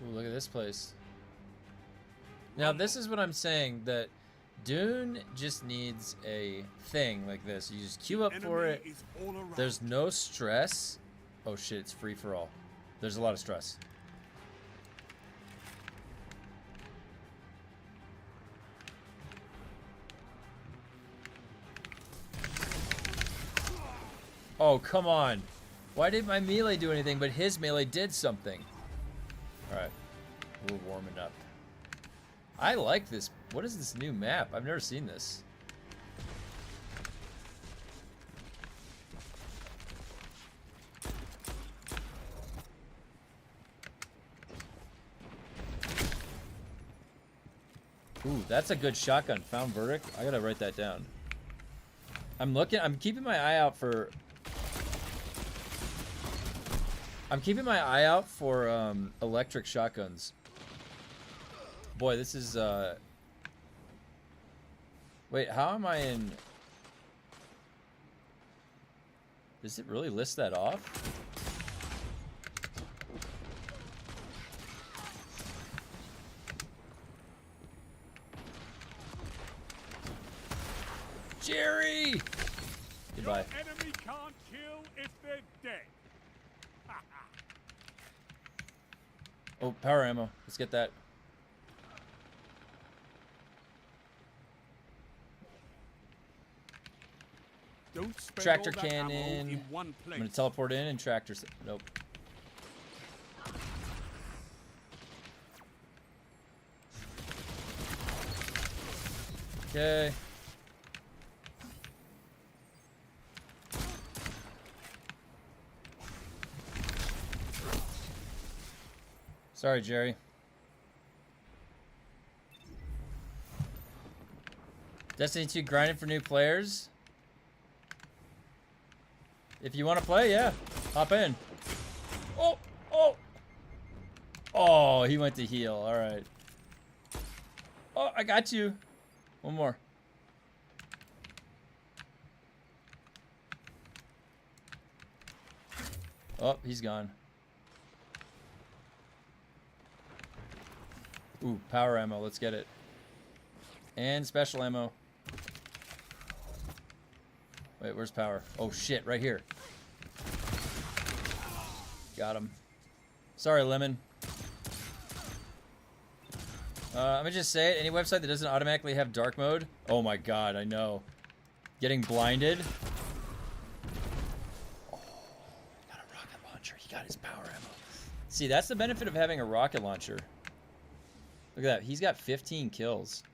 Ooh, look at this place. Now, this is what I'm saying, that Dune just needs a thing like this. You just queue up for it. There's no stress. Oh shit, it's free for all. There's a lot of stress. Oh, come on. Why didn't my melee do anything, but his melee did something? Alright. We're warming up. I like this. What is this new map? I've never seen this. Ooh, that's a good shotgun. Found verdict. I gotta write that down. I'm keeping my eye out for... electric shotguns. Boy, this is, Wait, how am I in... Does it really list that off? Jerry! Goodbye. Your enemy can't kill if they're dead. Oh, power ammo. Let's get that. Don't spend Tractor all that ammo cannon. in one place. I'm gonna teleport in and tractor. Nope. Okay. Sorry, Jerry. Destiny 2 grinding for new players. If you want to play, yeah, hop in. Oh, oh, oh! He went to heal. All right. Oh, I got you. One more. Oh, he's gone. Ooh, power ammo. Let's get it. And special ammo. Wait, where's power? Oh shit, right here. Got him. Sorry, Lemon. Let me just say it. Any website that doesn't automatically have dark mode. Oh my god, I know. Getting blinded. Oh, got a rocket launcher. He got his power ammo. See, that's the benefit of having a rocket launcher. Look at that. He's got 15 kills.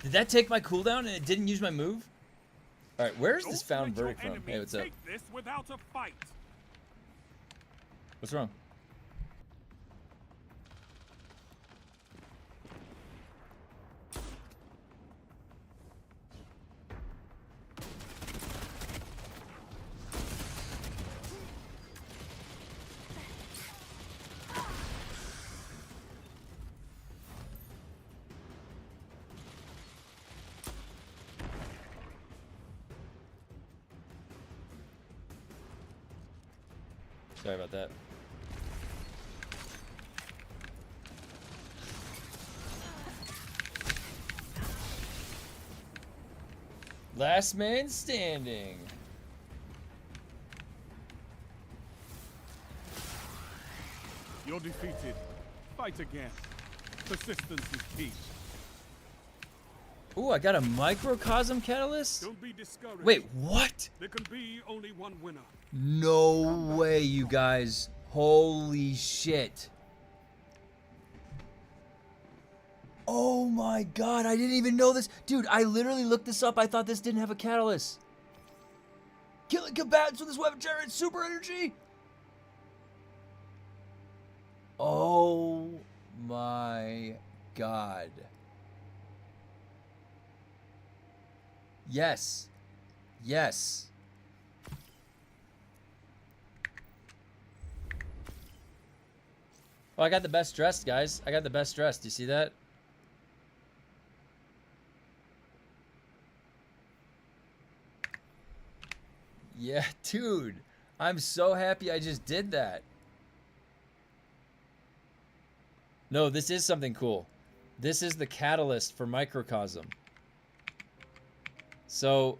Did that take my cooldown and it didn't use my move? Alright, where's this found verdict from? Hey, what's up? This without a fight. What's wrong? Sorry about that. Last man standing. You're defeated. Fight again. Persistence is key. Ooh, I got a microcosm catalyst? Don't be discouraged. Wait, what? There can be only one winner. No way, you guys. Holy shit. Oh my god, I didn't even know this. Dude, I literally looked this up. I thought this didn't have a catalyst. Killing combatants with this weapon generates super energy. Oh my god. Yes. Yes. Oh, I got the best dressed, guys. I got the best dressed. Do you see that? Yeah, dude. I'm so happy I just did that. No, this is something cool. This is the catalyst for microcosm. So,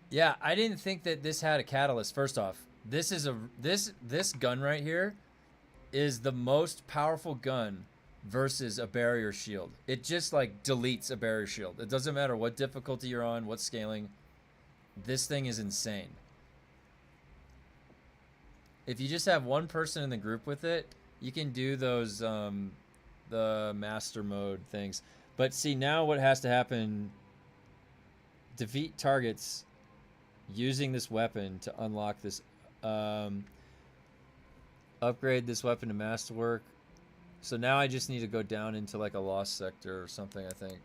yeah, I didn't think that this had a catalyst. First off, this is this gun right here is the most powerful gun versus a barrier shield. It just like deletes a barrier shield. It doesn't matter what difficulty you're on, what scaling. This thing is insane. If you just have one person in the group with it, you can do those the master mode things. But see, now what has to happen, defeat targets using this weapon to unlock this, upgrade this weapon to masterwork. So now I just need to go down into like a lost sector or something, I think.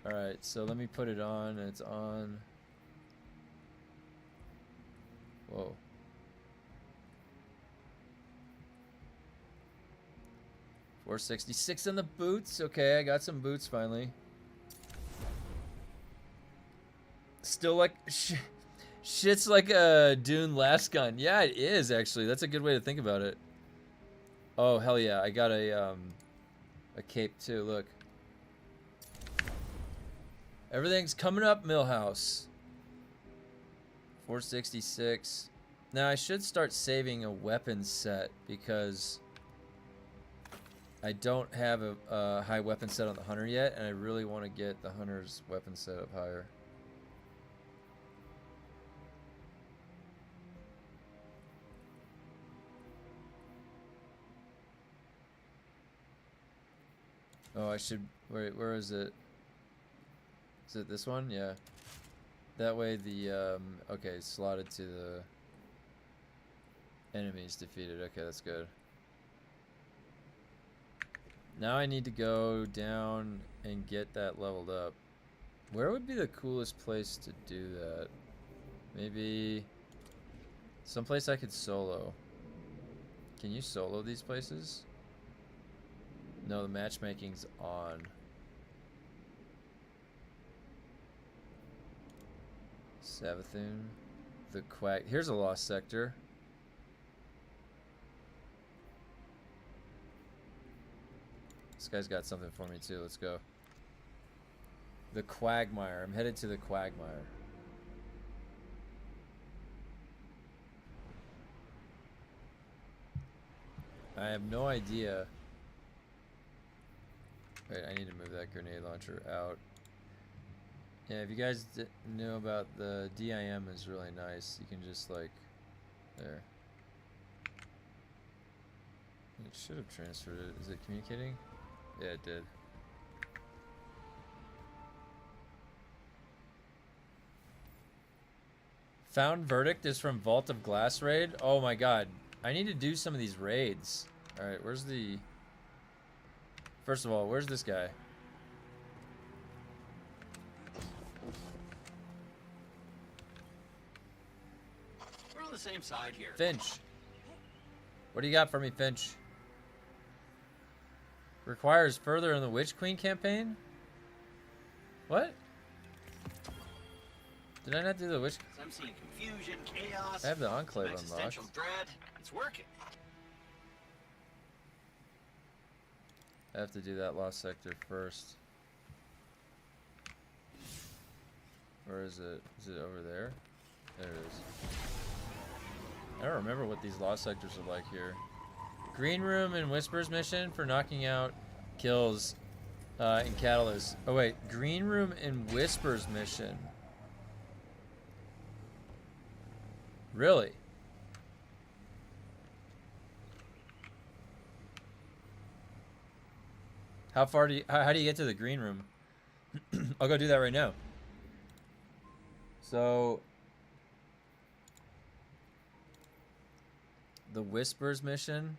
Alright, so let me put it on, and it's on. Whoa. $466 on the boots. Okay, I got some boots finally. Still like shit's like a Dune last gun. Yeah, it is actually. That's a good way to think about it. Oh hell yeah! I got a cape too. Look, everything's coming up, Millhouse. 466. Now I should start saving a weapon set because I don't have a high weapon set on the Hunter yet, and I really want to get the Hunter's weapon set up higher. Oh, I should, where is it? Is it this one? Yeah. That way the, okay, slotted to the enemies defeated. Okay, that's good. Now I need to go down and get that leveled up. Where would be the coolest place to do that? Maybe someplace I could solo. Can you solo these places? No, the matchmaking's on. Savathun. The Quack. Here's a lost sector. This guy's got something for me too. Let's go. The Quagmire. I'm headed to the Quagmire. I have no idea. Wait, I need to move that grenade launcher out. Yeah, if you guys knew about the DIM is really nice. You can just like, there. It should have transferred it. Is it communicating? Yeah, it did. Found Verdict is from Vault of Glass raid. Oh my god. I need to do some of these raids. Alright, where's the... First of all, where's this guy? We're on the same side here. Finch. What do you got for me, Finch? Requires further in the Witch Queen campaign? What? Did I not do the Witch? I'm seeing confusion, chaos. I have the Enclave unlocked. Existential dread. It's working. I have to do that lost sector first. Where is it? Is it over there? There it is. I don't remember what these lost sectors are like here. Green Room and Whispers mission for knocking out kills in Catalyst. Oh wait, Green Room and Whispers mission. Really? How far do you, how do you get to the Green Room? I'll go do that right now. So the Whispers mission.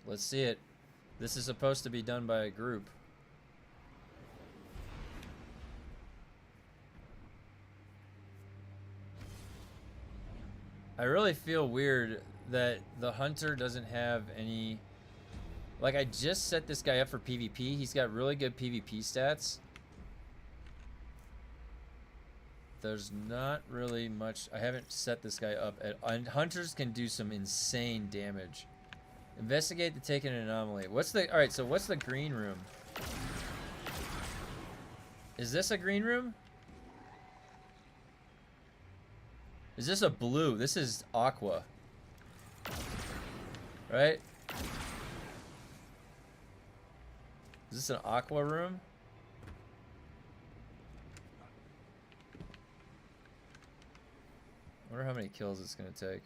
Let's see it. This is supposed to be done by a group. I really feel weird that the hunter doesn't have any... Like, I just set this guy up for PvP. He's got really good PvP stats. There's not really much... I haven't set this guy up at... And hunters can do some insane damage. Investigate the taken anomaly. What's the... Alright, so what's the green room? Is this a green room? Is this a blue? This is aqua. Right? Is this an aqua room? I wonder how many kills it's gonna take.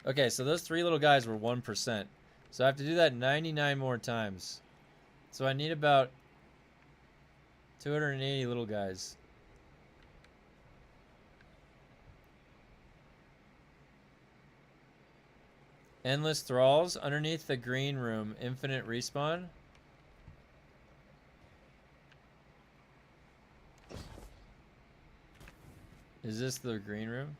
Okay, so those 3 little guys were 1%. So I have to do that 99 more times. So I need about 280 little guys. Endless thralls underneath the green room. Infinite respawn. Is this the green room?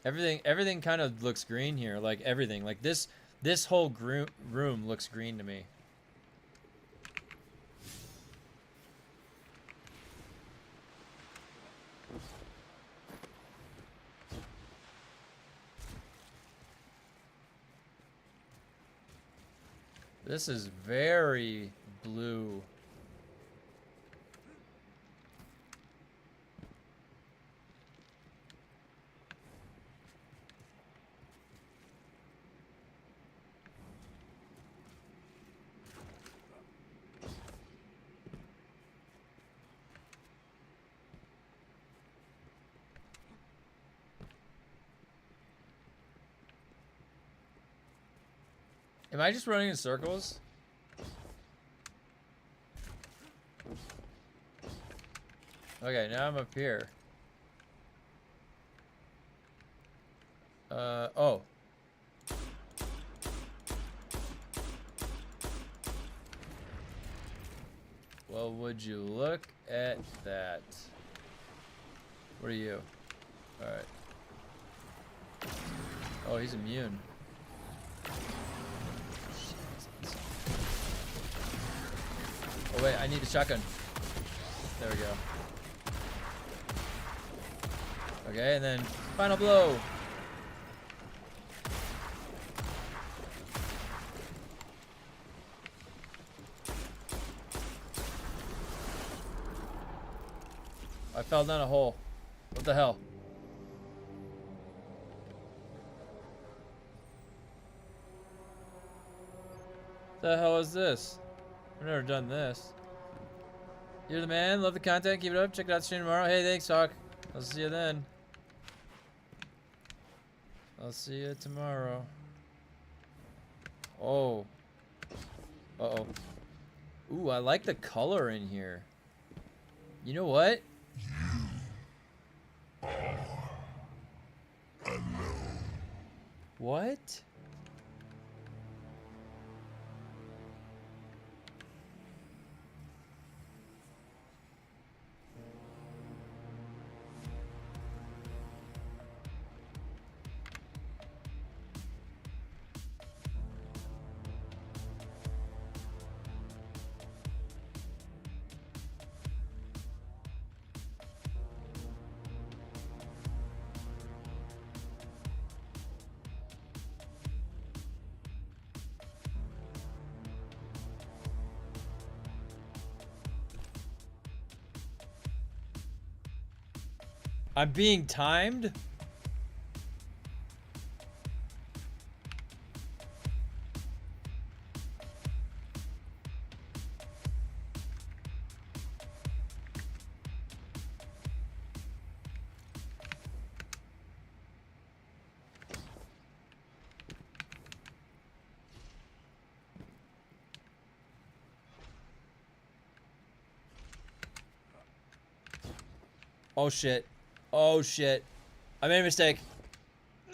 Everything kind of looks green here. Like everything. Like this whole room looks green to me. This is very blue. Am I just running in circles? Okay, now I'm up here. Oh. Well, would you look at that? What are you? Alright. Oh, he's immune. Oh wait, I need a shotgun. There we go. Okay, and then final blow. I fell down a hole. What the hell? The hell is this? I've never done this. You're the man. Love the content. Keep it up. Check it out stream tomorrow. Hey, thanks, Hawk. I'll see you then. I'll see you tomorrow. Oh. Uh-oh. Ooh, I like the color in here. You know what? What? I'm being timed? Oh shit. Oh shit. I made a mistake.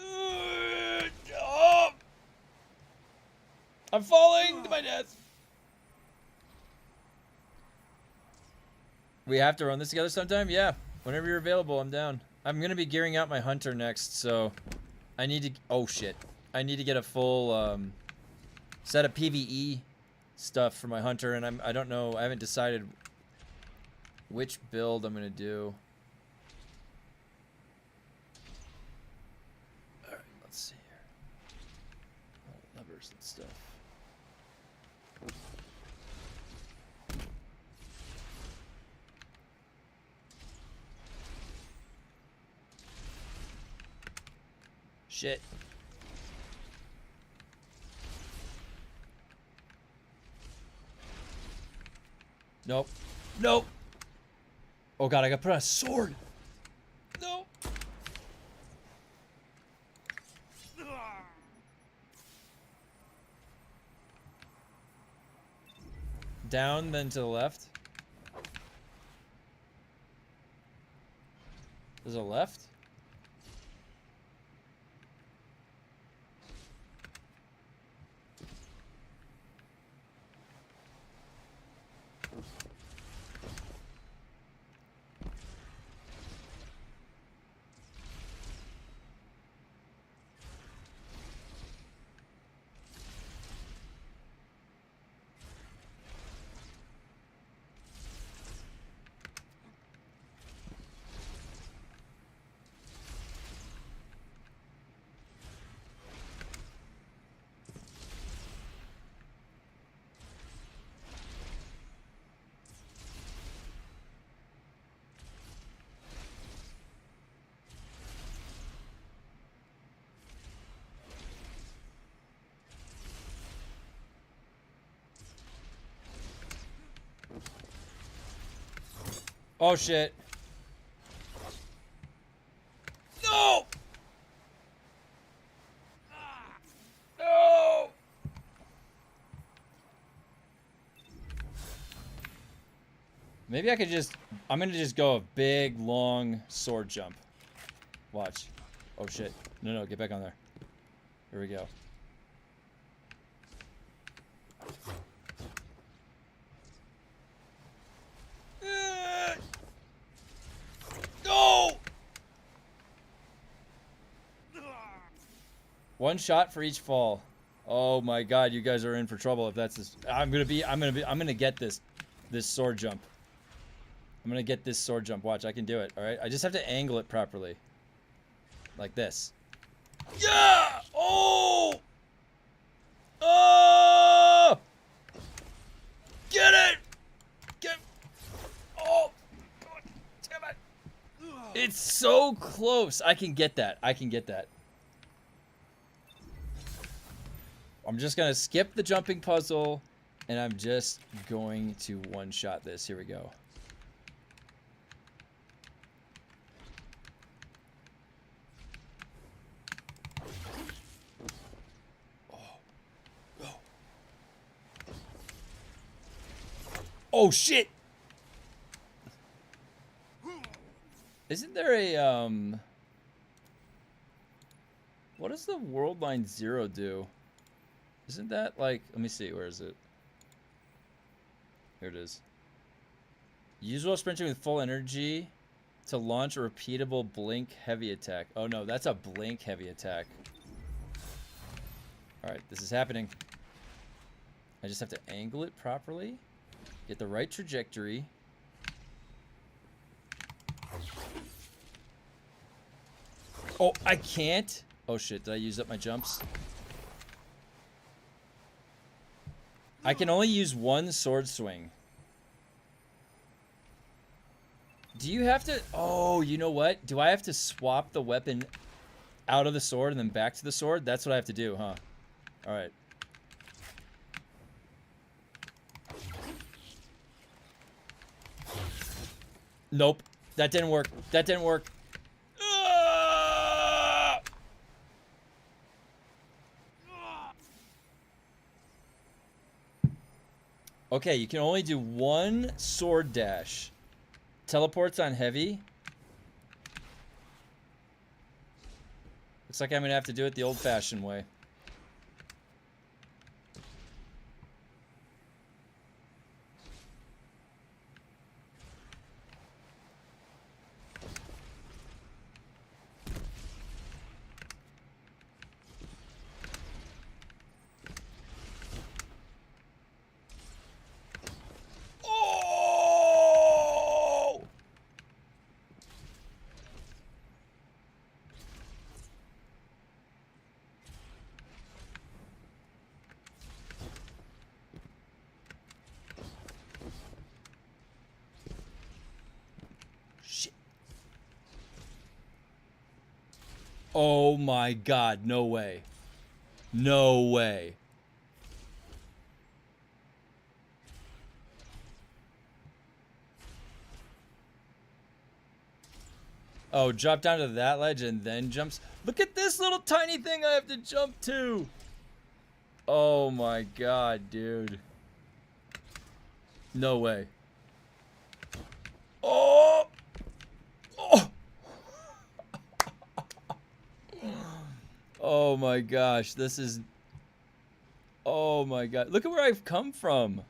Oh! I'm falling to my death. We have to run this together sometime? Yeah. Whenever you're available, I'm down. I'm gonna be gearing out my hunter next, so I need to... Oh shit. I need to get a full set of PvE stuff for my hunter, and I don't know, I haven't decided which build I'm gonna do. Alright, let's see here. Oh, levers and stuff. Shit. Nope. Nope. Oh god, I gotta put on a sword. No. Down, then to the left. There's a left? Oh shit. No! No! Maybe I could just... I'm gonna just go a big, long sword jump. Watch. Oh shit. No, no, get back on there. Here we go. No! One shot for each fall. Oh my god, you guys are in for trouble if that's this. I'm gonna get this sword jump. I'm gonna get this sword jump. Watch, I can do it. All right, I just have to angle it properly, like this. Yeah! Oh! Oh! Get it! Get! Oh! God damn it! It's so close. I can get that. I can get that. I'm just gonna skip the jumping puzzle, and I'm just going to one-shot this. Here we go. Oh shit! Isn't there a what does the World Line 0 do? Isn't that like, let me see, where is it? Here it is. Use while sprinting with full energy to launch a repeatable blink heavy attack. Oh no, that's a blink heavy attack. Alright, this is happening. I just have to angle it properly. Get the right trajectory. Oh, I can't. Oh shit, did I use up my jumps? I can only use one sword swing. Do you have to... Oh, you know what? Do I have to swap the weapon out of the sword and then back to the sword? That's what I have to do, huh? Alright. Nope. That didn't work. That didn't work. Ah! Okay, you can only do one sword dash. Teleports on heavy. Looks like I'm gonna have to do it the old-fashioned way. Oh! Shit. Oh my god, no way. No way. Oh, drop down to that ledge and then jumps. Look at this little tiny thing I have to jump to. Oh my god, dude. No way. Oh! Oh! Oh my gosh, this is... Oh my god. Look at where I've come from.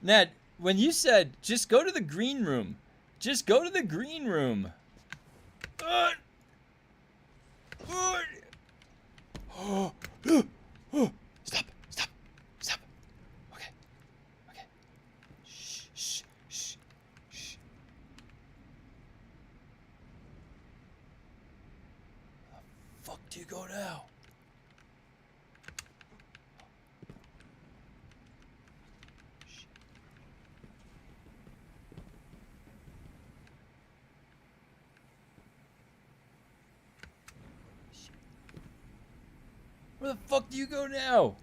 Ned, when you said, just go to the green room. Just go to the green room. Stop, stop, stop. Okay, okay. Shh, shh, shh, shh. Where the fuck do you go now? Where the fuck do you go now?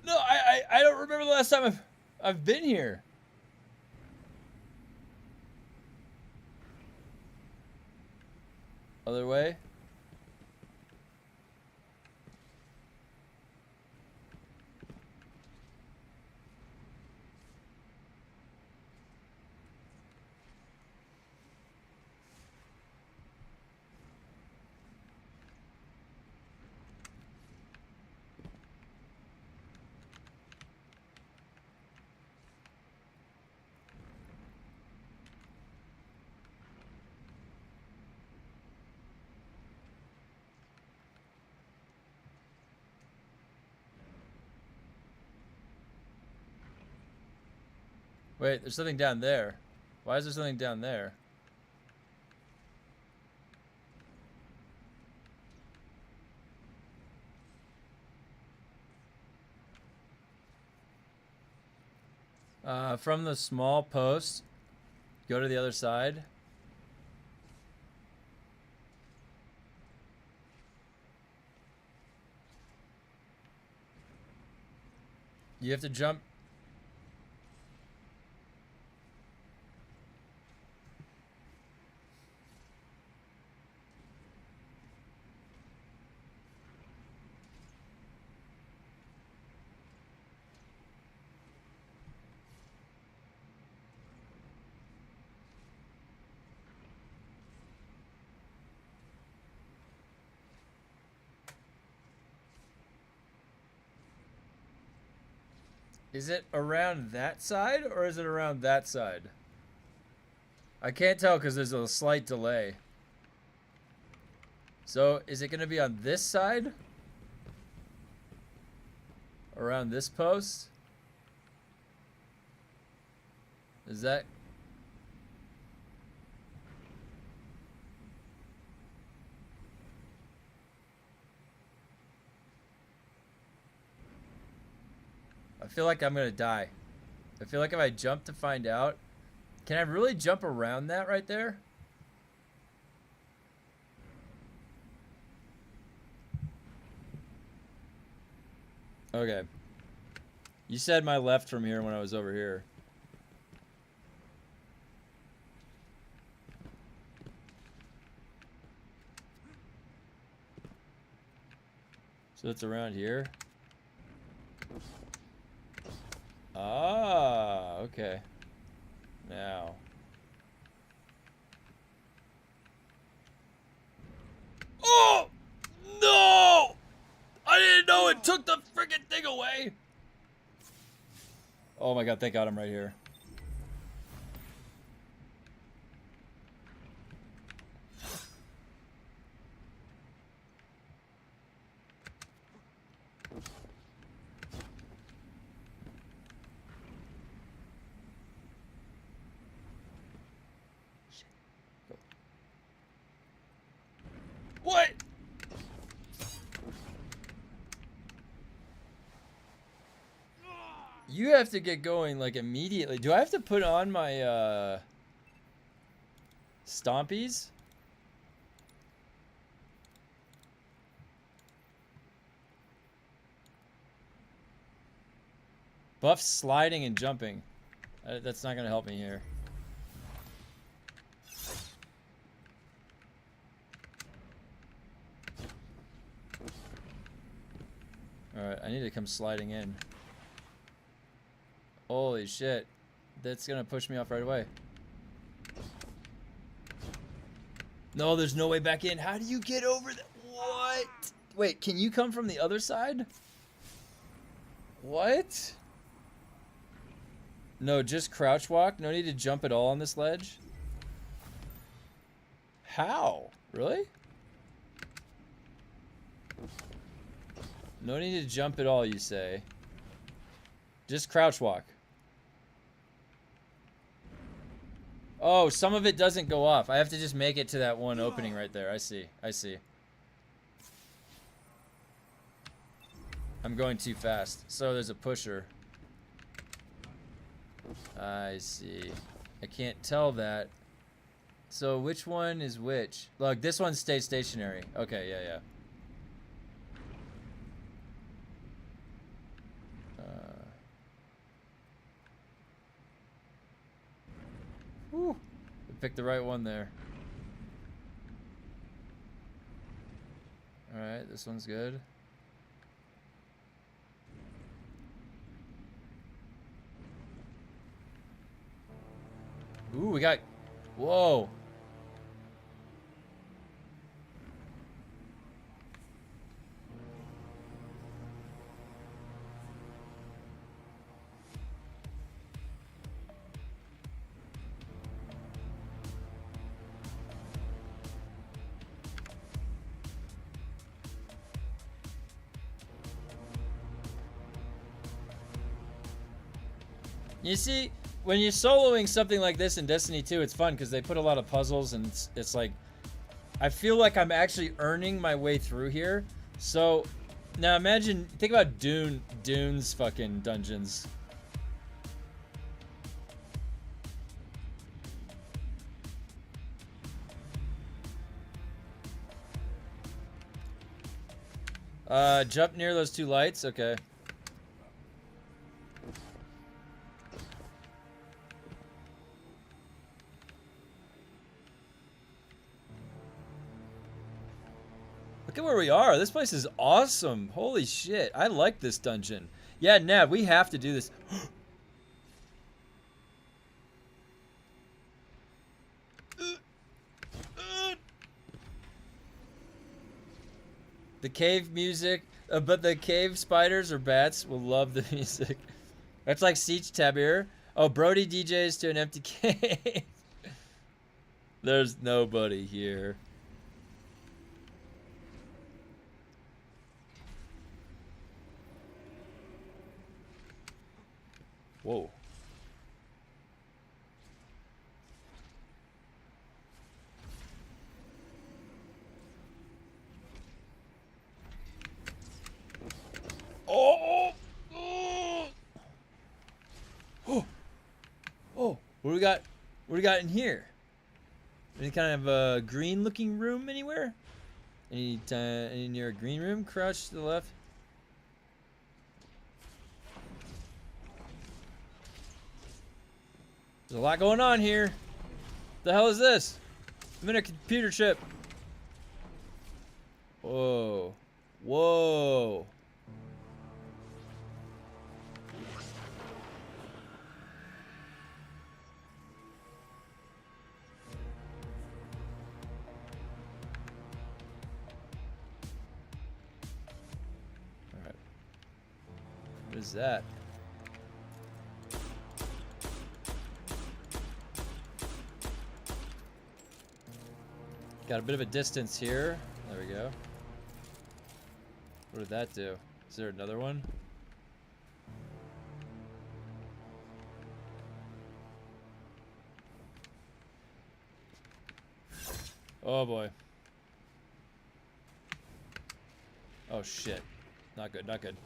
No, I don't remember the last time I've been here. Other way? Wait, there's something down there. Why is there something down there? From the small post, go to the other side. You have to jump. Is it around that side or is it around that side? I can't tell because there's a slight delay. So is it going to be on this side? Around this post? Is that... I feel like I'm gonna die. I feel like if I jump to find out, can I really jump around that right there? Okay. You said my left from here when I was over here. So it's around here. Ah, okay. Now. Oh! No! I didn't know it took the freaking thing away. Oh my god, thank god I'm right here. What? You have to get going like immediately. Do I have to put on my stompies? Buff sliding and jumping. That's not gonna help me here. Alright, I need to come sliding in. Holy shit. That's gonna push me off right away. No, there's no way back in. How do you get over that? What? Wait, can you come from the other side? What? No, just crouch walk? No need to jump at all on this ledge? How? Really? No need to jump at all, you say. Just crouch walk. Oh, some of it doesn't go off. I have to just make it to that one opening right there. I see. I see. I'm going too fast. So there's a pusher. I see. I can't tell that. So which one is which? Look, this one stays stationary. Okay, yeah, yeah. Whew. We picked the right one there. Alright, this one's good. Ooh, we got... Whoa. You see, when you're soloing something like this in Destiny 2, it's fun because they put a lot of puzzles and it's like, I feel like I'm actually earning my way through here. So now imagine, think about Dune's fucking dungeons. Jump near those two lights, okay. Look at where we are. This place is awesome. Holy shit. I like this dungeon. Yeah, Nav, we have to do this. The cave music, but the cave spiders or bats will love the music. That's like Siege Tabir. Oh, Brody DJs to an empty cave. There's nobody here. Whoa. Oh! Oh! Oh, oh, what do we got? What do we got in here? Any kind of green-looking room anywhere? Any near a green room? Crouch to the left. There's a lot going on here. The hell is this? I'm in a computer chip. Whoa. Whoa. Alright. What is that? Got a bit of a distance here. There we go. What did that do? Is there another one? Oh boy. Oh shit. Not good, not good.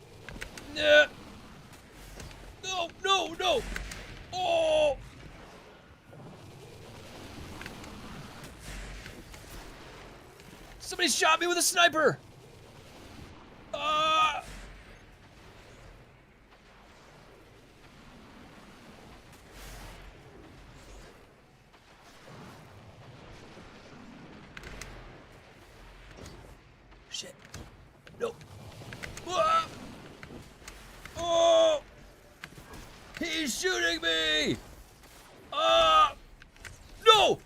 No! No, no, no! Oh! Somebody shot me with a sniper! Shit. No. Oh! He's shooting me! No!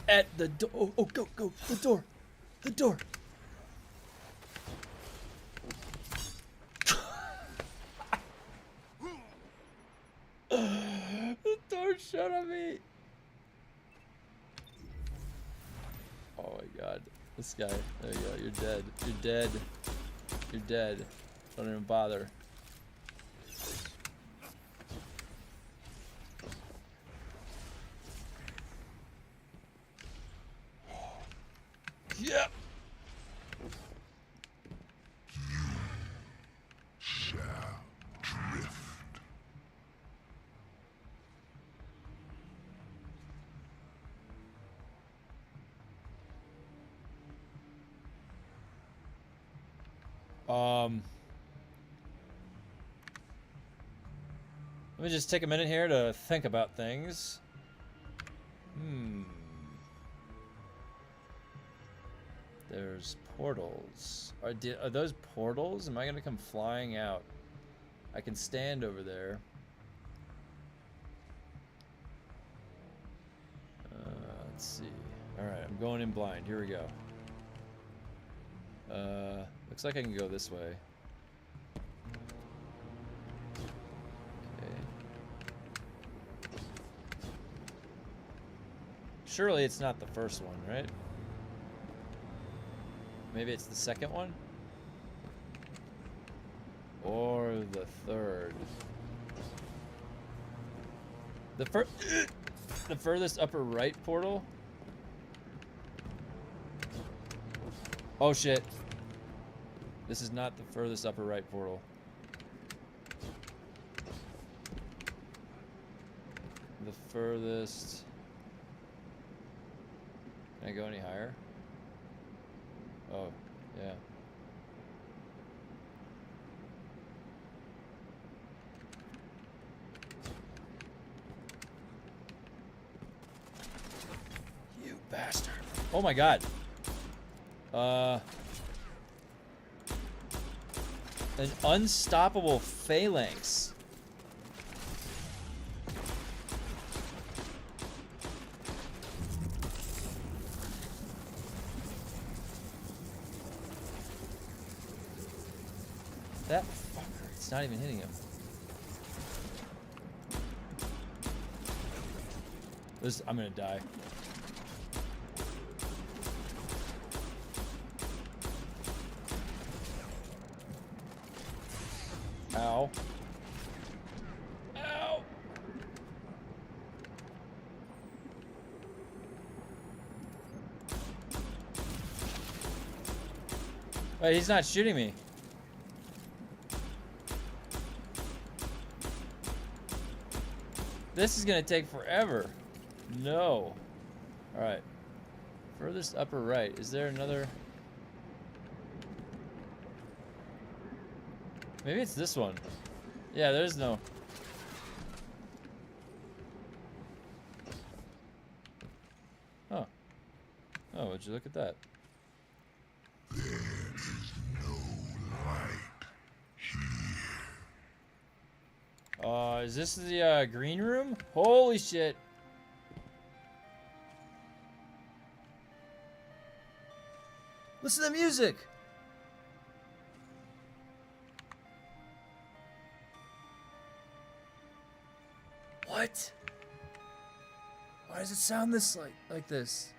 At the door. Oh, oh, go, go. The door. The door. The door shut on me. Oh my god. This guy. There you go. You're dead. You're dead. You're dead. Don't even bother. Yep. Shall drift. Let me just take a minute here to think about things. There's portals. Are those portals? Am I gonna come flying out? I can stand over there. Let's see. Alright, I'm going in blind. Here we go. Looks like I can go this way. Okay. Surely it's not the first one, right? Maybe it's the second one? Or the third. The furthest upper right portal? Oh shit. This is not the furthest upper right portal. The furthest... Can I go any higher? Oh, yeah. You bastard. Oh my god. An unstoppable phalanx. That fucker, it's not even hitting him. I'm gonna die. Ow. Ow! Wait, he's not shooting me. This is gonna take forever. No. Alright. Furthest upper right. Is there another? Maybe it's this one. Yeah, there's no. Oh. Oh, would you look at that? There is no light here. Is this the green room? Holy shit. Listen to the music. What? Why does it sound this like this?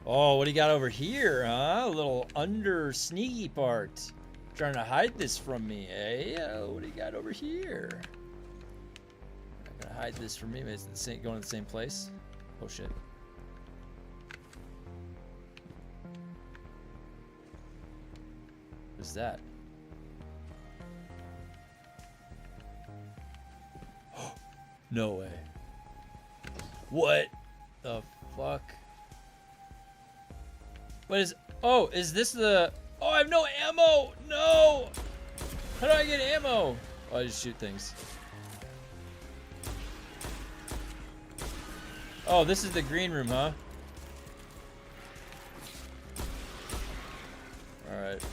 Oh, what do you got over here, huh? A little under sneaky part. Trying to hide this from me, eh? What do you got over here? Not gonna hide this from me. Maybe it's the same, going to the same place. Oh shit. What is that? No way. What the fuck? What is... Oh, is this the... Oh, I have no ammo! No! How do I get ammo? Oh, I just shoot things. Oh, this is the green room, huh? Alright.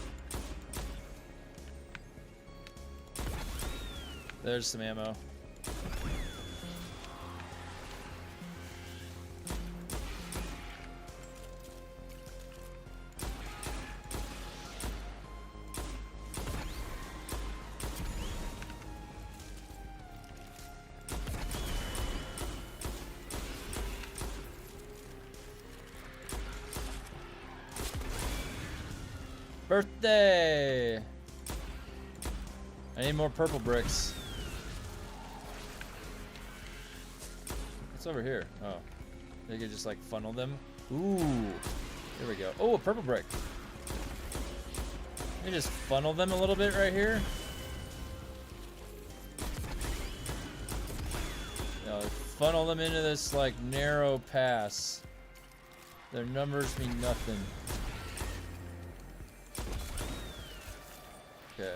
There's some ammo. Birthday! I need more purple bricks. What's over here? Oh. They could just like funnel them. Ooh. Here we go. Oh, a purple brick. Let me just funnel them a little bit right here. You know, funnel them into this like narrow pass. Their numbers mean nothing. Okay.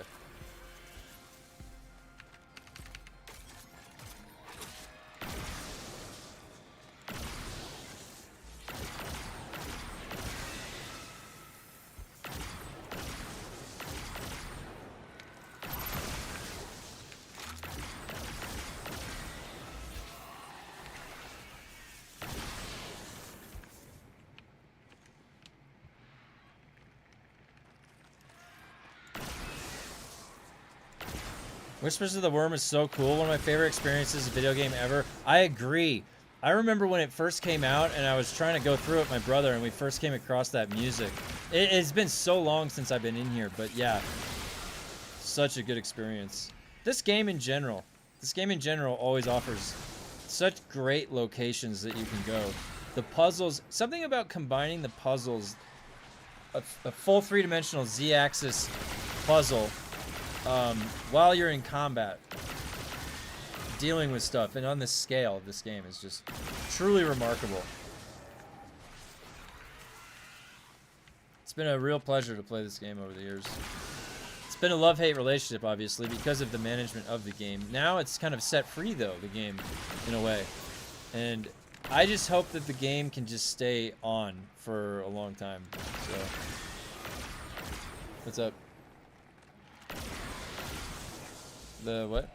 Whispers of the Worm is so cool. One of my favorite experiences in a video game ever. I agree. I remember when it first came out and I was trying to go through it with my brother and we first came across that music. It's been so long since I've been in here, but yeah. Such a good experience. This game in general always offers such great locations that you can go. The puzzles, something about combining the puzzles, a full three-dimensional Z-axis puzzle while you're in combat, dealing with stuff, and on the scale of this game is just truly remarkable. It's been a real pleasure to play this game over the years. It's been a love-hate relationship, obviously, because of the management of the game. Now it's kind of set free, though, the game, in a way. And I just hope that the game can just stay on for a long time. So, what's up? The what?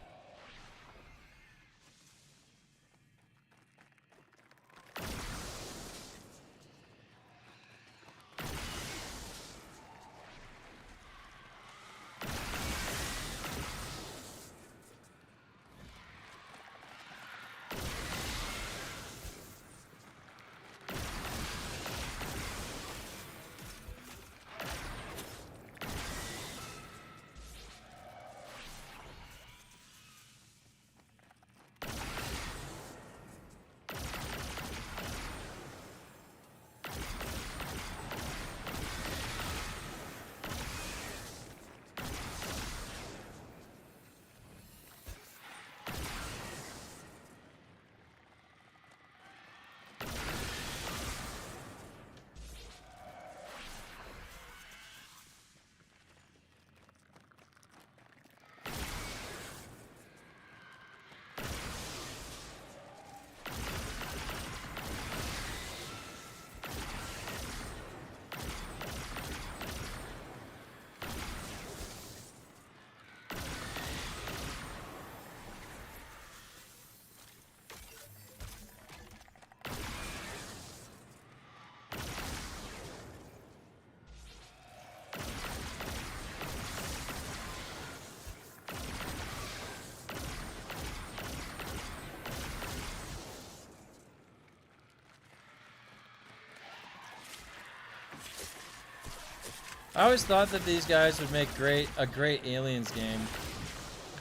I always thought that these guys would make a great Aliens game.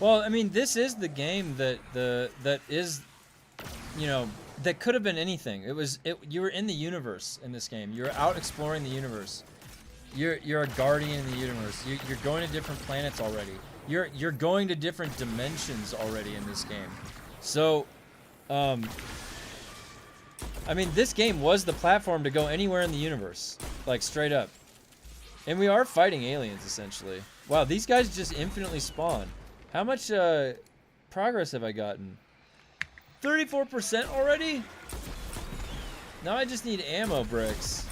Well, I mean, this is the game that is, you know, that could have been anything. You were in the universe in this game. You're out exploring the universe. You're a guardian in the universe. You're going to different planets already. You're going to different dimensions already in this game. So, I mean, this game was the platform to go anywhere in the universe, like straight up. And we are fighting aliens essentially. Wow, these guys just infinitely spawn. How much progress have I gotten? 34% already? Now I just need ammo bricks.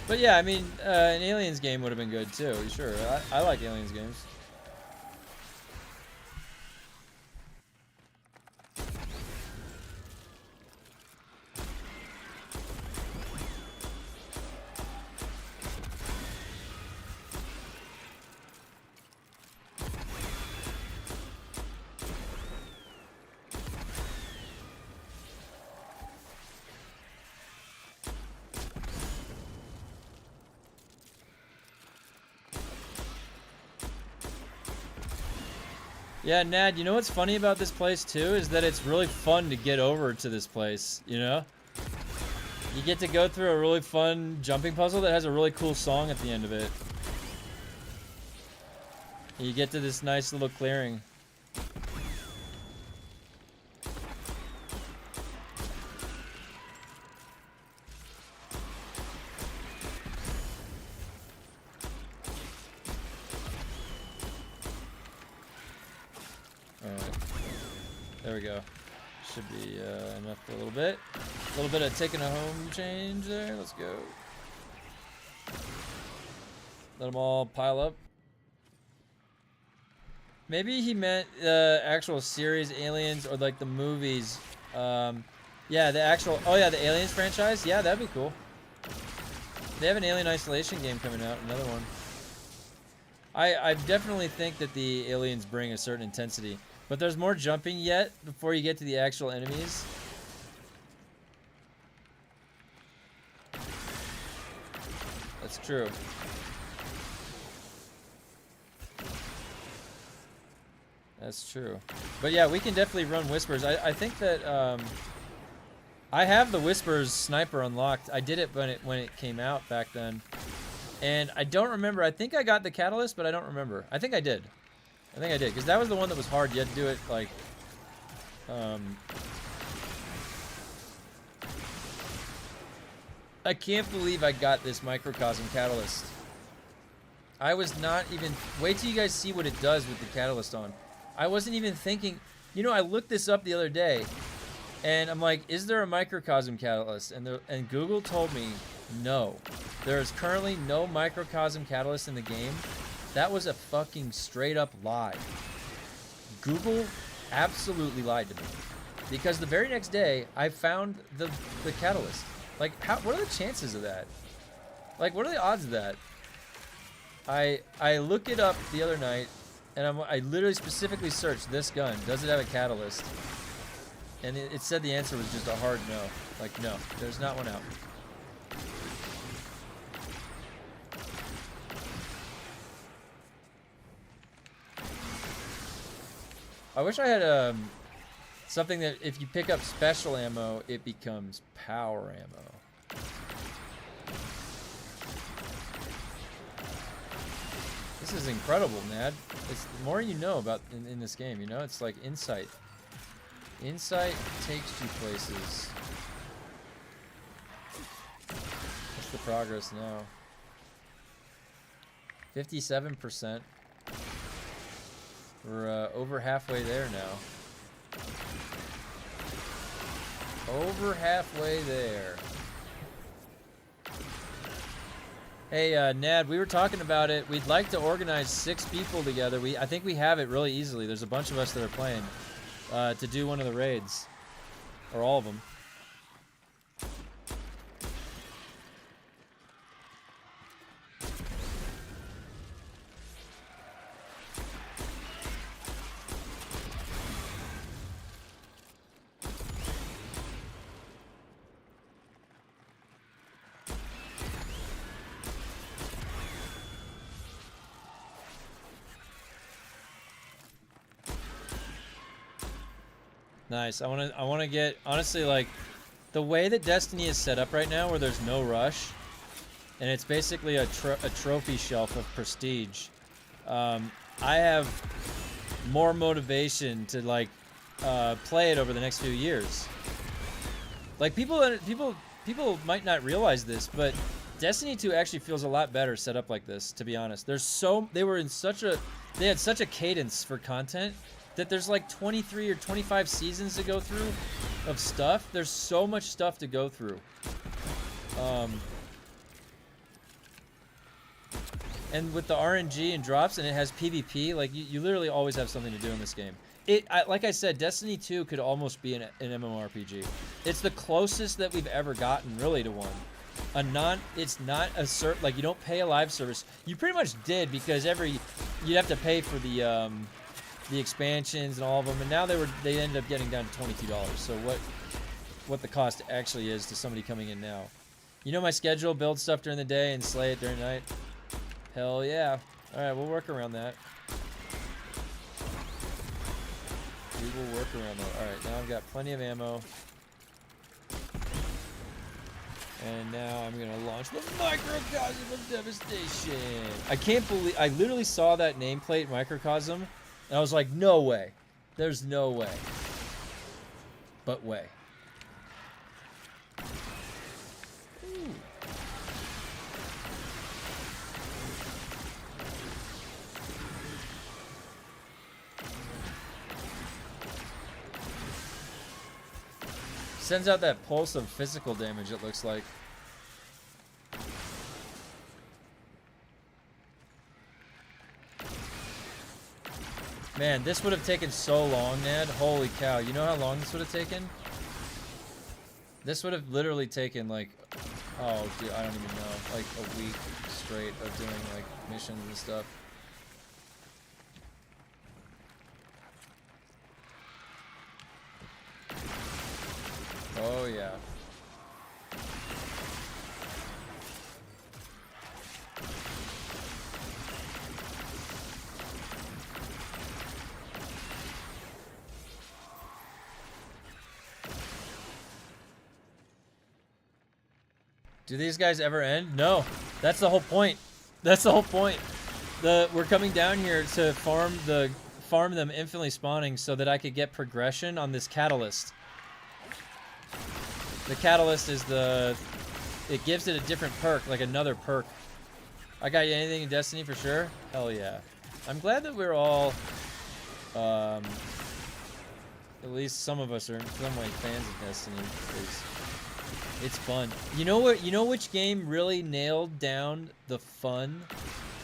But yeah, I mean, an Aliens game would have been good too, sure. I like Aliens games. Yeah, Nad, you know what's funny about this place too is that it's really fun to get over to this place, you know? You get to go through a really fun jumping puzzle that has a really cool song at the end of it. And you get to this nice little clearing. There we go. Should be enough for a little bit. A little bit of taking a home change there. Let's go. Let them all pile up. Maybe he meant the actual series Aliens or like the movies. Yeah, the actual. Oh yeah, the Aliens franchise. Yeah, that'd be cool. They have an Alien Isolation game coming out. Another one. I definitely think that the aliens bring a certain intensity. But there's more jumping yet before you get to the actual enemies. That's true. That's true. But yeah, we can definitely run Whispers. I think that I have the Whispers sniper unlocked. I did it when it came out back then. And I don't remember. I think I got the catalyst, but I don't remember. I think I did. I think I did, because that was the one that was hard. You had to do it, like, I can't believe I got this Microcosm Catalyst. I was not even... Wait till you guys see what it does with the Catalyst on. I wasn't even thinking... You know, I looked this up the other day, and I'm like, is there a Microcosm Catalyst? And Google told me, no. There is currently no Microcosm Catalyst in the game. That was a fucking straight up lie. Google absolutely lied to me. Because the very next day, I found the catalyst. Like, what are the chances of that? Like, what are the odds of that? I looked it up the other night, and I literally specifically searched this gun. Does it have a catalyst? And it said the answer was just a hard no. Like, no, there's not one out. I wish I had something that if you pick up special ammo, it becomes power ammo. This is incredible, Nad. It's the more you know about in this game, you know? It's like insight. Insight takes you places. What's the progress now? 57%. We're over halfway there now. Over halfway there. Hey, Nad, we were talking about it. We'd like to organize 6 people together. I think we have it really easily. There's a bunch of us that are playing to do one of the raids. Or all of them. Nice. I want to get, honestly, like, the way that Destiny is set up right now, where there's no rush, and it's basically a trophy shelf of prestige. I have more motivation to, like, play it over the next few years. Like, people might not realize this, but Destiny 2 actually feels a lot better set up like this, to be honest. They had such a cadence for content that there's like 23 or 25 seasons to go through of stuff. There's so much stuff to go through. And with the RNG and drops, and it has PvP, like, you literally always have something to do in this game. Like I said, Destiny 2 could almost be an MMORPG. It's the closest that we've ever gotten, really, to one. It's not a like, you don't pay a live service. You pretty much did, because you'd have to pay for the expansions and all of them, and now they ended up getting down to $22. So what the cost actually is to somebody coming in now. You know my schedule: build stuff during the day and slay it during the night. Hell yeah. Alright, we'll work around that. We will work around that. Alright, now I've got plenty of ammo. And now I'm gonna launch the Microcosm of Devastation. I can't believe, I literally saw that nameplate, Microcosm, and I was like, no way. There's no way. But way. Ooh. Sends out that pulse of physical damage, it looks like. Man, this would have taken so long, Ned. Holy cow. You know how long this would have taken? This would have literally taken, like, oh, dude, I don't even know, like a week straight of doing, like, missions and stuff. Oh, yeah. Do these guys ever end? No. That's the whole point. That's the whole point. We're coming down here to farm them infinitely spawning so that I could get progression on this catalyst. The catalyst is it gives it a different perk, like another perk. I got you anything in Destiny for sure? Hell yeah. I'm glad that we're all, at least some of us are in some way fans of Destiny, because it's fun. You know what? You know which game really nailed down the fun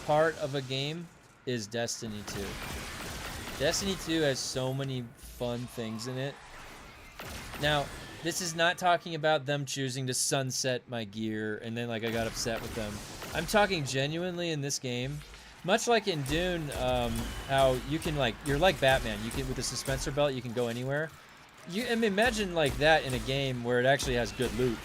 part of a game? Is Destiny 2. Destiny 2 has so many fun things in it. Now, this is not talking about them choosing to sunset my gear and then, like, I got upset with them. I'm talking genuinely in this game. Much like in Dune, how you can, like, you're like Batman. You can, with the suspensor belt, you can go anywhere. I mean, imagine like that in a game where it actually has good loot.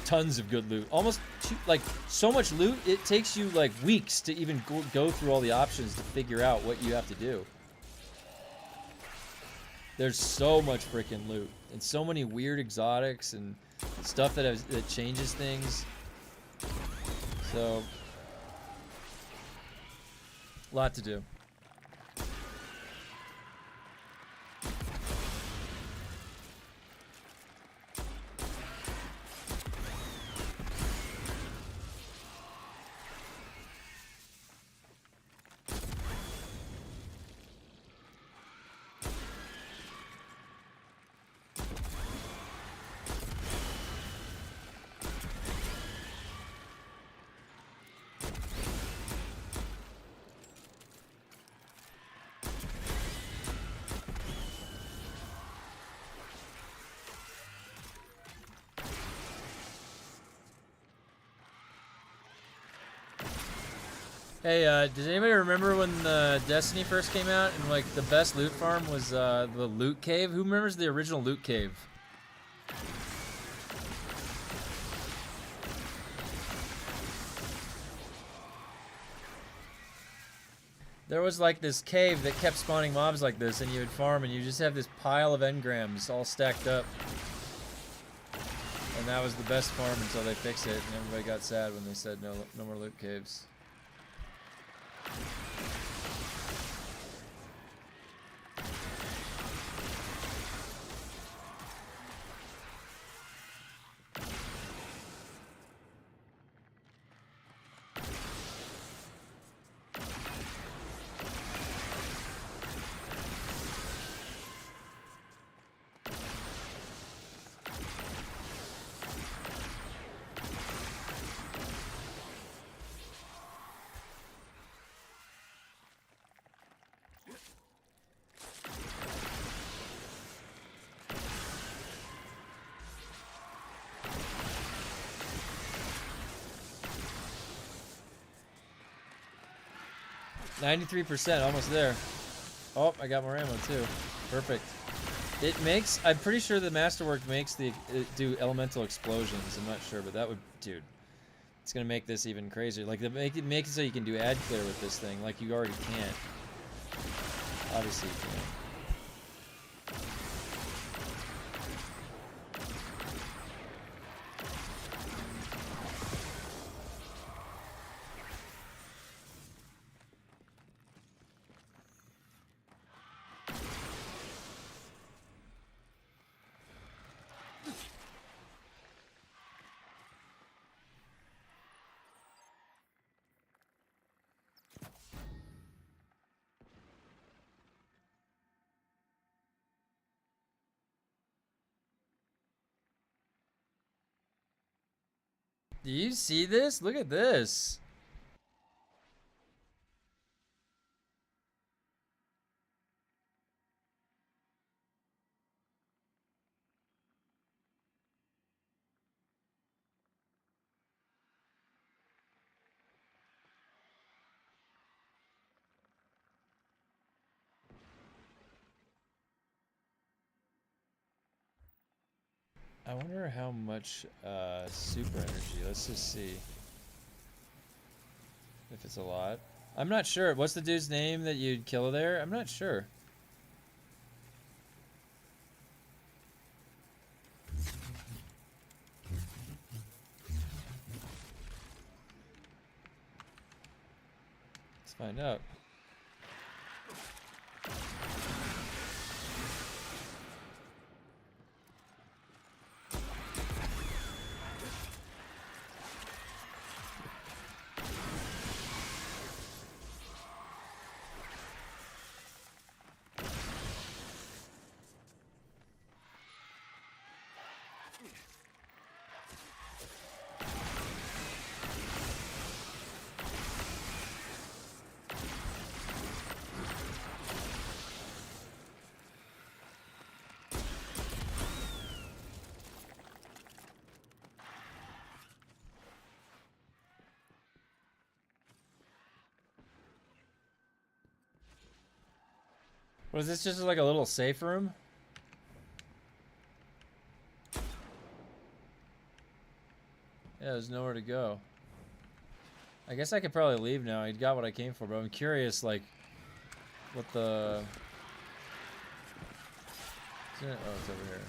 Tons of good loot. Almost, like, so much loot, it takes you, like, weeks to even go through all the options to figure out what you have to do. There's so much freaking loot. And so many weird exotics and stuff that changes things. So, a lot to do. Hey, does anybody remember when Destiny first came out and, like, the best loot farm was the loot cave? Who remembers the original loot cave? There was like this cave that kept spawning mobs like this, and you would farm, and you just have this pile of engrams all stacked up. And that was the best farm until they fixed it, and everybody got sad when they said no more loot caves. %, almost there. Oh, I got more ammo too. Perfect. It makes, I'm pretty sure the Masterwork makes the, do elemental explosions. I'm not sure, but that would, dude. It's gonna make this even crazier. Like, make it so you can do ad clear with this thing, like you already can't. Obviously you can't. Do you see this? Look at this. I wonder how much super energy. Let's just see if it's a lot. I'm not sure. What's the dude's name that you'd kill there? I'm not sure. Let's find out. Was this just like a little safe room? Yeah, there's nowhere to go. I guess I could probably leave now. I got what I came for, but I'm curious, like, what the... Oh, it's over here.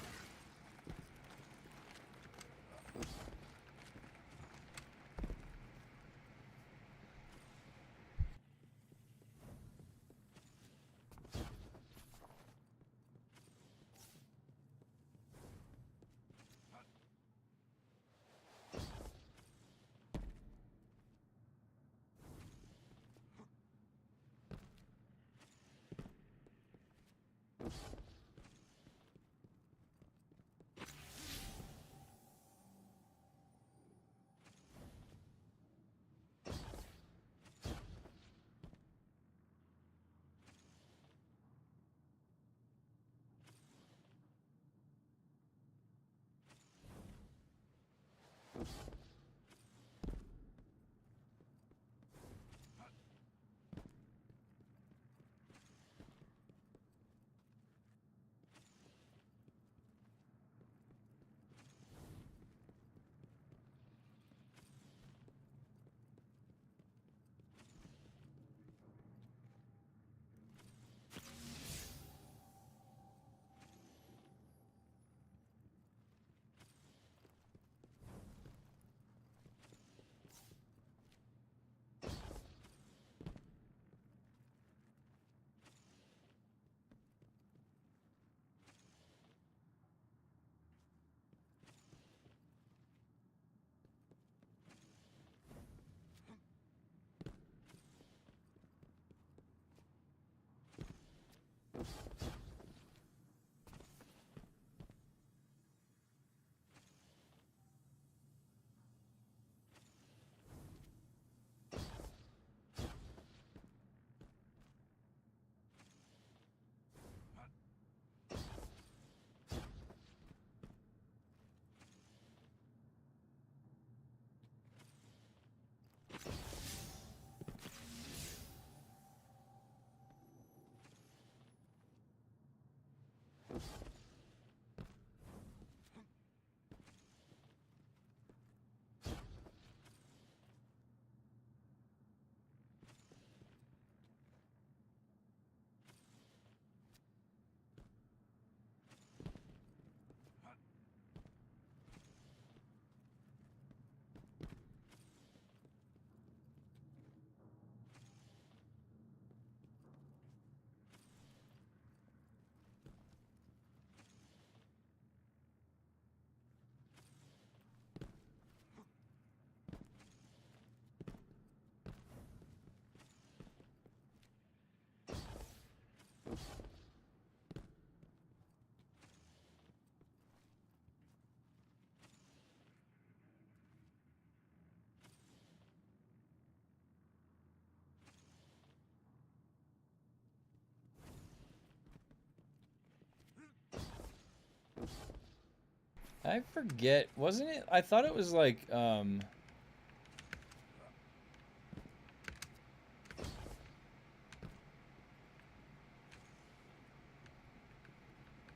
I forget. Wasn't it? I thought it was like,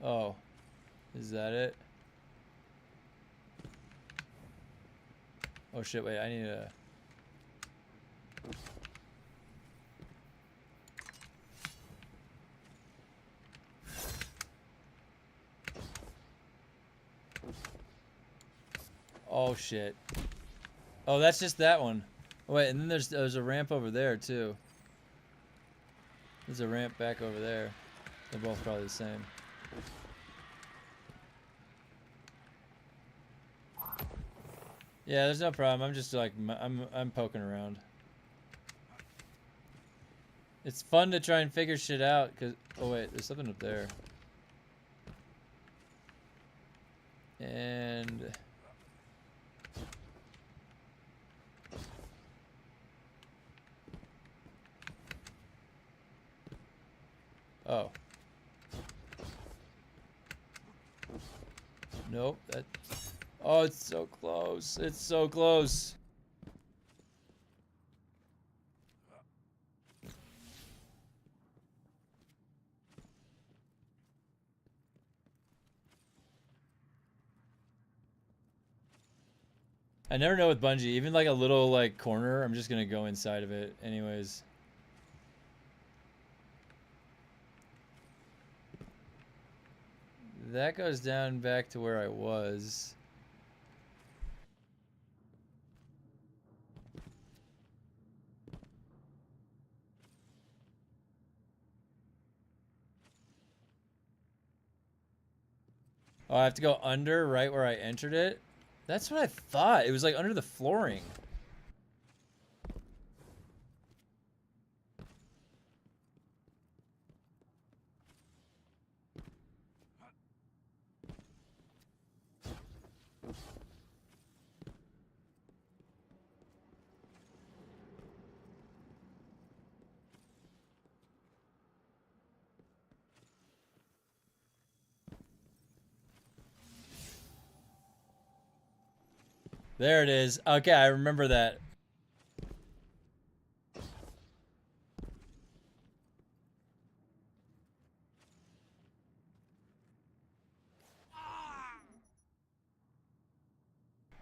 oh, is that it? Oh shit, wait, I need to... Oh shit. Oh, that's just that one. Oh, wait, and then there's a ramp over there too. There's a ramp back over there. They're both probably the same. Yeah, there's no problem. I'm just like I'm poking around. It's fun to try and figure shit out. Cause oh wait, there's something up there. And oh. Nope, that... Oh, it's so close. It's so close. I never know with Bungie. Even like a little like corner, I'm just gonna go inside of it anyways. That goes down back to where I was. Oh, I have to go under right where I entered it? That's what I thought. It was like under the flooring. There it is. Okay, I remember that.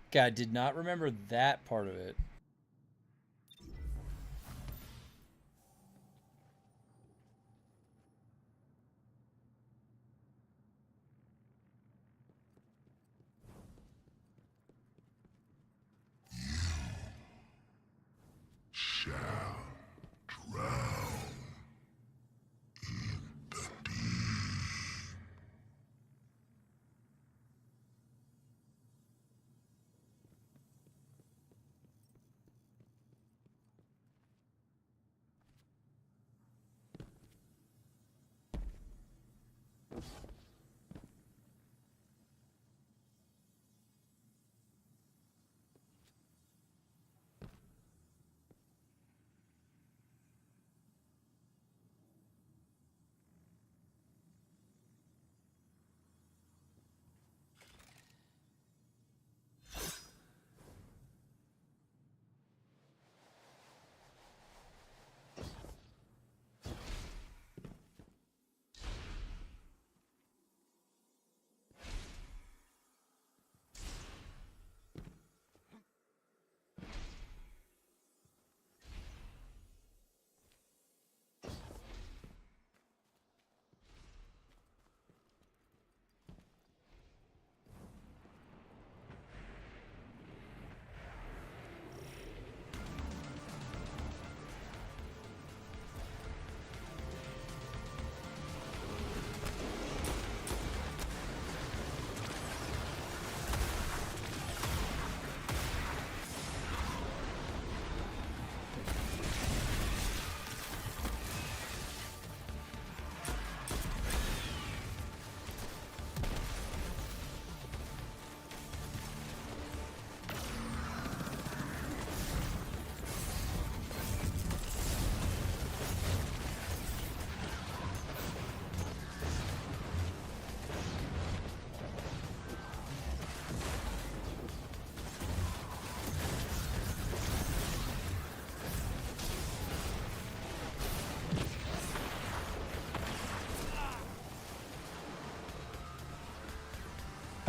Okay, I did not remember that part of it.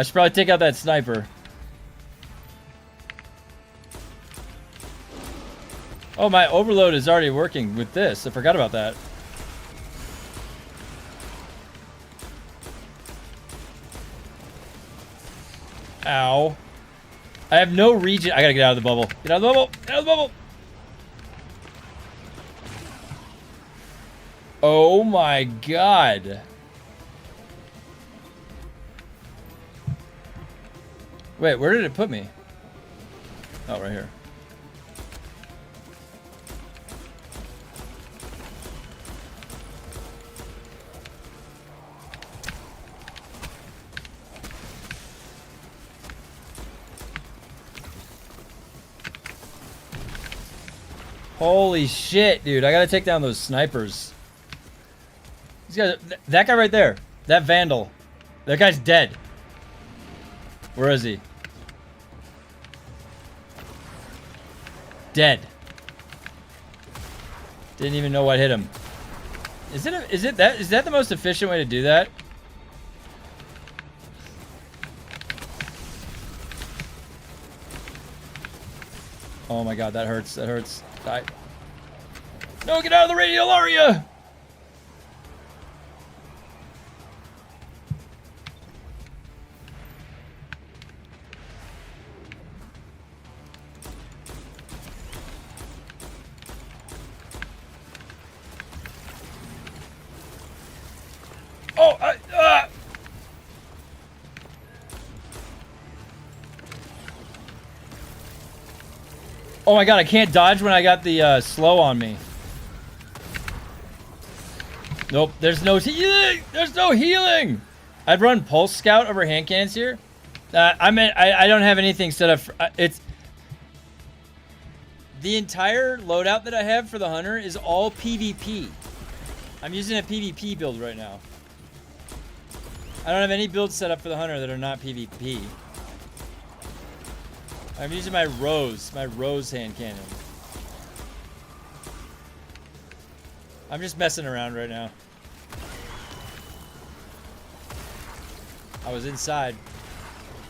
I should probably take out that sniper. Oh, my overload is already working with this. I forgot about that. Ow. I have no regen. I gotta get out of the bubble. Get out of the bubble. Get out of the bubble. Oh my god. Wait, where did it put me? Oh, right here. Holy shit, dude. I gotta take down those snipers. These guys, that guy right there. That vandal. That guy's dead. Where is he? Dead. Didn't even know what hit him. Is that the most efficient way to do that? Oh my god, that hurts. That hurts. Die. No, get out of the radiolaria! Oh, oh my god, I can't dodge when I got the slow on me. Nope, there's no healing! There's no healing! I'd run Pulse Scout over hand cannons here. I don't have anything set up for, it's... The entire loadout that I have for the Hunter is all PvP. I'm using a PvP build right now. I don't have any builds set up for the Hunter that are not PvP. I'm using my Rose hand cannon. I'm just messing around right now. I was inside.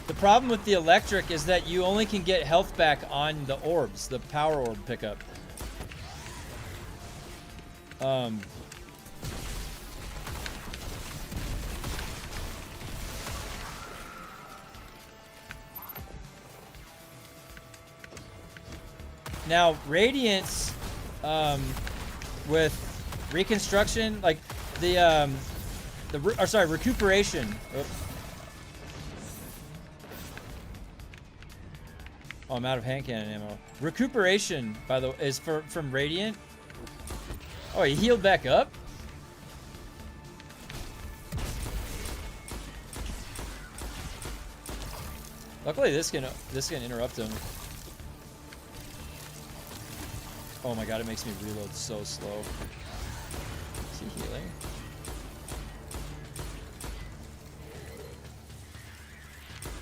The problem with the electric is that you only can get health back on the orbs, the power orb pickup. Now, Radiance, with reconstruction, like recuperation. Oh, I'm out of hand cannon ammo. Recuperation, by the way, is from Radiant. Oh, he healed back up? Luckily, this can interrupt him. Oh my god, it makes me reload so slow. Is he healing?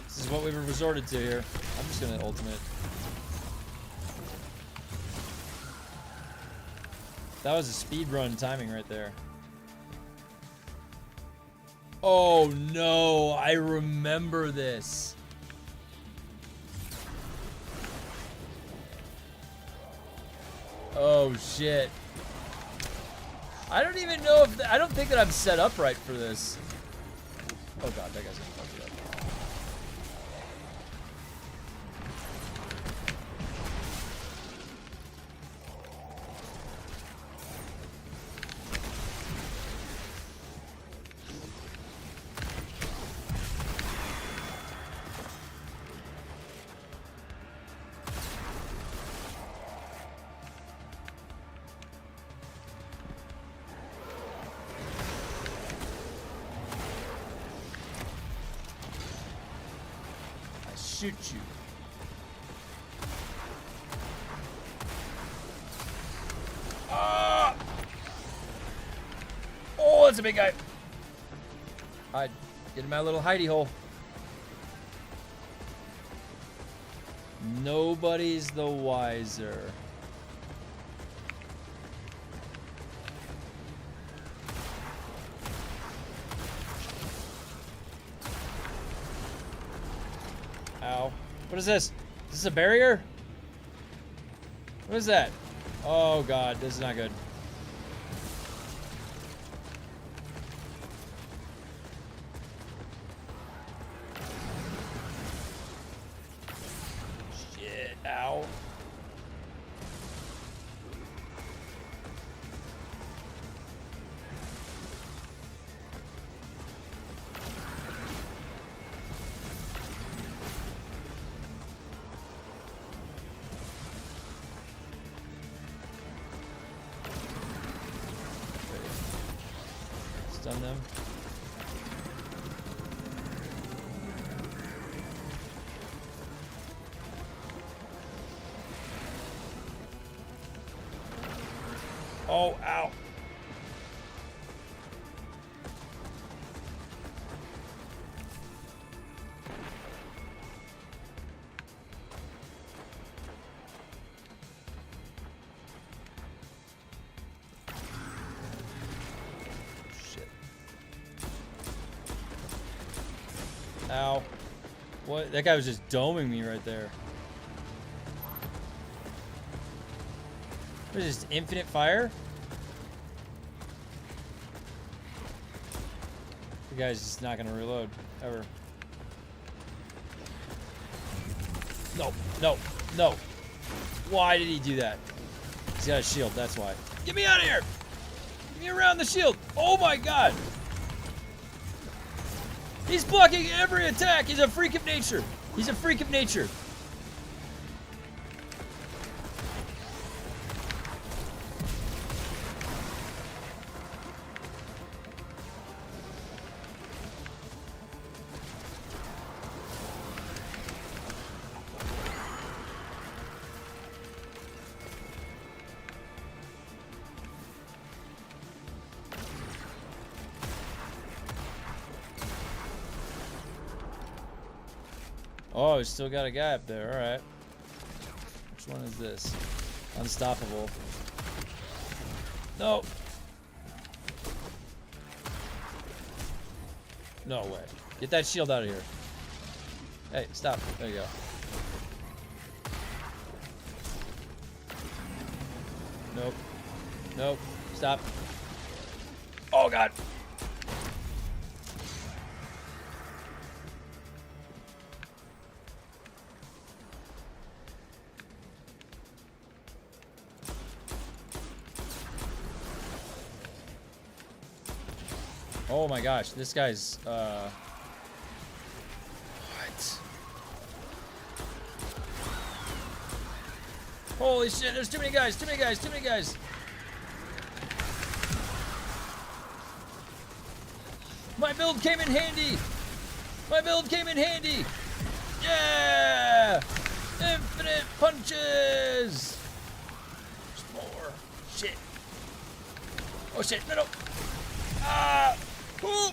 This is what we've resorted to here. I'm just gonna ultimate. That was a speedrun timing right there. Oh no, I remember this. Oh shit. I don't even know if I don't think that I'm set up right for this. Oh god, that guy's gonna fuck you up. Shoot you. Ah! Oh, that's a big guy. I'd get in my little hidey hole. Nobody's the wiser. Ow. What is this? Is this a barrier? What is that? Oh god, this is not good. Shit, ow. Stun them. Oh, ow. Ow. What? That guy was just doming me right there. What is this? Infinite fire? The guy's just not gonna reload ever. No, no, no. Why did he do that? He's got a shield, that's why. Get me out of here! Get me around the shield! Oh my god! He's blocking every attack! He's a freak of nature! He's a freak of nature! Oh, he's still got a guy up there. All right. Which one is this? Unstoppable. No. No way. Get that shield out of here. Hey, stop. There you go. Nope. Nope. Stop. Oh, God. Oh my gosh, this guy's, what? Holy shit, there's too many guys, too many guys, too many guys. My build came in handy. My build came in handy. Yeah! Infinite punches. There's more. Shit. Oh shit, no, no. Ah! Ooh.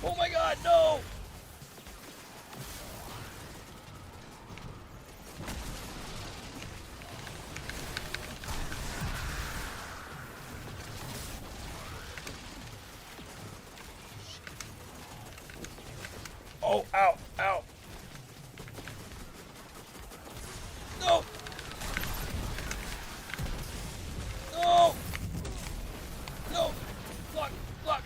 Oh my god, no! Oh, ow, ow. No! No! No! Block! Block!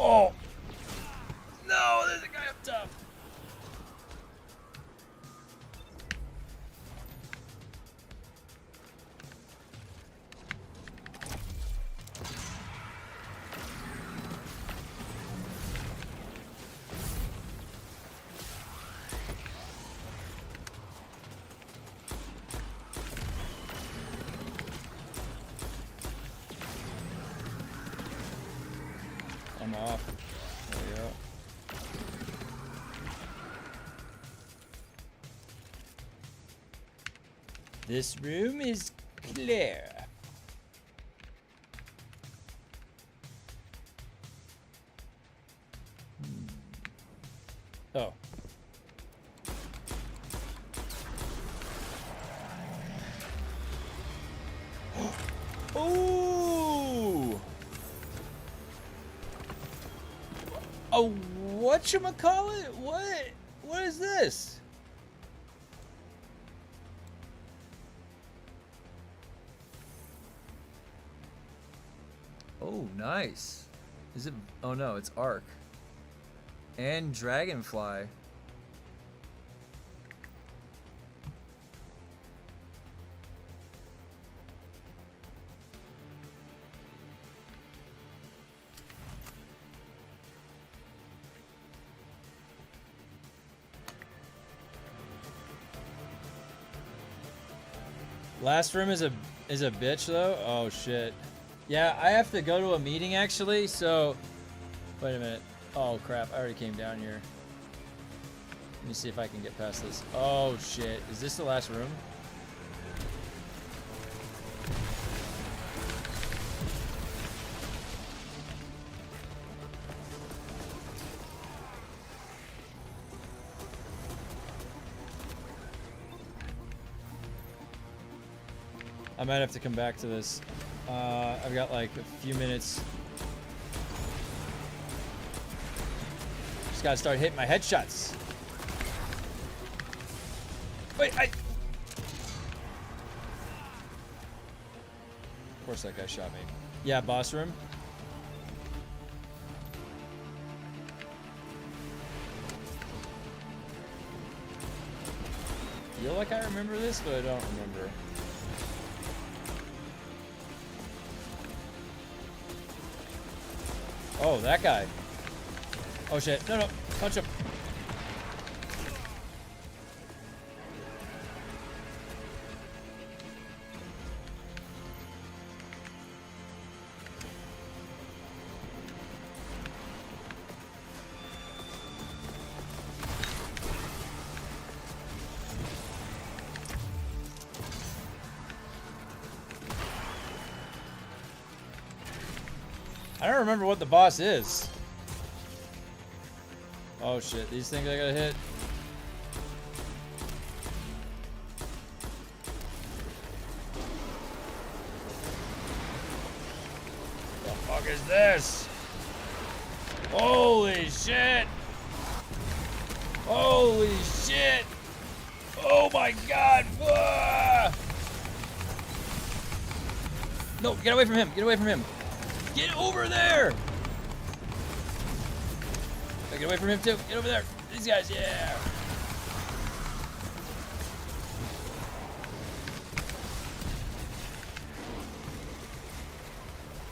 Oh! No! There's a guy up top! I'm off. There we go. This room is clear. Oh. whatchamacallit? What is this? Oh, nice. Is it? Oh no, it's Arc. And Dragonfly. Last room is a bitch though. Oh shit. Yeah, I have to go to a meeting actually, so wait a minute. Oh crap, I already came down here. Let me see if I can get past this. Oh shit. Is this the last room? I might have to come back to this. I've got like a few minutes. Just gotta start hitting my headshots. Wait, Of course that guy shot me. Yeah, boss room. I feel like I remember this, but I don't remember. Oh, that guy. Oh shit. No, punch him. I don't remember what the boss is. Oh shit, these things I gotta hit. The fuck is this? Holy shit! Holy shit! Oh my god! Whoa! No, get away from him! Get away from him! Get over there! Get away from him too. Get over there. These guys, yeah.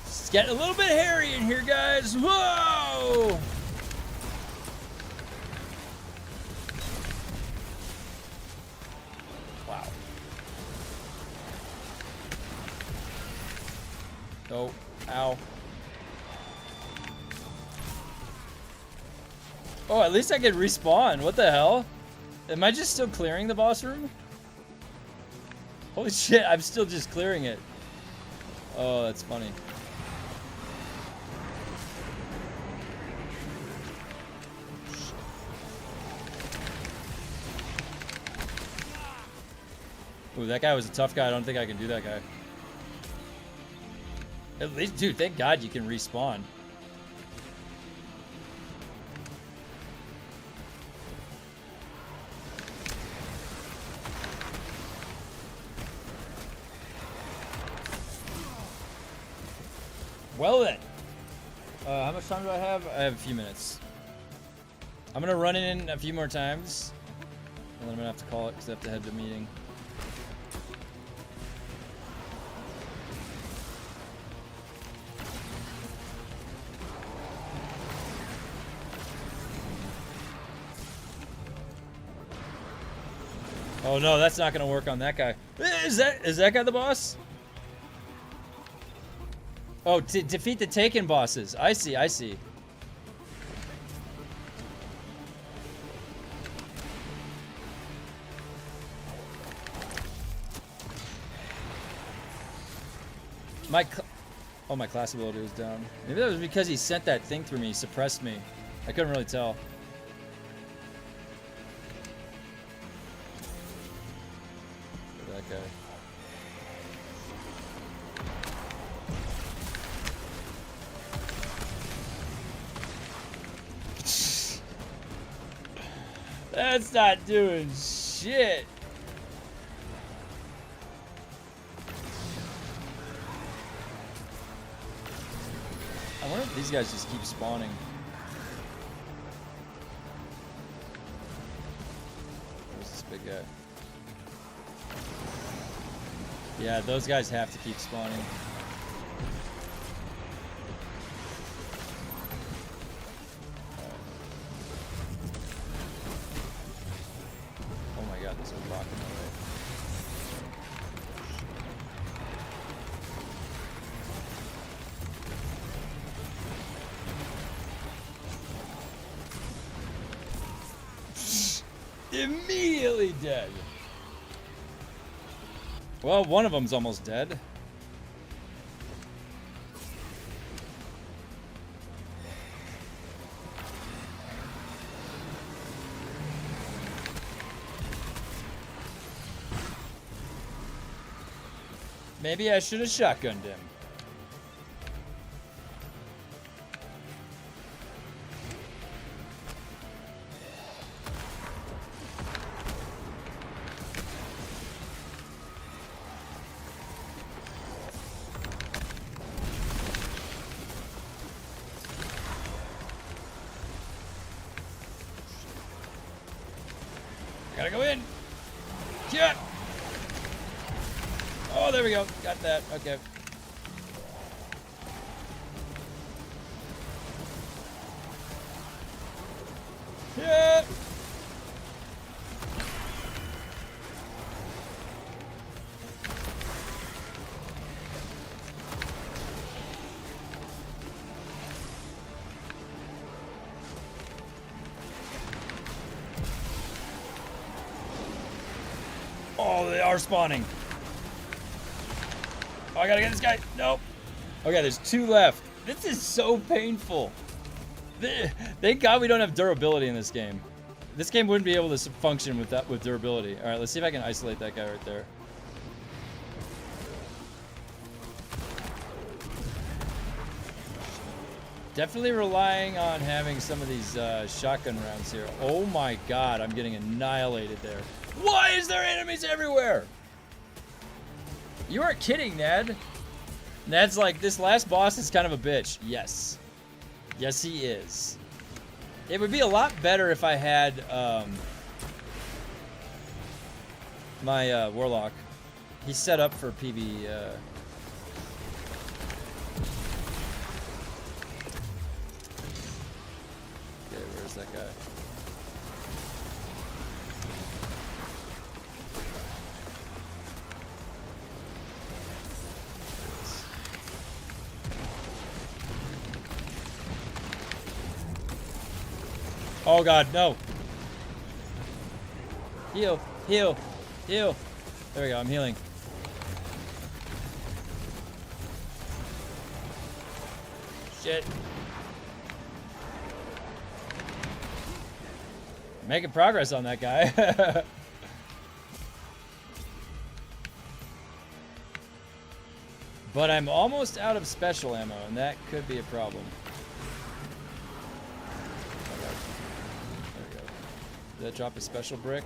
It's getting a little bit hairy in here, guys. Whoa! Wow. Oh, ow. Oh, at least I could respawn. What the hell? Am I just still clearing the boss room? Holy shit, I'm still just clearing it. Oh, that's funny. Ooh, that guy was a tough guy. I don't think I can do that guy. At least, dude, thank God you can respawn. Well then, how much time do I have? I have a few minutes. I'm gonna run it in a few more times, and then I'm gonna have to call it because I have to head to a meeting. Oh no, that's not gonna work on that guy. Is that guy the boss? Oh, to defeat the Taken bosses. I see, I see. My class ability was down. Maybe that was because he sent that thing through me, suppressed me. I couldn't really tell. That guy. That's not doing shit. I wonder if these guys just keep spawning. Where's this big guy? Yeah, those guys have to keep spawning. Oh my god, there's a rock in my way. Immediately dead. Well, one of them's almost dead. Maybe I should have shotgunned him. Gotta go in. Yeah. Oh, there we go. Got that. Okay. Yeah. Oh, they are spawning. Oh, I gotta get this guy. Nope. Okay, there's 2 left. This is so painful. Thank God we don't have durability in this game. This game wouldn't be able to function with durability. All right, let's see if I can isolate that guy right there. Definitely relying on having some of these shotgun rounds here. Oh my God, I'm getting annihilated there. Why is there enemies everywhere? You aren't kidding, Ned. Ned's like, this last boss is kind of a bitch. Yes. Yes, he is. It would be a lot better if I had my Warlock. He's set up for PB. Okay, where's that guy? Oh God, no. Heal, heal, heal. There we go, I'm healing. Shit. Making progress on that guy. But I'm almost out of special ammo, and that could be a problem. Did that drop a special brick?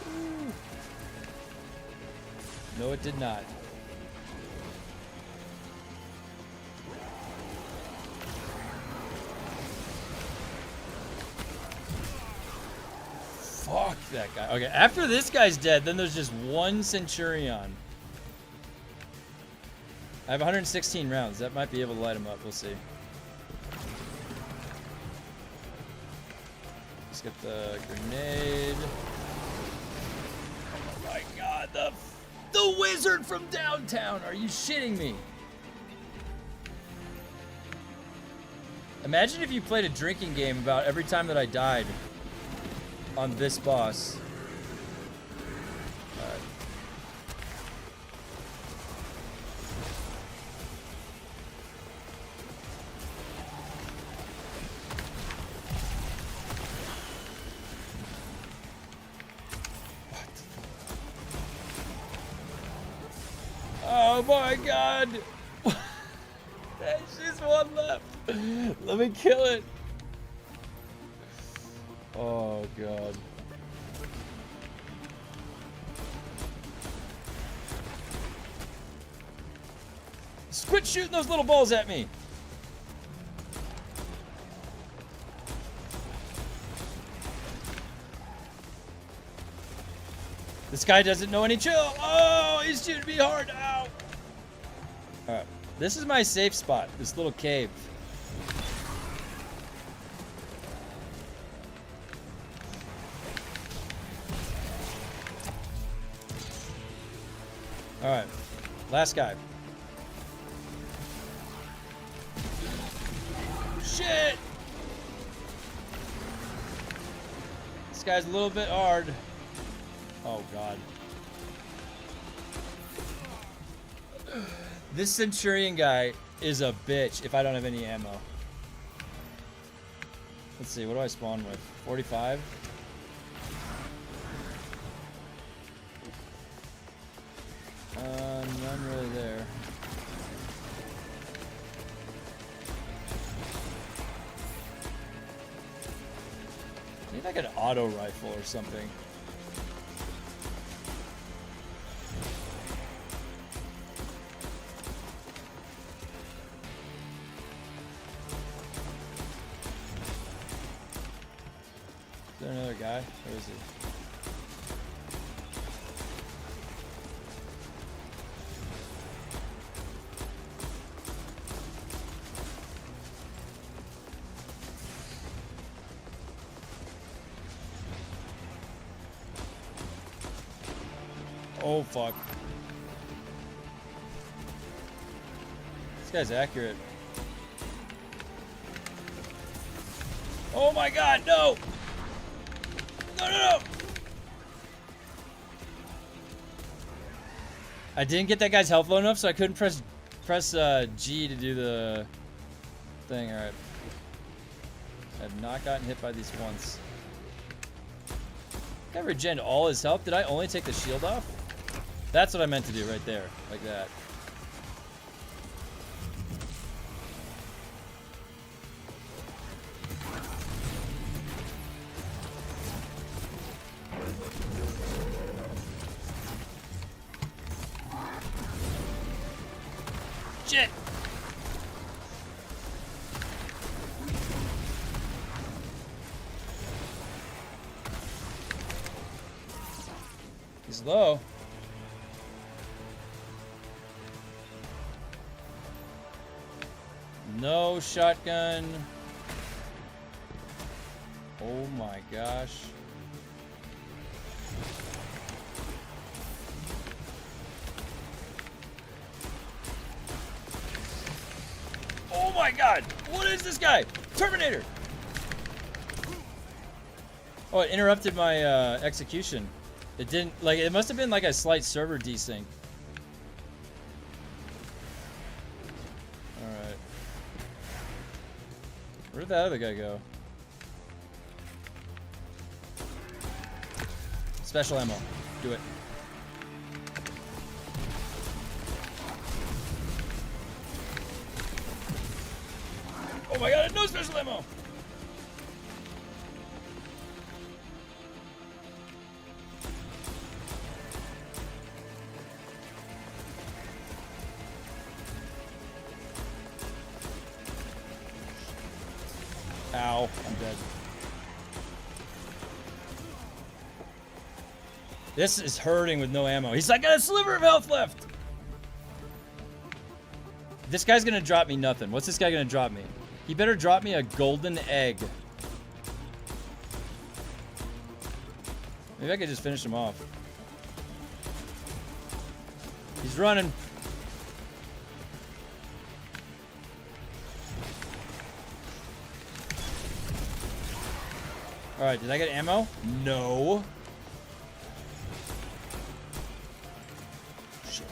Ooh. No, it did not. Fuck that guy. Okay, after this guy's dead, then there's just 1 Centurion. I have 116 rounds. That might be able to light him up. We'll see. Let's get the grenade. Oh my God, the wizard from downtown. Are you shitting me? Imagine if you played a drinking game about every time that I died on this boss. Oh my God! There's just 1 left. Let me kill it. Oh, God. Quit shooting those little balls at me! This guy doesn't know any chill. Oh, he's shooting me hard. Ow. Alright. This is my safe spot. This little cave. Alright. Last guy. Shit! This guy's a little bit hard. Oh, God. This Centurion guy is a bitch if I don't have any ammo. Let's see, what do I spawn with? 45? None really there. I need like an auto rifle or something. Is there another guy? Where is he? Oh, fuck. This guy's accurate. Oh my God, no! No, no, no! I didn't get that guy's health low enough, so I couldn't press G to do the thing. Alright. I have not gotten hit by these once. I regened all his health. Did I only take the shield off? That's what I meant to do right there. Like that. Shit! He's low. No shotgun. Oh my gosh. Oh my God! What is this guy? Terminator! Oh, it interrupted my execution. It didn't, like, it must have been like a slight server desync. Alright. Where did that other guy go? Special ammo. Do it. Oh my God, no special ammo! Ow, I'm dead. This is hurting with no ammo. He's like, got a sliver of health left! This guy's gonna drop me nothing. What's this guy gonna drop me? He better drop me a golden egg. Maybe I could just finish him off. He's running. Alright, did I get ammo? No. Shit.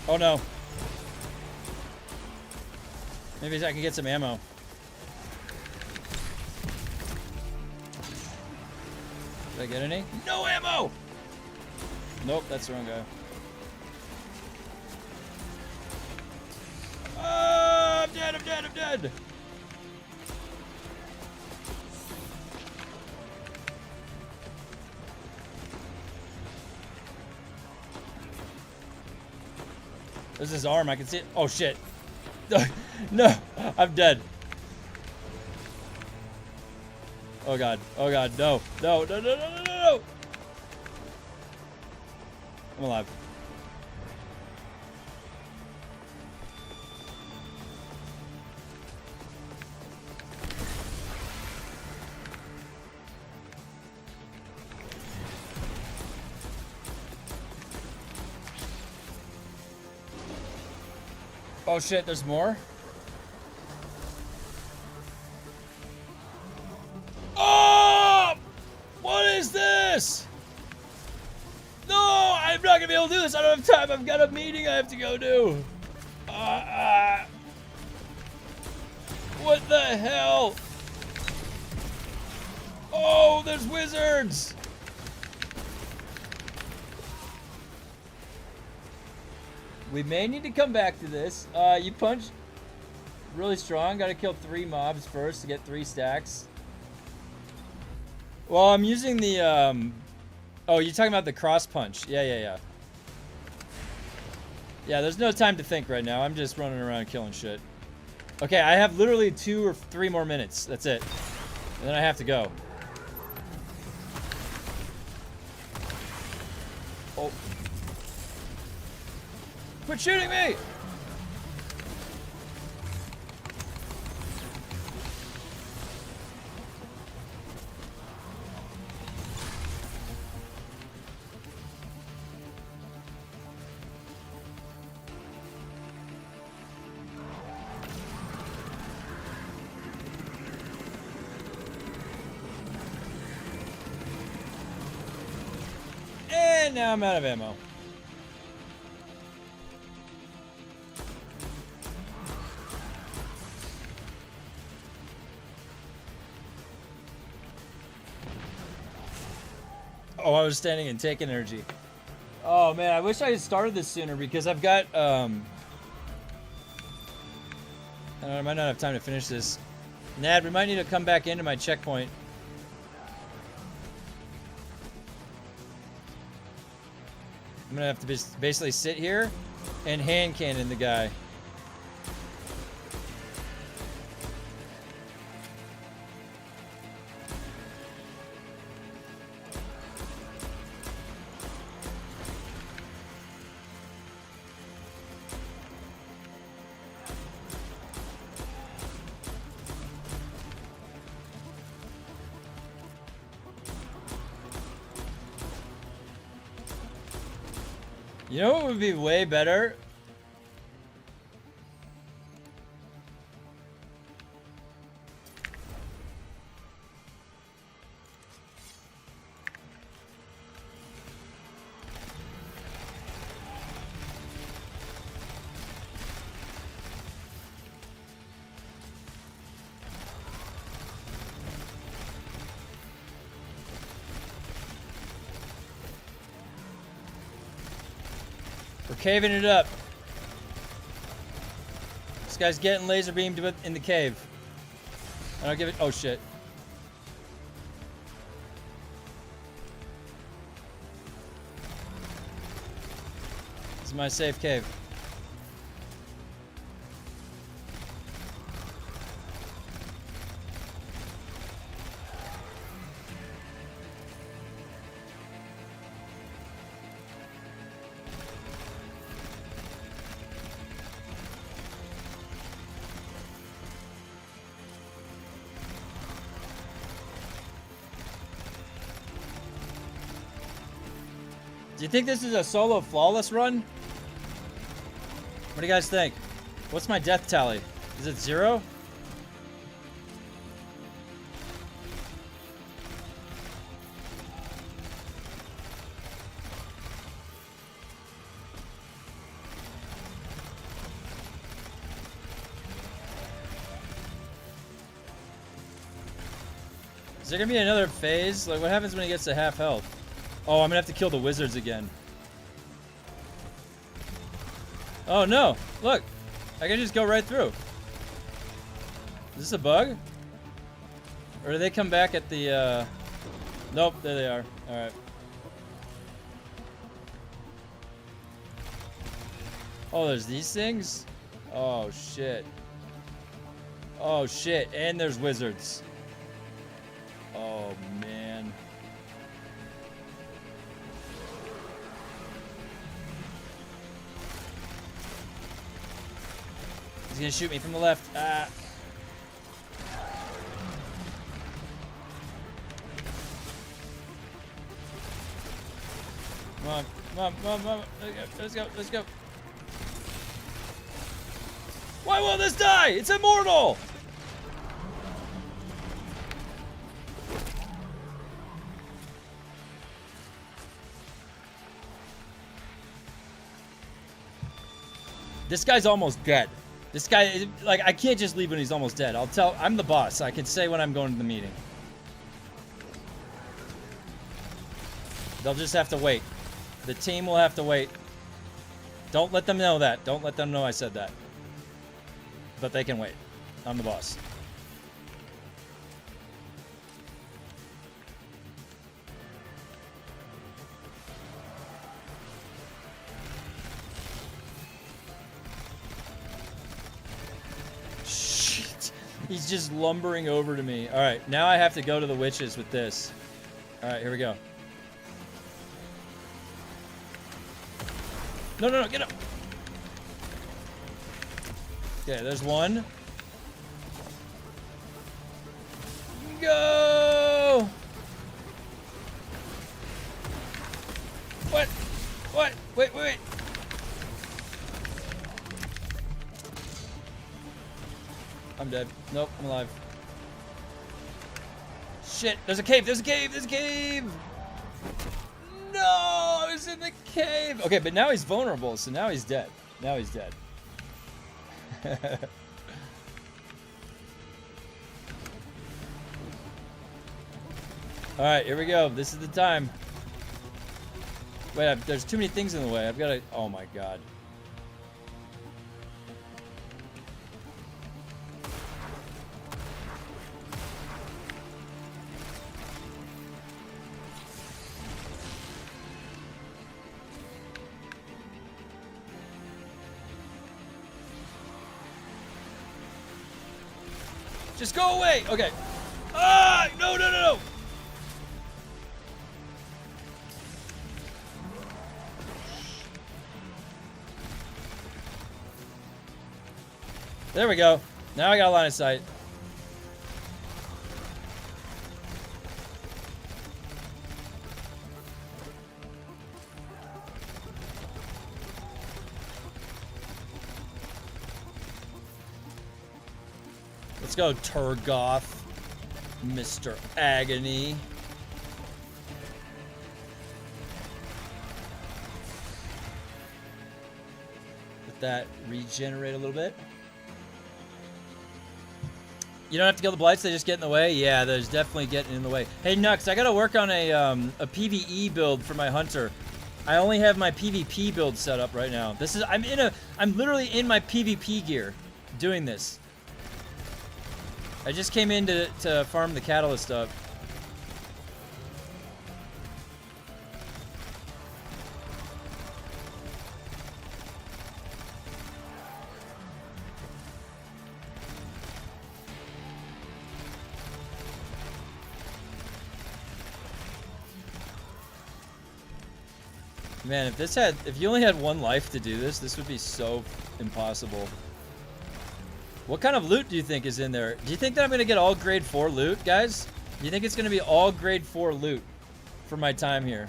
Oh no. Maybe I can get some ammo. Did I get any? No ammo! Nope, that's the wrong guy. dead, I'm dead, I'm dead! There's his arm, I can see it. Oh shit. No, I'm dead. Oh god, no, no, no, no, no, no, no! I'm alive. Oh shit, there's more? Oh! What is this? No, I'm not gonna be able to do this. I don't have time. I've got a meeting I have to go do. What the hell? Oh, there's wizards. We may need to come back to this. You punched really strong. Gotta kill 3 mobs first to get 3 stacks. Well, I'm using the, oh, you're talking about the cross punch. Yeah. Yeah, there's no time to think right now. I'm just running around killing shit. Okay, I have literally 2 or 3 more minutes. That's it. And then I have to go. Oh. Quit shooting me! And now I'm out of ammo. Oh, I was standing and taking energy. Oh man, I wish I had started this sooner because I've got I might not have time to finish this. Nad, we might need to come back into my checkpoint. I'm gonna have to basically sit here and hand cannon the guy. You know what would be way better? We're caving it up. This guy's getting laser beamed in the cave. I don't give it. Oh shit. This is my safe cave. Do you think this is a solo flawless run? What do you guys think? What's my death tally? Is it 0? Is there gonna be another phase? Like, what happens when he gets to half health? Oh, I'm gonna have to kill the wizards again. Oh no! Look! I can just go right through. Is this a bug? Or do they come back at the, Nope, there they are. Alright. Oh, there's these things? Oh, shit. Oh, shit. And there's wizards. Oh, man. He's gonna shoot me from the left. Ah. Come on, come on, come on, come on. Let's go, let's go. Why won't this die? It's immortal! This guy's almost dead. This guy, like, I can't just leave when he's almost dead. I'm the boss. I can say when I'm going to the meeting. They'll just have to wait. The team will have to wait. Don't let them know that. Don't let them know I said that. But they can wait. I'm the boss. Shit. He's just lumbering over to me. Alright, now I have to go to the witches with this. Alright, here we go. No, no, no, get up! Okay, there's one. Go! What? What? Wait, wait, wait. I'm dead. Nope, I'm alive. Shit, there's a cave, there's a cave, there's a cave! No, I was in the cave. Okay, but now he's vulnerable, so now he's dead. Now he's dead. All right, here we go. This is the time. Wait, there's too many things in the way. I've got to. Oh my god. Just go away! Okay. Ah! No, no, no, no! There we go. Now I got a line of sight. Let's go, Turgoth, Mr. Agony. Let that regenerate a little bit. You don't have to kill the blights, they just get in the way? Yeah, there's definitely getting in the way. Hey, Nux, I gotta work on a PvE build for my hunter. I only have my PvP build set up right now. This is, I'm literally in my PvP gear doing this. I just came in to farm the catalyst up. Man, if you only had one life to do this, this would be so impossible. What kind of loot do you think is in there? Do you think that I'm going to get all grade 4 loot, guys? Do you think it's going to be all grade 4 loot for my time here?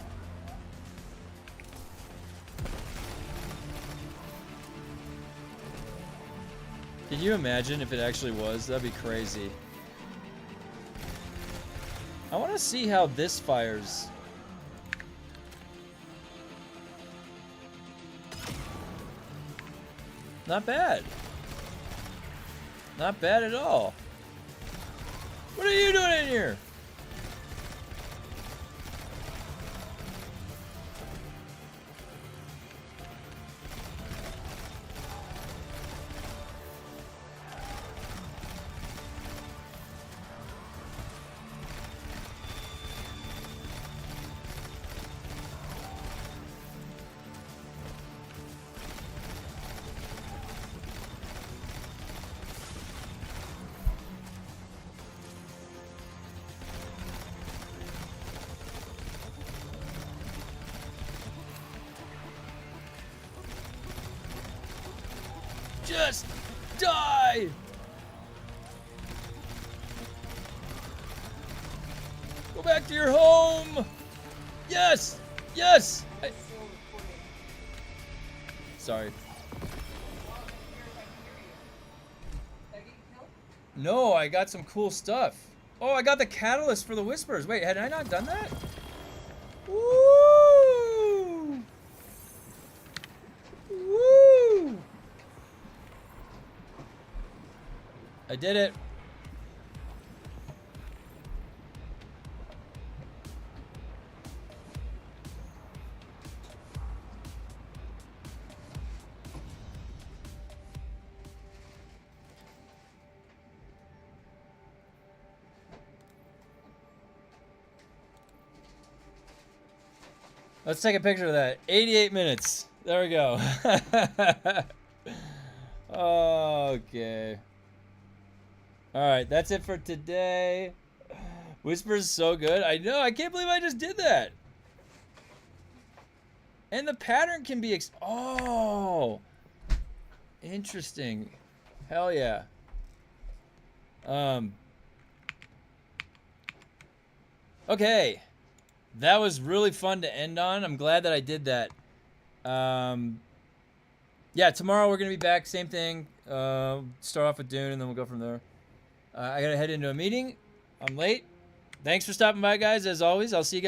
Can you imagine if it actually was? That'd be crazy. I want to see how this fires. Not bad. Not bad at all. What are you doing in here? Just die! Go back to your home! Yes! Yes! Sorry. No, I got some cool stuff. Oh, I got the catalyst for the Whispers. Wait, had I not done that? Woo! Woo! I did it. Let's take a picture of that. 88 minutes. There we go. Okay. Alright, that's it for today. Whisper's so good. I know, I can't believe I just did that. And the pattern can be oh! Interesting. Hell yeah. Okay. That was really fun to end on. I'm glad that I did that. Yeah, tomorrow we're going to be back. Same thing. Start off with Dune, and then we'll go from there. I got to head into a meeting. I'm late. Thanks for stopping by, guys. As always, I'll see you guys.